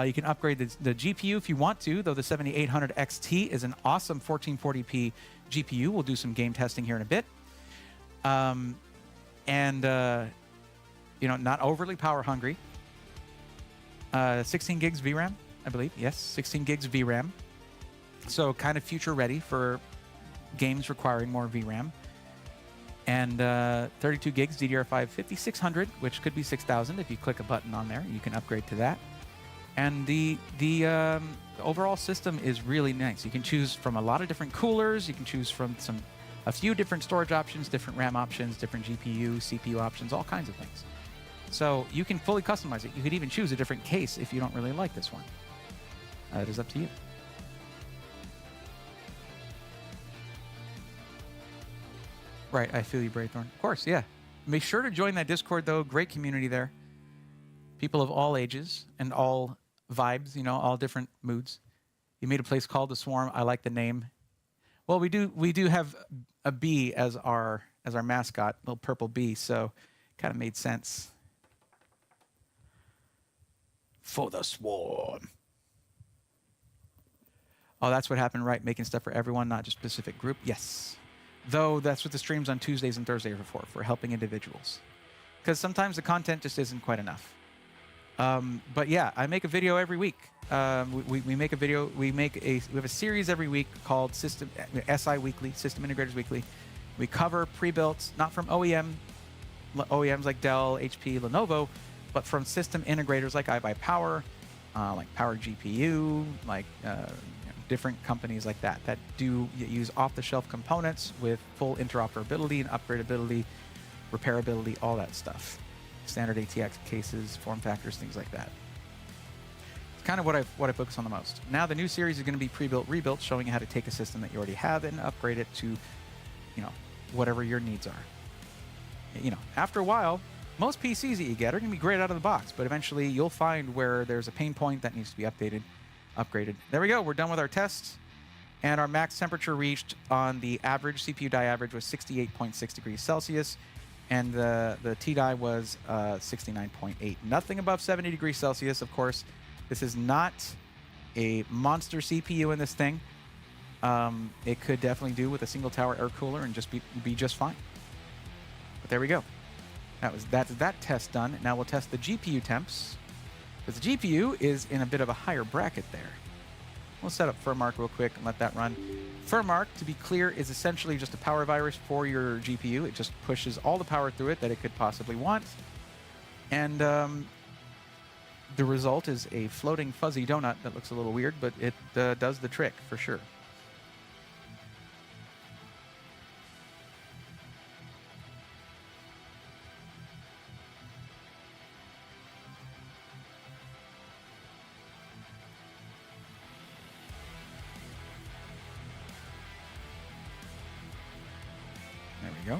Speaker 2: You can upgrade the GPU if you want to, though the 7800 XT is an awesome 1440p GPU. We'll do some game testing here in a bit. You know, not overly power hungry. 16 gigs VRAM, I believe. Yes, 16 gigs VRAM. So kind of future ready for games requiring more VRAM. And 32 gigs DDR5 5600, which could be 6000 if you click a button on there. You can upgrade to that. And the overall system is really nice. You can choose from a lot of different coolers. You can choose from a few different storage options, different RAM options, different GPU, CPU options, all kinds of things. So you can fully customize it. You could even choose a different case if you don't really like this one. It is up to you. Right, I feel you, Braythorn. Of course, yeah. Make sure to join that Discord, though. Great community there. People of all ages and all vibes, you know, all different moods. You made a place called the Swarm. I like the name. Well, we do have a bee as our mascot, little purple bee, so kind of made sense. For the Swarm. Oh, that's what happened, right? Making stuff for everyone, not just specific group. Yes. Though that's what the streams on Tuesdays and Thursdays are for helping individuals. Because sometimes the content just isn't quite enough. But yeah, I make a video every week. We make a video. We have a series every week called SI Weekly, System Integrators Weekly. We cover pre-built, not from OEMs like Dell, HP, Lenovo, but from system integrators like iBUYPOWER, like Power GPU, like different companies like that do use off-the-shelf components with full interoperability and upgradability, repairability, all that stuff. Standard ATX cases, form factors, things like that. It's kind of what I focus on the most. Now the new series is going to be pre-built, rebuilt, showing you how to take a system that you already have and upgrade it to, you know, whatever your needs are. You know, after a while, most PCs that you get are going to be great out of the box, but eventually you'll find where there's a pain point that needs to be upgraded. There we go. We're done with our tests, and our max temperature reached on the average CPU die average was 68.6 degrees Celsius. And the T-die was 69.8. Nothing above 70 degrees Celsius, of course. This is not a monster CPU in this thing. It could definitely do with a single tower air cooler and just be just fine. But there we go. That's that test done. Now we'll test the GPU temps, because the GPU is in a bit of a higher bracket there. We'll set up Firmark real quick and let that run. Firmark, to be clear, is essentially just a power virus for your GPU. It just pushes all the power through it that it could possibly want. And the result is a floating fuzzy donut that looks a little weird, but it does the trick for sure. There we go.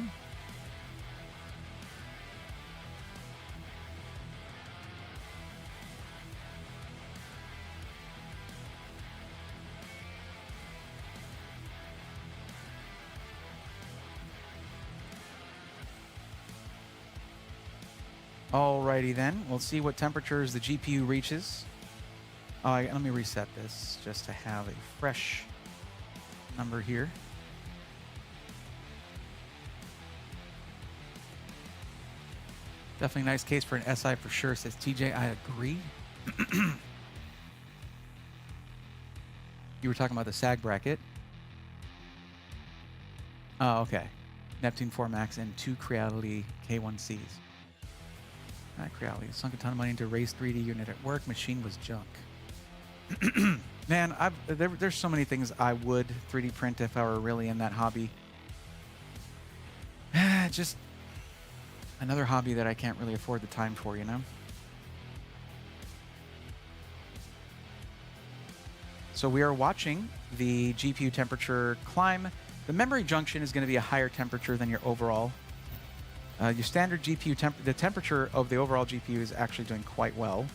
Speaker 2: Alrighty then, we'll see what temperatures the GPU reaches. Let me reset this just to have a fresh number here. Definitely a nice case for an SI for sure, says TJ. I agree. You were talking about the SAG bracket. Oh, okay. Neptune 4 Max and 2 Creality K1Cs. Not Creality. Sunk a ton of money into a Raise 3D unit at work. Machine was junk. Man, there's so many things I would 3D print if I were really in that hobby. Just another hobby that I can't really afford the time for, you know? So we are watching the GPU temperature climb. The memory junction is going to be a higher temperature than your overall. Your standard GPU the temperature of the overall GPU is actually doing quite well.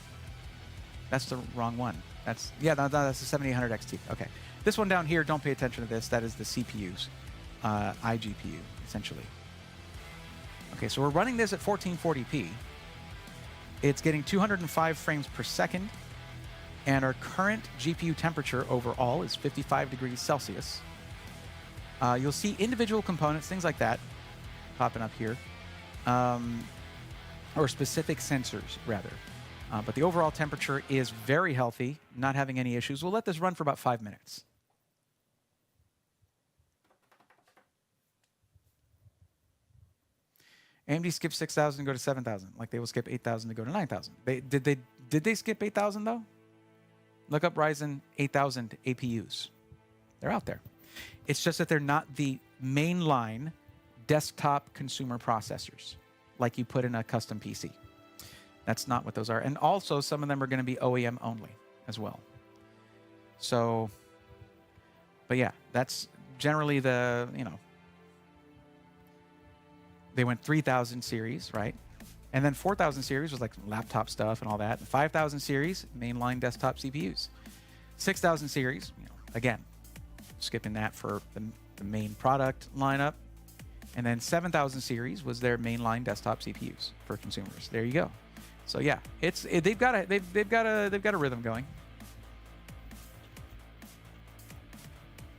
Speaker 2: That's the wrong one. That's the 7800 XT. Okay, this one down here, don't pay attention to this. That is the CPU's iGPU essentially. Okay, so we're running this at 1440p. It's getting 205 frames per second, and our current GPU temperature overall is 55 degrees Celsius. You'll see individual components, things like that, popping up here, or specific sensors, rather. But the overall temperature is very healthy, not having any issues. We'll let this run for about 5 minutes. AMD skipped 6,000 to go to 7,000, like they will skip 8,000 to go to 9,000. Did they skip 8,000 though? Look up Ryzen 8000 APUs. They're out there. It's just that they're not the mainline desktop consumer processors like you put in a custom PC. That's not what those are. And also, some of them are going to be OEM only as well. So, but yeah, that's generally the, you know, they went 3000 series, right? And then 4000 series was like laptop stuff and all that. 5000 series, mainline desktop CPUs. 6000 series, you know, again, skipping that for the main product lineup. And then 7000 series was their mainline desktop CPUs for consumers. There you go. So yeah, they've got a rhythm going.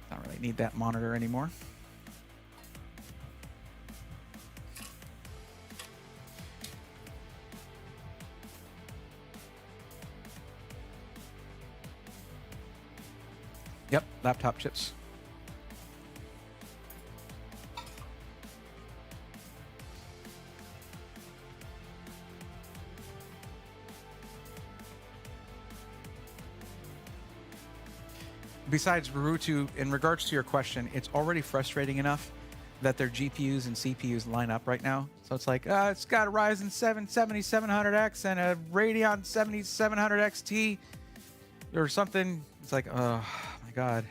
Speaker 2: Don't really need that monitor anymore. Yep, laptop chips. Besides, Barutu, in regards to your question, it's already frustrating enough that their GPUs and CPUs line up right now. So it's like, it's got a Ryzen 7 7700X and a Radeon 7700 XT or something. It's like, oh my God.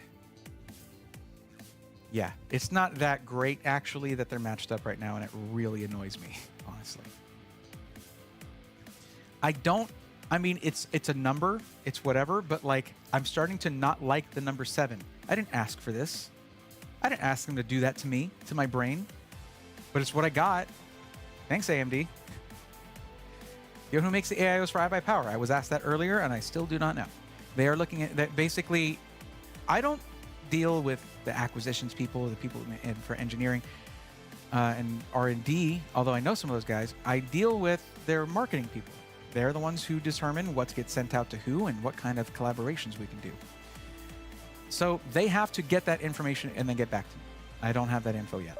Speaker 2: Yeah, it's not that great actually that they're matched up right now, and it really annoys me, honestly. I mean, it's a number, it's whatever, but like, I'm starting to not like the number 7. I didn't ask for this. I didn't ask them to do that to me, to my brain, but it's what I got. Thanks, AMD. You know who makes the AIOs for iBUYPOWER? I was asked that earlier, and I still do not know. They are looking at that. Basically, I don't deal with the acquisitions people, the people for engineering and R&D, although I know some of those guys. I deal with their marketing people. They're the ones who determine what gets sent out to who and what kind of collaborations we can do. So they have to get that information and then get back to me. I don't have that info yet.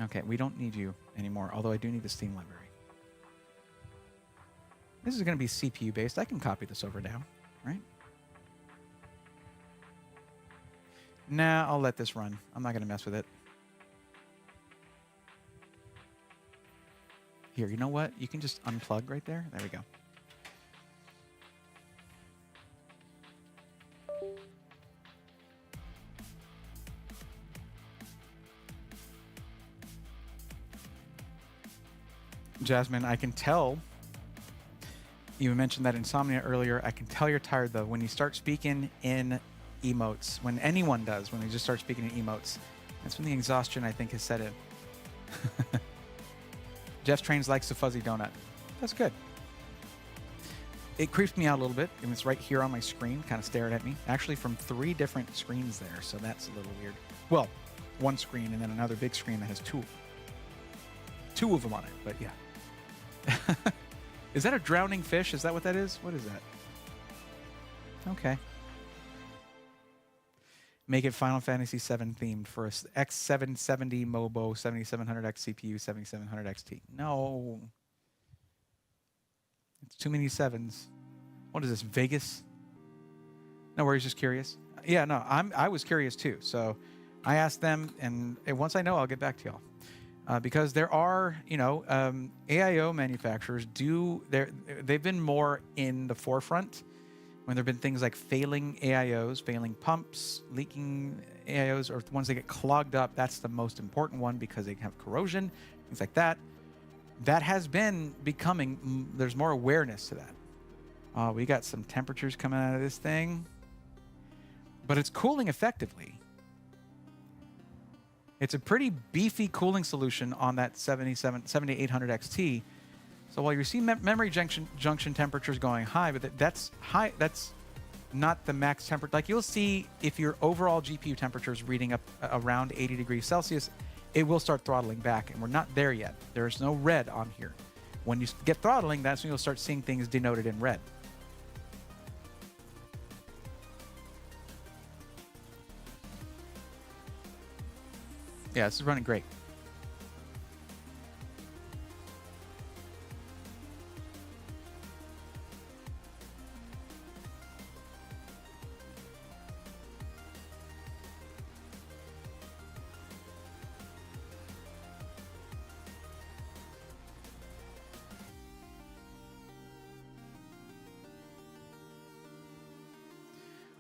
Speaker 2: Okay, we don't need you anymore, although I do need the Steam library. This is going to be CPU based. I can copy this over now, right? Nah, I'll let this run. I'm not going to mess with it. Here, you know what? You can just unplug right there. There we go. Jasmine, I can tell. You mentioned that insomnia earlier. I can tell you're tired, though. When you start speaking in emotes, when anyone does, when they just start speaking in emotes, that's when the exhaustion, I think, has set in. Jeff Trains likes the fuzzy donut. That's good. It creeps me out a little bit, and it's right here on my screen, kind of staring at me. Actually, from 3 different screens there, so that's a little weird. Well, one screen and then another big screen that has 2 of them on it, but yeah. Is that a drowning fish? Is that what that is? What is that? Okay. Make it Final Fantasy VII themed for a X770 Mobo 7700X CPU 7700 XT. No. It's too many 7s. What is this, Vegas? No worries, just curious. Yeah, no, I was curious too. So I asked them, and once I know, I'll get back to y'all. Because there are, AIO manufacturers they've been more in the forefront when there have been things like failing AIOs, failing pumps, leaking AIOs, or ones that get clogged up. That's the most important one because they have corrosion, things like that. That has been becoming, there's more awareness to that. We got some temperatures coming out of this thing, but it's cooling effectively. It's a pretty beefy cooling solution on that 7800 XT. So while you see memory junction temperatures going high, but that's high, that's not the max temperature. Like you'll see if your overall GPU temperature is reading up around 80 degrees Celsius, it will start throttling back, and we're not there yet. There's no red on here. When you get throttling, that's when you'll start seeing things denoted in red. Yeah, this is running great.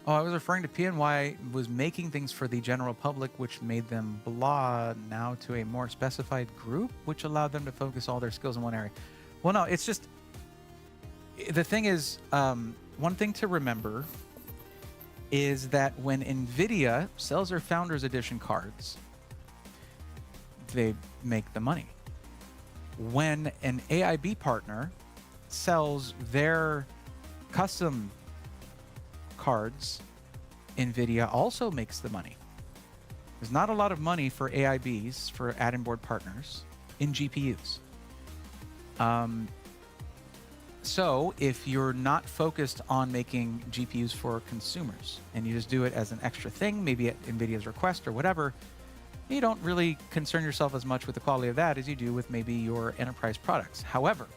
Speaker 2: Oh, I was referring to PNY was making things for the general public, which made them blah now to a more specified group, which allowed them to focus all their skills in one area. Well, no, it's just, the thing is, one thing to remember is that when NVIDIA sells their Founders Edition cards, they make the money. When an AIB partner sells their custom cards, NVIDIA also makes the money. There's not a lot of money for AIBs, for add-in board partners, in GPUs. So if you're not focused on making GPUs for consumers and you just do it as an extra thing, maybe at NVIDIA's request or whatever, you don't really concern yourself as much with the quality of that as you do with maybe your enterprise products. However,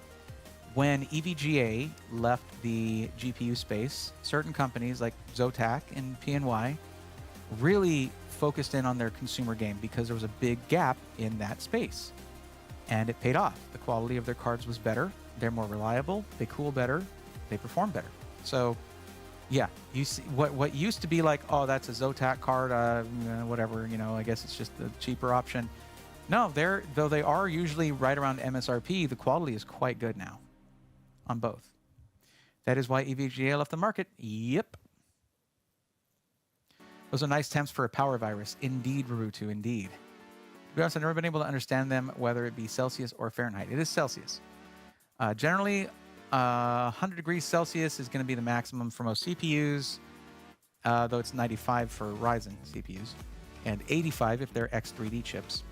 Speaker 2: when EVGA left the GPU space, certain companies like Zotac and PNY really focused in on their consumer game because there was a big gap in that space. And it paid off. The quality of their cards was better. They're more reliable. They cool better. They perform better. So, yeah, you see what used to be like, oh, that's a Zotac card, whatever, I guess it's just the cheaper option. No, though they are usually right around MSRP, the quality is quite good now on both. That is why EVGA left the market. Yep. Those are nice temps for a power virus. Indeed, Barutu, indeed. To be honest, I've never been able to understand them, whether it be Celsius or Fahrenheit. It is Celsius. Generally, 100 degrees Celsius is going to be the maximum for most CPUs, though it's 95 for Ryzen CPUs, and 85 if they're X3D chips.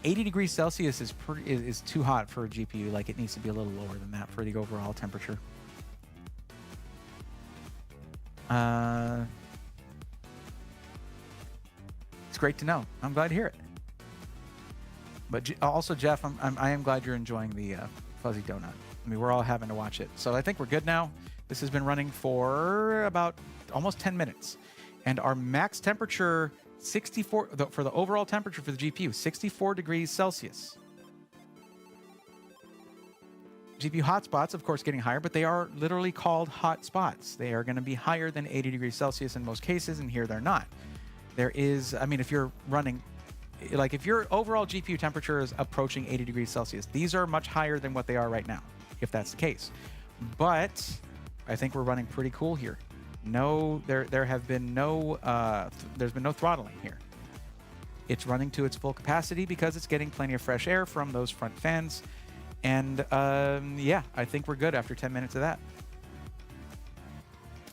Speaker 2: 80 degrees Celsius is too hot for a GPU. Like, it needs to be a little lower than that for the overall temperature. It's great to know. I'm glad to hear it. But also, Jeff, I am glad you're enjoying the fuzzy donut. I mean, we're all having to watch it. So I think we're good now. This has been running for about almost 10 minutes. And our max temperature, 64, for the overall temperature for the GPU, 64 degrees Celsius. GPU hotspots, of course, getting higher, but they are literally called hotspots. They are going to be higher than 80 degrees Celsius in most cases, and here they're not. There is, I mean, if you're running, like if your overall GPU temperature is approaching 80 degrees Celsius, these are much higher than what they are right now, if that's the case. But I think we're running pretty cool here. No, there have been no, there's been no throttling here. It's running to its full capacity because it's getting plenty of fresh air from those front fans. And yeah, I think we're good after 10 minutes of that.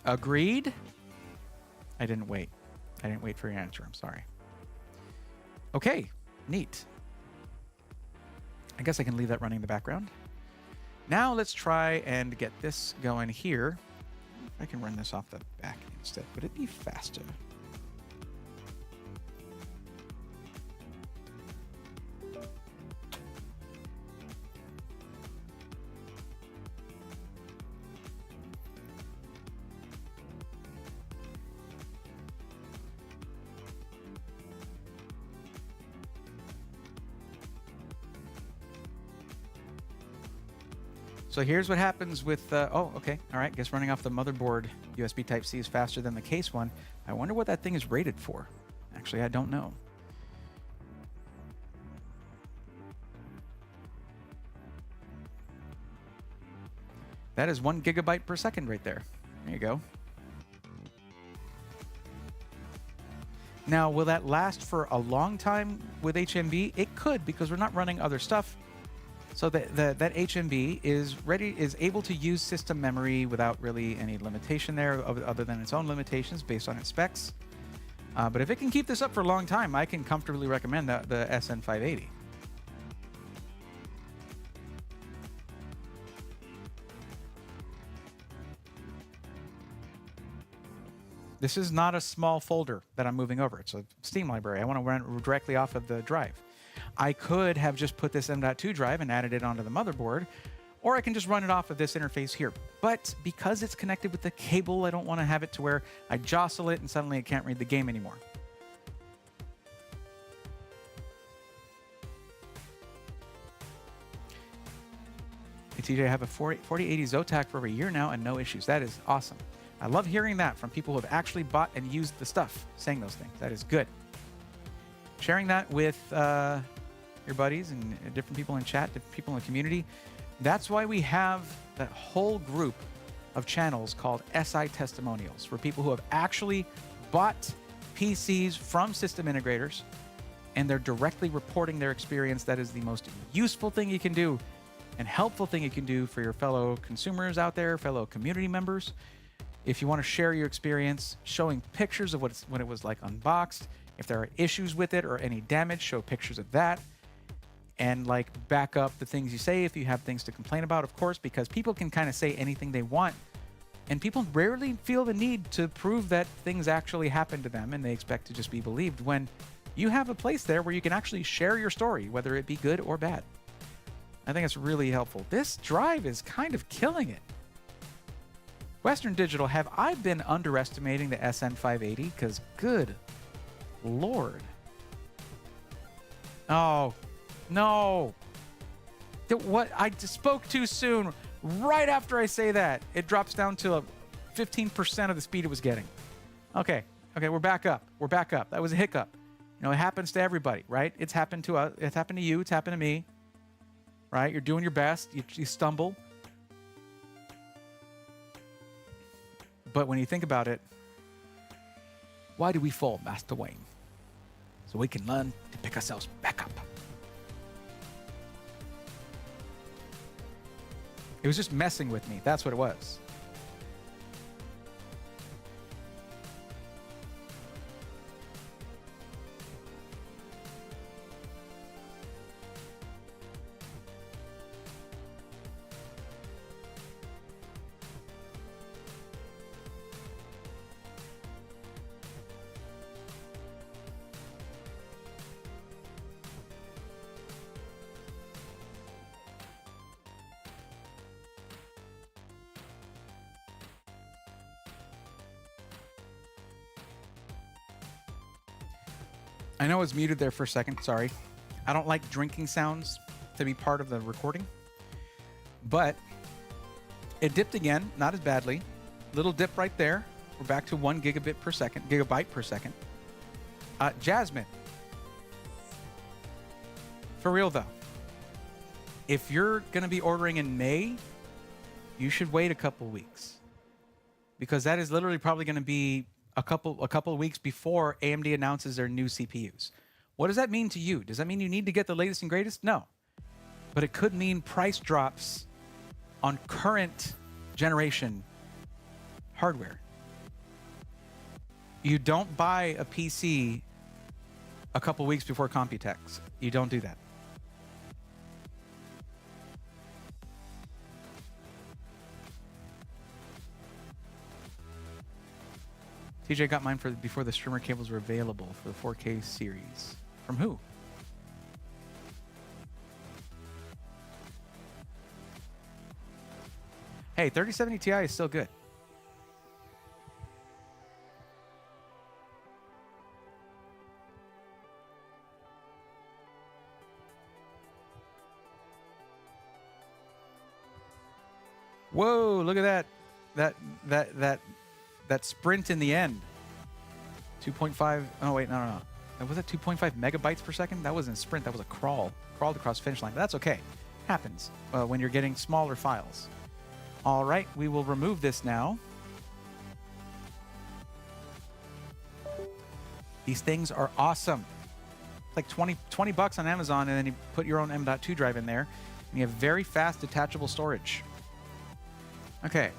Speaker 2: Agreed? I didn't wait. I didn't wait for your answer. I'm sorry. Okay, neat. I guess I can leave that running in the background. Now let's try and get this going here. I can run this off the back instead. Would it be faster? So here's what happens with, oh, okay, all right, guess running off the motherboard USB Type-C is faster than the case one. I wonder what that thing is rated for. Actually, I don't know. That is 1 gigabyte per second right there. There you go. Now, will that last for a long time with HMB? It could, because we're not running other stuff. So that HMB is able to use system memory without really any limitation there, other than its own limitations based on its specs. But if it can keep this up for a long time, I can comfortably recommend the SN580. This is not a small folder that I'm moving over. It's a Steam library. I want to run directly off of the drive. I could have just put this M.2 drive and added it onto the motherboard, or I can just run it off of this interface here. But because it's connected with the cable, I don't want to have it to where I jostle it and suddenly I can't read the game anymore. Hey, TJ, I have a 4080 Zotac for over a year now and no issues. That is awesome. I love hearing that from people who have actually bought and used the stuff, saying those things. That is good. Sharing that with your buddies and different people in chat, different people in the community. That's why we have that whole group of channels called SI Testimonials, for people who have actually bought PCs from system integrators, and they're directly reporting their experience. That is the most useful thing you can do and helpful thing you can do for your fellow consumers out there, fellow community members. If you want to share your experience, showing pictures of what it was like unboxed, if there are issues with it or any damage, show pictures of that. And like back up the things you say if you have things to complain about, of course, because people can kind of say anything they want. And people rarely feel the need to prove that things actually happened to them and they expect to just be believed, when you have a place there where you can actually share your story, whether it be good or bad. I think it's really helpful. This drive is kind of killing it. Western Digital, have I been underestimating the SN580? Because good Lord. Oh, no. What? I just spoke too soon. Right after I say that, it drops down to 15% of the speed it was getting. Okay, we're back up. We're back up. That was a hiccup. You know, it happens to everybody, right? It's happened to us. It's happened to you. It's happened to me, right? You're doing your best. You stumble. But when you think about it, why do we fall, Master Wayne? So we can learn to pick ourselves back up. It was just messing with me. That's what it was. I know it's muted there for a second, sorry. I don't like drinking sounds to be part of the recording, but it dipped again, not as badly. Little dip right there. We're back to 1 gigabyte per second. Jasmine, for real though, if you're gonna be ordering in May, you should wait a couple weeks, because that is literally probably gonna be a couple of weeks before AMD announces their new CPUs. What does that mean to you? Does that mean you need to get the latest and greatest? No. But it could mean price drops on current generation hardware. You don't buy a PC a couple weeks before Computex. You don't do that. TJ got mine before the streamer cables were available for the 4K series. From who? Hey, 3070 Ti is still good. Whoa, look at that sprint in the end. 2.5, oh wait, no. Was that 2.5 megabytes per second? That wasn't a sprint, that was a crawl. Crawled across the finish line, but that's okay. Happens when you're getting smaller files. All right, we will remove this now. These things are awesome. It's like 20 bucks on Amazon, and then you put your own M.2 drive in there, and you have very fast detachable storage. Okay,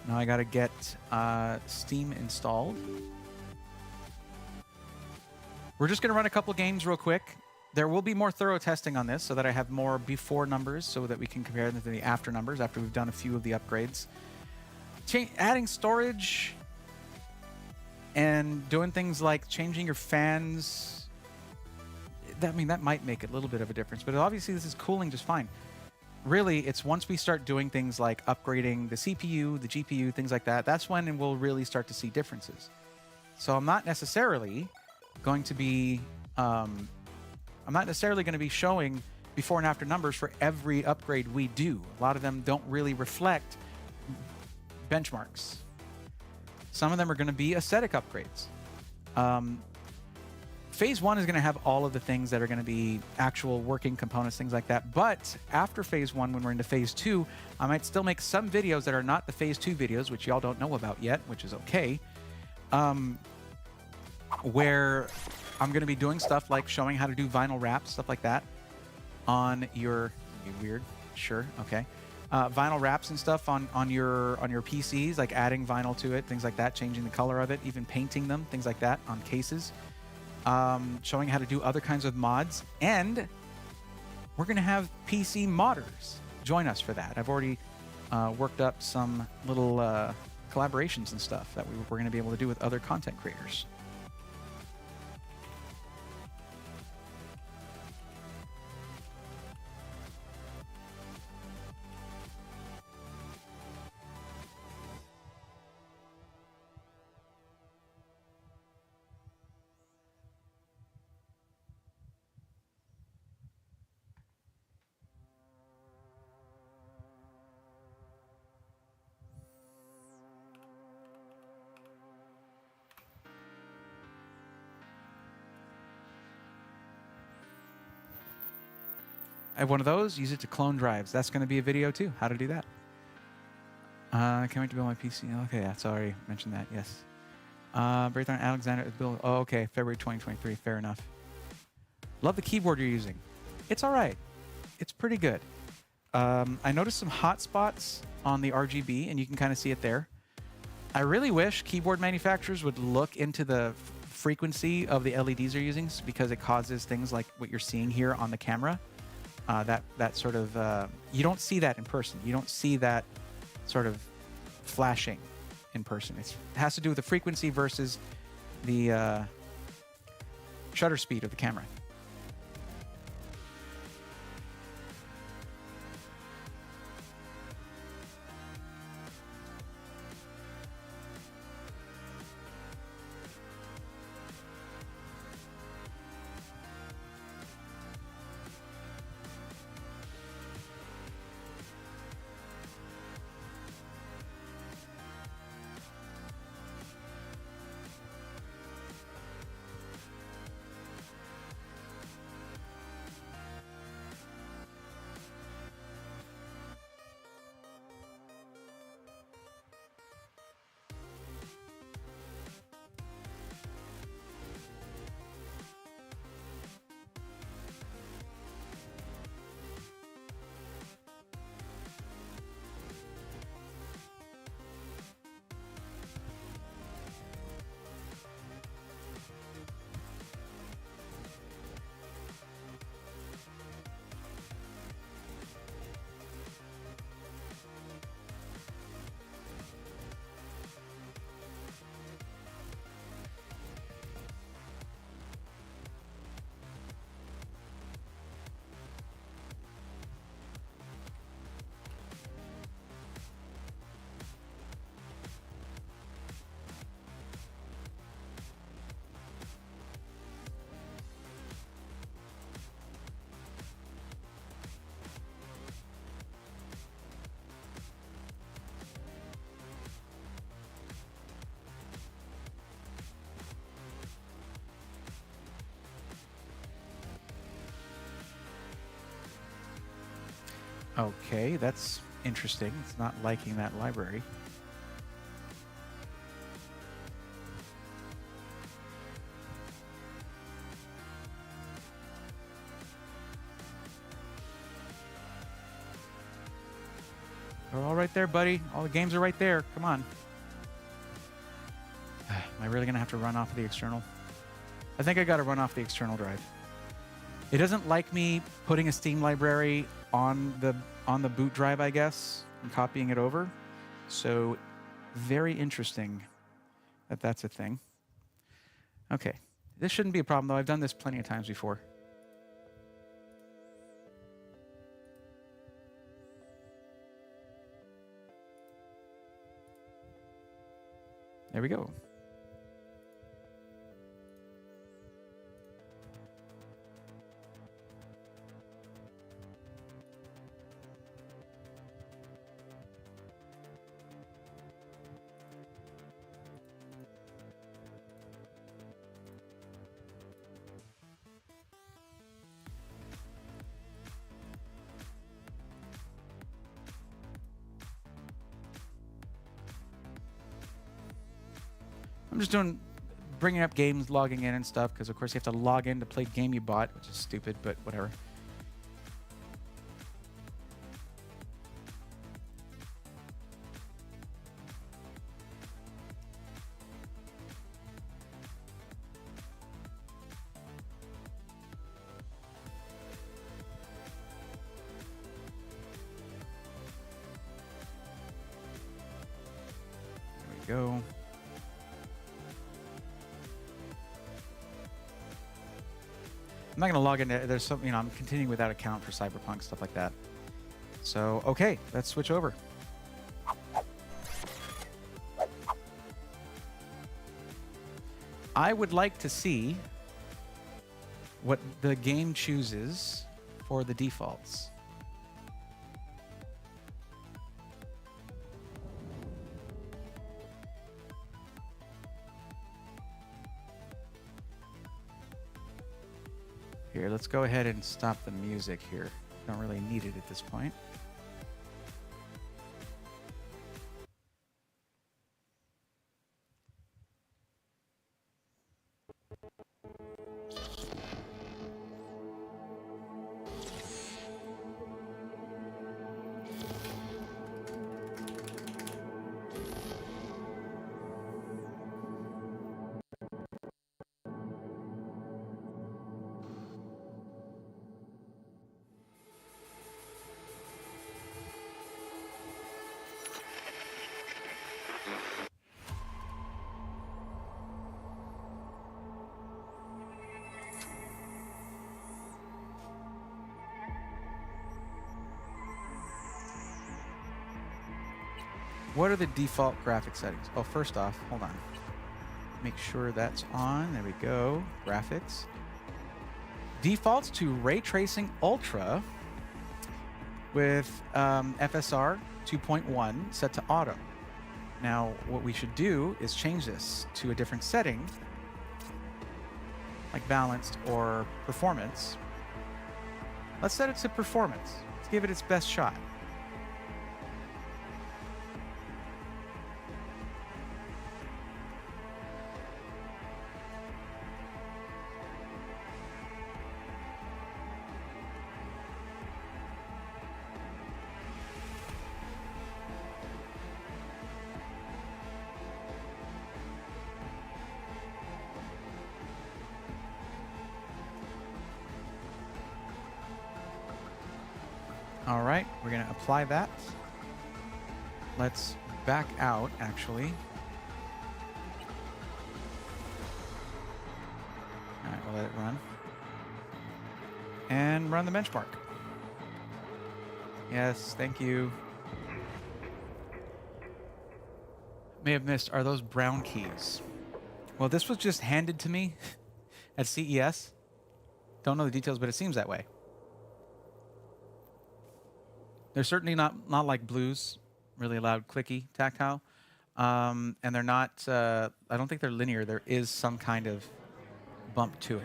Speaker 2: now I gotta get Steam installed. We're just gonna run a couple games real quick. There will be more thorough testing on this so that I have more before numbers so that we can compare them to the after numbers after we've done a few of the upgrades. Adding storage and doing things like changing your fans, that might make a little bit of a difference, but obviously this is cooling just fine. Really, it's once we start doing things like upgrading the CPU, the GPU, things like that, that's when we'll really start to see differences. So I'm not necessarily going to be showing before and after numbers for every upgrade we do. A lot of them don't really reflect benchmarks. Some of them are going to be aesthetic upgrades. Phase 1 is going to have all of the things that are going to be actual working components, things like that. But after Phase 1, when we're into Phase 2, I might still make some videos that are not the Phase 2 videos, which y'all don't know about yet, which is okay, where I'm going to be doing stuff like showing how to do vinyl wraps, stuff like that, on your... Weird. Sure. Okay. Vinyl wraps and stuff on your PCs, like adding vinyl to it, things like that, changing the color of it, even painting them, things like that on cases. Showing how to do other kinds of mods, and we're going to have PC modders join us for that. I've already worked up some little collaborations and stuff that we're going to be able to do with other content creators. I have one of those. Use it to clone drives. That's going to be a video too. How to do that. Can't wait to build my PC. Okay, yeah, sorry, mentioned that. Yes. Braithorn Alexander is build. Oh, okay. February 2023. Fair enough. Love the keyboard you're using. It's all right. It's pretty good. I noticed some hot spots on the RGB, and you can kind of see it there. I really wish keyboard manufacturers would look into the frequency of the LEDs they're using, because it causes things like what you're seeing here on the camera. That sort of, you don't see that in person. You don't see that sort of flashing in person. It has to do with the frequency versus the shutter speed of the camera. Okay, that's interesting. It's not liking that library. They're all right there, buddy. All the games are right there. Come on. Am I really going to have to run off of the external? I think I got to run off the external drive. It doesn't like me putting a Steam library on the boot drive, I guess, and copying it over. So very interesting that that's a thing. Okay. This shouldn't be a problem, though. I've done this plenty of times before. There we go. I'm just bringing up games, logging in and stuff, because of course you have to log in to play game you bought, which is stupid, but whatever. There we go. I'm not going to log in. There's some, I'm continuing with that account for Cyberpunk, stuff like that. So, okay, let's switch over. I would like to see what the game chooses for the defaults. Here, let's go ahead and stop the music here. Don't really need it at this point. What are the default graphic settings? Oh, first off, hold on. Make sure that's on. There we go. Graphics. Defaults to Ray Tracing Ultra with FSR 2.1 set to auto. Now, what we should do is change this to a different setting, like balanced or performance. Let's set it to performance. Let's give it its best shot. All right, we're going to apply that. Let's back out, actually. All right, we'll let it run. And run the benchmark. Yes, thank you. May have missed, are those brown keys? Well, this was just handed to me at CES. Don't know the details, but it seems that way. They're certainly not like blues, really loud, clicky, tactile. And they're not, I don't think they're linear. There is some kind of bump to it.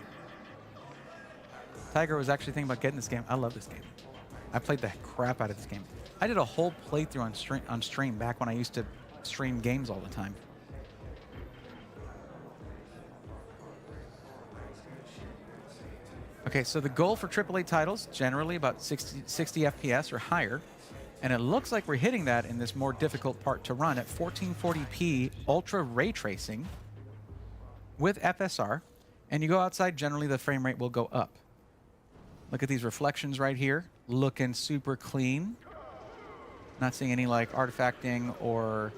Speaker 2: Tiger was actually thinking about getting this game. I love this game. I played the crap out of this game. I did a whole playthrough on stream back when I used to stream games all the time. Okay, so the goal for AAA titles, generally about 60 FPS or higher. And it looks like we're hitting that in this more difficult part to run at 1440p ultra ray tracing with FSR. And you go outside, generally the frame rate will go up. Look at these reflections right here, looking super clean. Not seeing any like artifacting or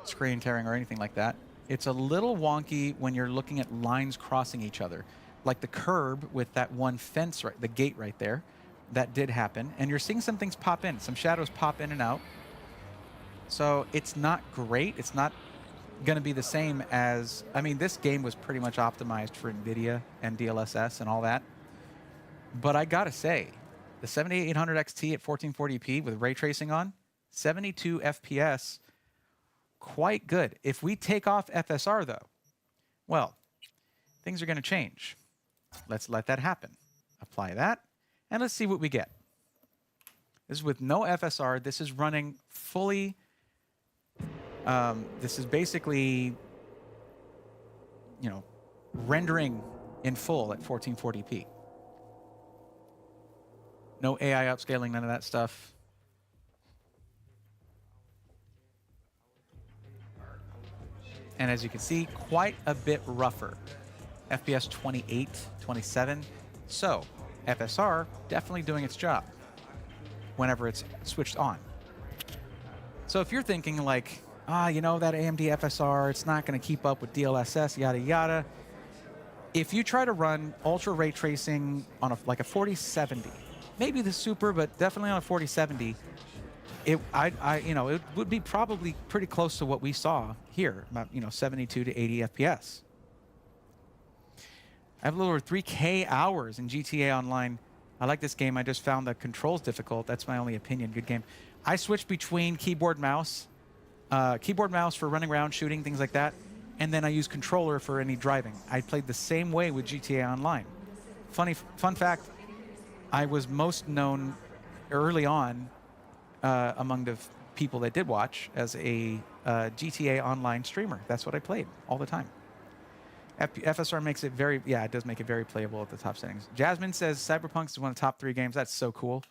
Speaker 2: screen tearing or anything like that. It's a little wonky when you're looking at lines crossing each other. Like the curb with that one fence, right, the gate right there. That did happen. And you're seeing some things pop in, some shadows pop in and out. So it's not great. It's not going to be the same as, I mean, this game was pretty much optimized for NVIDIA and DLSS and all that. But I got to say, the 7800 XT at 1440p with ray tracing on, 72 FPS, quite good. If we take off FSR though, well, things are going to change. Let's let that happen. Apply that, and let's see what we get. This is with no FSR. This is running fully. This is basically, you know, rendering in full at 1440p. No AI upscaling, none of that stuff. And as you can see, quite a bit rougher. FPS 28, 27. So FSR definitely doing its job whenever it's switched on. So if you're thinking like, you know, that AMD FSR, it's not going to keep up with DLSS, yada, yada. If you try to run ultra ray tracing on like a 4070, maybe the super, but definitely on a 4070, you know, it would be probably pretty close to what we saw here, about, you know, 72 to 80 FPS. I have a little over 3K hours in GTA Online. I like this game. I just found the controls difficult. That's my only opinion. Good game. I switched between keyboard mouse for running around, shooting, things like that, and then I use controller for any driving. I played the same way with GTA Online. Fun fact, I was most known early on among the people that did watch as a GTA Online streamer. That's what I played all the time. FSR makes it very, it does make it very playable at the top settings. Jasmine says Cyberpunk is one of the top 3 games. That's so cool.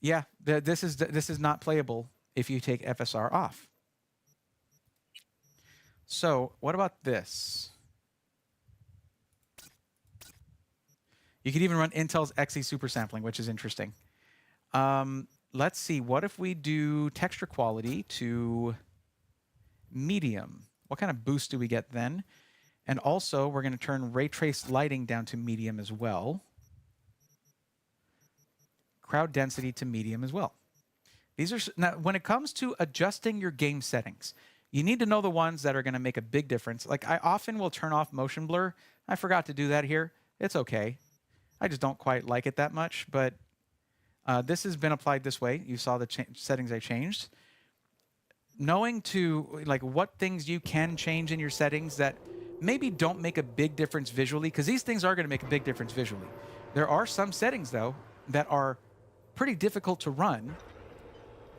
Speaker 2: Yeah, this is not playable if you take FSR off. So what about this? You could even run Intel's Xe super sampling, which is interesting. Let's see. What if we do texture quality to medium? What kind of boost do we get then? And also, we're going to turn ray trace lighting down to medium as well. Crowd density to medium as well. These are now, when it comes to adjusting your game settings, you need to know the ones that are going to make a big difference. Like I often will turn off motion blur. I forgot to do that here. It's okay. I just don't quite like it that much, but this has been applied this way. You saw the settings I changed. Knowing to like what things you can change in your settings that maybe don't make a big difference visually, because these things are going to make a big difference visually. There are some settings though that are pretty difficult to run,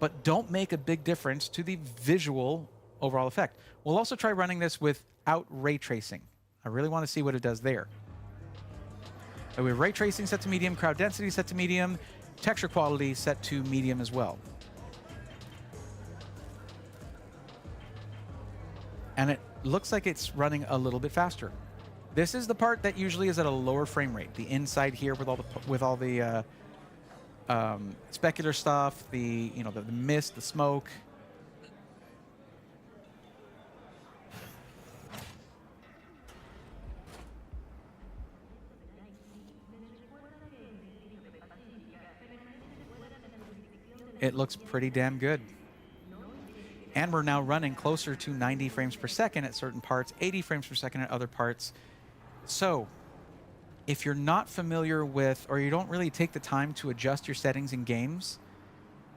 Speaker 2: but don't make a big difference to the visual overall effect. We'll also try running this without ray tracing. I really want to see what it does there. So we have ray tracing set to medium, crowd density set to medium, texture quality set to medium as well. And it looks like it's running a little bit faster. This is the part that usually is at a lower frame rate. The inside here with all the specular stuff, the mist, the smoke. It looks pretty damn good. And we're now running closer to 90 frames per second at certain parts, 80 frames per second at other parts. So if you're not familiar with, or you don't really take the time to adjust your settings in games,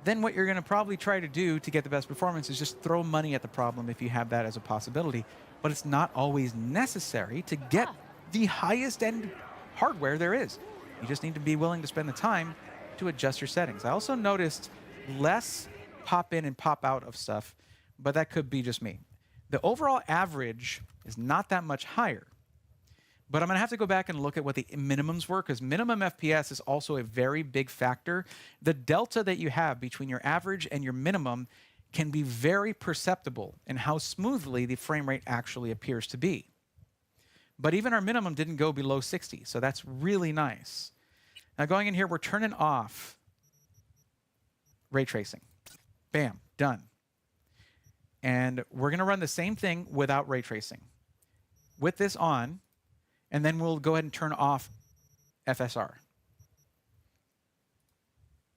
Speaker 2: then what you're going to probably try to do to get the best performance is just throw money at the problem if you have that as a possibility. But it's not always necessary to get the highest end hardware there is. You just need to be willing to spend the time to adjust your settings. I also noticed less pop in and pop out of stuff, but that could be just me. The overall average is not that much higher, but I'm going to have to go back and look at what the minimums were, because minimum FPS is also a very big factor. The delta that you have between your average and your minimum can be very perceptible in how smoothly the frame rate actually appears to be. But even our minimum didn't go below 60, so that's really nice. Now going in here, we're turning off ray tracing. Bam, done. And we're going to run the same thing without ray tracing. With this on, and then we'll go ahead and turn off FSR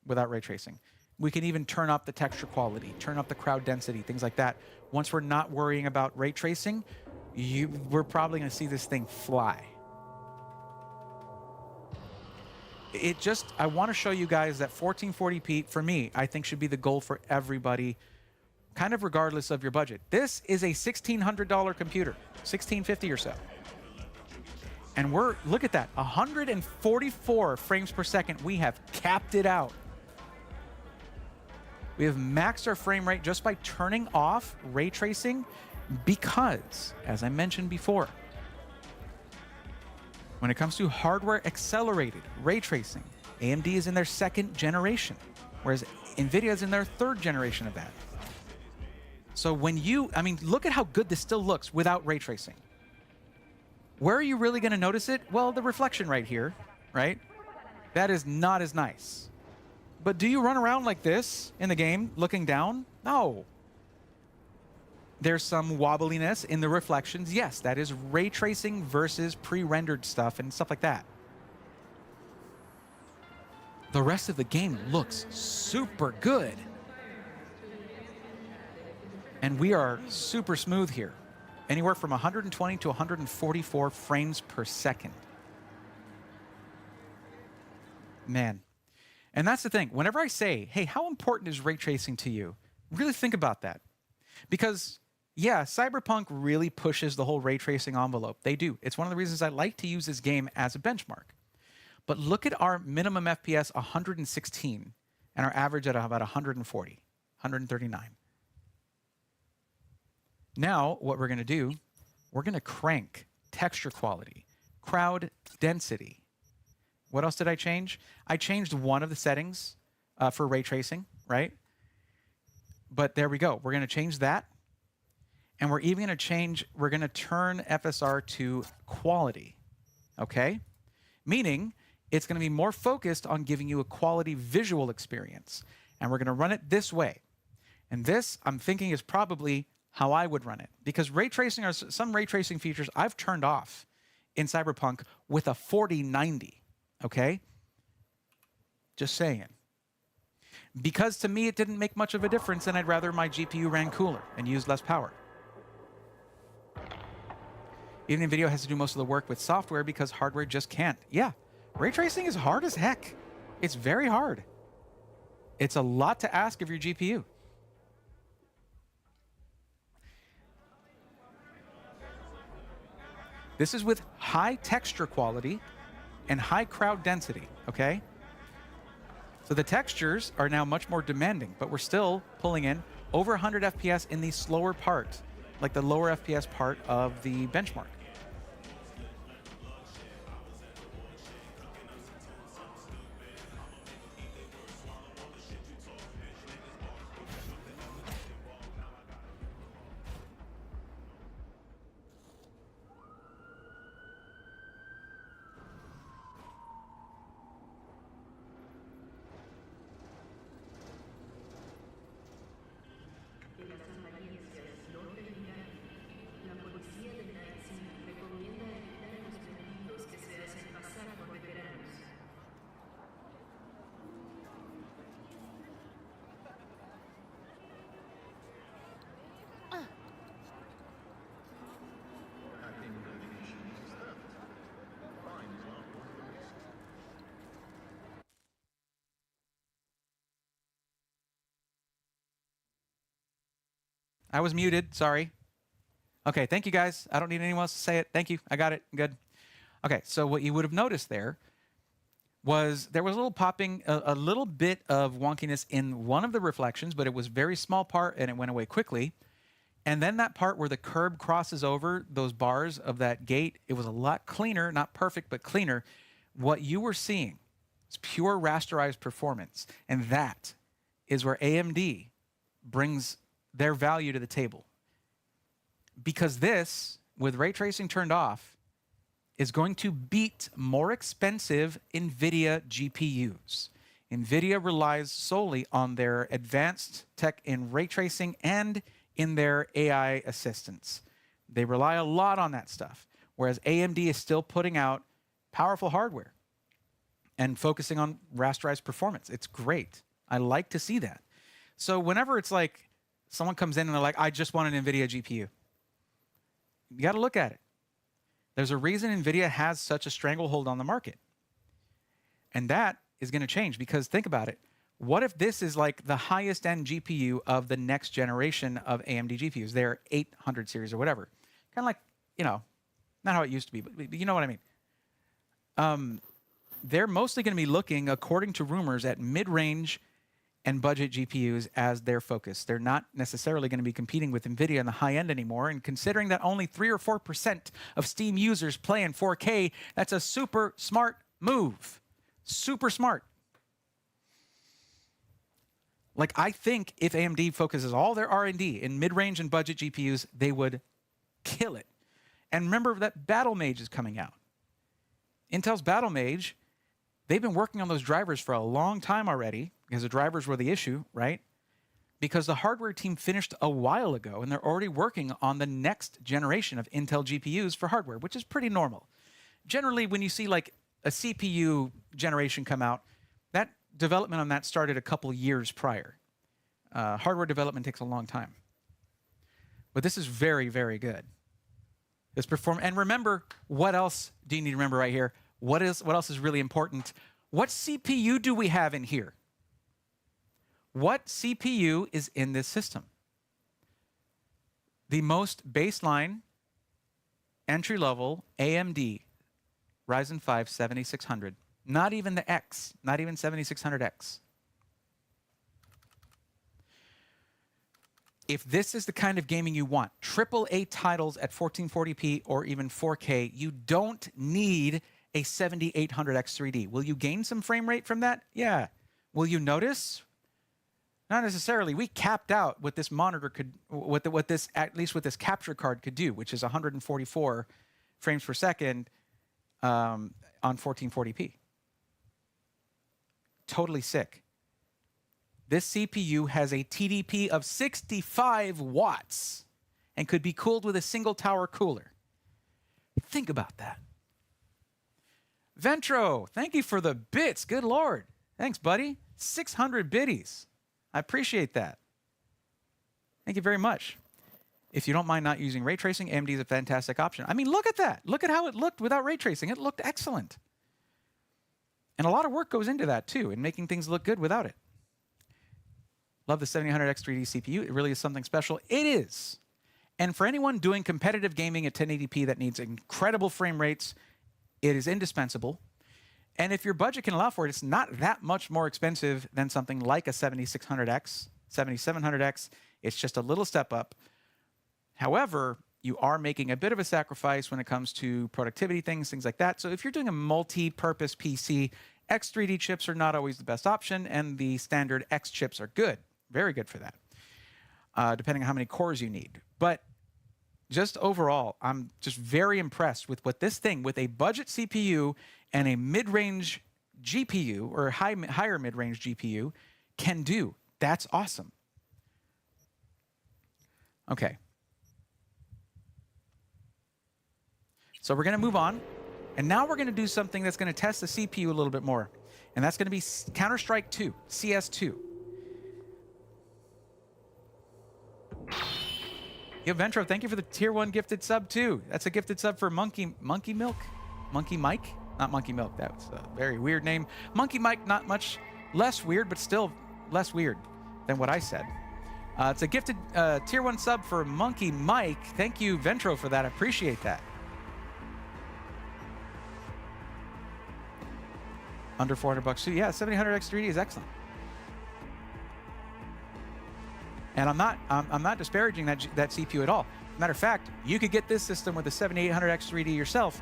Speaker 2: without ray tracing. We can even turn up the texture quality, turn up the crowd density, things like that. Once we're not worrying about ray tracing, we're probably going to see this thing fly. I want to show you guys that 1440p, for me, I think should be the goal for everybody, kind of regardless of your budget. This is a $1,600 computer, $1,650 or so. And look at that, 144 frames per second. We have capped it out. We have maxed our frame rate just by turning off ray tracing because, as I mentioned before, when it comes to hardware accelerated ray tracing, AMD is in their 2nd generation, whereas NVIDIA is in their 3rd generation of that. So look at how good this still looks without ray tracing. Where are you really going to notice it? Well, the reflection right here, right? That is not as nice. But do you run around like this in the game, looking down? No. There's some wobbliness in the reflections. Yes, that is ray tracing versus pre-rendered stuff and stuff like that. The rest of the game looks super good. And we are super smooth here. Anywhere from 120 to 144 frames per second. Man. And that's the thing. Whenever I say, hey, how important is ray tracing to you? Really think about that. Because, yeah, Cyberpunk really pushes the whole ray tracing envelope. They do. It's one of the reasons I like to use this game as a benchmark. But look at our minimum FPS, 116, and our average at about 140, 139. Now, what we're going to do, we're going to crank texture quality, crowd density. What else did I change? I changed one of the settings for ray tracing, right? But there we go. We're going to change that. And we're even going to turn FSR to quality, okay? Meaning it's going to be more focused on giving you a quality visual experience. And we're going to run it this way. And this, I'm thinking, is probably how I would run it. Because ray tracing are some ray tracing features I've turned off in Cyberpunk with a 4090, okay? Just saying. Because to me, it didn't make much of a difference, and I'd rather my GPU ran cooler and used less power. Even NVIDIA has to do most of the work with software because hardware just can't. Yeah, ray tracing is hard as heck. It's very hard. It's a lot to ask of your GPU. This is with high texture quality and high crowd density, okay? So the textures are now much more demanding, but we're still pulling in over 100 FPS in the slower part, like the lower FPS part of the benchmark. I was muted, sorry. Okay, thank you guys. I don't need anyone else to say it. Thank you, I got it, good. Okay, so what you would have noticed there, was there was a little popping, a little bit of wonkiness in one of the reflections, but it was a very small part and it went away quickly. And then that part where the curb crosses over those bars of that gate, it was a lot cleaner, not perfect, but cleaner. What you were seeing is pure rasterized performance. And that is where AMD brings their value to the table. Because this, with ray tracing turned off, is going to beat more expensive NVIDIA GPUs. NVIDIA relies solely on their advanced tech in ray tracing and in their AI assistants. They rely a lot on that stuff, whereas AMD is still putting out powerful hardware and focusing on rasterized performance. It's great. I like to see that. So whenever it's like someone comes in and they're like, I just want an NVIDIA GPU, you got to look at it. There's a reason NVIDIA has such a stranglehold on the market. And that is going to change because think about it. What if this is like the highest end GPU of the next generation of AMD GPUs? They're 800 series or whatever. Kind of like, you know, not how it used to be, but you know what I mean. They're mostly going to be looking, according to rumors, at mid-range and budget GPUs as their focus. They're not necessarily going to be competing with NVIDIA in the high end anymore. And considering that only 3 or 4% of Steam users play in 4K, that's a super smart move. Super smart. Like, I think if AMD focuses all their R&D in mid-range and budget GPUs, they would kill it. And remember that Battlemage is coming out. Intel's Battlemage, they've been working on those drivers for a long time already, because the drivers were the issue, right? Because the hardware team finished a while ago, and they're already working on the next generation of Intel GPUs for hardware, which is pretty normal. Generally, when you see like a CPU generation come out, that development on that started a couple years prior. Hardware development takes a long time. But this is very, very good. This and remember, what else do you need to remember right here? What else is really important? What CPU do we have in here? What CPU is in this system? The most baseline entry-level AMD Ryzen 5 7600. Not even the X, not even 7600X. If this is the kind of gaming you want, AAA titles at 1440p or even 4K, you don't need a 7800X 3D. Will you gain some frame rate from that? Yeah. Will you notice? Not necessarily. We capped out what this monitor could, what this, at least what this capture card could do, which is 144 frames per second on 1440p. Totally sick. This CPU has a TDP of 65 watts and could be cooled with a single tower cooler. Think about that. Ventro, thank you for the bits. Good Lord. Thanks, buddy. 600 biddies. I appreciate that. Thank you very much. If you don't mind not using ray tracing, AMD is a fantastic option. I mean, look at that. Look at how it looked without ray tracing. It looked excellent. And a lot of work goes into that, too, in making things look good without it. Love the 7800X 3D CPU. It really is something special. It is. And for anyone doing competitive gaming at 1080p that needs incredible frame rates, it is indispensable. And if your budget can allow for it, it's not that much more expensive than something like a 7600X, 7700X. It's just a little step up. However, you are making a bit of a sacrifice when it comes to productivity things like that. So if you're doing a multi-purpose PC, X3D chips are not always the best option, and the standard X chips are good. Very good for that, depending on how many cores you need. But just overall, I'm just very impressed with what this thing, with a budget CPU and a mid-range GPU, or higher mid-range GPU, can do. That's awesome. Okay. So we're going to move on. And now we're going to do something that's going to test the CPU a little bit more. And that's going to be Counter-Strike 2, CS2. Yo, Ventro, thank you for the tier 1 gifted sub, too. That's a gifted sub for Monkey Milk? Monkey Mike? Not Monkey Milk. That's a very weird name. Monkey Mike, not much less weird, but still less weird than what I said. It's a gifted tier 1 sub for Monkey Mike. Thank you, Ventro, for that. I appreciate that. Under 400 bucks too. Yeah, 7800X3D is excellent. And I'm not disparaging that CPU at all. Matter of fact, you could get this system with a 7800X3D yourself,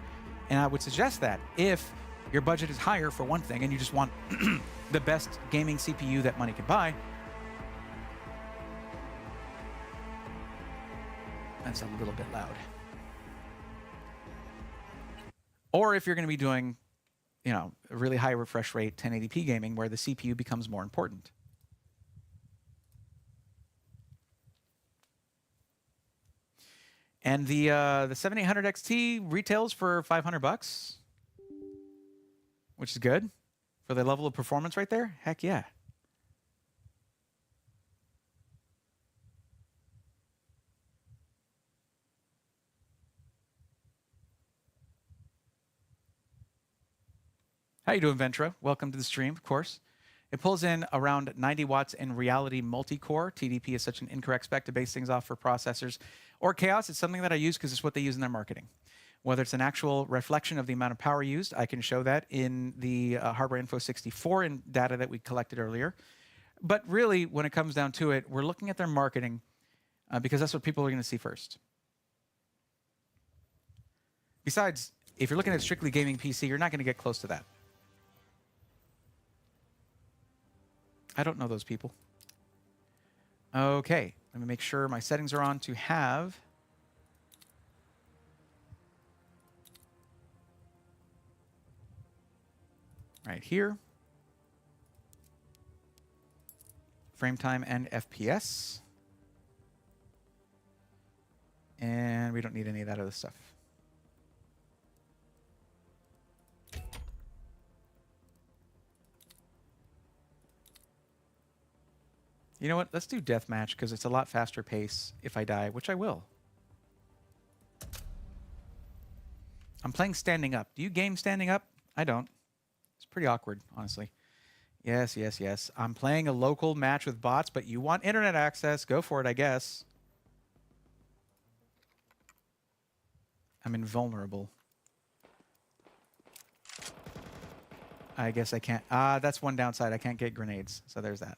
Speaker 2: and I would suggest that if your budget is higher for one thing and you just want the best gaming CPU that money can buy. That's a little bit loud. Or if you're going to be doing, you know, a really high refresh rate 1080p gaming where the CPU becomes more important. And the 7800 XT retails for 500 bucks, which is good for the level of performance right there. Heck yeah. How you doing, Ventra? Welcome to the stream, of course. It pulls in around 90 watts in reality multi-core. TDP is such an incorrect spec to base things off for processors. Or Chaos, it's something that I use because it's what they use in their marketing. Whether it's an actual reflection of the amount of power used, I can show that in the Hardware Info 64 in data that we collected earlier. But really, when it comes down to it, we're looking at their marketing because that's what people are going to see first. Besides, if you're looking at strictly gaming PC, you're not going to get close to that. I don't know those people. Okay, let me make sure my settings are on to have right here. Frame time and FPS. And we don't need any of that other stuff. You know what? Let's do deathmatch because it's a lot faster pace if I die, which I will. I'm playing standing up. Do you game standing up? I don't. It's pretty awkward, honestly. Yes, yes, yes. I'm playing a local match with bots, but you want internet access. Go for it, I guess. I'm invulnerable. I guess I can't. That's one downside. I can't get grenades. So there's that.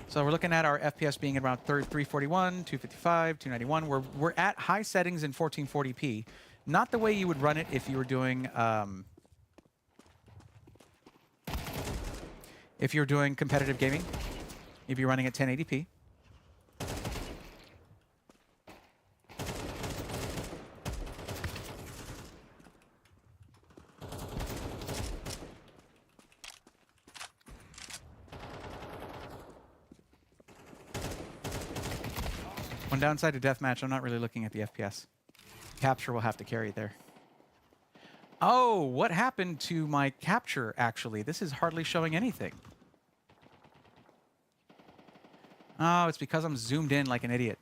Speaker 2: So we're looking at our FPS being around 341, 255, 291. We're at high settings in 1440p. Not the way you would run it if you were doing competitive gaming. You'd be running at 1080p. One downside to deathmatch, I'm not really looking at the FPS. Capture will have to carry there. Oh, what happened to my capture, actually? This is hardly showing anything. Oh, it's because I'm zoomed in like an idiot.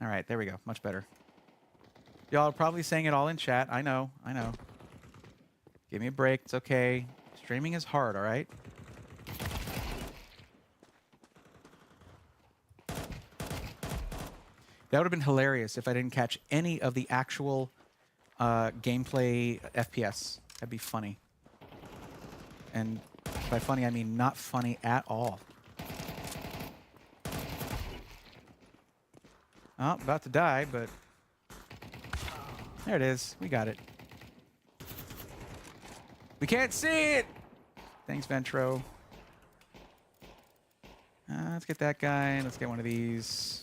Speaker 2: All right, there we go. Much better. Y'all are probably saying it all in chat. I know, I know. Give me a break. It's okay. Streaming is hard, all right? That would have been hilarious if I didn't catch any of the actual gameplay FPS. That'd be funny. And by funny, I mean not funny at all. Oh, about to die, but there it is. We got it. We can't see it! Thanks, Ventro. Let's get that guy. Let's get one of these.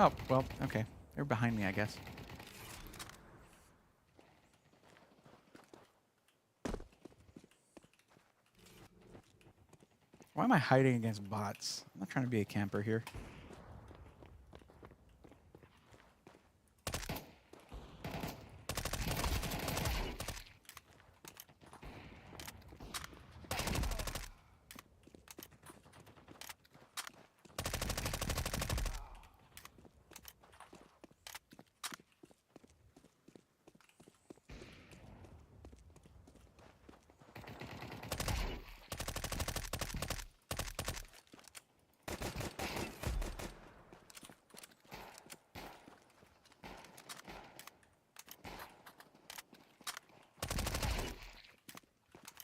Speaker 2: Oh, well, okay. They're behind me, I guess. Why am I hiding against bots? I'm not trying to be a camper here.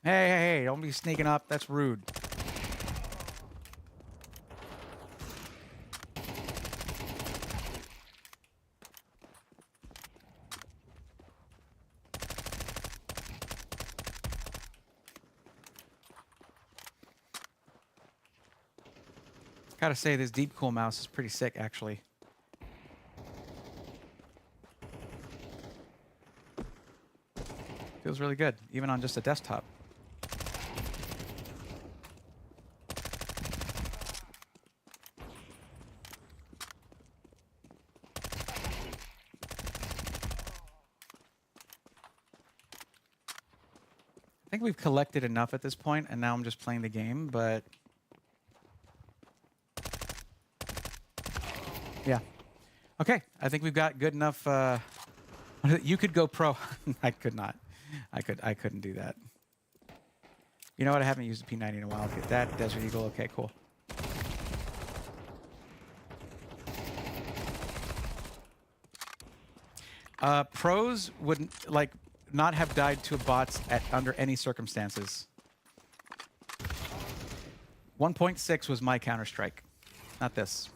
Speaker 2: Hey, hey, hey, don't be sneaking up. That's rude. Gotta say, this deep cool mouse is pretty sick, actually. Feels really good, even on just a desktop. I think we've collected enough at this point, and now I'm just playing the game, but... yeah. Okay, I think we've got good enough... you could go pro. I could not. I couldn't do that. You know what? I haven't used a P90 in a while. Get that Desert Eagle. Okay, cool. Pros wouldn't not have died to bots under any circumstances. 1.6 was my Counter-Strike, not this.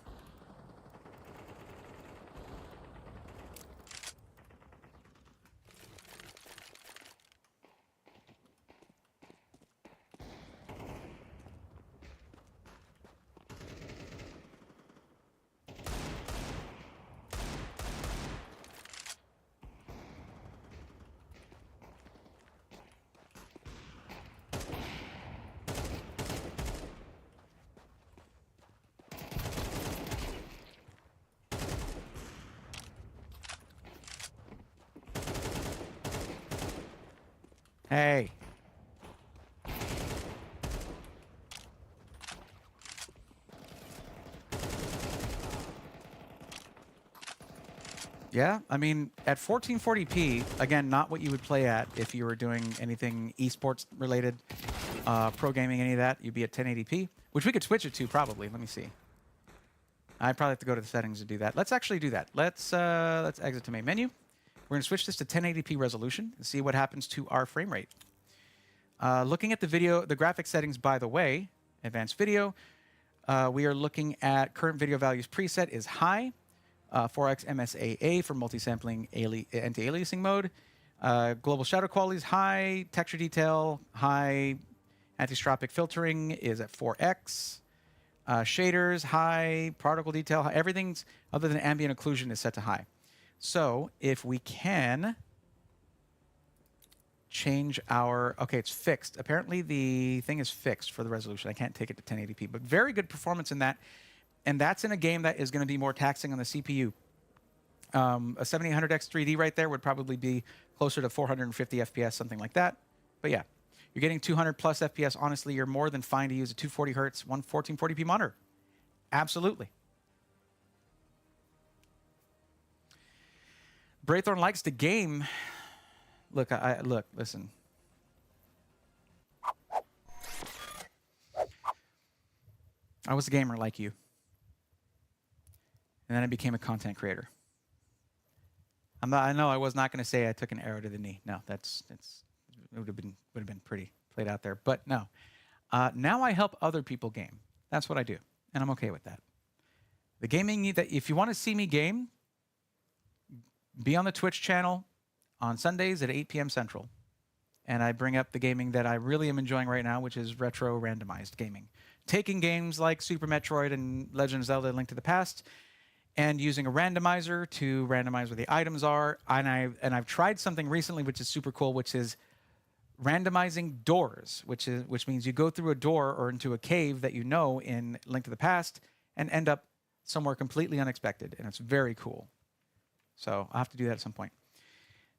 Speaker 2: Hey. Yeah, I mean, at 1440p, again, not what you would play at if you were doing anything esports related, pro gaming, any of that. You'd be at 1080p, which we could switch it to probably. Let me see. I'd probably have to go to the settings to do that. Let's actually do that. Let's exit to main menu. We're going to switch this to 1080p resolution and see what happens to our frame rate. Looking at the video, the graphics settings, by the way, advanced video, we are looking at current video values preset is high, 4x MSAA for multi-sampling anti-aliasing mode, global shadow quality is high, texture detail high, anti-stropic filtering is at 4x, shaders high, particle detail high, everything's other than ambient occlusion is set to high. So if we can change our... okay, it's fixed. Apparently the thing is fixed for the resolution. I can't take it to 1080p, but very good performance in that. And that's in a game that is going to be more taxing on the CPU. A 7800X 3D right there would probably be closer to 450 FPS, something like that. But yeah, you're getting 200 plus FPS. Honestly, you're more than fine to use a 240 hertz, 1440p monitor. Absolutely. Braythorn likes to game. Look, look, listen. I was a gamer like you. And then I became a content creator. I know I was not going to say I took an arrow to the knee. No, it would have been pretty played out there. But no. Now I help other people game. That's what I do. And I'm okay with that. The gaming need that if you want to see me game, be on the Twitch channel on Sundays at 8 p.m. Central. And I bring up the gaming that I really am enjoying right now, which is retro randomized gaming. Taking games like Super Metroid and Legend of Zelda: Link to the Past and using a randomizer to randomize where the items are. And I've tried something recently which is super cool, which is randomizing doors, which means you go through a door or into a cave that you know in Link to the Past and end up somewhere completely unexpected. And it's very cool. So I'll have to do that at some point.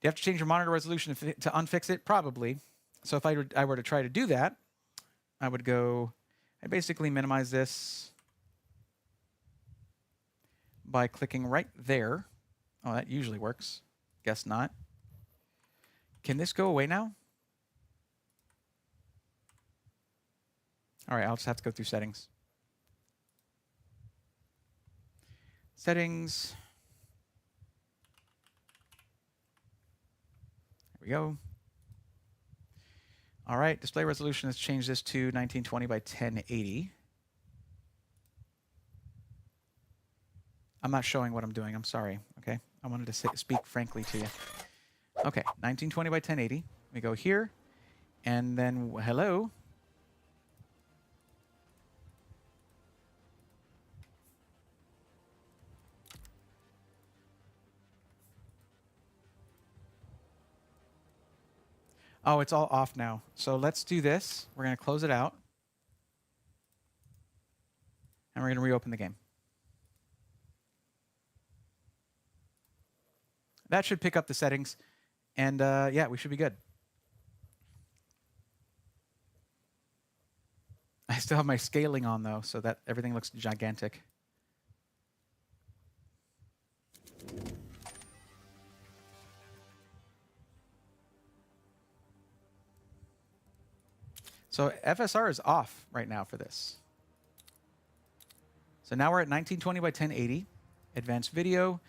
Speaker 2: Do you have to change your monitor resolution to unfix it? Probably. So if I were to try to do that, I would go, I basically minimize this by clicking right there. Oh, that usually works. Guess not. Can this go away now? All right, I'll just have to go through settings. Settings. There we go. All right, display resolution, let's change this to 1920 by 1080. I'm not showing what I'm doing, I'm sorry, okay? I wanted to speak frankly to you. Okay, 1920 by 1080. We go here, and then hello. Oh, it's all off now. So let's do this. We're going to close it out. And we're going to reopen the game. That should pick up the settings. And yeah, we should be good. I still have my scaling on, though, so that everything looks gigantic. So FSR is off right now for this. So now we're at 1920 by 1080. Advanced video.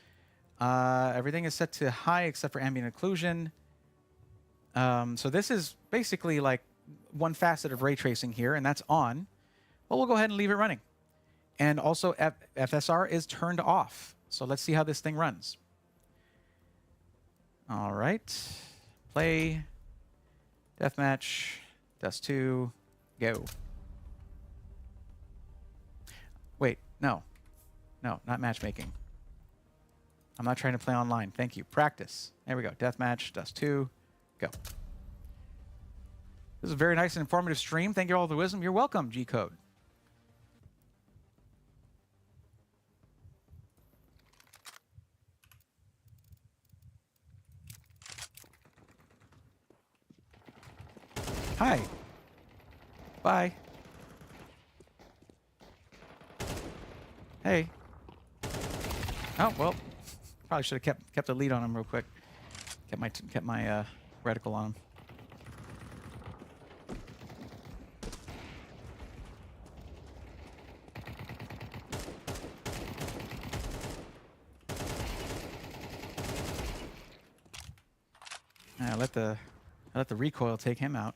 Speaker 2: Everything is set to high except for ambient occlusion. So this is basically like one facet of ray tracing here, and that's on. Well, we'll go ahead and leave it running. And also FSR is turned off. So let's see how this thing runs. All right. Play. Deathmatch. Dust 2. Go. Wait, no. No, not matchmaking. I'm not trying to play online. Thank you. Practice. There we go. Deathmatch. Dust 2. Go. This is a very nice and informative stream. Thank you all for the wisdom. You're welcome, G-Code. Hi. Bye. Hey. Oh, well. Probably should have kept a lead on him real quick. Kept my reticle on him. I let the recoil take him out.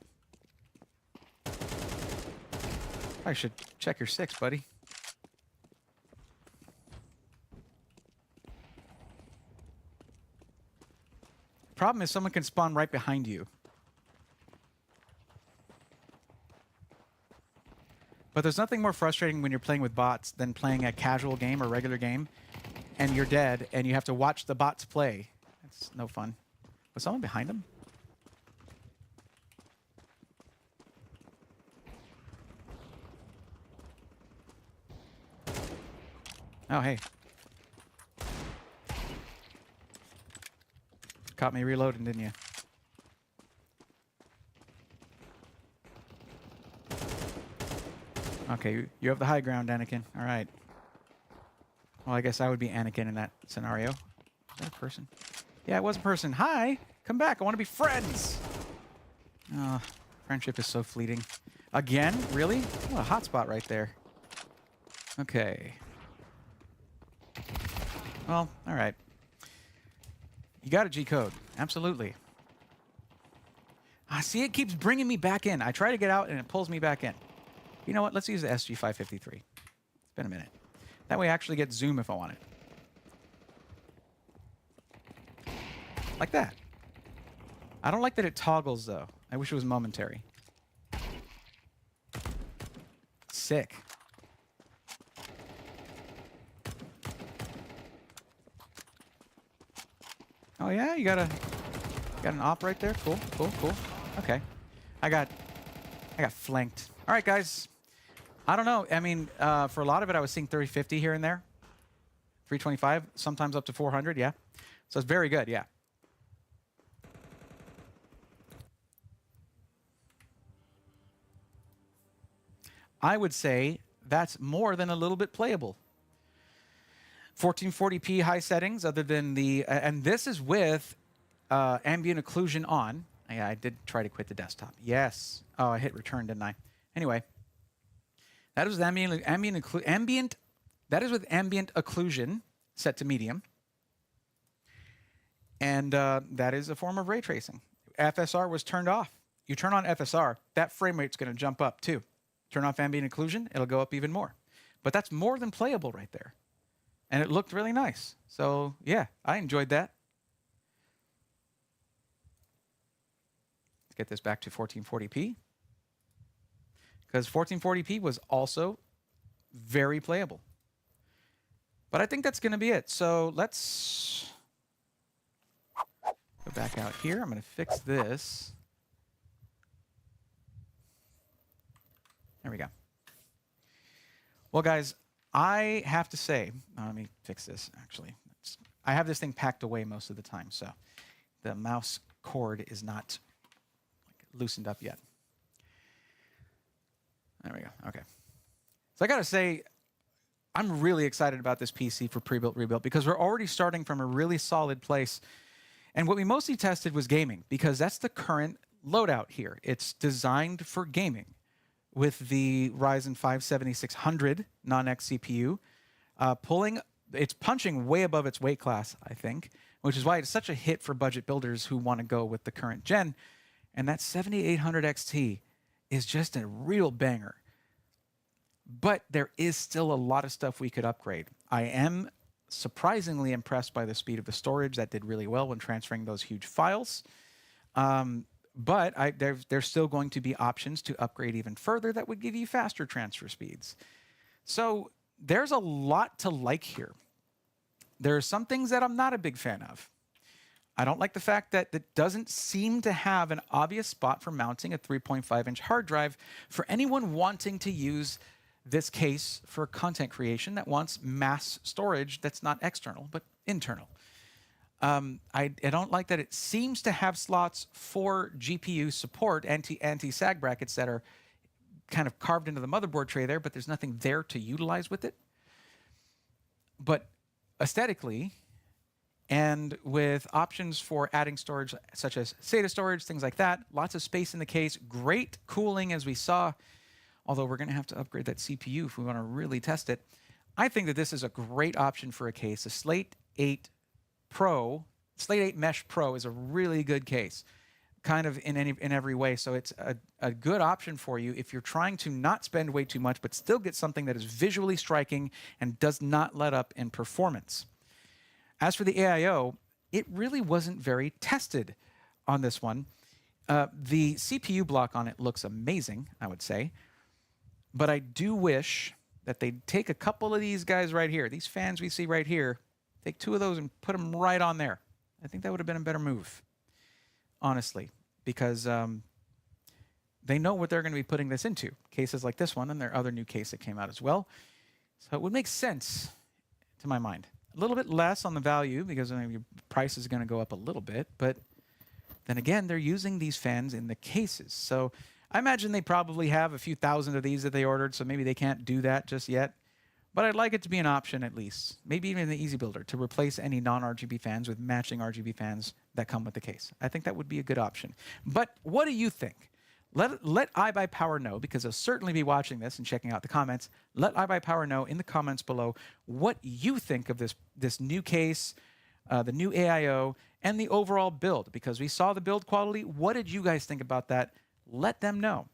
Speaker 2: I should check your 6, buddy. Problem is someone can spawn right behind you. But there's nothing more frustrating when you're playing with bots than playing a casual game or regular game and you're dead and you have to watch the bots play. That's no fun. Was someone behind him? Oh, hey. Caught me reloading, didn't you? Okay, you have the high ground, Anakin. All right. Well, I guess I would be Anakin in that scenario. Is that a person? Yeah, it was a person. Hi! Come back. I want to be friends! Oh, friendship is so fleeting. Again? Really? What a hotspot right there. Okay. Well, all right. You got a G-code. Absolutely. Ah, see, it keeps bringing me back in. I try to get out, and it pulls me back in. You know what? Let's use the SG553. It's been a minute. That way I actually get zoom if I want it. Like that. I don't like that it toggles, though. I wish it was momentary. Sick. Oh yeah, you got an op right there. Cool, cool, cool. Okay, I got flanked. All right, guys. I don't know. I mean, for a lot of it, I was seeing 3050 here and there, 325, sometimes up to 400. Yeah, so it's very good. Yeah. I would say that's more than a little bit playable. 1440p high settings, other than the and this is with ambient occlusion on. Yeah, I did try to quit the desktop. Yes. Oh, I hit return, didn't I? Anyway, that is ambient. That is with ambient occlusion set to medium, and that is a form of ray tracing. FSR was turned off you turn on FSR, that frame rate's going to jump up too. Turn off ambient occlusion, it'll go up even more. But that's more than playable right there. And it looked really nice. So yeah, I enjoyed that. Let's get this back to 1440p. Because 1440p was also very playable. But I think that's going to be it. So let's go back out here. I'm going to fix this. There we go. Well, guys, I have to say, let me fix this, actually. I have this thing packed away most of the time, so the mouse cord is not loosened up yet. There we go. Okay. So I got to say, I'm really excited about this PC for pre-built, rebuilt, because we're already starting from a really solid place. And what we mostly tested was gaming, because that's the current loadout here. It's designed for gaming with the Ryzen 5 7600 non-X CPU, it's punching way above its weight class, I think, which is why it's such a hit for budget builders who want to go with the current gen. And that 7800 XT is just a real banger. But there is still a lot of stuff we could upgrade. I am surprisingly impressed by the speed of the storage. That did really well when transferring those huge files. But there's still going to be options to upgrade even further that would give you faster transfer speeds. So there's a lot to like here. There are some things that I'm not a big fan of. I don't like the fact that it doesn't seem to have an obvious spot for mounting a 3.5-inch hard drive for anyone wanting to use this case for content creation that wants mass storage that's not external, but internal. I don't like that it seems to have slots for GPU support, anti-sag brackets that are kind of carved into the motherboard tray there, but there's nothing there to utilize with it. But aesthetically, and with options for adding storage such as SATA storage, things like that, lots of space in the case, great cooling as we saw, although we're going to have to upgrade that CPU if we want to really test it. I think that this is a great option for a case. The Slate 8 Mesh Pro is a really good case, kind of in every way. So it's a good option for you if you're trying to not spend way too much, but still get something that is visually striking and does not let up in performance. As for the AIO, it really wasn't very tested on this one. The CPU block on it looks amazing, I would say. But I do wish that they'd take a couple of these guys right here, these fans we see right here, take two of those and put them right on there. I think that would have been a better move, honestly, because they know what they're going to be putting this into. Cases like this one and their other new case that came out as well. So it would make sense to my mind. A little bit less on the value because your price is going to go up a little bit. But then again, they're using these fans in the cases. So I imagine they probably have a few thousand of these that they ordered, so maybe they can't do that just yet. But I'd like it to be an option at least, maybe even in the Easy Builder, to replace any non-RGB fans with matching RGB fans that come with the case. I think that would be a good option. But what do you think? Let iBUYPOWER know, because they'll certainly be watching this and checking out the comments. Let iBUYPOWER know in the comments below what you think of this new case, the new AIO, and the overall build, because we saw the build quality. What did you guys think about that? Let them know.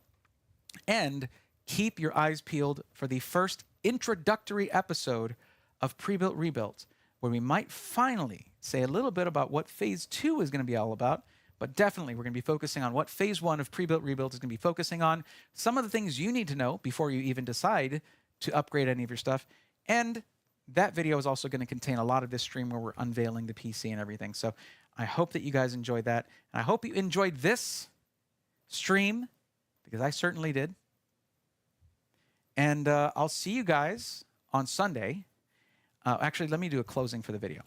Speaker 2: And keep your eyes peeled for the first introductory episode of Pre-Built Rebuilt, where we might finally say a little bit about what Phase 2 is going to be all about. But definitely, we're going to be focusing on what Phase 1 of Pre-Built Rebuilt is going to be focusing on, some of the things you need to know before you even decide to upgrade any of your stuff. And that video is also going to contain a lot of this stream where we're unveiling the PC and everything. So I hope that you guys enjoyed that. And I hope you enjoyed this stream, because I certainly did. And I'll see you guys on Sunday. Actually, let me do a closing for the video.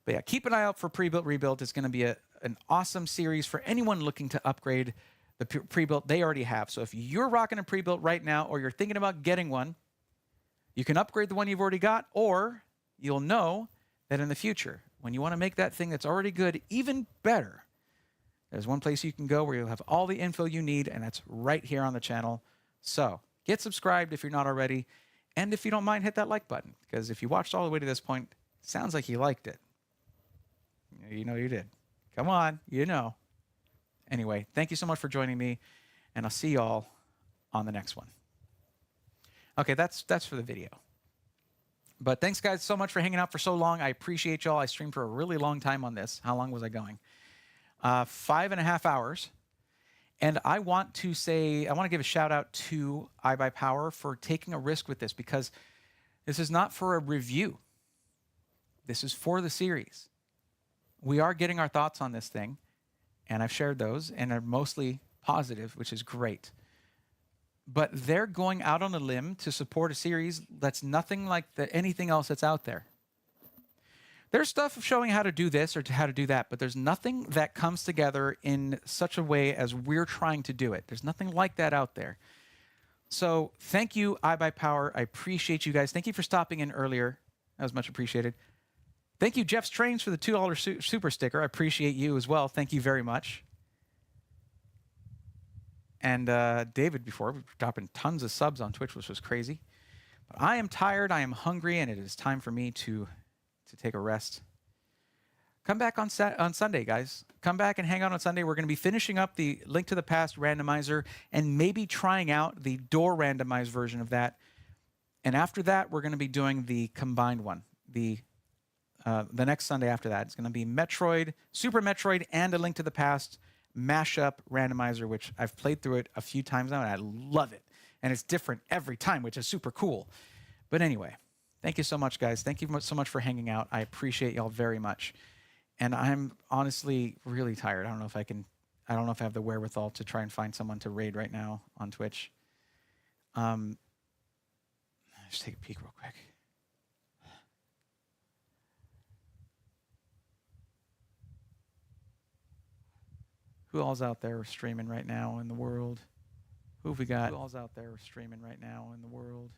Speaker 2: But yeah, keep an eye out for Pre-Built Rebuilt. It's going to be an awesome series for anyone looking to upgrade the pre-built they already have. So if you're rocking a pre-built right now, or you're thinking about getting one, you can upgrade the one you've already got, or you'll know that in the future, when you want to make that thing that's already good even better, there's one place you can go where you'll have all the info you need, and that's right here on the channel. So get subscribed if you're not already, and if you don't mind, hit that like button, because if you watched all the way to this point, it sounds like you liked it. You know you did. Come on, you know. Anyway, thank you so much for joining me, and I'll see y'all on the next one. Okay, that's for the video. But thanks, guys, so much for hanging out for so long. I appreciate y'all. I streamed for a really long time on this. How long was I going? 5.5 hours. And I want to give a shout out to iBUYPOWER for taking a risk with this, because this is not for a review. This is for the series. We are getting our thoughts on this thing, and I've shared those, and are mostly positive, which is great. But they're going out on a limb to support a series that's nothing like anything else that's out there. There's stuff showing how to do this or how to do that, but there's nothing that comes together in such a way as we're trying to do it. There's nothing like that out there. So thank you, iBUYPOWER. I appreciate you guys. Thank you for stopping in earlier. That was much appreciated. Thank you, Jeff's Trains, for the $2 super sticker. I appreciate you as well. Thank you very much. And David before, we were dropping tons of subs on Twitch, which was crazy. But I am tired, I am hungry, and it is time for me to take a rest. Come back on Sunday, guys. Come back and hang out on Sunday. We're going to be finishing up the Link to the Past randomizer and maybe trying out the door randomized version of that. And after that, we're going to be doing the combined one. The next Sunday after that, it's going to be Metroid, Super Metroid, and a Link to the Past mashup randomizer, which I've played through it a few times now, and I love it. And it's different every time, which is super cool. But anyway, thank you so much, guys. Thank you so much for hanging out. I appreciate y'all very much. And I'm honestly really tired. I don't know if I have the wherewithal to try and find someone to raid right now on Twitch. Just take a peek real quick. Who all's out there streaming right now in the world? Who have we got? Who all's out there streaming right now in the world?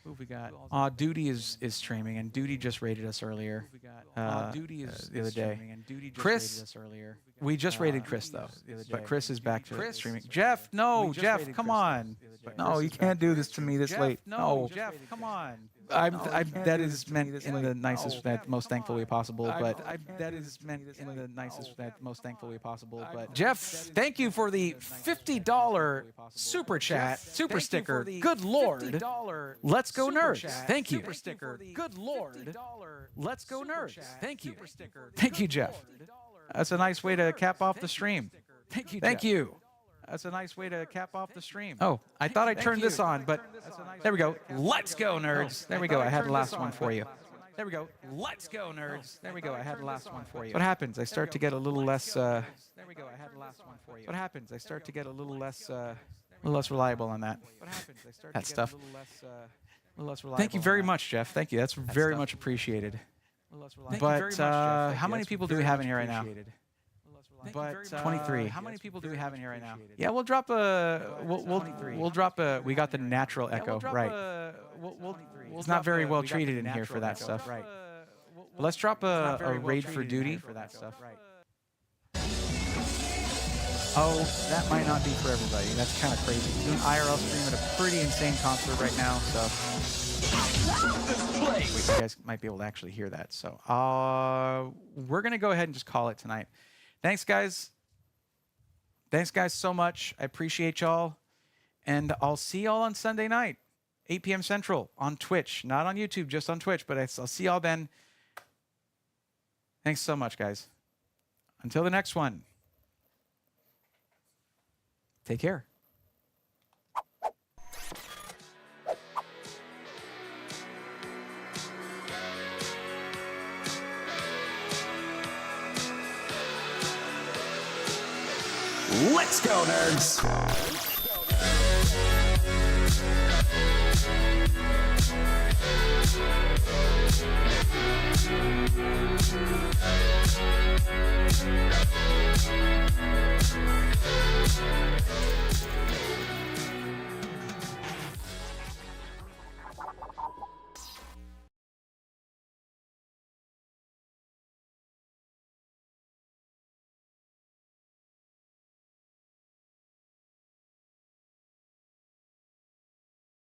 Speaker 2: Who have we got? Duty is streaming, and Duty just raided us earlier. Duty is the other day. Chris, we just raided Chris though, but Chris is back to streaming. Jeff, no, Jeff, come on. No, you can't do this to me this late. No, Jeff, come on. That is meant in the nicest, most thankful way possible. But that is meant in the nicest, most thankful way possible. But Jeff, thank you for the $50 super chat, super sticker. Good Lord, let's go nerds. Thank you. Super sticker. Good Lord, let's go nerds. Thank you. Thank you, Jeff. That's a nice way to cap off the stream. Thank you. Thank you. That's a nice way to cap off the stream. Oh, I thought I turned this on, but there we go. Let's go, nerds. There we go. I had the last one for you. There we go. Let's go, nerds. There we go. I had the last one for you. What happens? I start to get a little less. There we go. I had the last one for you. What happens? I start to get a little less reliable on that. What happens? I start that stuff. Thank you very much, Jeff. Thank you. That's very much appreciated. But how many people do we have in here right now? But 23. How many people do we have in here right now? Yeah, we'll drop a. We'll drop a. We got the natural echo, right? It's not very well treated in here for that stuff, right? Let's drop a raid for duty for that stuff, right? Oh, that might not be for everybody. That's kind of crazy. Doing IRL stream at a pretty insane concert right now, so you guys might be able to actually hear that. So we're gonna go ahead and just call it tonight. Thanks, guys. Thanks, guys, so much. I appreciate y'all. And I'll see y'all on Sunday night, 8 p.m. Central on Twitch. Not on YouTube, just on Twitch. But I'll see y'all then. Thanks so much, guys. Until the next one, take care. Let's go, nerds!